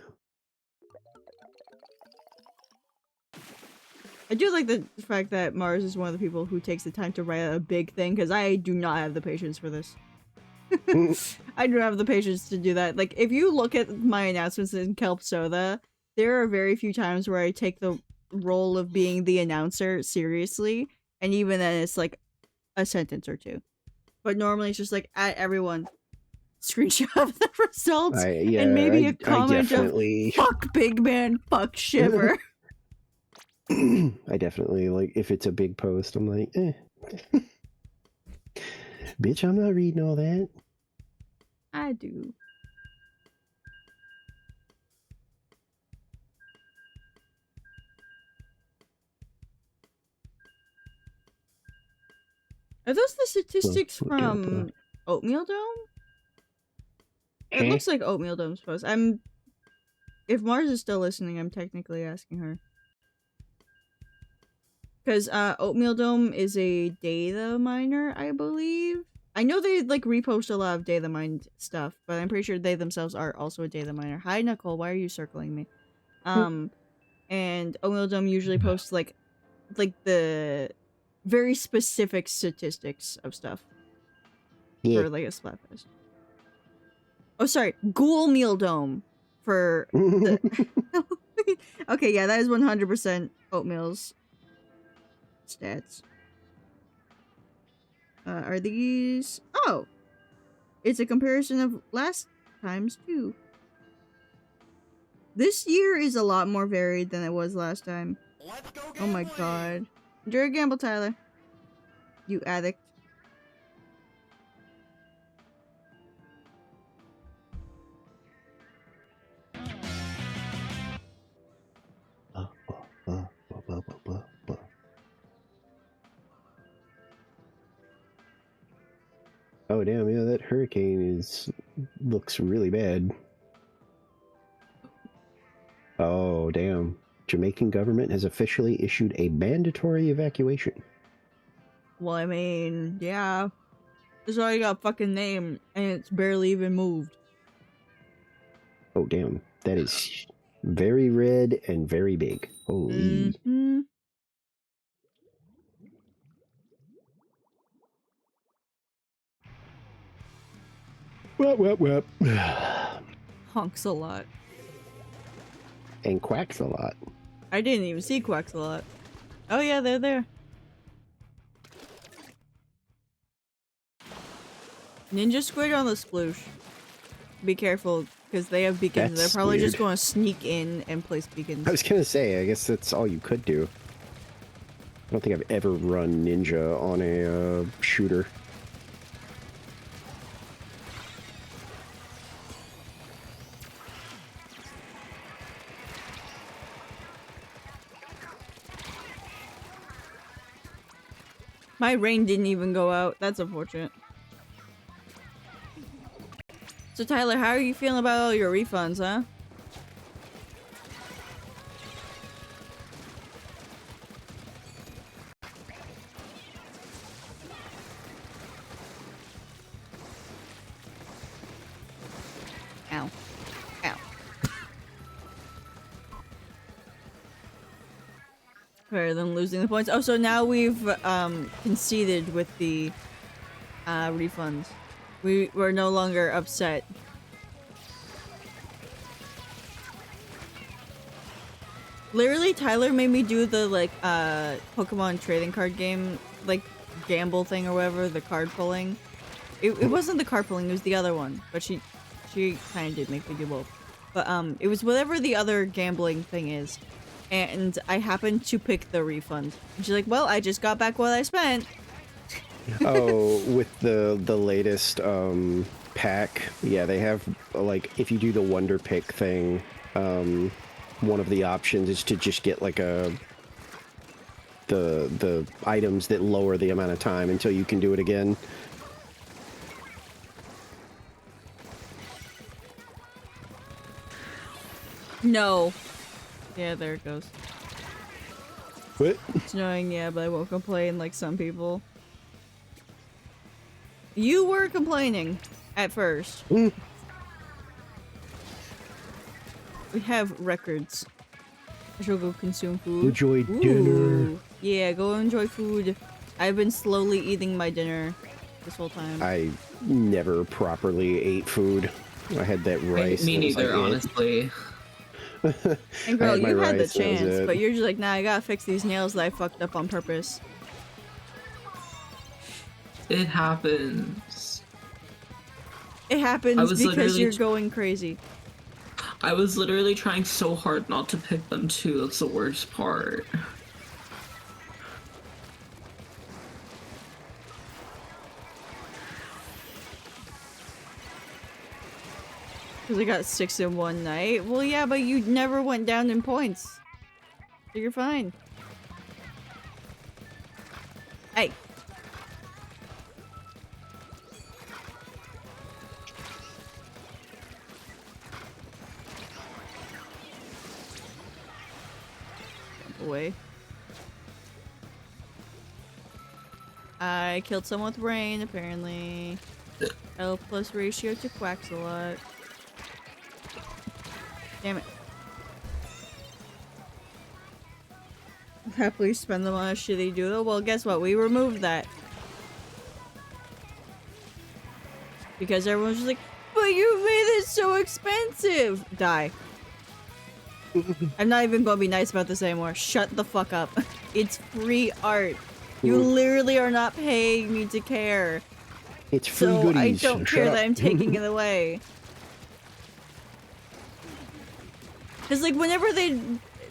I do like the fact that Mars is one of the people who takes the time to write a big thing, because I do not have the patience for this. I don't have the patience to do that. Like, if you look at my announcements in Kelp Soda, there are very few times where I take the role of being the announcer seriously, and even then it's like a sentence or two. But normally it's just like, at everyone, screenshot of the results, and maybe a comment of, fuck Big Man, fuck Shiver. I definitely, like, if it's a big post, I'm like, eh. Bitch, I'm not reading all that. I do. Are those the statistics Well, look at from Oatmeal Dome? It Huh? looks like Oatmeal Dome's post. If Mars is still listening, I'm technically asking her. Because Oatmeal Dome is a data miner, I believe. I know they like repost a lot of data mined stuff, but I'm pretty sure they themselves are also a data miner. Hi Nicole, why are you circling me? And Oatmeal Dome usually posts like the very specific statistics of stuff Yeah. for like a Splatfest. Oh, sorry, Ghoul Meal Dome for the. Okay, yeah, that is 100% Oatmeal's stats. Are these? Oh, it's a comparison of last times too. This year is a lot more varied than it was last time. Oh my god. Enjoy your gamble, Tyler. You addict. Oh damn, yeah, that hurricane looks really bad. Oh damn. Jamaican government has officially issued a mandatory evacuation. Well, I mean, yeah. This already got a fucking name, and it's barely even moved. Oh damn. That is very red and very big. Holy. Mm-hmm. Wep. Honks a lot. And quacks a lot. I didn't even see Quacks a lot. Oh yeah, they're there. Ninja Squid on the sploosh. Be careful, because they have beacons. That's They're probably just weird. going to sneak in and place beacons. I was gonna say, I guess that's all you could do. I don't think I've ever run ninja on a shooter. My rain didn't even go out. That's unfortunate. So Tyler, how are you feeling about all your refunds, huh? Ow. Ow. Better than losing the points. Oh, so now we've conceded with the refunds. We're no longer upset. Literally, Tyler made me do the like Pokemon trading card game, like gamble thing or whatever, the card pulling. It wasn't the card pulling, it was the other one. But she kind of did make me do both. But it was whatever the other gambling thing is. And I happened to pick the refund. And she's like, well, I just got back what I spent. Oh, with the latest pack, yeah, they have like if you do the Wonder Pick thing, one of the options is to just get like the items that lower the amount of time until you can do it again. No. Yeah, there it goes. What? It's annoying, yeah, but I won't complain like some people. You were complaining at first. We have records. I shall go consume food. Enjoy dinner. Ooh. Yeah, go enjoy food. I've been slowly eating my dinner this whole time. I never properly ate food. I had that rice. Me and it was neither, like, honestly. And girl, I had my you had the rice, that was chance, it. but you're just like, nah, I gotta fix these nails that I fucked up on purpose. It happens. It happens was because literally you're going crazy. I was literally trying so hard not to pick them too. That's the worst part. Because I got 6 in one night. Well, yeah, but you never went down in points. So you're fine. Hey. Jump away. I killed someone with rain, apparently. L plus ratio to Quaxalot. Damn it. Happily spend them on a shitty doodle. Well, guess what? We removed that. Because everyone's just like, but you made it so expensive! Die. I'm not even gonna be nice about this anymore. Shut the fuck up. It's free art. You literally are not paying me to care. It's free So goodies. I don't Shut care up. that I'm taking it away. Because, like, whenever they,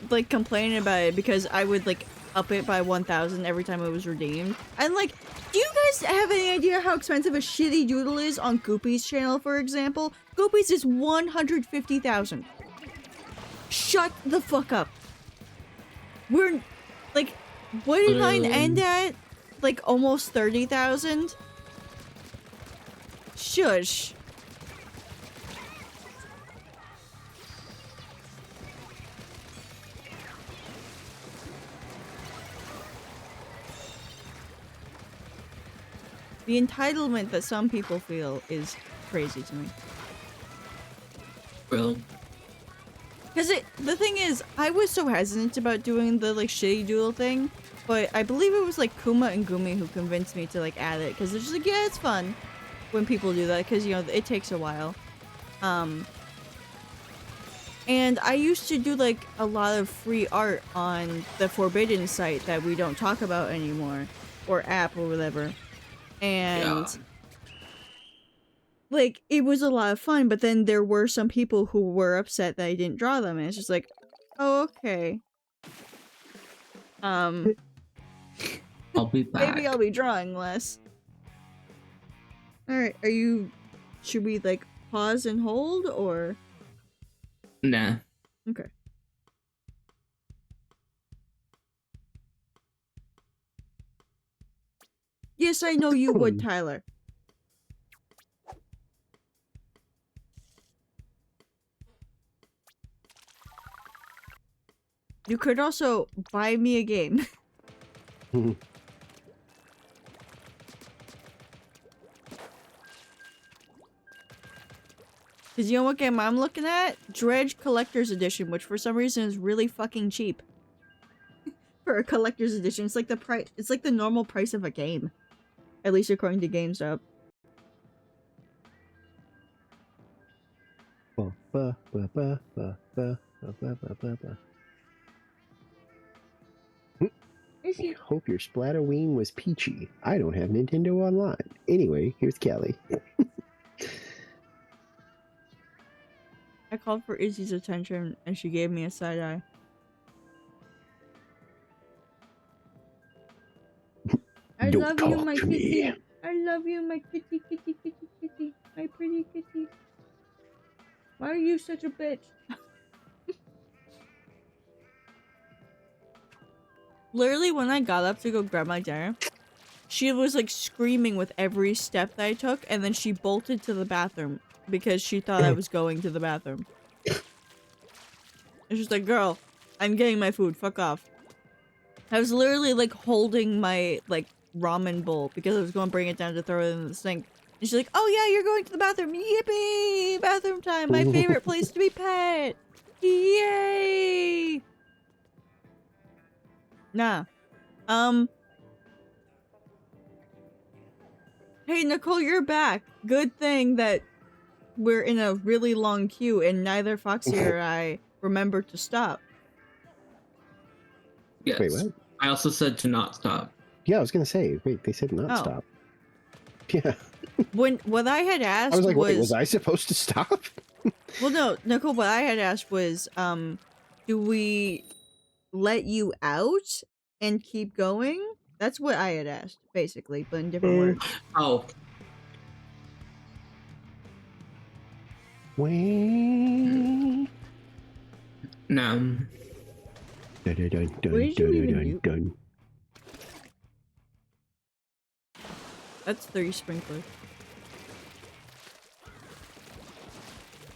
like, complain about it, because I would, like, up it by 1,000 every time it was redeemed. I'm like, do you guys have any idea how expensive a shitty doodle is on Goopy's channel, for example? Goopy's is 150,000. Shut the fuck up. We're, like, what did mine end at? Like, almost 30,000? Shush. The entitlement that some people feel is crazy to me. Well, Because the thing is, I was so hesitant about doing the, like, shitty doodle thing, but I believe it was, like, Kuma and Gumi who convinced me to, like, add it, because they're just like, yeah, it's fun when people do that, because, you know, it takes a while. And I used to do, like, a lot of free art on the Forbidden site that we don't talk about anymore, or app or whatever. And... Yeah. like, it was a lot of fun, but then there were some people who were upset that I didn't draw them, and it's just like, oh, okay. I'll be back. Maybe I'll be drawing less. Alright, should we, like, pause and hold, or? Nah. Okay. Yes, I know you would, Tyler. You could also buy me a game. Because you know what game I'm looking at? Dredge Collector's Edition, which for some reason is really fucking cheap. For a collector's edition. It's like the price. It's like the normal price of a game. At least according to GameStop. Ba, ba, ba, ba, ba, ba, ba, ba, ba, ba. I hope your Splatterween was peachy. I don't have Nintendo Online. Anyway, here's Kelly. I called for Izzy's attention and she gave me a side eye. I Don't love you, talk my to kitty. me. I love you, my kitty, kitty, kitty, kitty. My pretty kitty. Why are you such a bitch? Literally, when I got up to go grab my dinner, she was like screaming with every step that I took, and then she bolted to the bathroom because she thought I was going to the bathroom. It's just like, girl, I'm getting my food, fuck off. I was literally like holding my like ramen bowl because I was going to bring it down to throw it in the sink. And she's like, oh yeah, you're going to the bathroom. Yippee! Bathroom time, my favorite place to be pet. Yay! Nah. Hey, Nicole, you're back. Good thing that we're in a really long queue and neither Foxy or I remember to stop. Yes. Wait, what? I also said to not stop. Yeah, I was gonna say. Wait, they said not Oh. stop. Yeah, When what I had asked I was like, wait, was was I supposed to stop? well, no, Nicole. What I had asked was, do we let you out and keep going? That's what I had asked, basically, but in different words. Oh, Wait. no. Dun, dun, dun, What did you even dun, do? dun. That's 3 sprinklers.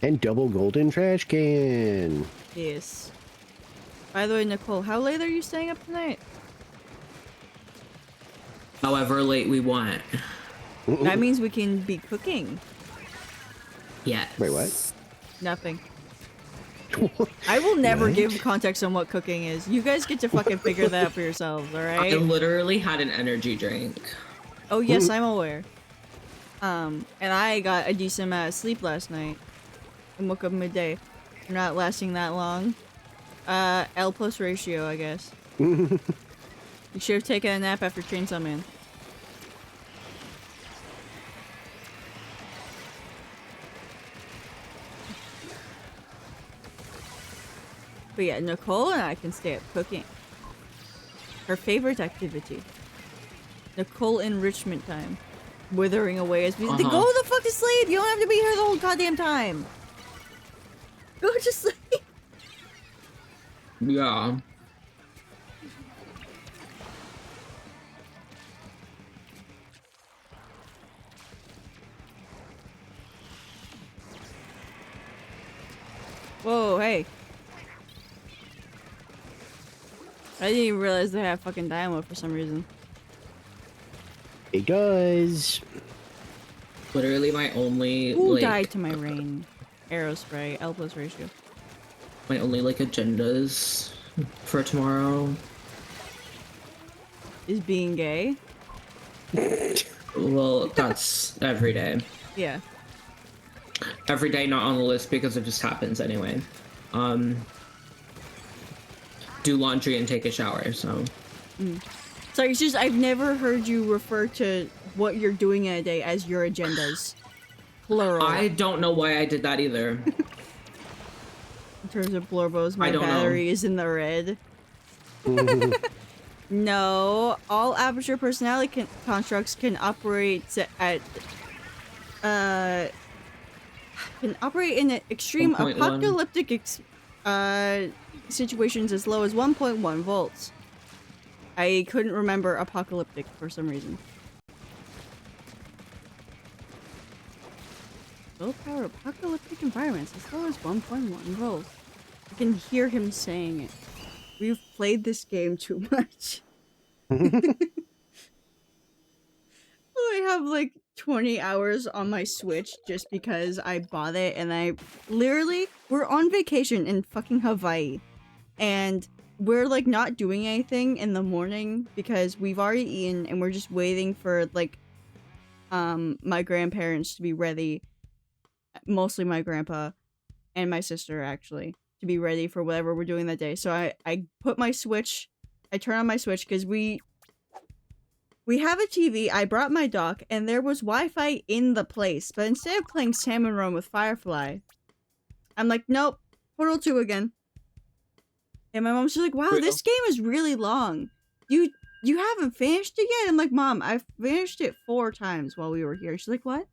And double golden trash can. Yes. By the way, Nicole, how late are you staying up tonight? However late we want. That means we can be cooking. Yes. Wait, what? Nothing. I will never What? give context on what cooking is. You guys get to fucking figure that out for yourselves, I alright? literally had an energy drink. Oh yes, I'm aware. And I got a decent amount of sleep last night. And woke up midday. You're not lasting that long. L plus ratio, I guess. You should have taken a nap after Chainsaw Man. But yeah, Nicole and I can stay up cooking. Her favorite activity. Nicole enrichment time. Withering away as we Go the fuck to sleep! You don't have to be here the whole goddamn time! Go to sleep! Yeah. Whoa, hey. I didn't even realize they have fucking dynamo for some reason. It does. Literally my only Who like died to my rain? Arrow spray, L plus ratio. my only like agendas for tomorrow. Is being gay? Well, that's every day. Yeah. Every day not on the list because it just happens anyway. Do laundry and take a shower, so Sorry, it's just I've never heard you refer to what you're doing in a day as your agendas. Plural. I don't know why I did that either. In terms of Blorbos, my I don't know. battery is in the red. No, all Aperture personality constructs can operate at can operate in extreme 1.1. apocalyptic situations as low as 1.1 volts. I couldn't remember apocalyptic for some reason. Low power apocalyptic environments as low as 1.1 volts. I can hear him saying it. We've played this game too much. I have like 20 hours on my Switch just because I bought it, and I literally, we're on vacation in fucking Hawaii, and we're like not doing anything in the morning because we've already eaten and we're just waiting for like my grandparents to be ready, mostly my grandpa and my sister actually, to be ready for whatever we're doing that day. So I put my Switch, I turn on my Switch because we have a TV, I brought my dock, and there was Wi-Fi in the place, but instead of playing Salmon Run with Firefly, I'm like, nope, Portal 2 again. And my mom's just like, wow, this game is really long. You haven't finished it yet? I'm like, Mom, I've finished it 4 times while we were here. She's like, what?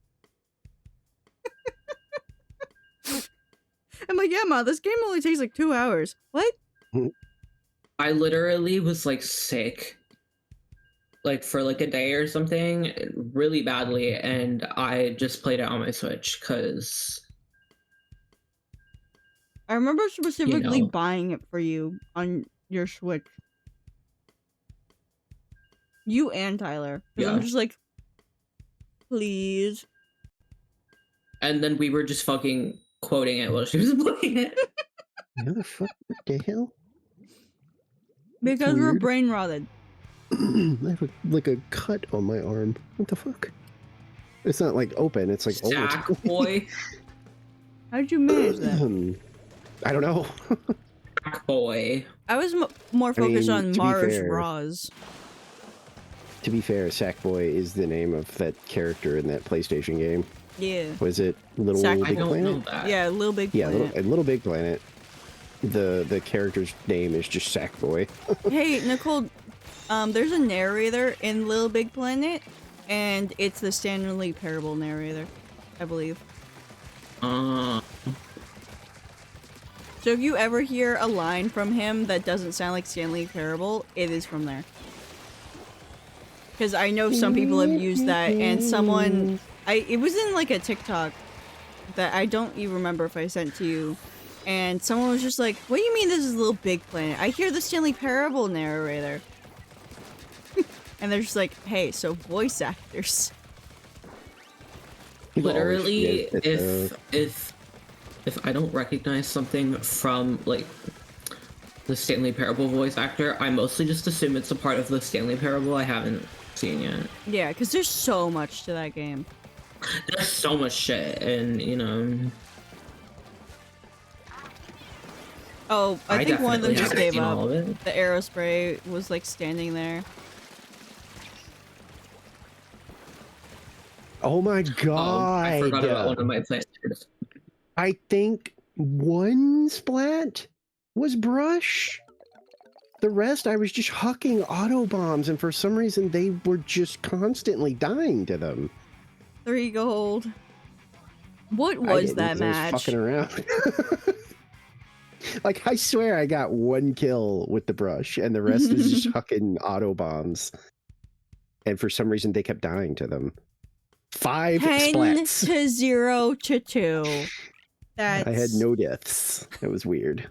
I'm like, yeah, Ma, this game only takes like 2 hours. What? I literally was like sick, like for like a day or something, really badly, and I just played it on my Switch because I remember specifically know. buying it for you on your Switch. You and Tyler. 'Cause Yeah. I'm just like, please. and then we were just fucking quoting it while she was playing it. How the fuck? What the hell? Because we're weird. brain rotted. I have like a cut on my arm. What the fuck? It's not like open. It's like Sack old. boy. How did you manage that? I don't know. Sack boy. I was more I mean, focused on to be Mars fair- Roz. To be fair, Sackboy is the name of that character in that PlayStation game. Yeah. Was it Little Sack- I Big don't Planet? know that. Yeah, Little Big Yeah, Planet. Little Big Planet. The character's name is just Sackboy. Hey, Nicole, there's a narrator in Little Big Planet, and it's the Stanley Parable narrator, I believe. Uh, So if you ever hear a line from him that doesn't sound like Stanley Parable, it is from there. Because I know some people have used that, and someone... it was in like a TikTok that I don't even remember if I sent to you. And someone was just like, what do you mean this is Little Big Planet? I hear the Stanley Parable narrator. And they're just like, hey, so voice actors. People always literally, forget that, if I don't recognize something from like the Stanley Parable voice actor, I mostly just assume it's a part of the Stanley Parable I haven't seen yet. Yeah, because there's so much to that game. There's so much shit, and you know. Oh, I think one of them definitely just haven't gave seen all up. of it. The Aerospray was like standing there. Oh my Oh, god! I forgot about one of my plans. I think one splat was brush. The rest, I was just hucking auto bombs, and for some reason, they were just constantly dying to them. 3 gold. What I was didn't, that 'cause I was match? fucking around. Like, I swear I got 1 kill with the brush, and the rest is just hucking auto bombs. And for some reason, they kept dying to them. 5 10 splats. to 0 to 2. That's... I had no deaths. It was weird.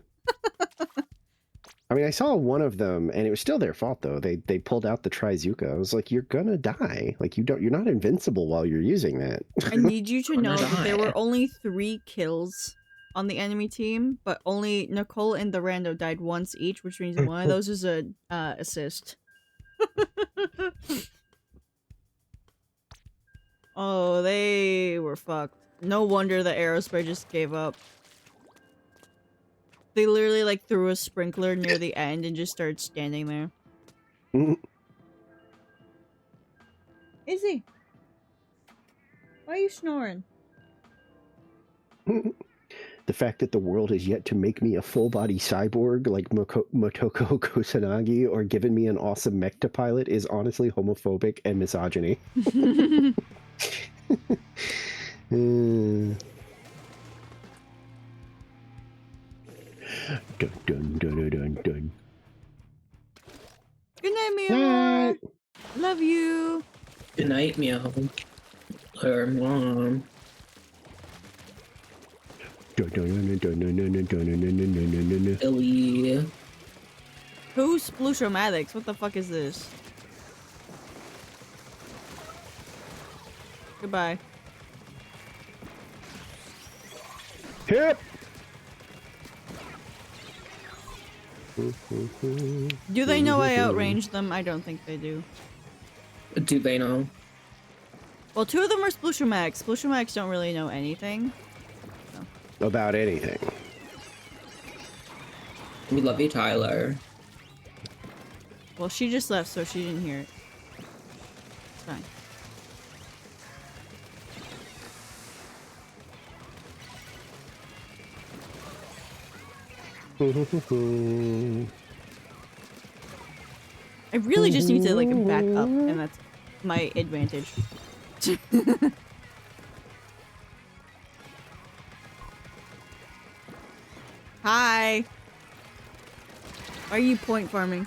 I mean, I saw one of them, and it was still their fault though. They pulled out the Trizuka. I was like, "You're gonna die. Like you're not invincible while you're using that." I need you to Gonna know that there die. were only 3 kills on the enemy team, but only Nicole and the rando died once each, which means one of those is a assist. Oh, they were fucked. No wonder the Aerospray just gave up. They literally like threw a sprinkler near the end and just started standing there. Izzy, why are you snoring? The fact that the world has yet to make me a full-body cyborg like Motoko Kusanagi or given me an awesome mech to pilot is honestly homophobic and misogyny. Dun, dun, dun, dun, dun. Good night, Mia. Night. Love you. Good night, meow. Her mom. Dun, dun, dun, dun, dun, dun, dun, dun, dun, dun, dun, dun, dun, dun. Billy. Who's Splooshomadix? What the fuck is this? Goodbye. Hip. Do they know I outranged them? I don't think they do. Do they know? Well, 2 of them are Splooshomax. Splooshomax don't really know anything. About anything. We love you, Tyler. Well, she just left, so she didn't hear it. It's fine. I really just need to, like, back up, and that's my advantage. Hi! Why are you point farming?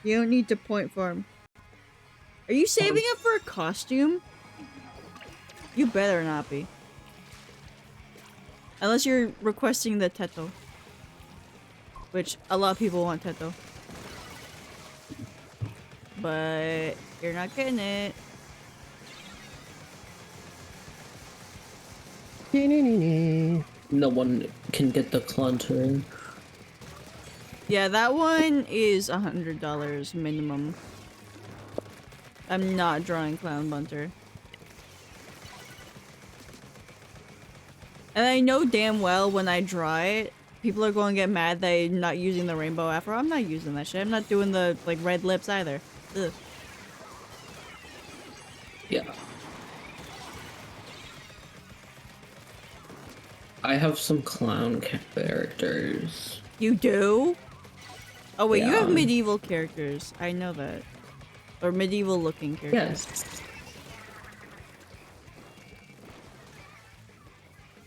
You don't need to point farm. Are you saving up for a costume? You better not be. Unless you're requesting the Teto. Which, a lot of people want Teto. But, you're not getting it. no one can get the clunter. Yeah, that one is $100 minimum. I'm not drawing Clown Bunter. And I know damn well when I draw it, people are going to get mad that I'm not using the rainbow afro. I'm not using that shit. I'm not doing the, like, red lips either. Ugh. Yeah. I have some clown characters. You do? Oh wait, you have Yeah. medieval characters. I know that. Or medieval looking characters. Yes.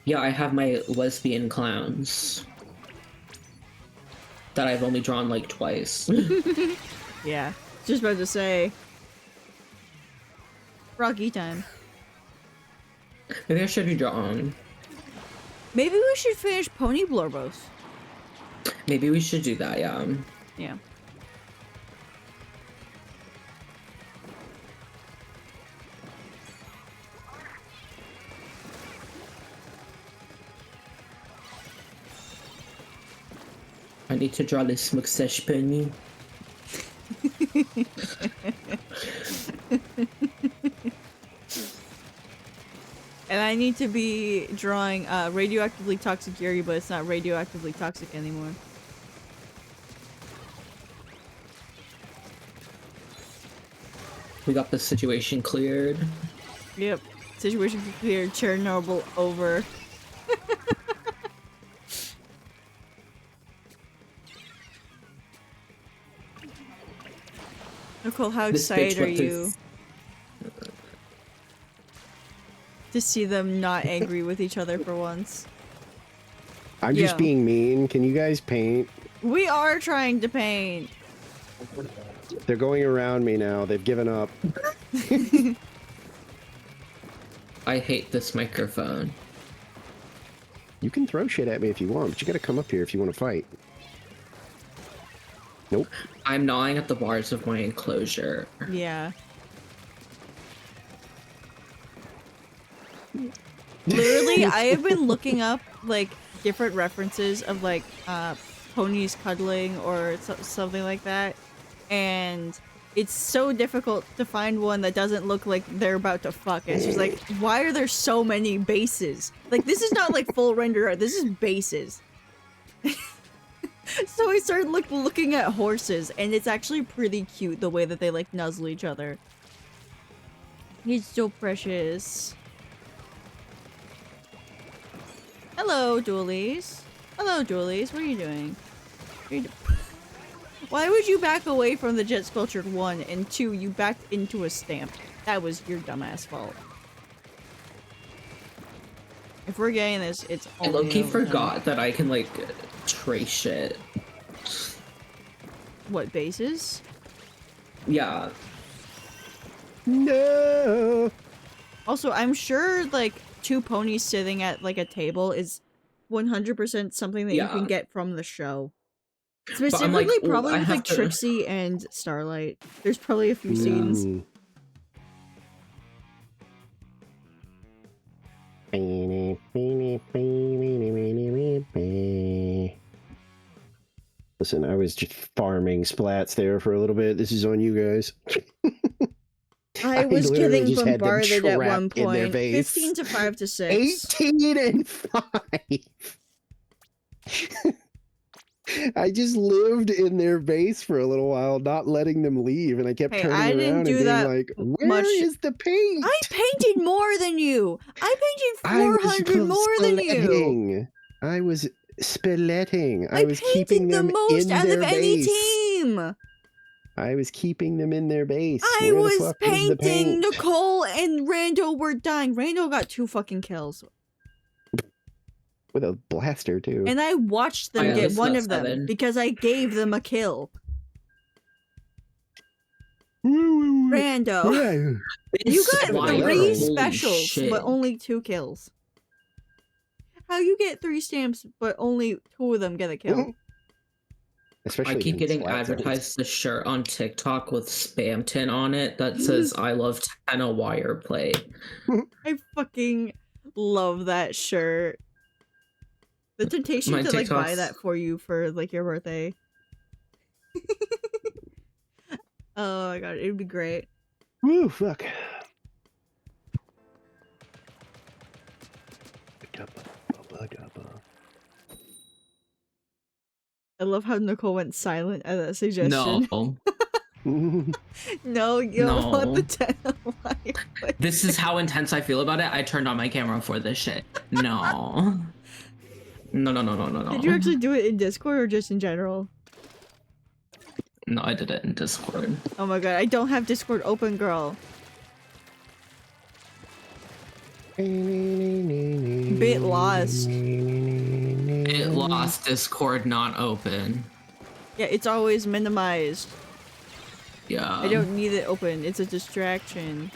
Yeah, I have my lesbian clowns. That I've only drawn like twice. Yeah. Just about to say. Rocky time. Maybe I should be drawing. Maybe we should finish Pony Blorbos. Maybe we should do that, yeah. Yeah. I need to draw this mustache pony. And I need to be drawing radioactively toxic Yuri, but it's not radioactively toxic anymore. We got the situation cleared. Yep. Situation cleared. Chernobyl over. Nicole, how This bitch excited are went you to see them not angry with each other for once? I'm just Yeah. being mean. Can you guys paint? We are trying to paint. They're going around me now. They've given up. I hate this microphone. You can throw shit at me if you want, but you gotta come up here if you want to fight. Nope. I'm gnawing at the bars of my enclosure. Yeah. Literally, I have been looking up like different references of like ponies cuddling or something like that, and it's so difficult to find one that doesn't look like they're about to fuck. It's just like, why are there so many bases? Like, this is not like full render art. This is bases. So I started looking at horses, and it's actually pretty cute the way that they like nuzzle each other. He's so precious. Hello, Julies. Hello, Julies. What are you doing? What are you Why would you back away from the Jet Sculptured 1, and 2, you backed into a stamp? That was your dumbass fault. If we're getting this, it's I only low-key overtime. forgot that I can, like, trace shit. What, bases? Yeah. No. Also, I'm sure, like, 2 ponies sitting at, like, a table is 100% something that you can Yeah. get from the show. I'm Specifically, like, ooh, probably I with, have like, to- Trixie and Starlight. There's probably a few scenes. Mm. Listen, I was just farming splats there for a little bit. This is on you guys. I was literally getting just had them bombarded at one trapped in their point. vase. 15 to 5 to 6. 18 and 5. I just lived in their base for a little while, not letting them leave, and I kept Hey, turning I didn't around do and being that like, "Where much. is the paint?" I painted more than you. I painted I was 400 more than you. splatting. I was spilletting. I was keeping painted the them most in out their of any base. team. I was keeping them in their base. I Where the was fuck was the painting. paint? Nicole and Rando were dying. Rando got 2 fucking kills. With a blaster too. And I watched them I at get least one got of them 7. because I gave them a kill. Rando. Yeah. You got Swine. 3 Holy specials, shit. but only 2 kills. How you get 3 stamps, but only 2 of them get a kill? Especially I keep in getting Slap Zones. advertised this shirt on TikTok with spam tin on it that says I love Tenna wire play. I fucking love that shirt. The temptation My to like buy TikToks- that for you for like your birthday. Oh my god, it'd be great. Woo, fuck. I love how Nicole went silent at that suggestion. No. No, you don't want the No. 10 like, This is how intense I feel about it. I turned on my camera for this shit. No. No, no, no, no, no, no. Did you actually do it in Discord or just in general? No, I did it in Discord. Oh my god, I don't have Discord open, girl. Bit lost. It lost Discord not open. Yeah, it's always minimized. Yeah. I don't need it open. It's a distraction.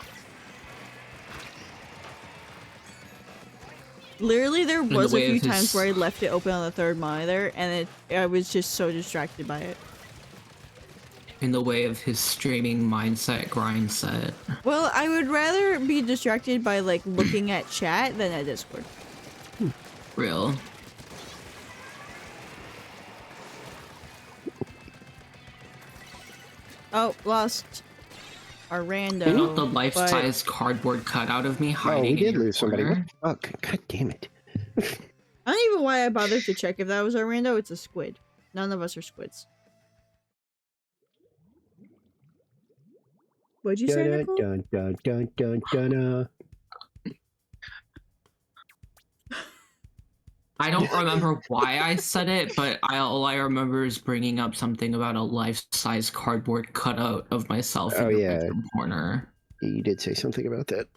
Literally, there the was a way few of his- times where I left it open on the third monitor, and I was just so distracted by it. In the way of his streaming mindset grind set. Well, I would rather be distracted by like looking at chat than at Discord. Real. Oh, lost our rando. You know the but- life-size cardboard cutout of me Oh, hiding we in did your lose somebody. What corner? the fuck? God damn it. I don't even know why I bothered to check if that was our rando. It's a squid. None of us are squids. What'd you say, Dun, Nicole? dun, dun, dun, dun, dun, I don't remember why I said it, but all I remember is bringing up something about a life-size cardboard cutout of myself in Oh, the yeah. bedroom corner. You did say something about that.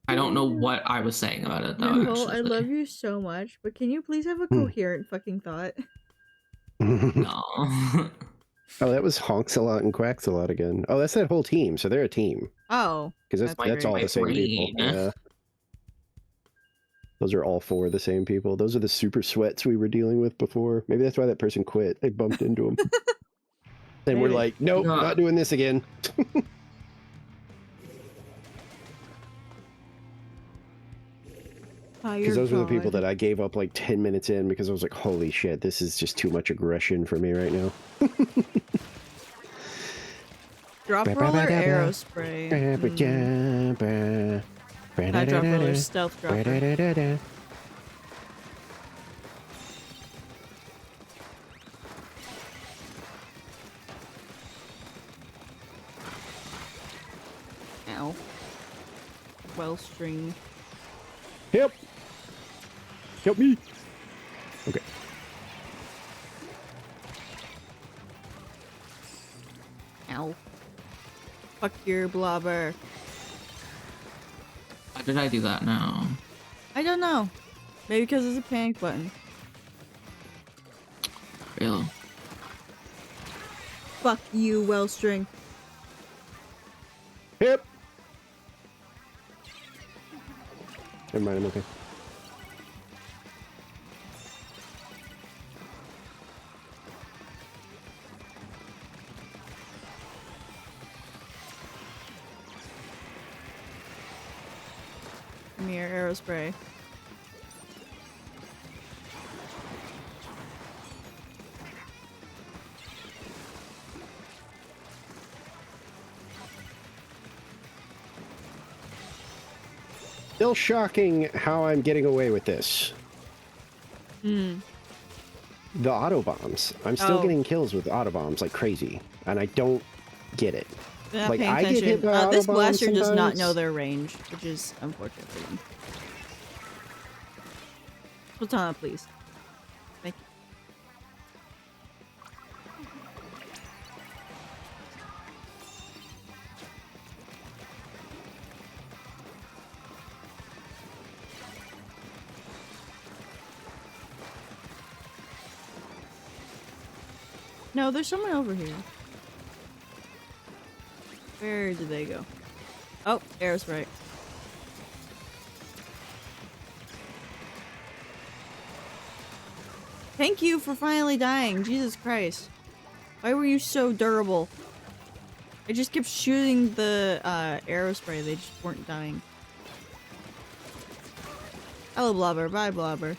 I don't know what I was saying about it though. Nicole, I actually. love you so much, but can you please have a Hmm. coherent fucking thought? No. Oh, that was Honks a lot and Quacks a lot again. Oh, that's that whole team. So they're a team. Oh, Because That's that's all my the same people. brain. Yeah. Those are all four the same people. Those are the super sweats we were dealing with before. Maybe that's why that person quit. They bumped into him. And we're Maybe. like, nope, No. not doing this again. Because those were the people that I gave up like 10 minutes in because I was like, holy shit, this is just too much aggression for me right now. Drop roller arrow spray. Not drop roller, stealth dropper. Ow. Wellstring. Help! Help me! Okay. Ow. Fuck your blobber. Why did I do that now? I don't know. Maybe because it's a panic button. Real. Fuck you, Wellstring. Help! Never mind, I'm okay. Come here, arrow spray. Still shocking how I'm getting away with this. Hmm. The auto bombs. I'm still Oh. getting kills with auto bombs like crazy, and I don't get it. They're not Like, paying I get hit attention. by This autobombs blaster does not sometimes. know their range, which is unfortunate for them. Platana, please. Thank you. No, there's someone over here. Where did they go? Oh, arrow's right. Thank you for finally dying. Jesus Christ. Why were you so durable? I just kept shooting the arrow spray. They just weren't dying. Hello, Blobber. Bye, Blobber.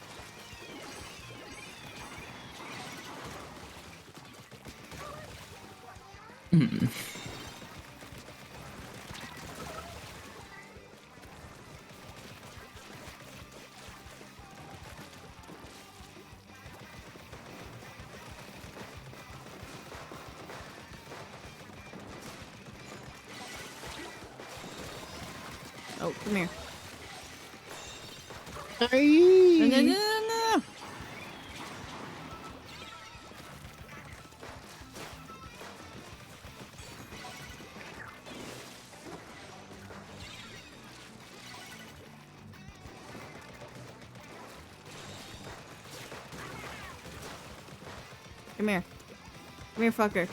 Hmm. Oh, come here. No, no, Aye. no, no, no. Come here. Come here, fucker.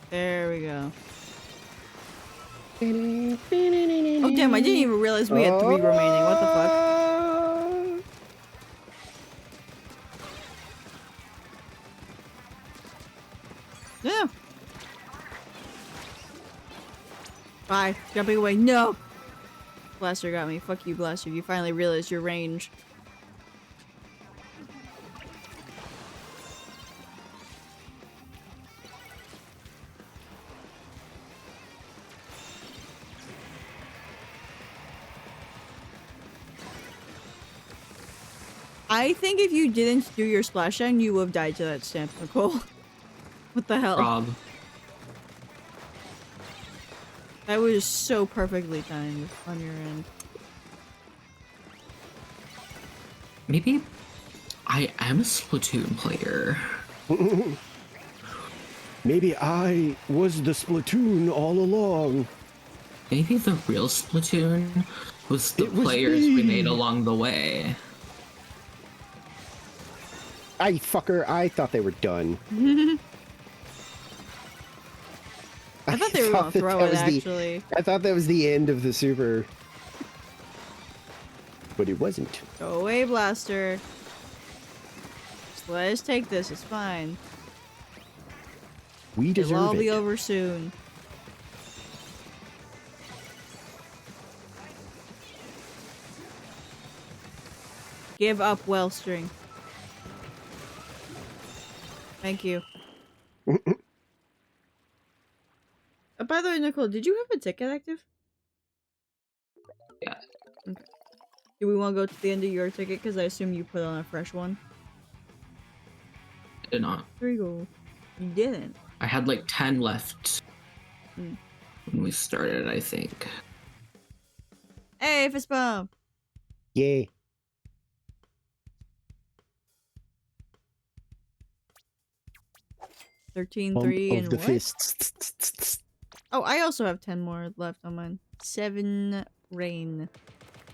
There we go. Oh, damn, I didn't even realize we had 3 remaining. What the fuck? No. Bye. Jumping away. No! Blaster got me. Fuck you, Blaster. You finally realized your range. I think if you didn't do your splashdown, you would have died to that stamp, Nicole. What the hell? Rob. That was so perfectly timed on your end. Maybe I am a Splatoon player. Maybe I was the Splatoon all along. Maybe the real Splatoon was the It was players we me. made along the way. I fucker, I thought they were done. I thought they were gonna that throw that it, was actually. I thought that was the end of the super. But it wasn't. Go away, Blaster. Just let us take this, it's fine. We It'll all deserve be it. over soon. Give up, Wellstring. Thank you. By the way, Nicole, did you have a ticket active? Yeah. Okay. Do we want to go to the end of your ticket? Because I assume you put on a fresh one. I did not. There you go. You didn't. I had like 10 left Hmm. when we started, I think. Hey, fist bump! Yeah. Thirteen, Bump 3, of and the what? fists. Oh, I also have 10 more left on mine. 7 rain.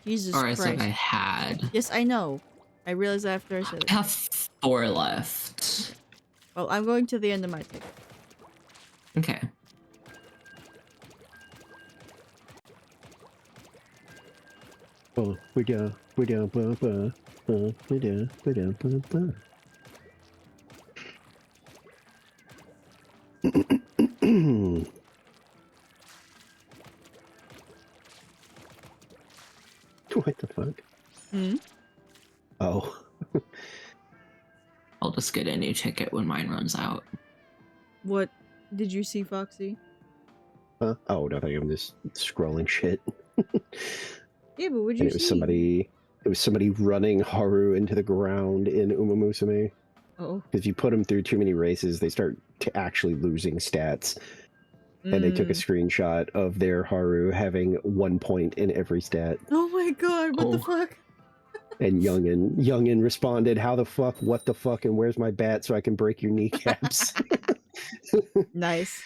Jesus Or I said Christ. I had. Yes, I know. I realized that after I said I it. have 4 left. Well, I'm going to the end of my ticket. Okay. Oh, we're down, blah, blah. We're down, blah, blah. What the fuck? Hmm? Oh. I'll just get a new ticket when mine runs out. What did you see, Foxy? Huh? Oh, nothing. I'm just scrolling shit. Yeah, but what'd And you it was see? somebody. It was somebody running Haru into the ground in Uma Musume. Oh. Because if you put them through too many races, they start to actually losing stats. And they took a screenshot of their Haru having 1 point in every stat. Oh my god, what the Oh. fuck? And Youngin responded, "How the fuck? What the fuck? And where's my bat so I can break your kneecaps?" Nice.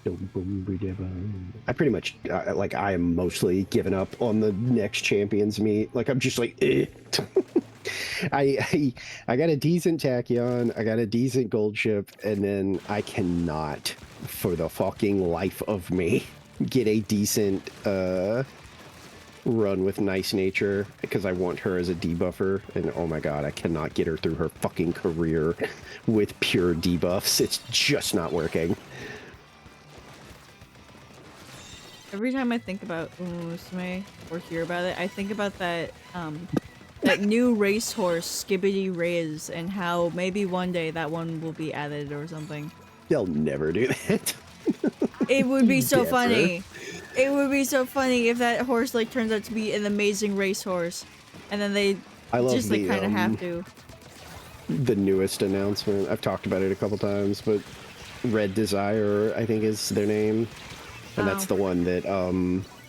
I pretty much like I am mostly given up on the next champions meet. Like I'm just like, eh. I got a decent tachyon, I got a decent gold ship, and then I cannot, for the fucking life of me, get a decent run with Nice Nature because I want her as a debuffer, and oh my god, I cannot get her through her fucking career with pure debuffs. It's just not working. Every time I think about Umusume or hear about it, I think about that that new racehorse, Skibbity Riz, and how maybe one day that one will be added or something. They'll never do that. It would be so Never. funny. It would be so funny if that horse like turns out to be an amazing racehorse, and then they I love just like the, kind of have to. the newest announcement. I've talked about it a couple times, but Red Desire, I think, is their name, and that's Oh. the one that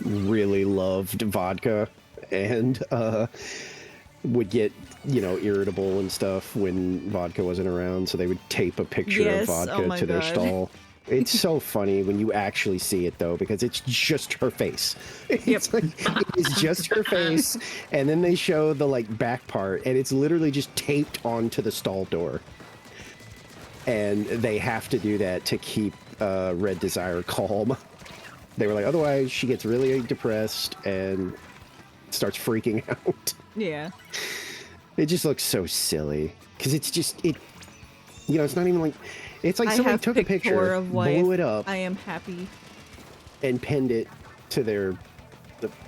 really loved vodka and would get irritable and stuff when vodka wasn't around. So they would tape a picture Yes, of oh vodka my to their God. stall. It's so funny when you actually see it though, because it's just her face. It's like it is just her face, and then they show the like back part, and it's literally just taped onto the stall door. And they have to do that to keep Red Desire calm. They were like, otherwise she gets really depressed and starts freaking out. Yeah. It just looks so silly because it's just it's not even like it's like I somebody have took a picture, of wife. blew it up, I am happy. and pinned it to the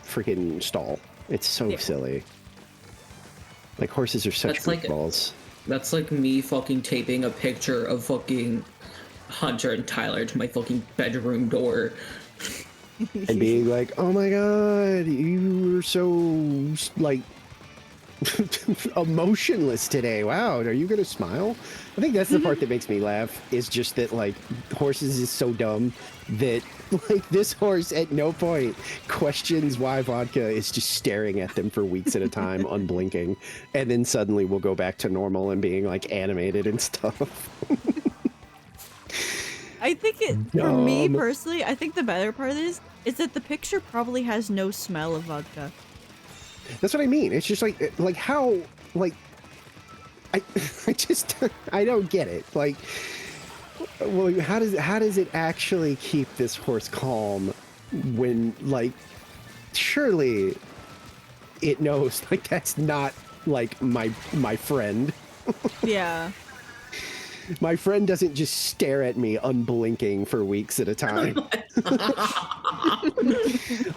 freaking stall. It's so Yeah. silly. Like horses are such That's like- goofballs. That's like me fucking taping a picture of fucking Hunter and Tyler to my fucking bedroom door. And being like, oh my god, you were so like emotionless today. Wow, are you gonna smile? I think that's the part that makes me laugh, is just that like horses is so dumb that like this horse at no point questions why vodka is just staring at them for weeks at a time, unblinking, and then suddenly we'll go back to normal and being like animated and stuff. I think for me Dumb. personally, I think the better part is that the picture probably has no smell of vodka. That's what I mean. It's just like how like I I don't get it. Like, well, how does it actually keep this horse calm when like surely it knows like that's not like my friend. Yeah. My friend doesn't just stare at me unblinking for weeks at a time.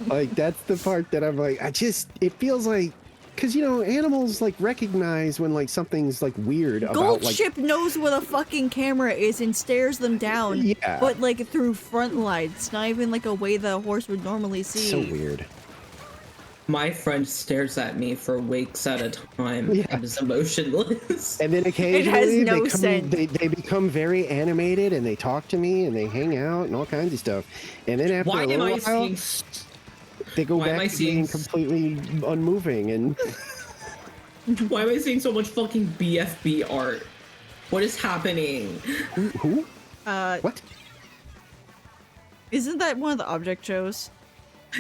Like that's the part that I'm like, it feels like, because animals like recognize when like something's like weird about Gold like Ship knows what a fucking camera is and stares them down. Yeah. But like through front lights, not even like a way the horse would normally see. so weird. My friend stares at me for weeks at a time Yeah. and is emotionless. And then occasionally no they scent. they become very animated and they talk to me and they hang out and all kinds of stuff. And then after Why a am little I while, seeing? they go why am back I to being seeing- completely unmoving and Why am I seeing so much fucking BFB art? What is happening? who? Uh, What? isn't that one of the object shows?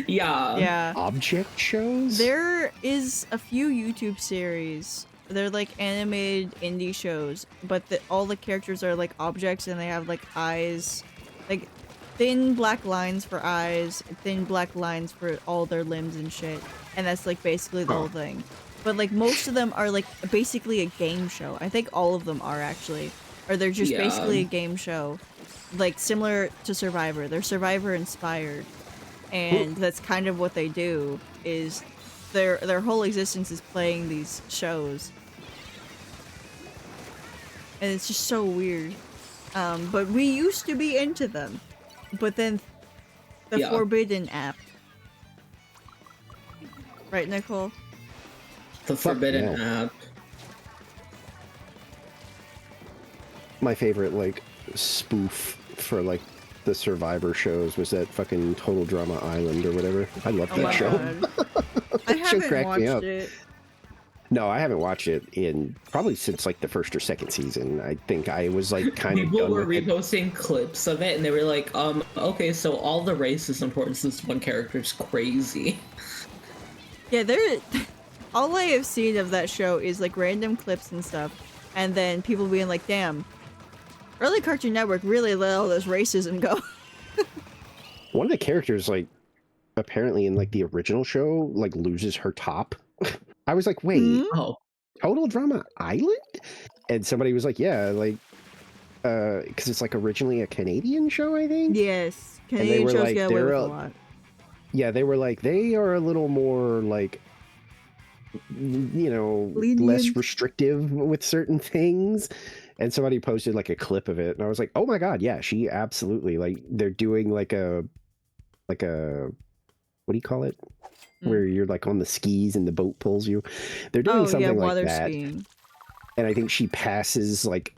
Yeah. Yeah. Object shows? There is a few YouTube series. They're like animated indie shows, but all the characters are like objects and they have like eyes, like thin black lines for eyes, thin black lines for all their limbs and shit. And that's like basically the whole thing. But like most of them are like basically a game show. I think all of them are actually. Or they're just Yeah. basically a game show. Like similar to Survivor. They're Survivor inspired. And that's kind of what they do, is their whole existence is playing these shows. And it's just so weird. But we used to be into them. But then the Yeah. Forbidden app. Right, Nicole? The Forbidden yeah. app. My favorite like spoof for like the Survivor shows was that fucking Total Drama Island or whatever. I love Oh that my show. god. I show haven't cracked me watched up. it. No, I haven't watched it in probably since like the first or second season. I think I was like kind of People done were with it. reposting clips of it and they were like, okay, so all the races important since one character's crazy. Yeah, all I have seen of that show is like random clips and stuff, and then people being like, damn, early Cartoon Network really let all this racism go. One of the characters, like, apparently in like the original show, like loses her top. I was like, wait, Hmm? Oh. Total Drama Island? And somebody was like, yeah, like, because it's like originally a Canadian show, I think. Yes, they Canadian were shows like, get away they're with a a- lot. Yeah, they were like, they are a little more like you know, less Lenient. restrictive with certain things. And somebody posted like a clip of it, and I was like, oh my god, yeah, she absolutely, like, they're doing like a what do you call it, where you're like on the skis and the boat pulls you. They're doing Oh yeah, something like water that, skiing. and I think she passes like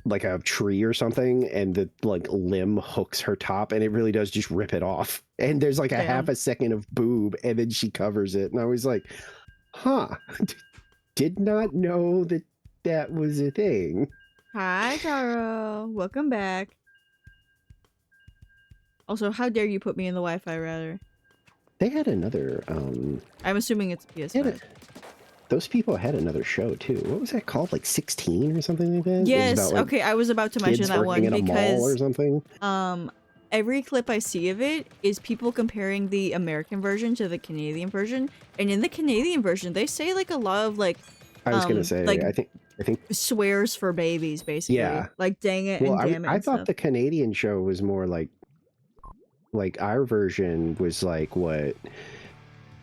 a tree or something, and the like limb hooks her top, and it really does just rip it off, and there's like a Damn. half a second of boob, and then she covers it, and I was like, huh, did not know that that was a thing. Hi, Taro. Welcome back. Also, how dare you put me in the Wi-Fi router? They had another I'm assuming it's a PS5. Yeah, but those people had another show too. What was that called? Like 16 or something like that? It was Yes. about, like, Okay, I was about to mention kids that working one in a mall or because something. every clip I see of it is people comparing the American version to the Canadian version, and in the Canadian version, they say like a lot of like I was gonna say, like I think swears for babies, basically. Yeah. Like dang it well, and damn it. I and thought stuff. the Canadian show was more like our version was like what,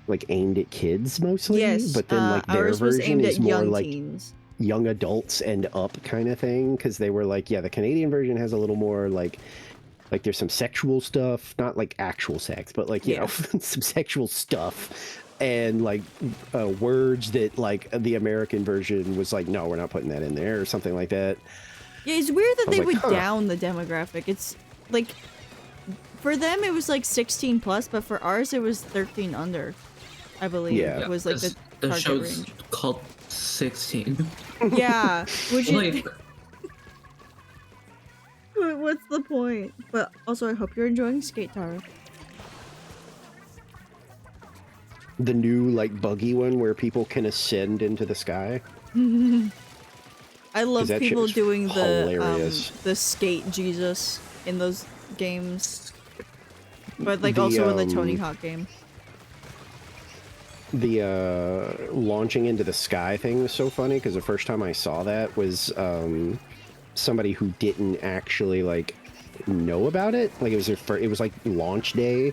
like aimed at kids mostly. Yes, But then like their ours was version aimed is at more young like teens. young adults and up kind of thing, because they were like, yeah, the Canadian version has a little more like there's some sexual stuff, not like actual sex, but like, you know, some sexual stuff, and like words that like the American version was like, no, we're not putting that in there, or something like that. Yeah, it's weird that I was they like, would huh. down the demographic. It's like for them it was like 16 plus, but for ours it was 13 under. I believe Yeah. it was like the the target show's range. called 16. Yeah, which Like, is what's the point? But also, I hope you're enjoying Skate Taro. The new like buggy one where people can ascend into the sky. I love that shit people was doing hilarious. the skate Jesus in those games, but like The, also in the Tony Hawk game. The launching into the sky thing was so funny, because the first time I saw that was somebody who didn't actually like know about it. Like it was it was like launch day,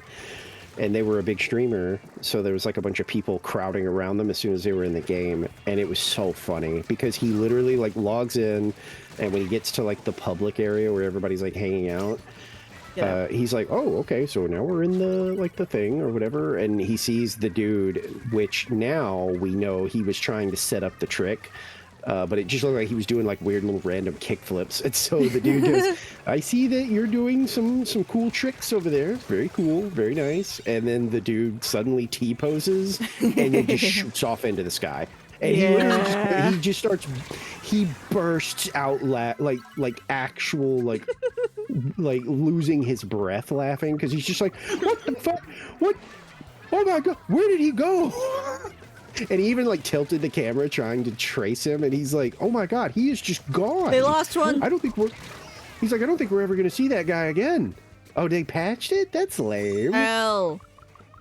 and they were a big streamer, so there was like a bunch of people crowding around them as soon as they were in the game, and it was so funny because he literally like logs in, and when he gets to like the public area where everybody's like hanging out, he's like, oh, okay, so now we're in the like the thing or whatever, and he sees the dude, which now we know he was trying to set up the trick. But it just looked like he was doing like weird little random kick flips. And so the dude goes, I see that you're doing some cool tricks over there. Very cool, very nice. And then the dude suddenly T-poses and then just shoots off into the sky. And he literally he just starts, he bursts out like actual like losing his breath laughing, because he's just like, what the fuck? What? Oh my god, where did he go? And he even like tilted the camera trying to trace him, and he's like, oh my god, he is just gone. They lost one. He's like, I don't think we're ever gonna see that guy again. Oh, they patched it? That's lame. Hell.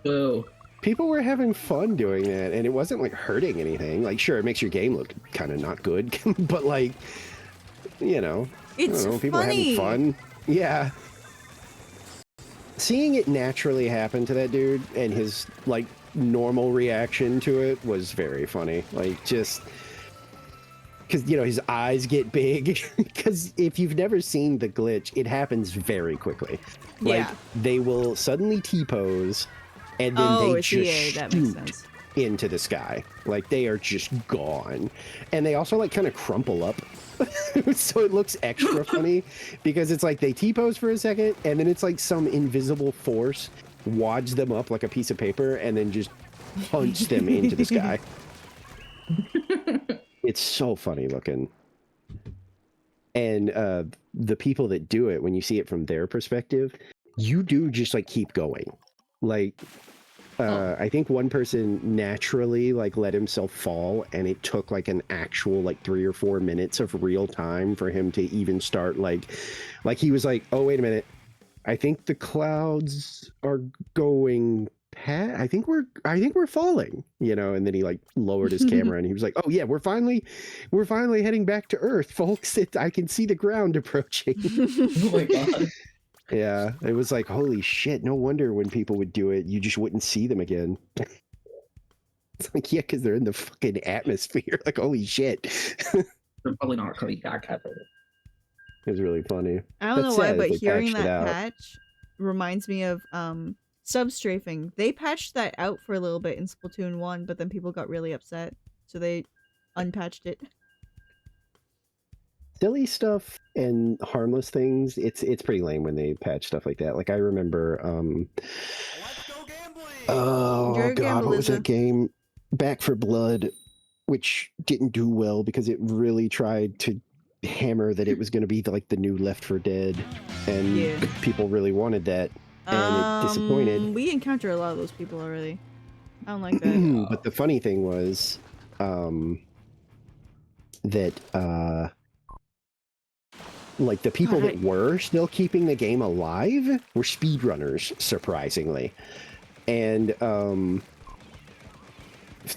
boo. People were having fun doing that, and it wasn't like hurting anything. Like, sure, it makes your game look kind of not good, but like, you know, It's I don't know, people funny. are having fun. Yeah. Seeing it naturally happen to that dude and his like normal reaction to it was very funny. Like, just because, you know, his eyes get big. Because if you've never seen the glitch, it happens very quickly. Like, Yeah. they will suddenly T-pose, and then they it's just EA, that makes shoot sense. into the sky. Like, they are just gone. And they also like kind of crumple up. So it looks extra funny, because it's like they T-pose for a second, and then it's like some invisible force wads them up like a piece of paper and then just punch them into the sky. It's so funny looking. And the people that do it, when you see it from their perspective, you do just like keep going. Like, I think one person naturally like let himself fall, and it took like an actual like 3 or 4 minutes of real time for him to even start like he was like, oh, wait a minute, I think the clouds are going past, I think we're falling, you know. And then he like lowered his camera and he was like, oh yeah, we're finally heading back to Earth, folks. I can see the ground approaching. Oh my god. Yeah, it was like, holy shit, no wonder when people would do it, you just wouldn't see them again. It's like, yeah, because they're in the fucking atmosphere. Like, holy shit. They're probably not coming back ever. It's really funny. I don't That know why, said, but they hearing patched it that out. patch reminds me of substrafing. They patched that out for a little bit in Splatoon 1, but then people got really upset, so they unpatched it. Silly stuff and harmless things, it's pretty lame when they patch stuff like that. Like, I remember oh Enjoy your god, what was Gambleizza. that game? Back for Blood, which didn't do well because it really tried to hammer that it was going to be like the new Left 4 Dead, and Yeah. people really wanted that, and it disappointed. We encounter a lot of those people already. I don't like that. But the funny thing was that like the people that were still keeping the game alive were speedrunners, surprisingly. And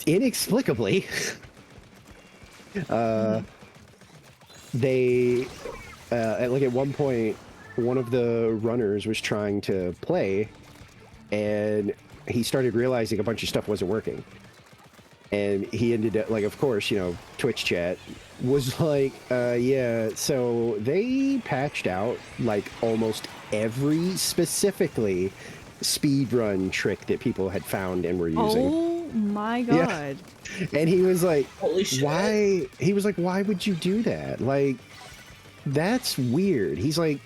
inexplicably they like at one point one of the runners was trying to play and he started realizing a bunch of stuff wasn't working, and he ended up, like, of course, you know, Twitch chat was like, yeah, so they patched out like almost every specifically speedrun trick that people had found and were using. Oh my Yeah. god. And he was like, Holy shit. why? He was like, why would you do that? Like, that's weird. He's like,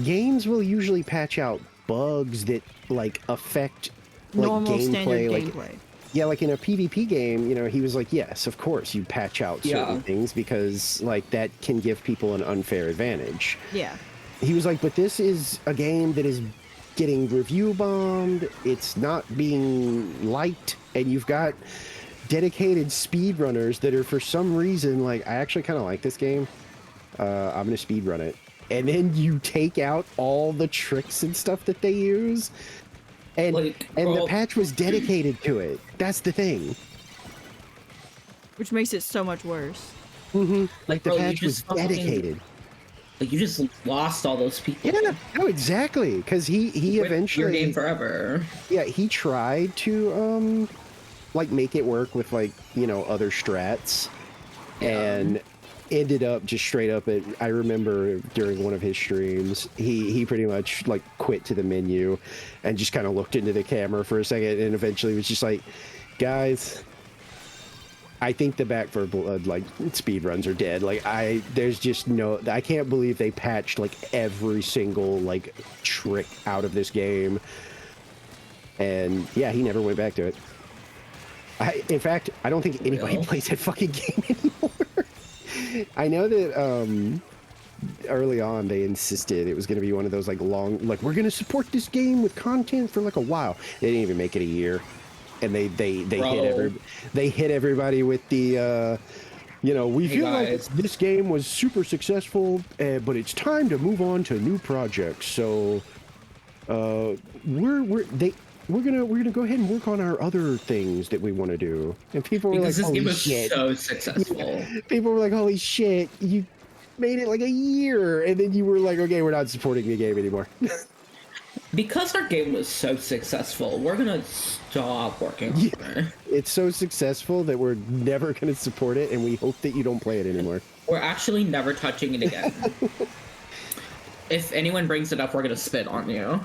games will usually patch out bugs that like affect like Normal standard gameplay, like gameplay. yeah, like in a PvP game, you know, he was like, yes, of course you patch out certain Yeah. things because like that can give people an unfair advantage. Yeah. He was like, but this is a game that is getting review bombed, it's not being liked, and you've got dedicated speedrunners that are, for some reason, like, I actually kind of like this game, I'm gonna speedrun it. And then you take out all the tricks and stuff that they use, and Like, the bro, patch was dedicated to it. That's the thing. Which makes it so much worse. Like, the bro, you patch was just fucking- dedicated. Like, you just lost all those people. Yeah, no, exactly. Because he With your eventually, game forever. yeah, he tried to like make it work with, like, you know, other strats, and ended up just straight up at, I remember during one of his streams, he pretty much like quit to the menu and just kind of looked into the camera for a second and eventually was just like, guys, I think the Back for Blood like speed runs are dead. Like, there's just no, I can't believe they patched like every single like trick out of this game. And yeah, he never went back to it. In fact, I don't think anybody Real? plays that fucking game anymore. I know that early on they insisted it was going to be one of those like long, like, we're going to support this game with content for like a while. They didn't even make it a year, and they hit everybody with the you know, we Hey, feel like guys. this game was super successful, but it's time to move on to new projects. So we're gonna go ahead and work on our other things that we want to do. And people were Because like, this game holy was shit. so successful. People were like, holy shit, you made it like a year, and then you were like, okay, we're not supporting the game anymore. Because our game was so successful, we're gonna stop working on it. It's so successful that we're never going to support it, and we hope that you don't play it anymore. We're actually never touching it again. If anyone brings it up, we're gonna spit on you.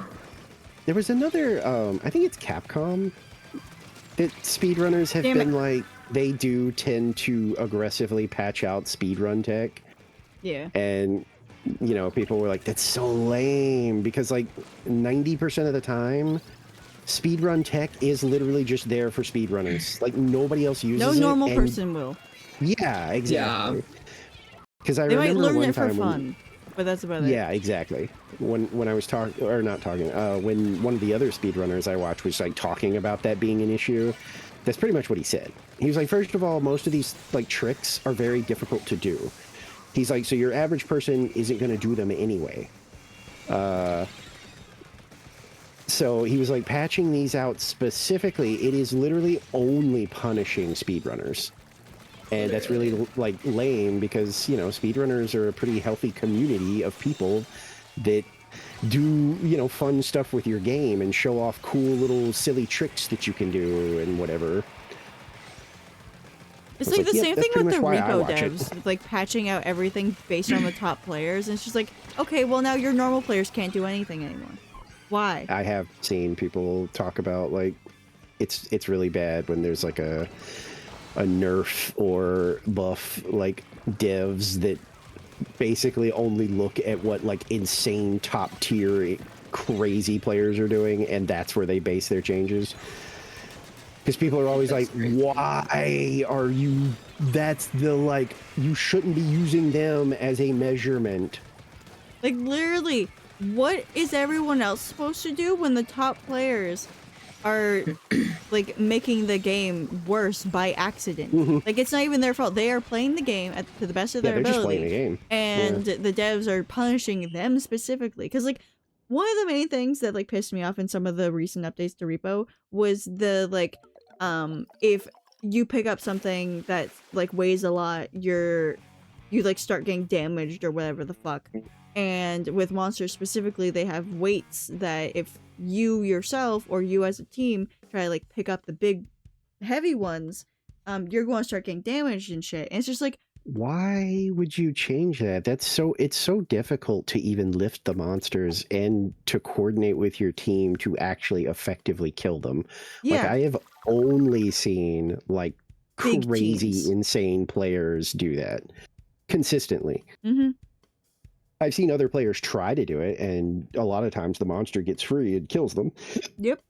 There was another, I think it's Capcom, that speedrunners have Damn it. been like, they do tend to aggressively patch out speedrun tech. Yeah. And, you know, people were like, that's so lame, because like 90% of the time, speedrun tech is literally just there for speedrunners. Like, nobody else uses No it. normal and- person will. Yeah, exactly. Because I They might remember learn one it for time when- fun, but that's about it. Yeah, exactly. When I was talking, or not talking, when one of the other speedrunners I watched was like talking about that being an issue, that's pretty much what he said. He was like, first of all, most of these like tricks are very difficult to do. He's like, so your average person isn't going to do them anyway. So he was like, patching these out specifically, it is literally only punishing speedrunners. And that's really like lame, because, you know, speedrunners are a pretty healthy community of people that do, you know, fun stuff with your game and show off cool little silly tricks that you can do and whatever. It's was like the "Yep, same that's thing pretty with the much why I Repo watch it." devs, with, like patching out everything based on the top players, and it's just like, okay, well now your normal players can't do anything anymore. Why? I have seen people talk about like it's really bad when there's like a nerf or buff like devs that basically only look at what like insane top tier crazy players are doing, and that's where they base their changes. Because people are always like, why are you, that's the like, you shouldn't be using them as a measurement. Like literally, what is everyone else supposed to do when the top players are like making the game worse by accident? Like it's not even their fault. They are playing the game to the best of their they're just ability, playing the game. and the devs are punishing them specifically. Because like one of the main things that like pissed me off in some of the recent updates to Repo was the like, if you pick up something that like weighs a lot, you like start getting damaged or whatever the fuck. And with monsters specifically, they have weights that if you yourself or you as a team try to like pick up the big heavy ones, you're going to start getting damaged and shit. And it's just like, Why would you change that? It's so difficult to even lift the monsters and to coordinate with your team to actually effectively kill them. Like yeah, I have only seen like Big crazy teams. insane players do that consistently. mm-hmm. I've seen other players try to do it, and a lot of times the monster gets free and kills them. Yep.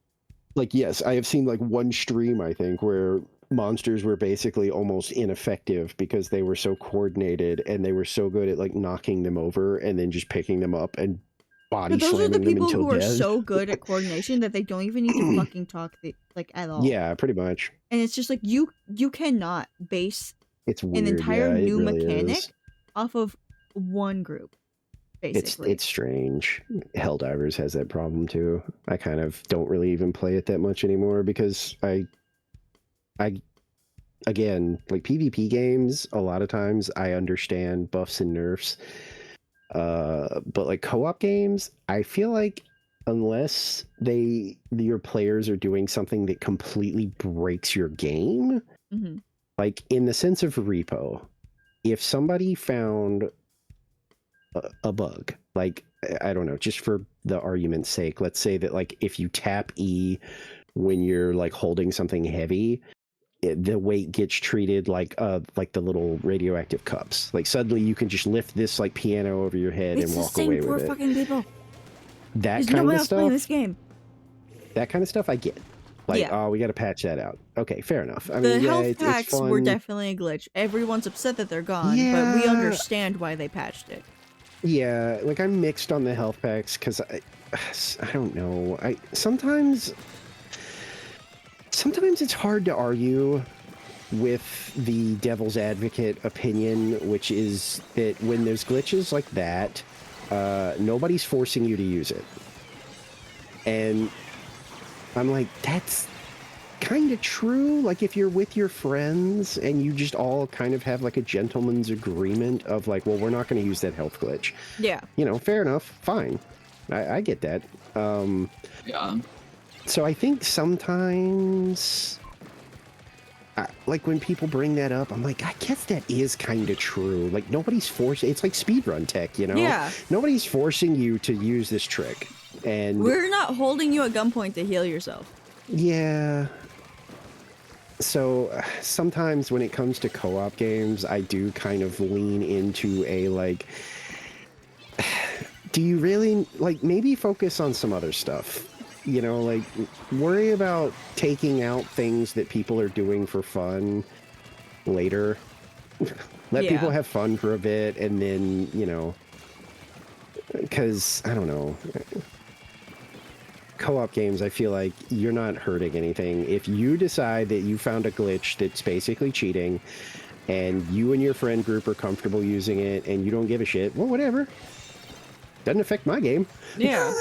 Like, yes, I have seen like one stream, I think, where monsters were basically almost ineffective because they were so coordinated and they were so good at like knocking them over and then just picking them up and body But those are the slamming them people until who are dead. so good at coordination that they don't even need to fucking talk like at all. Yeah, pretty much. And it's just like you cannot base It's weird. an entire yeah, it new really mechanic is. off of one group. Basically. It's strange. Helldivers has that problem too. I kind of don't really even play it that much anymore because I again, like PvP games, a lot of times I understand buffs and nerfs. But like co-op games, I feel like unless your players are doing something that completely breaks your game, Mm-hmm. like in the sense of Repo, if somebody found a bug, like I don't know, just for the argument's sake, let's say that like if you tap E when you're like holding something heavy, the weight gets treated like the little radioactive cups. Like suddenly you can just lift this like piano over your head It's and the walk same away for with it. fucking people. That There's kind nobody of else playing stuff. this game. That kind of stuff I get. Like, Yeah. oh, we got to patch that out. Okay, fair enough. I The mean, yeah, health it's packs were fun. definitely a glitch. Everyone's upset that they're gone, but we Yeah. understand why they patched it. Yeah, like I'm mixed on the health packs because I don't know. Sometimes it's hard to argue with the devil's advocate opinion, which is that when there's glitches like that, nobody's forcing you to use it. And I'm like, that's kind of true. Like if you're with your friends and you just all kind of have like a gentleman's agreement of like, well, we're not going to use that health glitch. Yeah. You know, fair enough. Fine. I get that. Yeah. So I think sometimes, like when people bring that up, I'm like, I guess that is kind of true. Like nobody's forcing. It's like speedrun tech, you know? Yeah. Nobody's forcing you to use this trick. And We're not holding you at gunpoint to heal yourself. yeah. So sometimes when it comes to co-op games, I do kind of lean into a like, do you really like maybe focus on some other stuff? You know, like worry about taking out things that people are doing for fun later. Let Yeah. people have fun for a bit and then, you know, because I don't know. Co-op games, I feel like you're not hurting anything. If you decide that you found a glitch that's basically cheating and you and your friend group are comfortable using it and you don't give a shit, well, whatever. Doesn't affect my game. Yeah.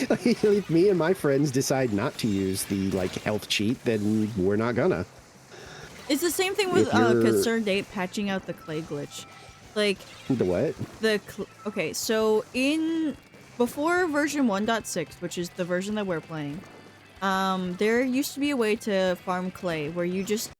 Like, if me and my friends decide not to use the like health cheat, then we're not gonna. It's the same thing with If you're- Concerned Ape patching out the clay glitch. Like, The what? okay, so before version 1.6, which is the version that we're playing, there used to be a way to farm clay where you just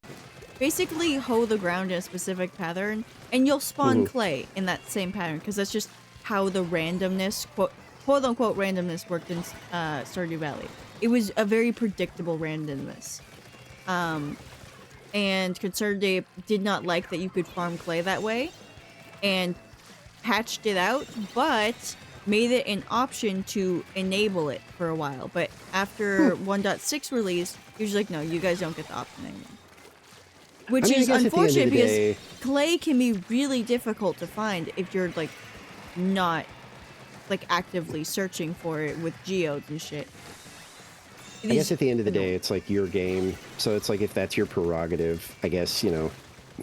basically hoe the ground in a specific pattern, and you'll spawn clay in that same pattern because that's just how the randomness, quote unquote randomness, worked in Stardew Valley. It was a very predictable randomness. And ConcertedApe did not like that you could farm clay that way, and patched it out, but made it an option to enable it for a while. But after 1.6 release, he was like, no, you guys don't get the option anymore. Which I mean, I is guess at the end of unfortunate the because day- clay can be really difficult to find if you're like not like actively searching for it with geodes and shit. It I is guess at the end of the day, annoying. it's like your game. So it's like if that's your prerogative, I guess, you know,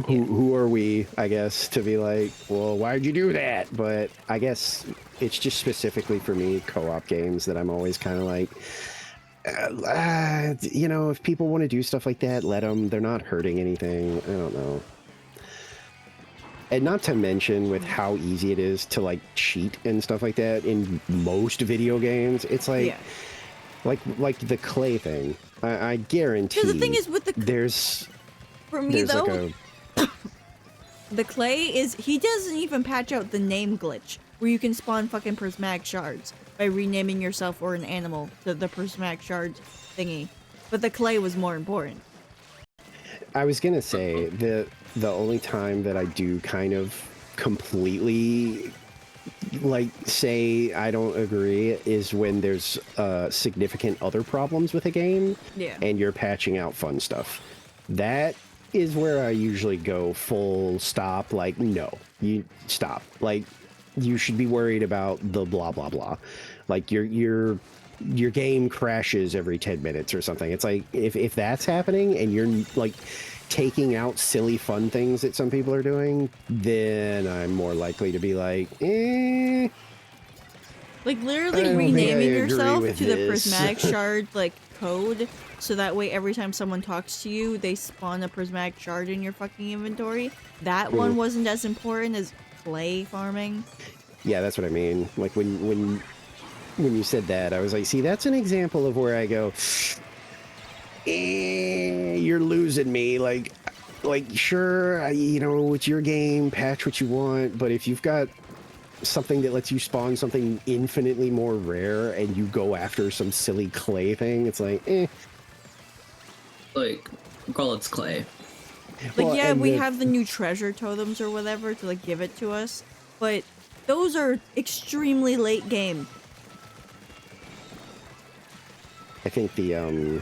who are we, I guess, to be like, well, why'd you do that? But I guess it's just specifically for me, co-op games that I'm always kind of like, you know, if people want to do stuff like that, let them. They're not hurting anything. I don't know. And not to mention with how easy it is to like cheat and stuff like that in most video games, it's like, Yeah. like the clay thing. I guarantee. Because the thing is with the there's for me there's though, like a the clay is he doesn't even patch out the name glitch where you can spawn fucking prismatic shards by renaming yourself or an animal to the prismatic shard thingy. But the clay was more important. I was gonna say the only time that I do kind of completely like say I don't agree is when there's significant other problems with a game Yeah. and you're patching out fun stuff. That is where I usually go full stop. Like, no, you stop. Like, you should be worried about the blah blah blah. Like your game crashes every 10 minutes or something. It's like if that's happening and you're like taking out silly fun things that some people are doing, then I'm more likely to be like, eh. Like I literally don't think I renaming agree yourself with to the this. prismatic shard like code, so that way every time someone talks to you, they spawn a prismatic shard in your fucking inventory. That one wasn't as important as clay farming. Yeah, that's what I mean. Like when you said that, I was like, see, that's an example of where I go, you're losing me. Like sure, you know, it's your game, patch what you want, but if you've got something that lets you spawn something infinitely more rare and you go after some silly clay thing, it's like, Like, girl, it's clay. Like, Well, yeah, and we the- have the new treasure totems or whatever to like give it to us, but those are extremely late game. I think the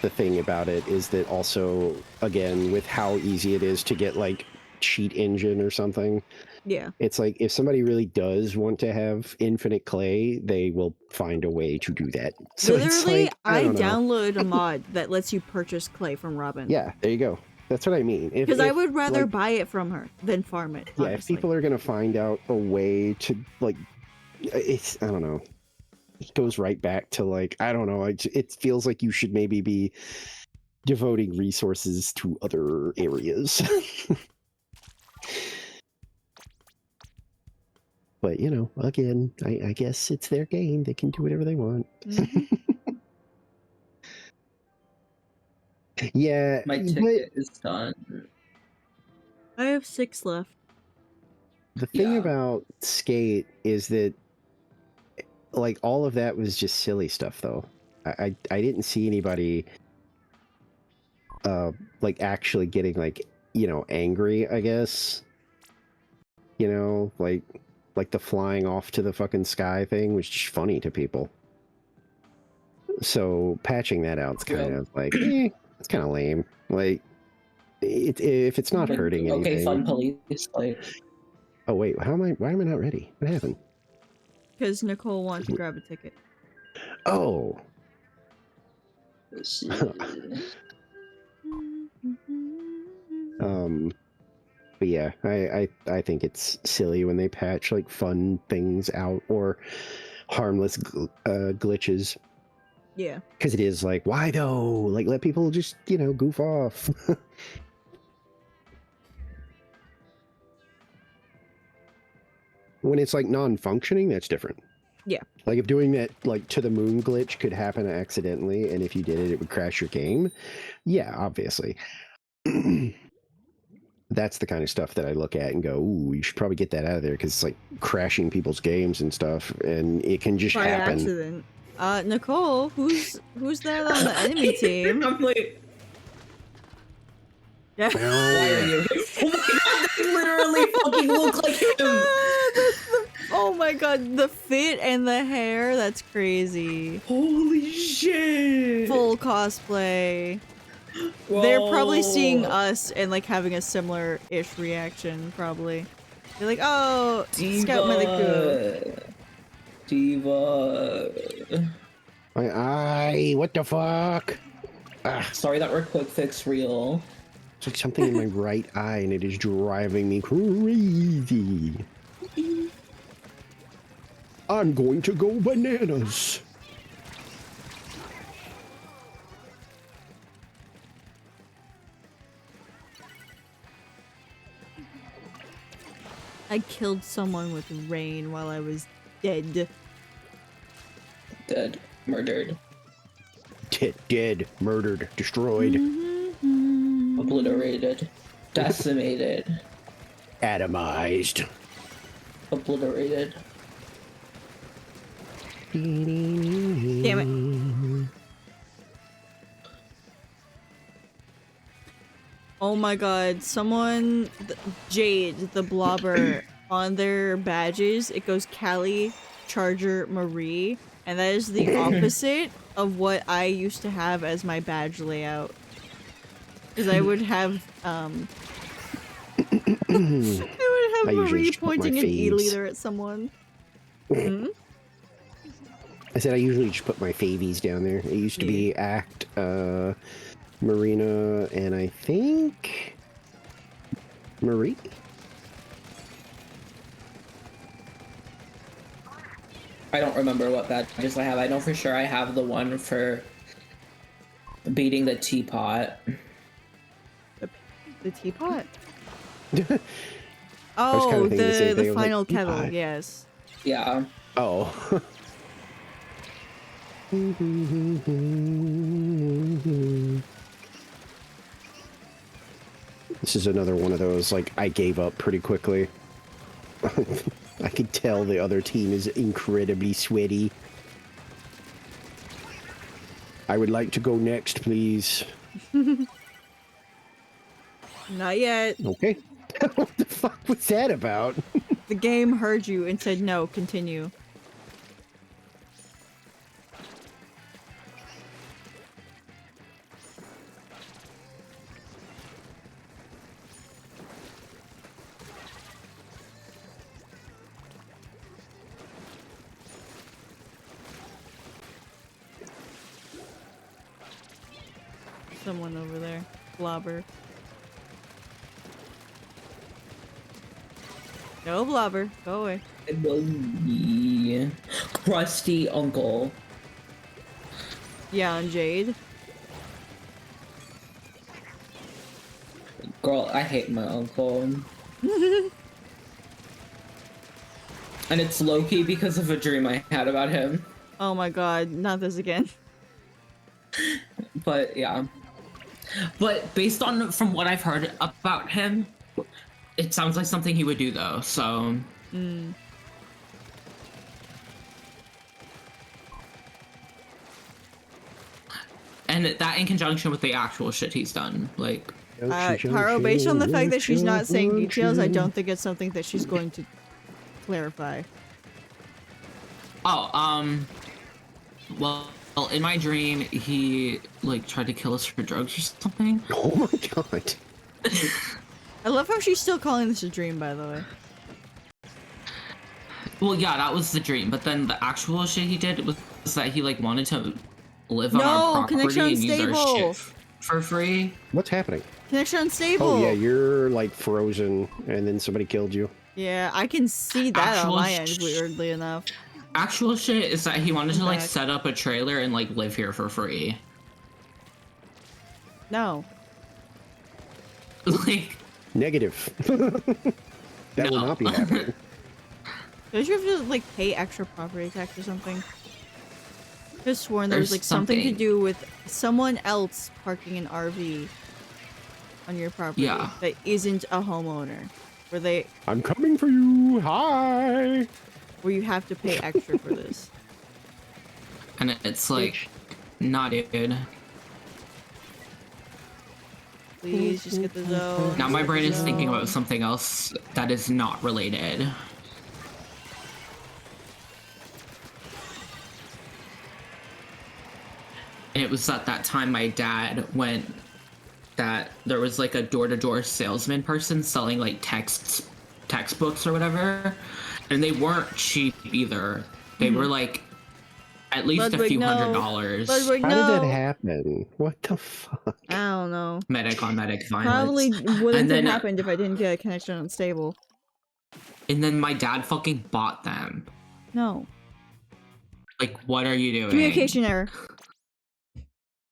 thing about it is that also, again, with how easy it is to get like cheat engine or something, Yeah. it's like if somebody really does want to have infinite clay, they will find a way to do that. So it's Literally, like, I don't know. downloaded a mod that lets you purchase clay from Robin. Yeah, there you go. That's what I mean. Because I would rather like, buy it from her than farm it. yeah, if honestly. people are gonna find out a way to like, it's, I don't know. It goes right back to like, I don't know. It feels like you should maybe be devoting resources to other areas. But you know, again, I guess it's their game. They can do whatever they want. Mhm. Yeah, My but ticket is done. I have 6 left. the thing Yeah. about Skate is that like all of that was just silly stuff though. I didn't see anybody like actually getting like, you know, angry, I guess. You know, like the flying off to the fucking sky thing was just funny to people. So patching that out's kind of like, it's kind of lame. Like, if it's not hurting anything. Okay, fun police. Like, Oh wait, why am I not ready? What happened? Because Nicole wanted to grab a ticket. Oh, but yeah, I think it's silly when they patch like fun things out or harmless glitches, Yeah. because it is like, why though? Like, let people just, you know, goof off. When it's like non-functioning, that's different. Yeah. Like if doing that like to the moon glitch could happen accidentally, and if you did it, it would crash your game. Yeah, obviously. That's the kind of stuff that I look at and go, ooh, you should probably get that out of there because it's like crashing people's games and stuff, and it can just By happen. accident. Nicole, who's that on the enemy team? I'm like, Yeah. why are you here? Oh my god, they literally fucking look like him! Oh my god, the fit and the hair, that's crazy. Holy shit! Full cosplay. They're probably seeing Whoa. us and like having a similar-ish reaction, probably. They're like, oh, Scout Medic. Diva. My eye, what the fuck? Ah, Sorry that we're quick fix real. it's like something in my right eye, and it is driving me crazy. I'm going to go bananas. I killed someone with rain while I was dead. Dead. Murdered. Dead, murdered, destroyed, Obliterated. Decimated. atomized. Obliterated. Damn it. Oh my god, someone, Jade, the blobber, on their badges, it goes Callie, Charger, Marie, and that is the opposite of what I used to have as my badge layout. Because I would have, I would have I usually Marie just put my pointing an faves. E-leader at someone. Hmm? I said I usually just put my favies down there. It used to be Act, Marina, and I think Marie. I don't remember what badges I have. I know for sure I have the one for beating the teapot. The teapot? was Oh, kinda thinking the same thing. I the was like, final kettle, teapot. yes. Yeah. Oh. This is another one of those, like, I gave up pretty quickly. I could tell the other team is incredibly sweaty. I would like to go next, please. Not yet. Okay. What the fuck was that about? The game heard you and said no, continue. Someone over there. Blobber. No blobber. Go away. It was me. Crusty uncle. Yeah, and Jade. Girl, I hate my uncle. And it's low-key because of a dream I had about him. Oh my god, not this again. But yeah. But based on from what I've heard about him, it sounds like something he would do though, so Mm. and that in conjunction with the actual shit he's done. Like Taro, based on the fact that she's not saying details, I don't think it's something that she's going to clarify. well, in my dream he like tried to kill us for drugs or something. Oh my god. I love how she's still calling this a dream, by the way. Well, yeah, that was the dream, but then the actual shit he did was that he like wanted to live on our property connection and use our unstable. shit for free. What's happening? Connection unstable. Oh yeah, you're like frozen, and then somebody killed you. Yeah, I can see that on Actual my end, sh- weirdly enough. Actual shit is that he wanted to like Back. set up a trailer and like live here for free. No. Like, Negative. That will No. not be happening. Don't you have to, like, pay extra property tax or something? I could have sworn there was, There's like, something to something. do with someone else parking an RV. on your property Yeah. that isn't a homeowner, I'm coming for you. Hi. where you have to pay extra for this? And it's like, nah, dude. Please just get the zone. Now my just brain get is the thinking zone. about something else that is not related. And it was at that time my dad went that there was like a door-to-door salesman person selling like textbooks or whatever, and they weren't cheap either. They were like at least a Ludwig, few no. $100s. Ludwig, How no. did that happen? What the fuck? I don't know. Medic on medic violence. Probably wouldn't And then- have happened if I didn't get a connection unstable. And then my dad fucking bought them. No. Like, what are you doing? Communication error.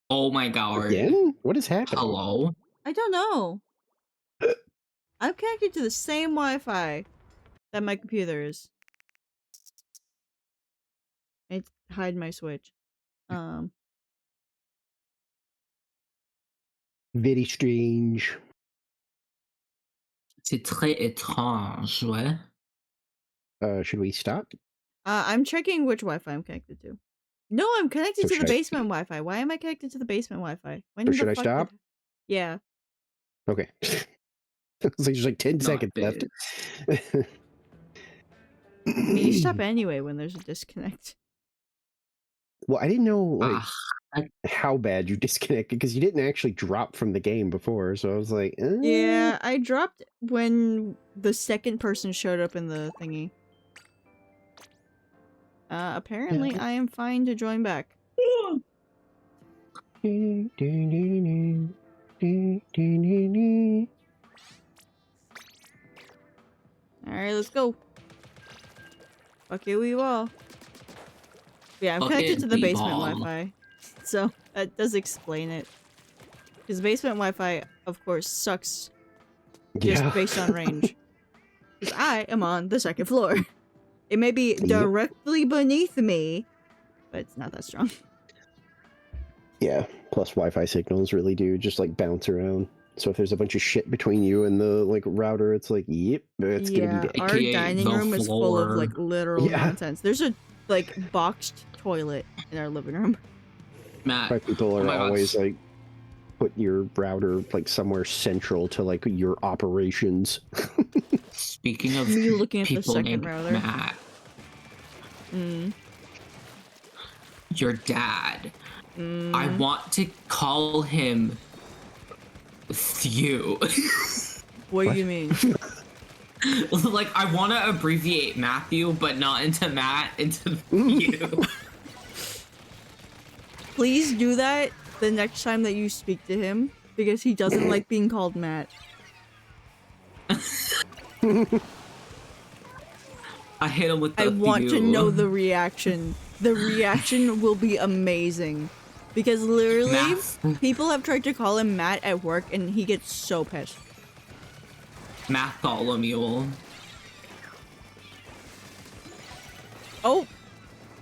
Oh my god. Again? What is happening? Hello? I don't know. I'm connected to the same Wi-Fi that my computer is. I hide my switch. Very strange. C'est très étrange, ouais. Should we stop? I'm checking which Wi-Fi I'm connected to. No, I'm connected So to the should I- basement Wi-Fi. Why am I connected to the basement Wi-Fi? When So the should I fuck stop? Yeah. Okay. It's like there's like 10 Not seconds left. You stop anyway when there's a disconnect. Well, I didn't know like Ah, how bad you disconnected because you didn't actually drop from the game before. So I was like, Yeah, I dropped when the second person showed up in the thingy. Apparently I am fine to join back. Alright, let's go. Fuck it, we will. Yeah, I'm Fuck connected it, to the we basement ball. Wi-Fi. So, that does explain it. Because basement Wi-Fi, of course, sucks just Yeah. based on range. Because I am on the second floor. It may be Yep. directly beneath me, but it's not that strong. Yeah. Plus, Wi-Fi signals really do just like bounce around. So if there's a bunch of shit between you and the like router, it's like, yep, it's gonna be dead. Our AKA dining the room is full of floor. like literal Yeah. nonsense. There's a like boxed toilet in our living room. Matt, Why people Oh are my God. always like put your router like somewhere central to like your operations. speaking of Me looking at the people second named router. Matt, Mm. your dad, I Mm. want to call him Thew. What What? do you mean? Like, I want to abbreviate Matthew, but not into Matt, into Thew. Please do that the next time that you speak to him, because he doesn't like being called Matt. I hit him with the I want to Thew. know the reaction. The reaction will be amazing. Because literally, Math. people have tried to call him Matt at work and he gets so pissed. Matholomew. Oh!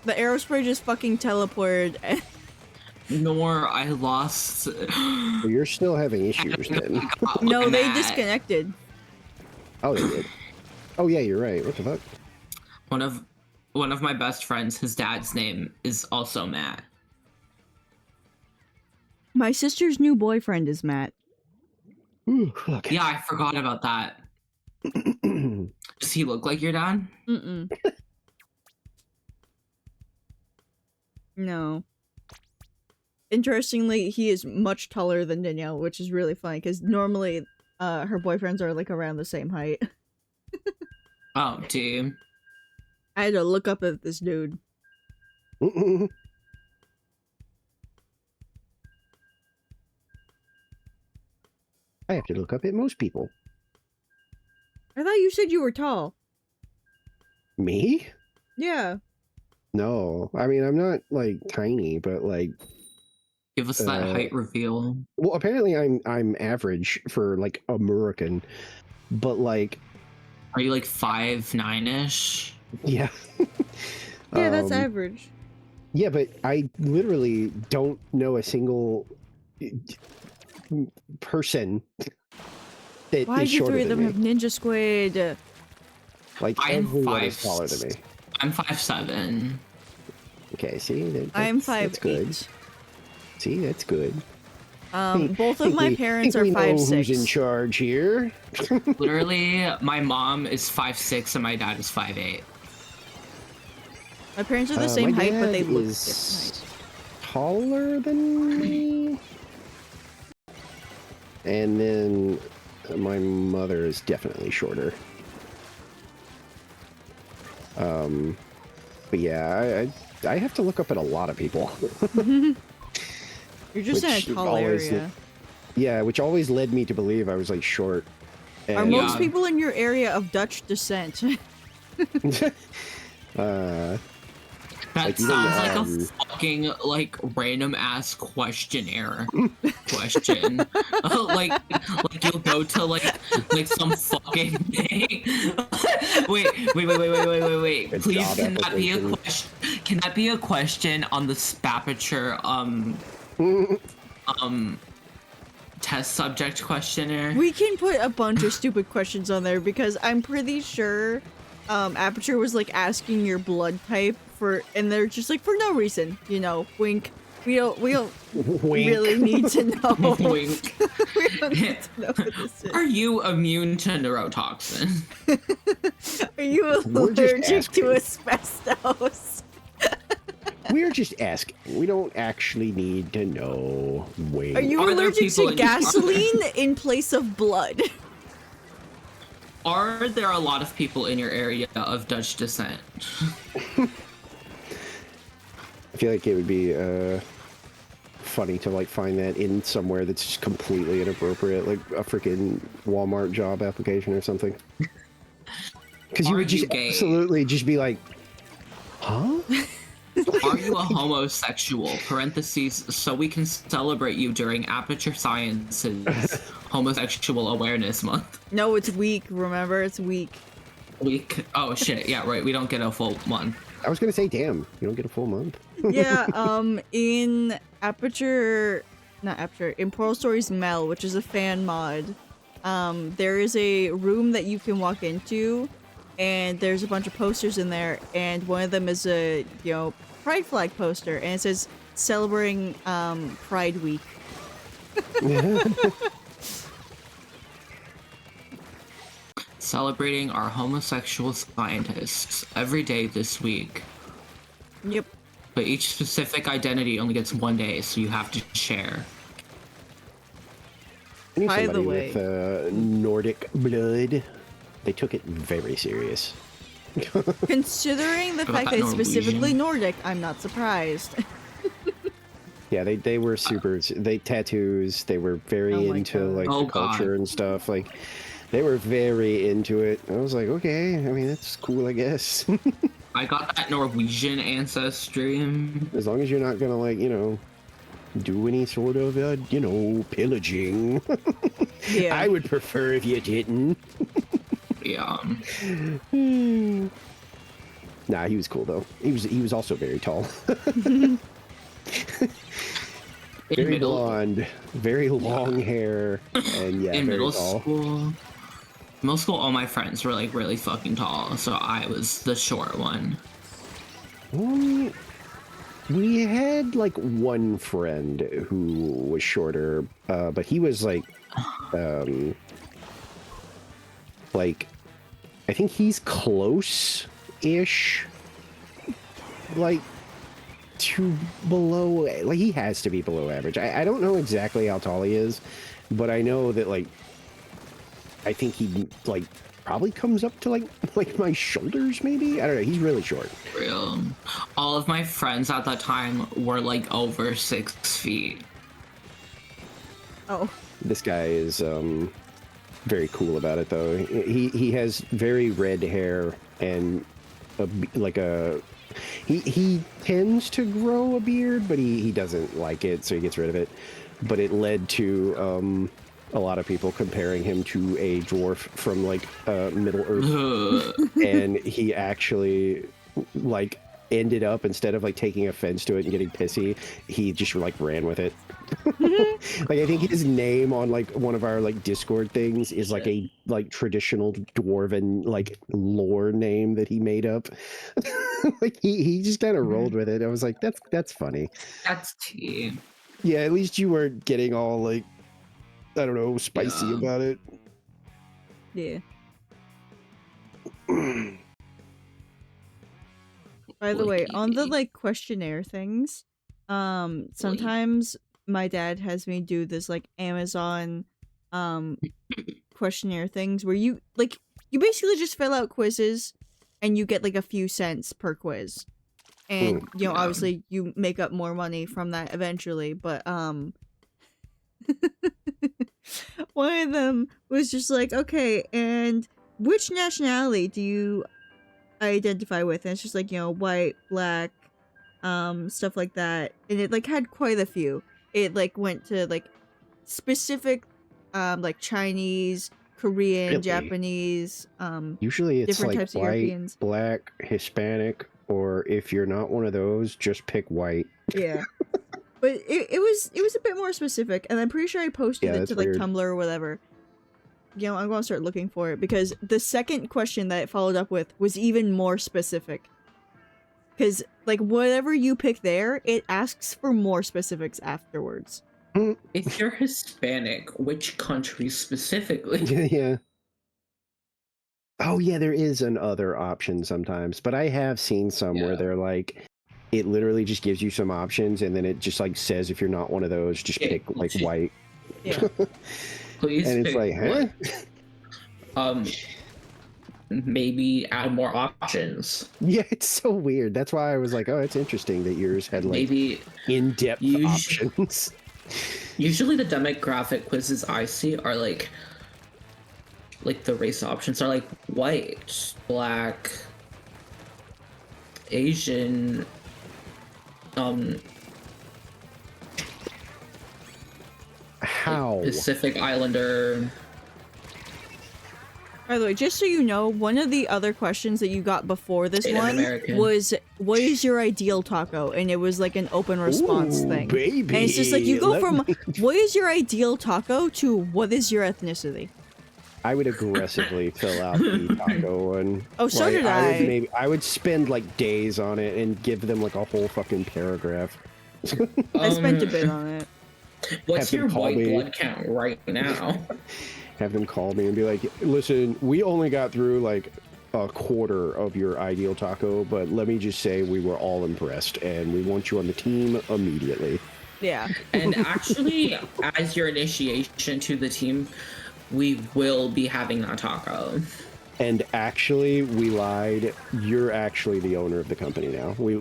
The aerospray just fucking teleported. Nor I lost. Well, you're still having issues then. No, they Matt. disconnected. Oh, they did. Oh yeah, you're right. What the fuck? One of my best friends, his dad's name is also Matt. My sister's new boyfriend is Matt. Ooh, look. Yeah, I forgot about that. Does he look like your dad? Mm-mm. No. Interestingly, he is much taller than Danielle, which is really funny, because normally, her boyfriends are, like, around the same height. Oh, dude. I had to look up at this dude. I have to look up at most people. I thought you said you were tall. Me? Yeah. No. I mean, I'm not like tiny, but like, Give us that height reveal. well, apparently I'm average for like American, but like, Are you like 5'9"-ish? yeah. Yeah, that's Um, person that Why is do shorter three of than them me. have ninja squid? Like I'm everyone is 5'. taller than me. I'm 5'7". Okay, see, I'm that's good. 5'8". See, that's good. Both of my parents are we know who's in 5'6". charge here. Literally, my mom is 5'6" and my dad is 5'8". My parents are the same my height, but they dad look is different taller than me. And then my mother is definitely shorter. But yeah, I have to look up at a lot of people. height. You're just in Which a tall always area. Yeah, which always led me to believe I was like short. Are And, most Yeah. people in your area of Dutch descent? That Like, you sounds like don't, a fucking like random ass questionnaire question. like you'll go to like some fucking thing. wait. A Please, job can that be a application. question? Can that be a question on the Spapature test subject questionnaire? We can put a bunch of stupid questions on there because I'm pretty sure Aperture was like asking your blood type and they're just like for no reason, you know, wink. We don't Wink. really need to know. Wink. We don't need to know what this is. Are you immune to neurotoxin? Are you We're just allergic to asking. asbestos? We're just asking. We don't actually need to know. Wait. Are you Are there allergic people to in- gasoline in place of blood? Are there a lot of people in your area of Dutch descent? I feel like it would be funny to like find that in somewhere that's just completely inappropriate, like a freaking Walmart job application or something. Because you Are would just you gay? absolutely just be like, huh? Are you a homosexual? Parentheses, so we can celebrate you during Aperture Science's Homosexual Awareness Month. No, it's weak. Remember, it's weak. Oh shit, yeah, right, we don't get a full month. I was gonna say, damn, you don't get a full month. Yeah, in in Pearl Stories Mel, which is a fan mod, there is a room that you can walk into, and there's a bunch of posters in there, and one of them is a, pride flag poster, and it says celebrating, Pride Week. Celebrating our homosexual scientists every day this week. Yep. But each specific identity only gets 1 day, so you have to share. I knew By the somebody way- with Nordic blood. They took it very serious. Considering the About fact that that it's specifically Norwegian. Nordic, I'm not surprised. Yeah, they were super. They tattoos. They were very Oh my into God. like Oh the culture God. and stuff. Like, they were very into it. I was like, okay. I mean, that's cool, I guess. I got that Norwegian ancestry. As long as you're not gonna like, do any sort of, pillaging. Yeah. I would prefer if you didn't. Yeah. Nah, he was cool though. He was also very tall. In Very middle, blonde, very long hair, and yeah, in very middle tall. school. Middle school, all my friends were like really fucking tall, so I was the short one. We had like one friend who was shorter, but he was like I think he's close-ish, like to below, like he has to be below average. I don't know exactly how tall he is, but I know that like I think he like probably comes up to like my shoulders maybe. I don't know. He's really short. Real. All of my friends at that time were like over 6 feet. Oh. This guy is very cool about it though. He has very red hair and he tends to grow a beard, but he doesn't like it, so he gets rid of it. But it led to a lot of people comparing him to a dwarf from like Middle Earth, Ugh. and he actually like ended up, instead of like taking offense to it and getting pissy, he just like ran with it. Like I think his name on like one of our like Discord things is like a like traditional dwarven like lore name that he made up. Like he just kind of rolled with it. I was like, that's funny. That's tea. Yeah, at least you weren't getting all like, I don't know, spicy Yeah. about it. Yeah. By the way, on the like questionnaire things, sometimes my dad has me do this like Amazon questionnaire things where you basically just fill out quizzes and you get like a few cents per quiz. And you know, Yeah. obviously you make up more money from that eventually, but one of them was just like, okay, and which nationality do you identify with? And it's just like, you know, white, black, stuff like that. And it like had quite a few. It like went to like specific like Chinese, Korean, Really? Japanese, Usually it's different like types of white, Europeans. black, Hispanic, or if you're not one of those, just pick white. Yeah. But it was a bit more specific, and I'm pretty sure I posted Yeah, it that's to like weird. Tumblr or whatever. You know, I'm gonna start looking for it because the second question that it followed up with was even more specific. Because like whatever you pick there, it asks for more specifics afterwards. If you're Hispanic, which country specifically? Yeah. Oh yeah, there is an other option sometimes, but I have seen some where Yeah. they're like, it literally just gives you some options, and then it just like says if you're not one of those, just Yeah, pick like white, Yeah. Please and it's pick like, huh? one. Maybe add more options. Yeah, it's so weird. That's why I was like, oh, it's interesting that yours had like Maybe in-depth you options. usually the demographic quizzes I see are like the race options are like white, black, Asian, How? Pacific Islander. By the way, just so you know, one of the other questions that you got before this Native one American. was, what is your ideal taco? And it was like an open response Ooh, thing. baby. And it's just like, you go let from, me- what is your ideal taco to what is your ethnicity? I would aggressively fill out the taco one. Oh, so did I. I would spend like days on it and give them like a whole fucking paragraph. I spent a bit on it. What's Have them your call white me. blood count right now? Have them call me and be like, listen, we only got through like a quarter of your ideal taco, but let me just say we were all impressed and we want you on the team immediately. Yeah. And actually, as your initiation to the team, we will be having that taco. And actually, we lied. You're actually the owner of the company now. We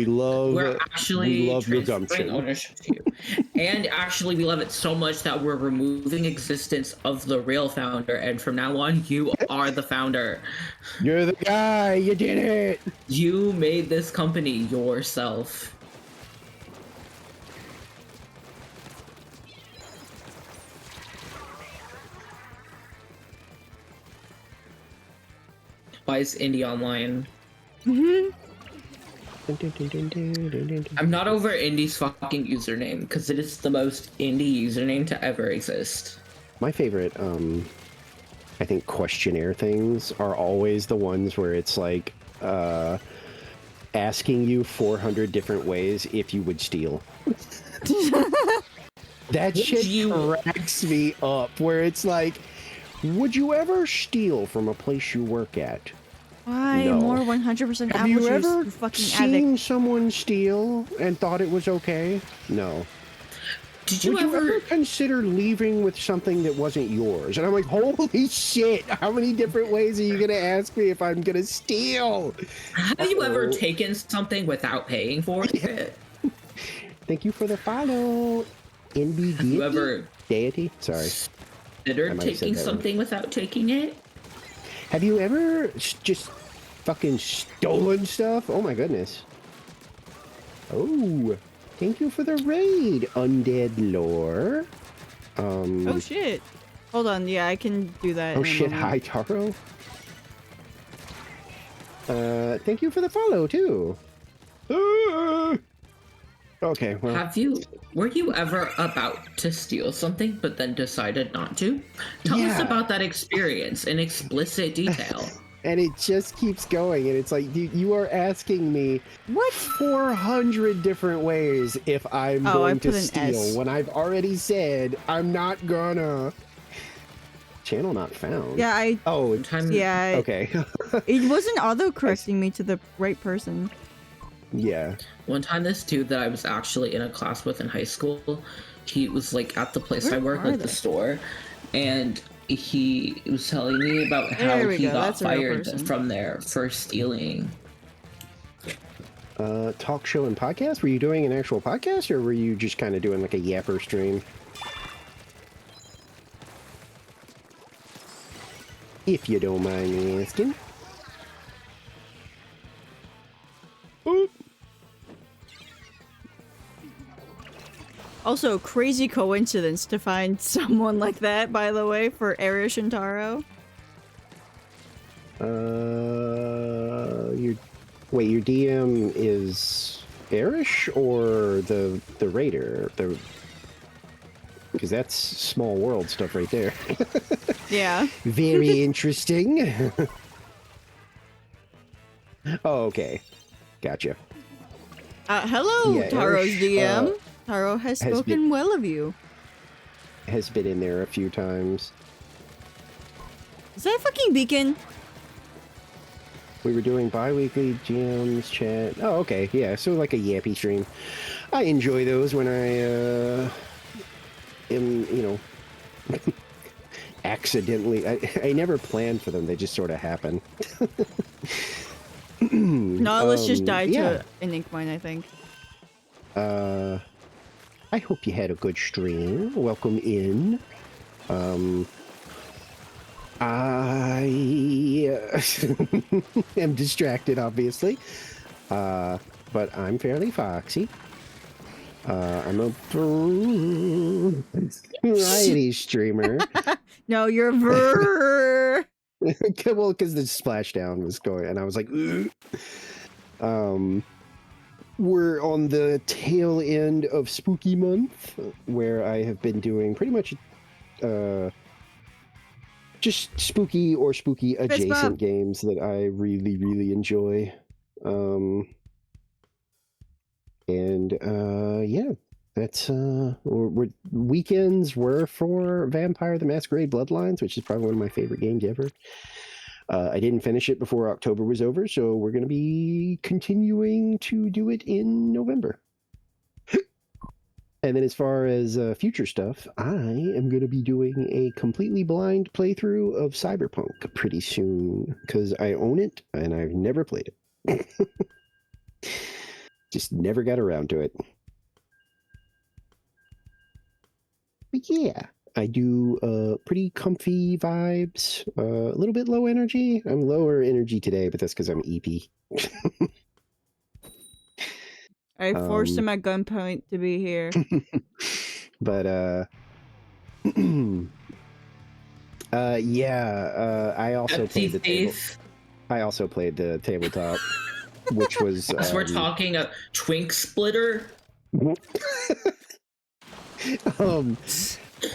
love. We're actually we love your transferring gumption. ownership to you. And actually, we love it so much that we're removing existence of the real founder. And from now on, you are the founder. You're the guy. You did it. You made this company yourself. Why is Indie Online? I'm not over Indie's fucking username because it is the most indie username to ever exist. My favorite, I think, questionnaire things are always the ones where it's like asking you 400 different ways if you would steal. That shit cracks me up. Where it's like, would you ever steal from a place you work at? Why No. more 100% Have you apples ever juice, you fucking seen addict? someone steal and thought it was okay? No. Did you Would you ever? ever consider leaving with something that wasn't yours? And I'm like, holy shit, how many different ways are you going to ask me if I'm going to steal? Have you ever Uh-oh. taken something without paying for it? Thank you for the follow. NB Have you ever Deity? Sorry. considered I might have said taking that something without taking it? Have you ever just fucking stolen stuff? Oh my goodness. Oh, thank you for the raid, Undead Lore. Oh shit. Hold on, yeah, I can do that. Oh in a shit, moment. hi Taro. Thank you for the follow too. Okay, well, Were you ever about to steal something but then decided not to? Tell us Yeah. about that experience in explicit detail. and it just keeps going, and it's like you are asking me What? 400 different ways if I'm Oh, I going to put an steal S. when I've already said I'm not gonna. Channel not found. Yeah, I. Oh, Yeah. okay. It wasn't auto-correcting me to the right person. Yeah. One time, this dude that I was actually in a class with in high school, he was like at the place Where I work, are like they? the store, and he was telling me about how There we he go, got that's a real fired person. from there for stealing. Talk show and podcast? Were you doing an actual podcast, or were you just kind of doing like a yapper stream? If you don't mind me asking. Oop. Also, crazy coincidence to find someone like that, by the way, for Area Shintaro. Your DM is Arish or the Raider? Because that's small world stuff right there. Yeah. Very interesting. Oh, okay. Gotcha. Hello, Yeah, Taro's Erish, DM. Taro has has spoken been- well of you. Has been in there a few times. Is that a fucking beacon? We were doing bi-weekly GMs chat. Oh, okay. Yeah, so like a yappy stream. I enjoy those when I am, accidentally. I never plan for them. They just sort of happen. Nautilus just died yeah. to an ink mine, I think. I hope you had a good stream. Welcome in. I am distracted, obviously. But I'm fairly foxy. I'm a variety streamer. No, you're ver. Well, because the splashdown was going, and I was like, ugh. We're on the tail end of Spooky Month, where I have been doing pretty much just spooky or spooky adjacent games that I really, really enjoy. Yeah, that's weekends were for Vampire the Masquerade Bloodlines, which is probably one of my favorite games ever. I didn't finish it before October was over, so we're going to be continuing to do it in November. And then as far as future stuff, I am going to be doing a completely blind playthrough of Cyberpunk pretty soon, because I own it and I've never played it. Just never got around to it. But yeah, I do pretty comfy vibes, a little bit low energy. I'm lower energy today, but that's because I'm EP. I forced him at gunpoint to be here. But I also played the table. I also played the tabletop, which was. So we're talking a twink splitter.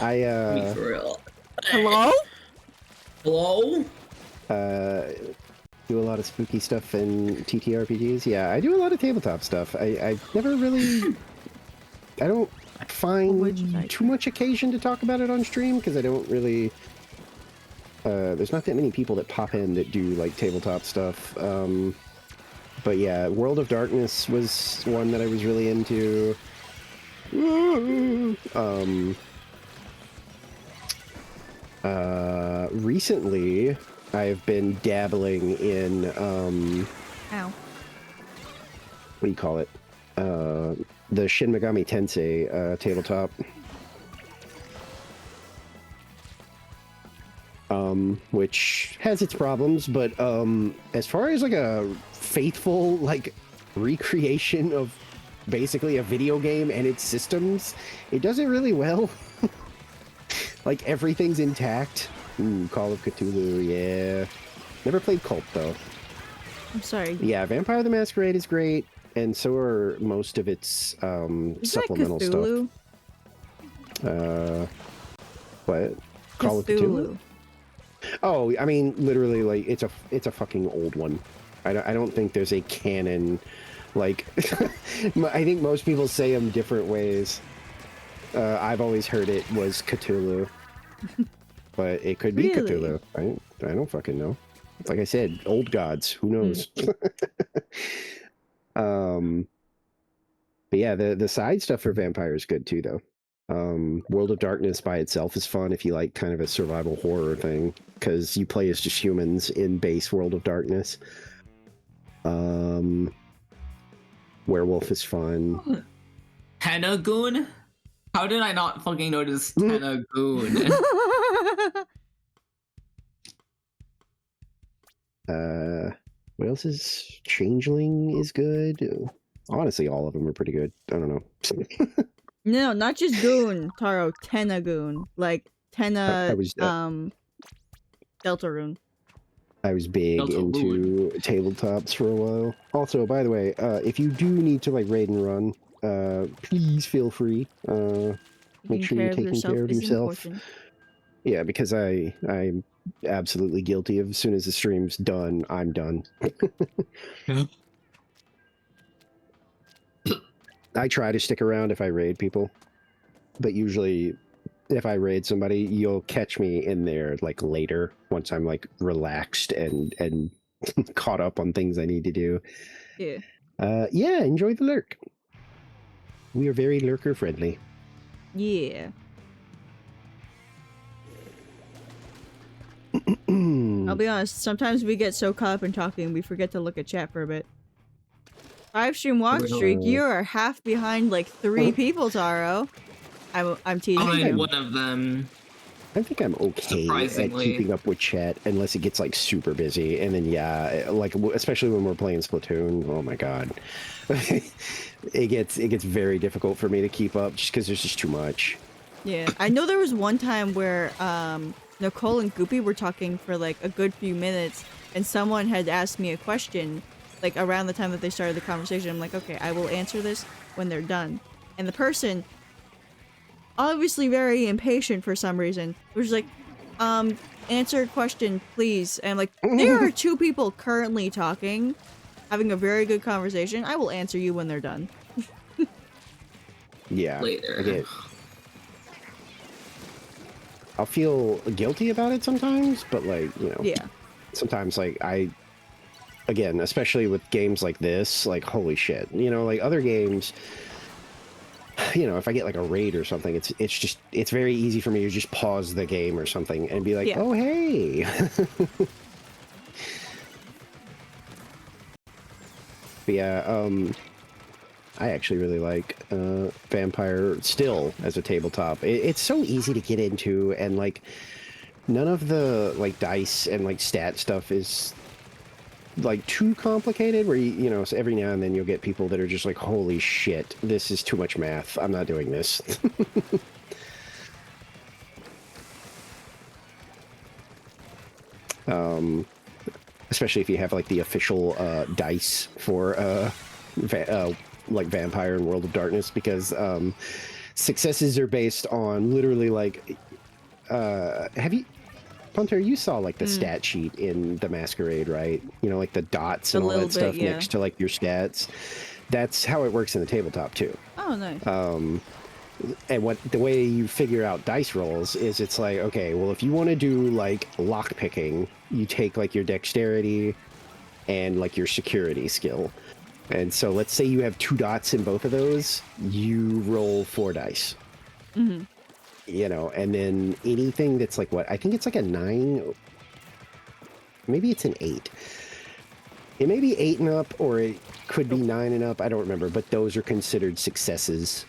I Be for real. Hello? Hello? Do a lot of spooky stuff in TTRPGs. Yeah, I do a lot of tabletop stuff. I never really. I don't find too much occasion to talk about it on stream because I don't really. There's not that many people that pop in that do like tabletop stuff. But yeah, World of Darkness was one that I was really into. Recently, I've been dabbling in Ow. what do you call it? The Shin Megami Tensei tabletop. Which has its problems, but as far as like a faithful like recreation of basically a video game and its systems, it does it really well. Like everything's intact. Call of Cthulhu, yeah. Never played Cult though. I'm sorry. Yeah, Vampire the Masquerade is great, and so are most of its Is that supplemental Cthulhu? stuff. What? Call of Cthulhu? Cthulhu. Oh, I mean, literally, like it's a fucking old one. I don't think there's a canon. Like, I think most people say them different ways. I've always heard it was Cthulhu, but it could be Really? Cthulhu. I don't fucking know. Like I said, old gods. Who knows? But yeah, the side stuff for Vampire is good too, though. World of Darkness by itself is fun if you like kind of a survival horror thing, because you play as just humans in base World of Darkness. Werewolf is fun. Tenagoon? How did I not fucking notice Tenagoon? What else is Changeling is good. Honestly, all of them are pretty good. I don't know. No, not just goon, Taro. Tenagoon. Like I Tena, was Deltarune. I was big into tabletops for a while. Also, by the way, if you do need to like raid and run, please feel free. Make sure you're taking care of yourself. Yeah, because I'm absolutely guilty of as soon as the stream's done, I'm done. Yeah. I try to stick around if I raid people, but usually if I raid somebody, you'll catch me in there like later once I'm like relaxed and caught up on things I need to do. Yeah. Yeah, enjoy the lurk. We are very lurker friendly. Yeah. I'll be honest, sometimes we get so caught up in talking we forget to look at chat for a bit. 5 stream watch streak, you are half behind like 3 people, Taro. I'm teasing I'm you. one of them. I think I'm okay at keeping up with chat unless it gets like super busy, and then yeah, like especially when we're playing Splatoon. Oh my god, it gets very difficult for me to keep up just because there's just too much. Yeah, I know there was one time where Nicole and Goopy were talking for like a good few minutes, and someone had asked me a question, like around the time that they started the conversation. I'm like, okay, I will answer this when they're done. And the person, obviously very impatient for some reason, was like, answer a question, please. And I'm like, there are 2 people currently talking, having a very good conversation. I will answer you when they're done. Yeah, Later. I get. I'll feel guilty about it sometimes, but like, you know, Yeah. sometimes like again, especially with games like this, like holy shit, you know, like other games, you know, if I get like a raid or something, it's very easy for me to just pause the game or something and be like, Yeah. oh hey. But yeah, I actually really like Vampire still as a tabletop. It's so easy to get into, and like none of the like dice and like stat stuff is like too complicated, where you know, so every now and then you'll get people that are just like, holy shit, this is too much math, I'm not doing this. Especially if you have like the official dice for like Vampire and World of Darkness, because successes are based on literally like have you, Punter, you saw like the stat sheet in the Masquerade, right? You know, like the dots and all that stuff next to like your stats. That's how it works in the tabletop too. Oh, nice. And the way you figure out dice rolls is it's like, okay, well, if you want to do like lock picking, you take like your dexterity and like your security skill. And so let's say you have 2 dots in both of those, you roll 4 dice. Mm-hmm. You know, and then anything that's like what? I think it's like a 9, maybe it's an 8. It may be 8 and up, or it could be 9 and up, I don't remember, but those are considered successes.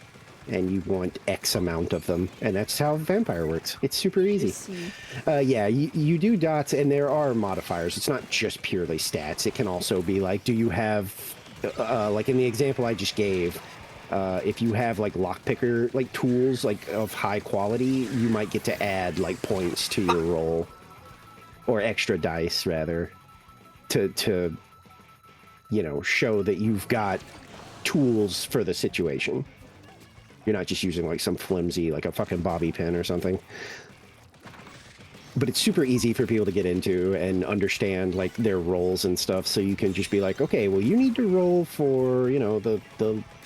And you want X amount of them, and that's how Vampire works. It's super easy. Yeah, you do dots, and there are modifiers. It's not just purely stats. It can also be like, do you have, like in the example I just gave, if you have like lockpicker like tools like of high quality, you might get to add like points to your roll, or extra dice rather, to you know, show that you've got tools for the situation. You're not just using like some flimsy, like a fucking bobby pin or something. But it's super easy for people to get into and understand like their roles and stuff. So you can just be like, okay, well, you need to roll for, you know, the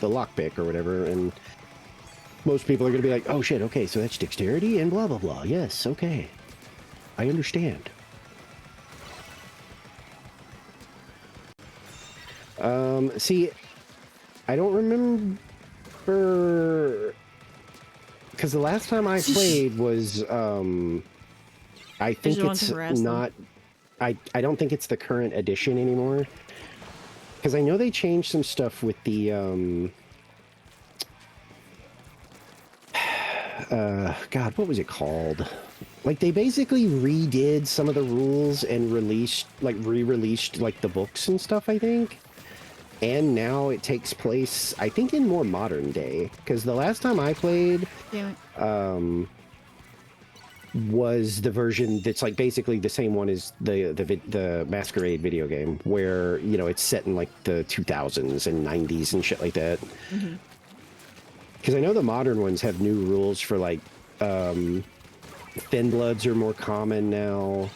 lockpick or whatever. And most people are going to be like, oh shit, okay, so that's dexterity and blah, blah, blah. Yes, okay. I understand. See, I don't remember, because the last time I played was, I think it's not, I don't think it's the current edition anymore, because I know they changed some stuff with the, God, what was it called? Like, they basically redid some of the rules and released, like, re-released, like, the books and stuff, I think. And now it takes place, I think, in more modern day. Because the last time I played, was the version that's, like, basically the same one as the Masquerade video game, where, you know, it's set in, like, the 2000s and 90s and shit like that. Because I know the modern ones have new rules for, like, Thin Bloods are more common now.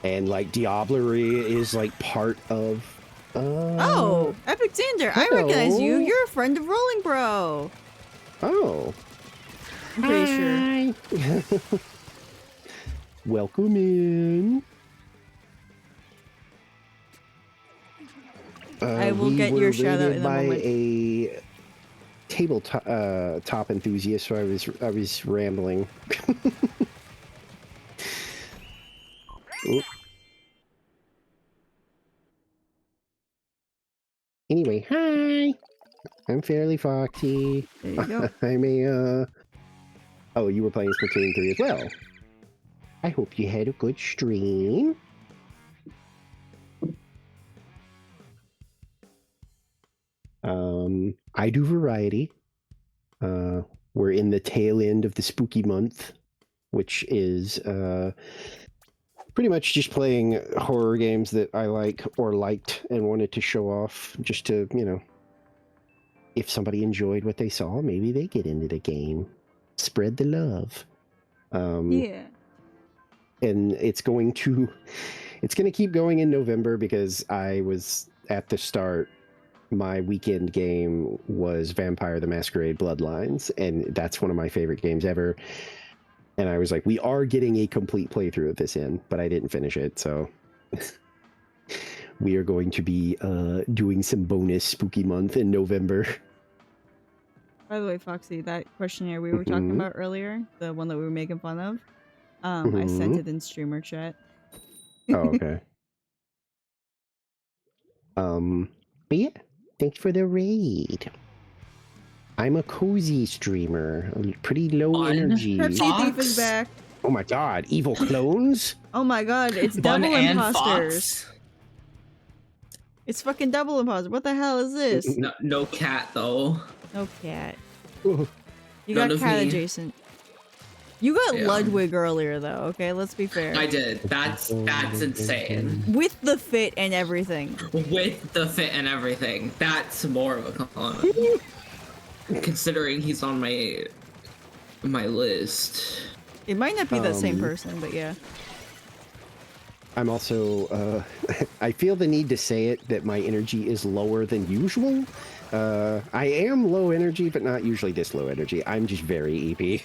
And, like, Diablerie is, like, part of... Oh, Epic Xander, I recognize you. You're a friend of Rolling Bro. Oh. I'm pretty sure. Welcome in. I will get your shout out in a moment. By a tabletop top enthusiast, so I was rambling. Oop. Anyway, hi. I'm Fairly Foxy. There you go. I'm a Oh, you were playing Splatoon 3 as well. I hope you had a good stream. I do variety. We're in the tail end of the spooky month, which is pretty much just playing horror games that I like or liked and wanted to show off, just to, you know, if somebody enjoyed what they saw, maybe they get into the game. Spread the love. Yeah. And it's going to keep going in November, because I was at the start, my weekend game was Vampire the Masquerade Bloodlines, and that's one of my favorite games ever. And I was like, we are getting a complete playthrough of this in, but I didn't finish it, so we are going to be doing some bonus spooky month in November. By the way, Foxy, that questionnaire we were talking about earlier, the one that we were making fun of, I sent it in streamer chat. Oh, okay. But yeah, thanks for the raid. I'm a cozy streamer, pretty low energy. Pepsi Thief is back. Oh my god, evil clones? Oh my god, it's Bun double and imposters. Fox? It's fucking double imposter. What the hell is this? No cat though. No cat. Ooh. You None got of cat me. adjacent. You got Yeah. Ludwig earlier though, okay? Let's be fair. I did. That's insane. With the fit and everything. With the fit and everything. That's more of a compliment. Considering he's on my list. It might not be the same person, but yeah. I'm also, I feel the need to say it that my energy is lower than usual. I am low energy, but not usually this low energy. I'm just very EP.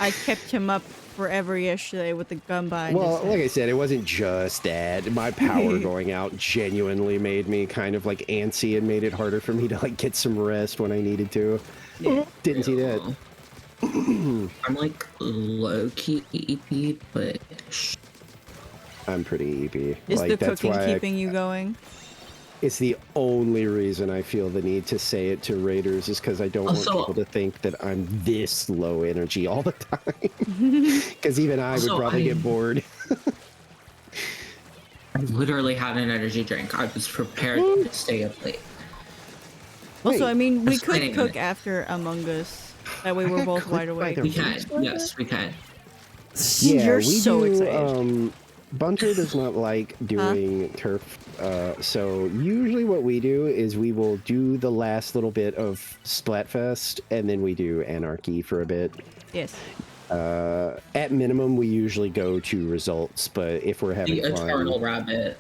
I kept him up forever yesterday with the gun behind Well, his head. like I said, it wasn't just that. My power going out genuinely made me kind of like antsy and made it harder for me to like get some rest when I needed to. Yeah. Didn't see that. I'm like low-key EP, but I'm pretty EP. Is like, the that's cooking why keeping you going? it's the only reason I feel the need to say it to raiders, is because I don't Also- want people to think that I'm this low energy all the time. Because even I would Also, probably I- get bored. I literally had an energy drink. I was prepared to stay up late. Also, I mean, we Just could waiting a cook minute. after Among Us. That way we're got both cooked wide by awake. the We can. Restart Yes, we can. You're we so do, excited. Bunter does not like doing turf, so usually what we do is we will do the last little bit of Splatfest, and then we do Anarchy for a bit. Yes. At minimum, we usually go to results, but if we're having The fun, Eternal Rabbit.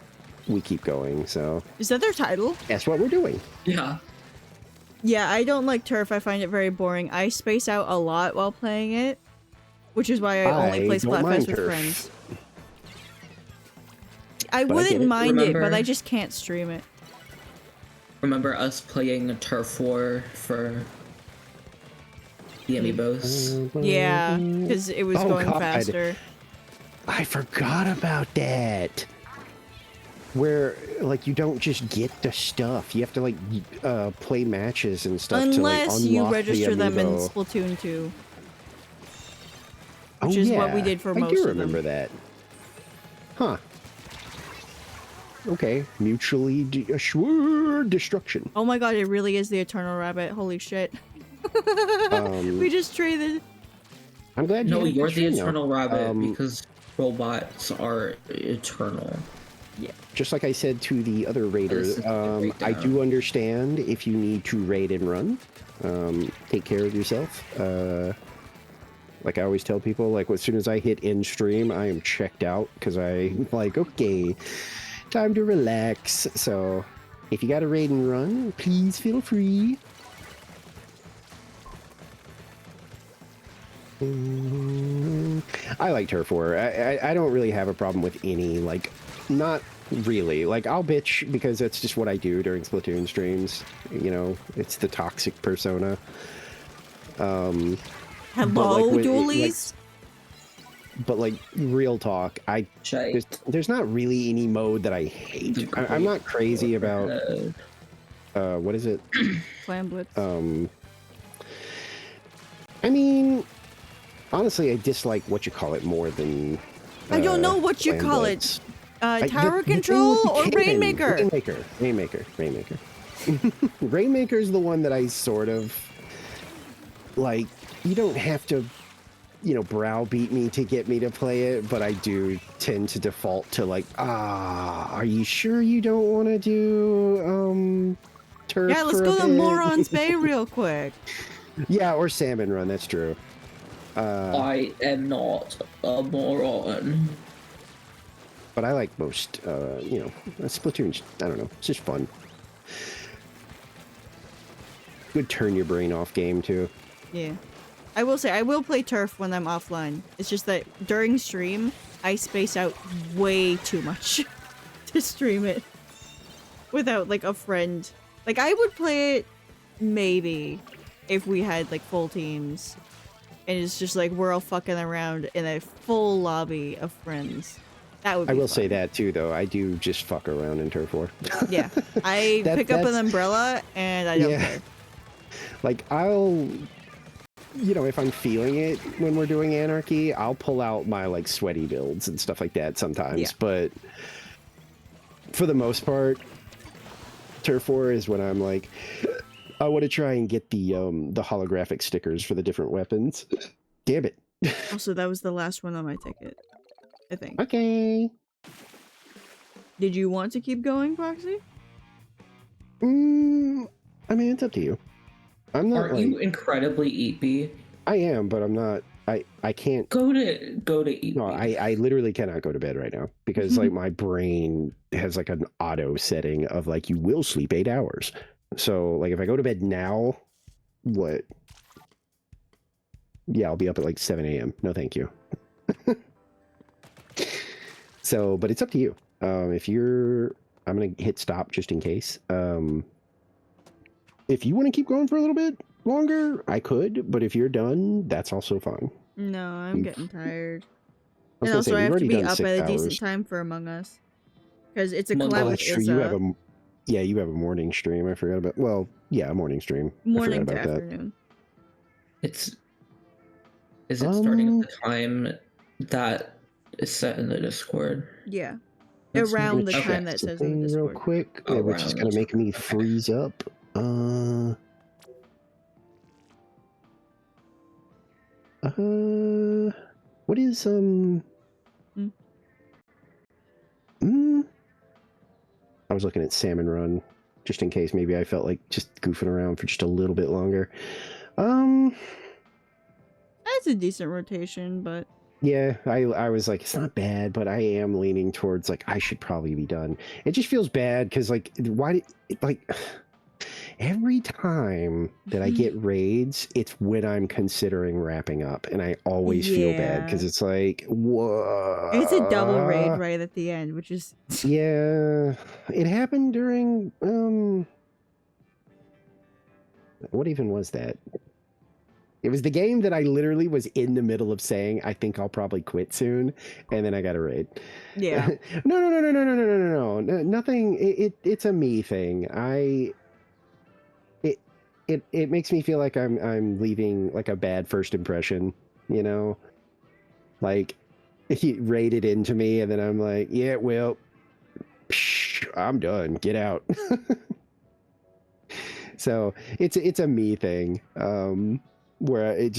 we keep going. So Is that their title? that's what we're doing. Yeah. Yeah, I don't like turf. I find it very boring. I space out a lot while playing it, which is why I only play don't mind Splatfest with turf. friends. I But I wouldn't get it. mind it, but Remember- I just can't stream it. Remember us playing a Turf War for the Amiibos? Yeah, because it was Oh, going God. faster. I forgot about that. Where like you don't just get the stuff, you have to like play matches and stuff. Unless to, like, you unlock the register them in amiibo. Splatoon 2. Oh, which is what we yeah. did for I most do of them. remember that. Huh. Okay, mutually assured destruction. Oh my god, it really is the Eternal Rabbit. Holy shit. We just traded. I'm glad you No, had you're the stream now. Eternal Rabbit Um, because robots are eternal. Just like I said to the other raider, This is the I breakdown. do understand if you need to raid and run. Take care of yourself. Like I always tell people, like as soon as I hit end stream, I am checked out because I'm like, okay, time to relax. So if you got to raid and run, please feel free. I like Turf War. I don't really have a problem with any, like, not really. Like, I'll bitch because that's just what I do during Splatoon streams. You know, it's the toxic persona. Hello, like, dualies? But, like, real talk, Shay. there's not really any mode that I hate. I'm not crazy about, what is it? Clan Blitz. I mean, honestly, I dislike what you call it more than. I don't know what you Clan call Blitz. it. The Tower thing Control with the or cannon- Rainmaker? Rainmaker. Rainmaker's the one that I sort of like. You don't have to, you know, browbeat me to get me to play it, but I do tend to default to like, are you sure you don't want to do turf? Yeah, let's for a go to bit? Morons Bay real quick. Yeah, or Salmon Run. That's true. I am not a moron. But I like most, you know, Splatoon's, I don't know, it's just fun. Good turn your brain off game, too. Yeah. I will say, I will play turf when I'm offline. It's just that during stream, I space out way too much to stream it without, like, a friend. Like, I would play it maybe if we had, like, full teams. And it's just like, we're all fucking around in a full lobby of friends. That would be I will fun. say that, too, though. I do just fuck around in Turf War. Yeah. I pick up an that's- umbrella and I don't Yeah. care. Like, I'll, you know, if I'm feeling it when we're doing Anarchy, I'll pull out my, like, sweaty builds and stuff like that sometimes. Yeah. But for the most part, Turf War is when I'm like, I want to try and get the holographic stickers for the different weapons. Damn it. Also, that was the last one on my ticket. I think. Okay. Did you want to keep going, Proxy? I mean, it's up to you. I'm not Aren't like, you incredibly eepy? I am, but I'm not. I can't. Go to eepy. No, I literally cannot go to bed right now because like my brain has like an auto setting of like you will sleep 8 hours. So like if I go to bed now, what? Yeah, I'll be up at like 7 a.m. No, thank you. So, but it's up to you. If you're, I'm gonna hit stop just in case. If you want to keep going for a little bit longer, I could. But if you're done, that's also fine. No, I'm You've- getting tired. I was And gonna also, say, I we've have to already be done up 6 at a hours. decent time for Among Us. Because it's a Well, collab Oh, with that's true. You have Izza. yeah, you have a morning stream. I forgot about. Well, yeah, a morning stream. Morning I to forgot about that. afternoon. Is it starting Um, at the time that is set in the Discord? Yeah. That's Around the okay. time that says in the Real Discord. quick, which is gonna Around. make me freeze up. What is I was looking at Salmon Run, just in case maybe I felt like just goofing around for just a little bit longer. That's a decent rotation, but Yeah, I was like, it's not bad, but I am leaning towards like I should probably be done. It just feels bad because like like every time that I get raids, it's when I'm considering wrapping up, and I always feel bad because it's like, whoa. it's a double raid right at the end, which is Yeah, it happened during what even was that? It was the game that I literally was in the middle of saying, I think I'll probably quit soon, and then I got a raid. yeah. No, nothing. It's a me thing. It makes me feel like I'm leaving like a bad first impression, you know? Like he raided into me, and then I'm like, yeah, well, I'm done. Get out. So it's a me thing. Where I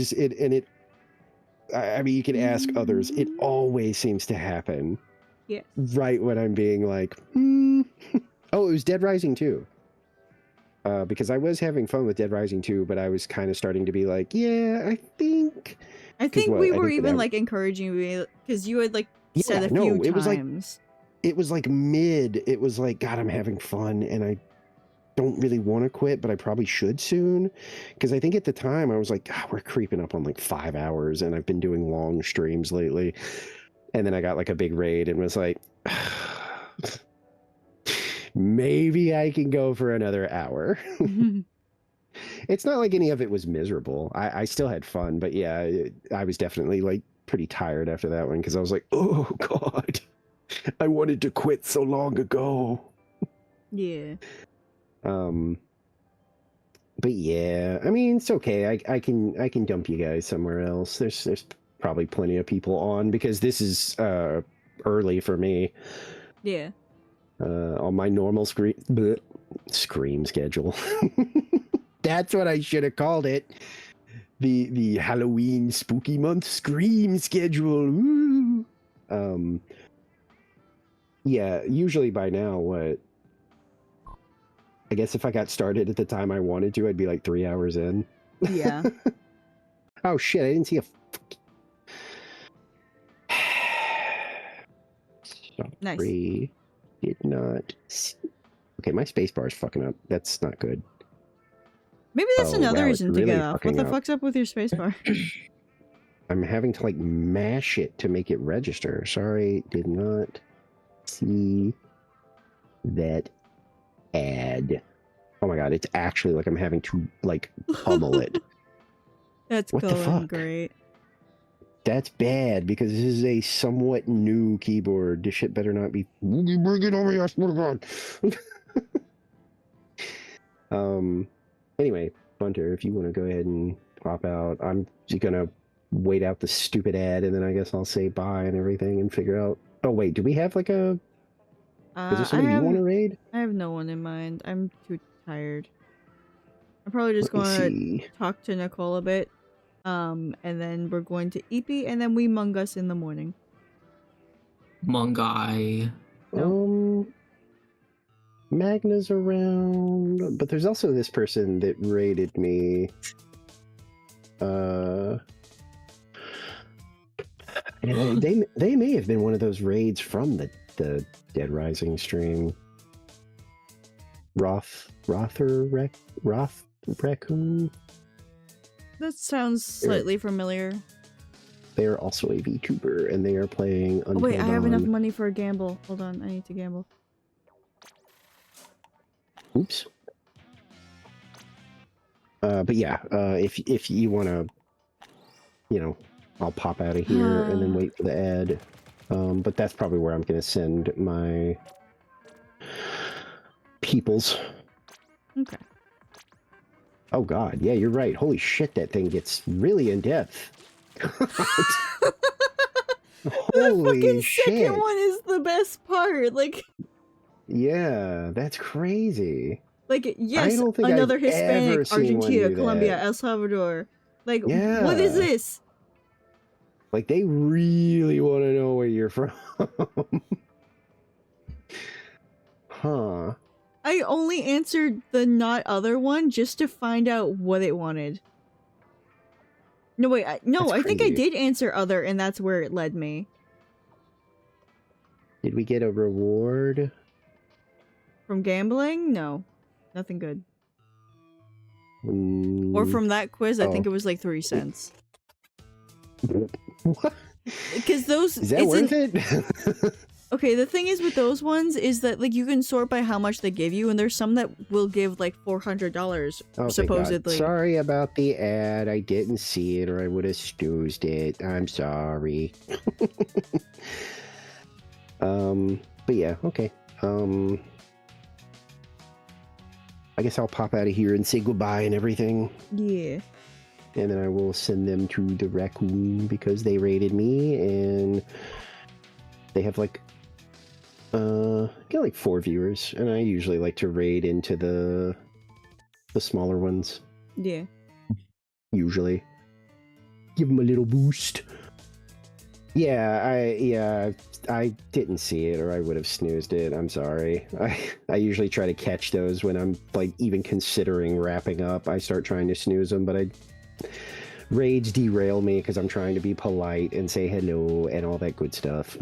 mean, you can ask others. It always seems to happen. Yeah. Right when I'm being like, Oh, it was Dead Rising 2. Because I was having fun with Dead Rising 2, but I was kind of starting to be like, yeah, I think we were even like encouraging you because you had like said a few times. It was like mid. It was like, God, I'm having fun, and I don't really want to quit, but I probably should soon. Because I think at the time I was like, God, we're creeping up on like 5 hours, and I've been doing long streams lately. And then I got like a big raid and was like, maybe I can go for another hour. It's not like any of it was miserable. I still had fun, but yeah, I was definitely like pretty tired after that one because I was like, oh God, I wanted to quit so long ago. Yeah. But yeah, I mean, it's okay. I can dump you guys somewhere else. There's probably plenty of people on because this is early for me. Yeah. On my normal scream schedule. That's what I should have called it. The Halloween spooky month scream schedule. Woo! Yeah, usually by now, what? I guess if I got started at the time I wanted to, I'd be like 3 hours in. Yeah. Oh shit, I didn't see a... Nice. Sorry. Did not see... Okay, my spacebar is fucking up. That's not good. Maybe that's another wow, it's reason to really get off. What fucking the up. fuck's up with your spacebar? I'm having to like mash it to make it register. Sorry, did not see that ad. Oh my god, it's actually like I'm having to like pummel it. That's What the going fuck? great. That's bad because this is a somewhat new keyboard. This shit better not be. Bring it over here, I swear to God. Anyway, Hunter, if you want to go ahead and pop out, I'm just gonna wait out the stupid ad, and then I guess I'll say bye and everything and figure out. Oh wait, do we have like a? Is there somebody you want to raid? I have no one in mind. I'm too tired. I'm probably just Let me going to see. talk to Nicole a bit. And then we're going to EP, and then we Mungus in the morning. Mungai. Magna's around, but there's also this person that raided me. They may have been one of those raids from the Dead Rising stream. Roth Raccoon. That sounds slightly familiar. They are also a VTuber, and they are playing Until Oh wait, I have enough Dawn. money for a gamble. Hold on, I need to gamble. Oops. But yeah, if you want to, you know, I'll pop out of here and then wait for the ad. But that's probably where I'm going to send my peoples. Okay. Oh god, yeah, you're right. Holy shit, that thing gets really in depth. The Holy fucking shit. second one is the best part. Like, Yeah, that's crazy. yes, don't think I've another ever Hispanic, seen one Argentina, do Colombia, that. El Salvador. Like, Yeah. what is this? Like, they really want to know where you're from. Huh. I only answered the not other one just to find out what it wanted. No, wait, That's I think I crazy. did answer other, and that's where it led me. Did we get a reward? From gambling? No. Nothing good. Or Mm, from that quiz, I think it oh. was like 3 cents. What? Because those... Is that it's worth an- it? Okay, the thing is with those ones is that like you can sort by how much they give you, and there's some that will give like $400 Oh, thank God. supposedly. Sorry about the ad. I didn't see it, or I would have snoozed it. I'm sorry. But yeah, okay. I guess I'll pop out of here and say goodbye and everything. Yeah. And then I will send them to the raccoon because they raided me, and they have like got like 4 viewers, and I usually like to raid into the smaller ones. Yeah. Usually give them a little boost. Yeah, I didn't see it, or I would have snoozed it. I'm sorry. I usually try to catch those when I'm like even considering wrapping up. I start trying to snooze them, but raids derail me because I'm trying to be polite and say hello and all that good stuff.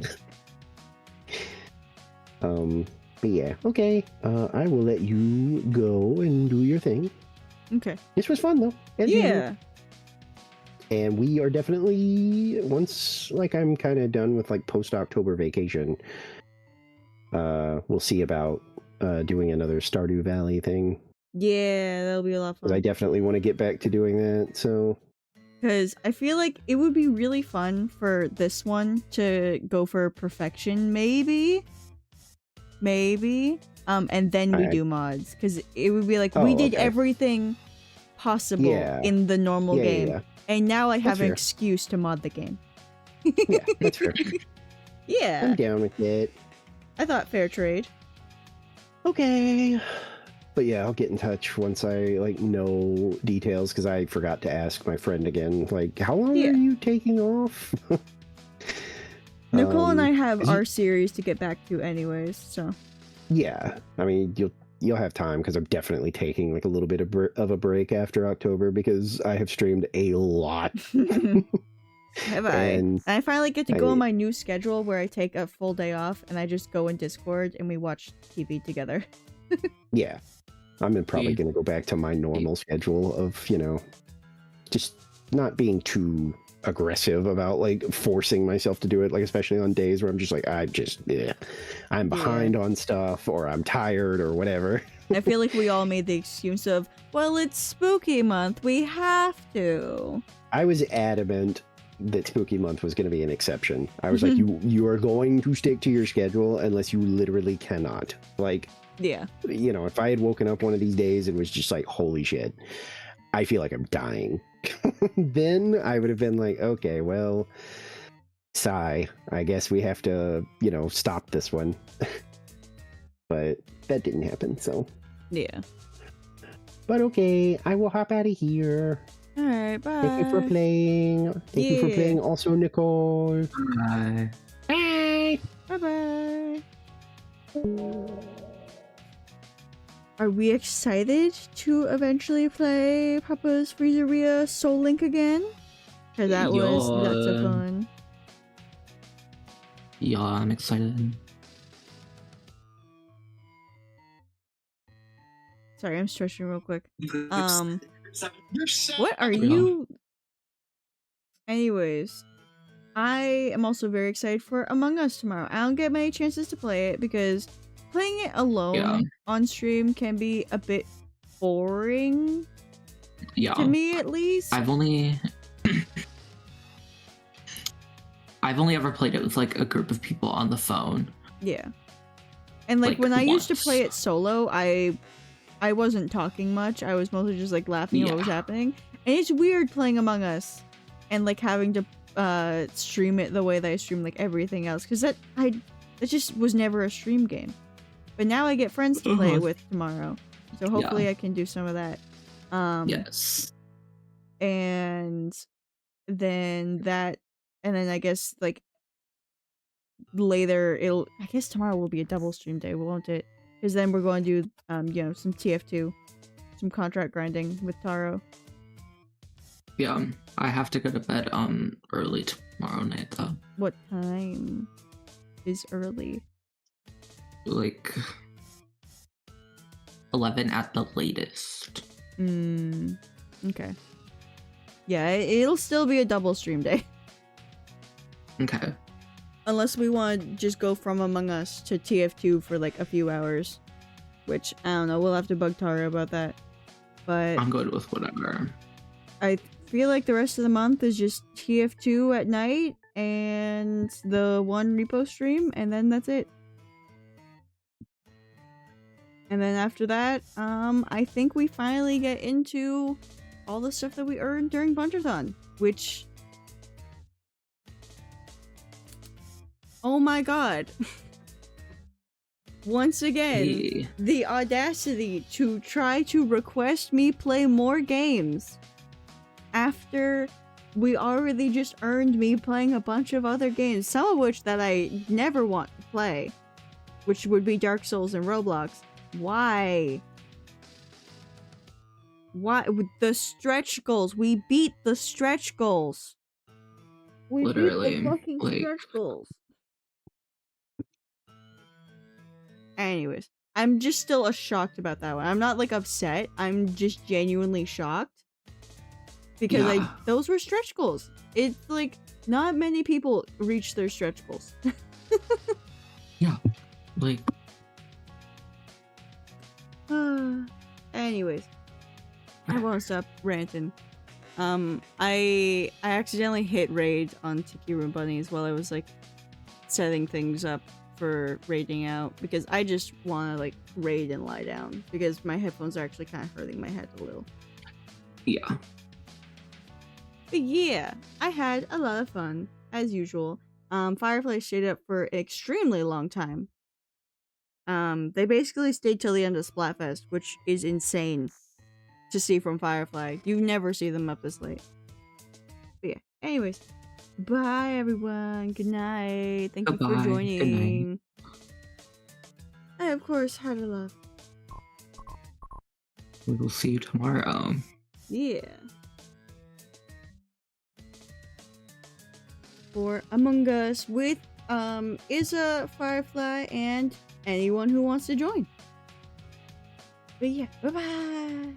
But yeah, okay. I will let you go and do your thing. Okay. This was fun though. as usual. Yeah. And we are definitely, once like I'm kind of done with like post-October vacation, we'll see about doing another Stardew Valley thing. Yeah, that'll be a lot of Because I fun. definitely want to get back to doing that. So Because I feel like it would be really fun for this one to go for perfection, maybe. And then we I- do mods. Because it would be like, Oh, we did okay. everything possible Yeah. in the normal yeah, game. yeah, And now I have an fair. excuse to mod the game. yeah, that's fair. Yeah, I'm down with it. I thought fair trade. Okay. But yeah, I'll get in touch once I like know details, because I forgot to ask my friend again. Like, how long Yeah. are you taking off? Nicole and I have is he- our series to get back to anyways, so. Yeah, I mean you'll have time, because I'm definitely taking like a little bit of a break after October, because I have streamed a lot. Have I? And I finally get to go I- on my new schedule where I take a full day off and I just go in Discord and we watch TV together. yeah, I'm probably Yeah. going to go back to my normal schedule of, just not being too aggressive about like forcing myself to do it, like especially on days where I'm just like I'm behind on stuff, or I'm tired, or whatever. I feel like we all made the excuse of, well, it's spooky month, we have to. I was adamant that Spooky Month was going to be an exception. I was like, you are going to stick to your schedule unless you literally cannot. Like, Yeah. if I had woken up one of these days and was just like, holy shit, I feel like I'm dying. Then I would have been like, okay, well, sigh. I guess we have to, stop this one. But that didn't happen, so. Yeah. But okay, I will hop out of here. Alright, bye. Thank you for playing. Thank you for Yeah. playing also, Nicole. Bye. Bye. Bye-bye. Are we excited to eventually play Papa's Freezeria Soul Link again? Cause that was lots of Yeah. fun. Yeah, I'm excited. Sorry, I'm stretching real quick. Um, What are Yeah. you? Anyways, I am also very excited for Among Us tomorrow. I don't get many chances to play it because playing it alone Yeah. on stream can be a bit boring Yeah. to me, at least. I've only ever played it with like a group of people on the phone. Yeah. And like Like, when I used to once. play it solo, I wasn't talking much. I was mostly just like laughing at what was Yeah. happening. And it's weird playing Among Us and like having to stream it the way that I stream like everything else, because that just was never a stream game. But now I get friends to play it with tomorrow. So hopefully I can do some of that. Yes. And then I guess like later I guess tomorrow will be a double stream day, won't it? Because then we're going to do, some TF2, some contract grinding with Taro. Yeah, I have to go to bed early tomorrow night though. What time is early? Like 11 at the latest. Okay. Yeah, it'll still be a double stream day. Okay. Unless we want to just go from Among Us to TF2 for like a few hours. Which, I don't know, we'll have to bug Taro about that. But I'm good with whatever. I feel like the rest of the month is just TF2 at night and the one repo stream, and then that's it. And then after that, I think we finally get into all the stuff that we earned during Bunchathon, which... Oh my god. Once again, Hey. the audacity to try to request me play more games after we already just earned me playing a bunch of other games, some of which that I never want to play, which would be Dark Souls and Roblox. Why? Why? With the stretch goals. We beat the stretch goals. We beat Literally, the fucking like- stretch goals. Anyways, I'm just still shocked about that one. I'm not like upset. I'm just genuinely shocked. Because Yeah. those were stretch goals. It's like not many people reach their stretch goals. Like, Anyways, I won't stop ranting. I accidentally hit raid on Tiki Room Bunnies while I was like setting things up for raiding out because I just want to like raid and lie down because my headphones are actually kind of hurting my head a little. yeah. But yeah, I had a lot of fun as usual. Firefly stayed up for an extremely long time. They basically stayed till the end of Splatfest, which is insane to see from Firefly. You never see them up this late. But yeah, anyways. Bye everyone. Good night. Thank you Goodbye. for Good joining. I of course had a love. We will see you tomorrow. Yeah. For Among Us with Izza, Firefly, and anyone who wants to join. But yeah, bye bye.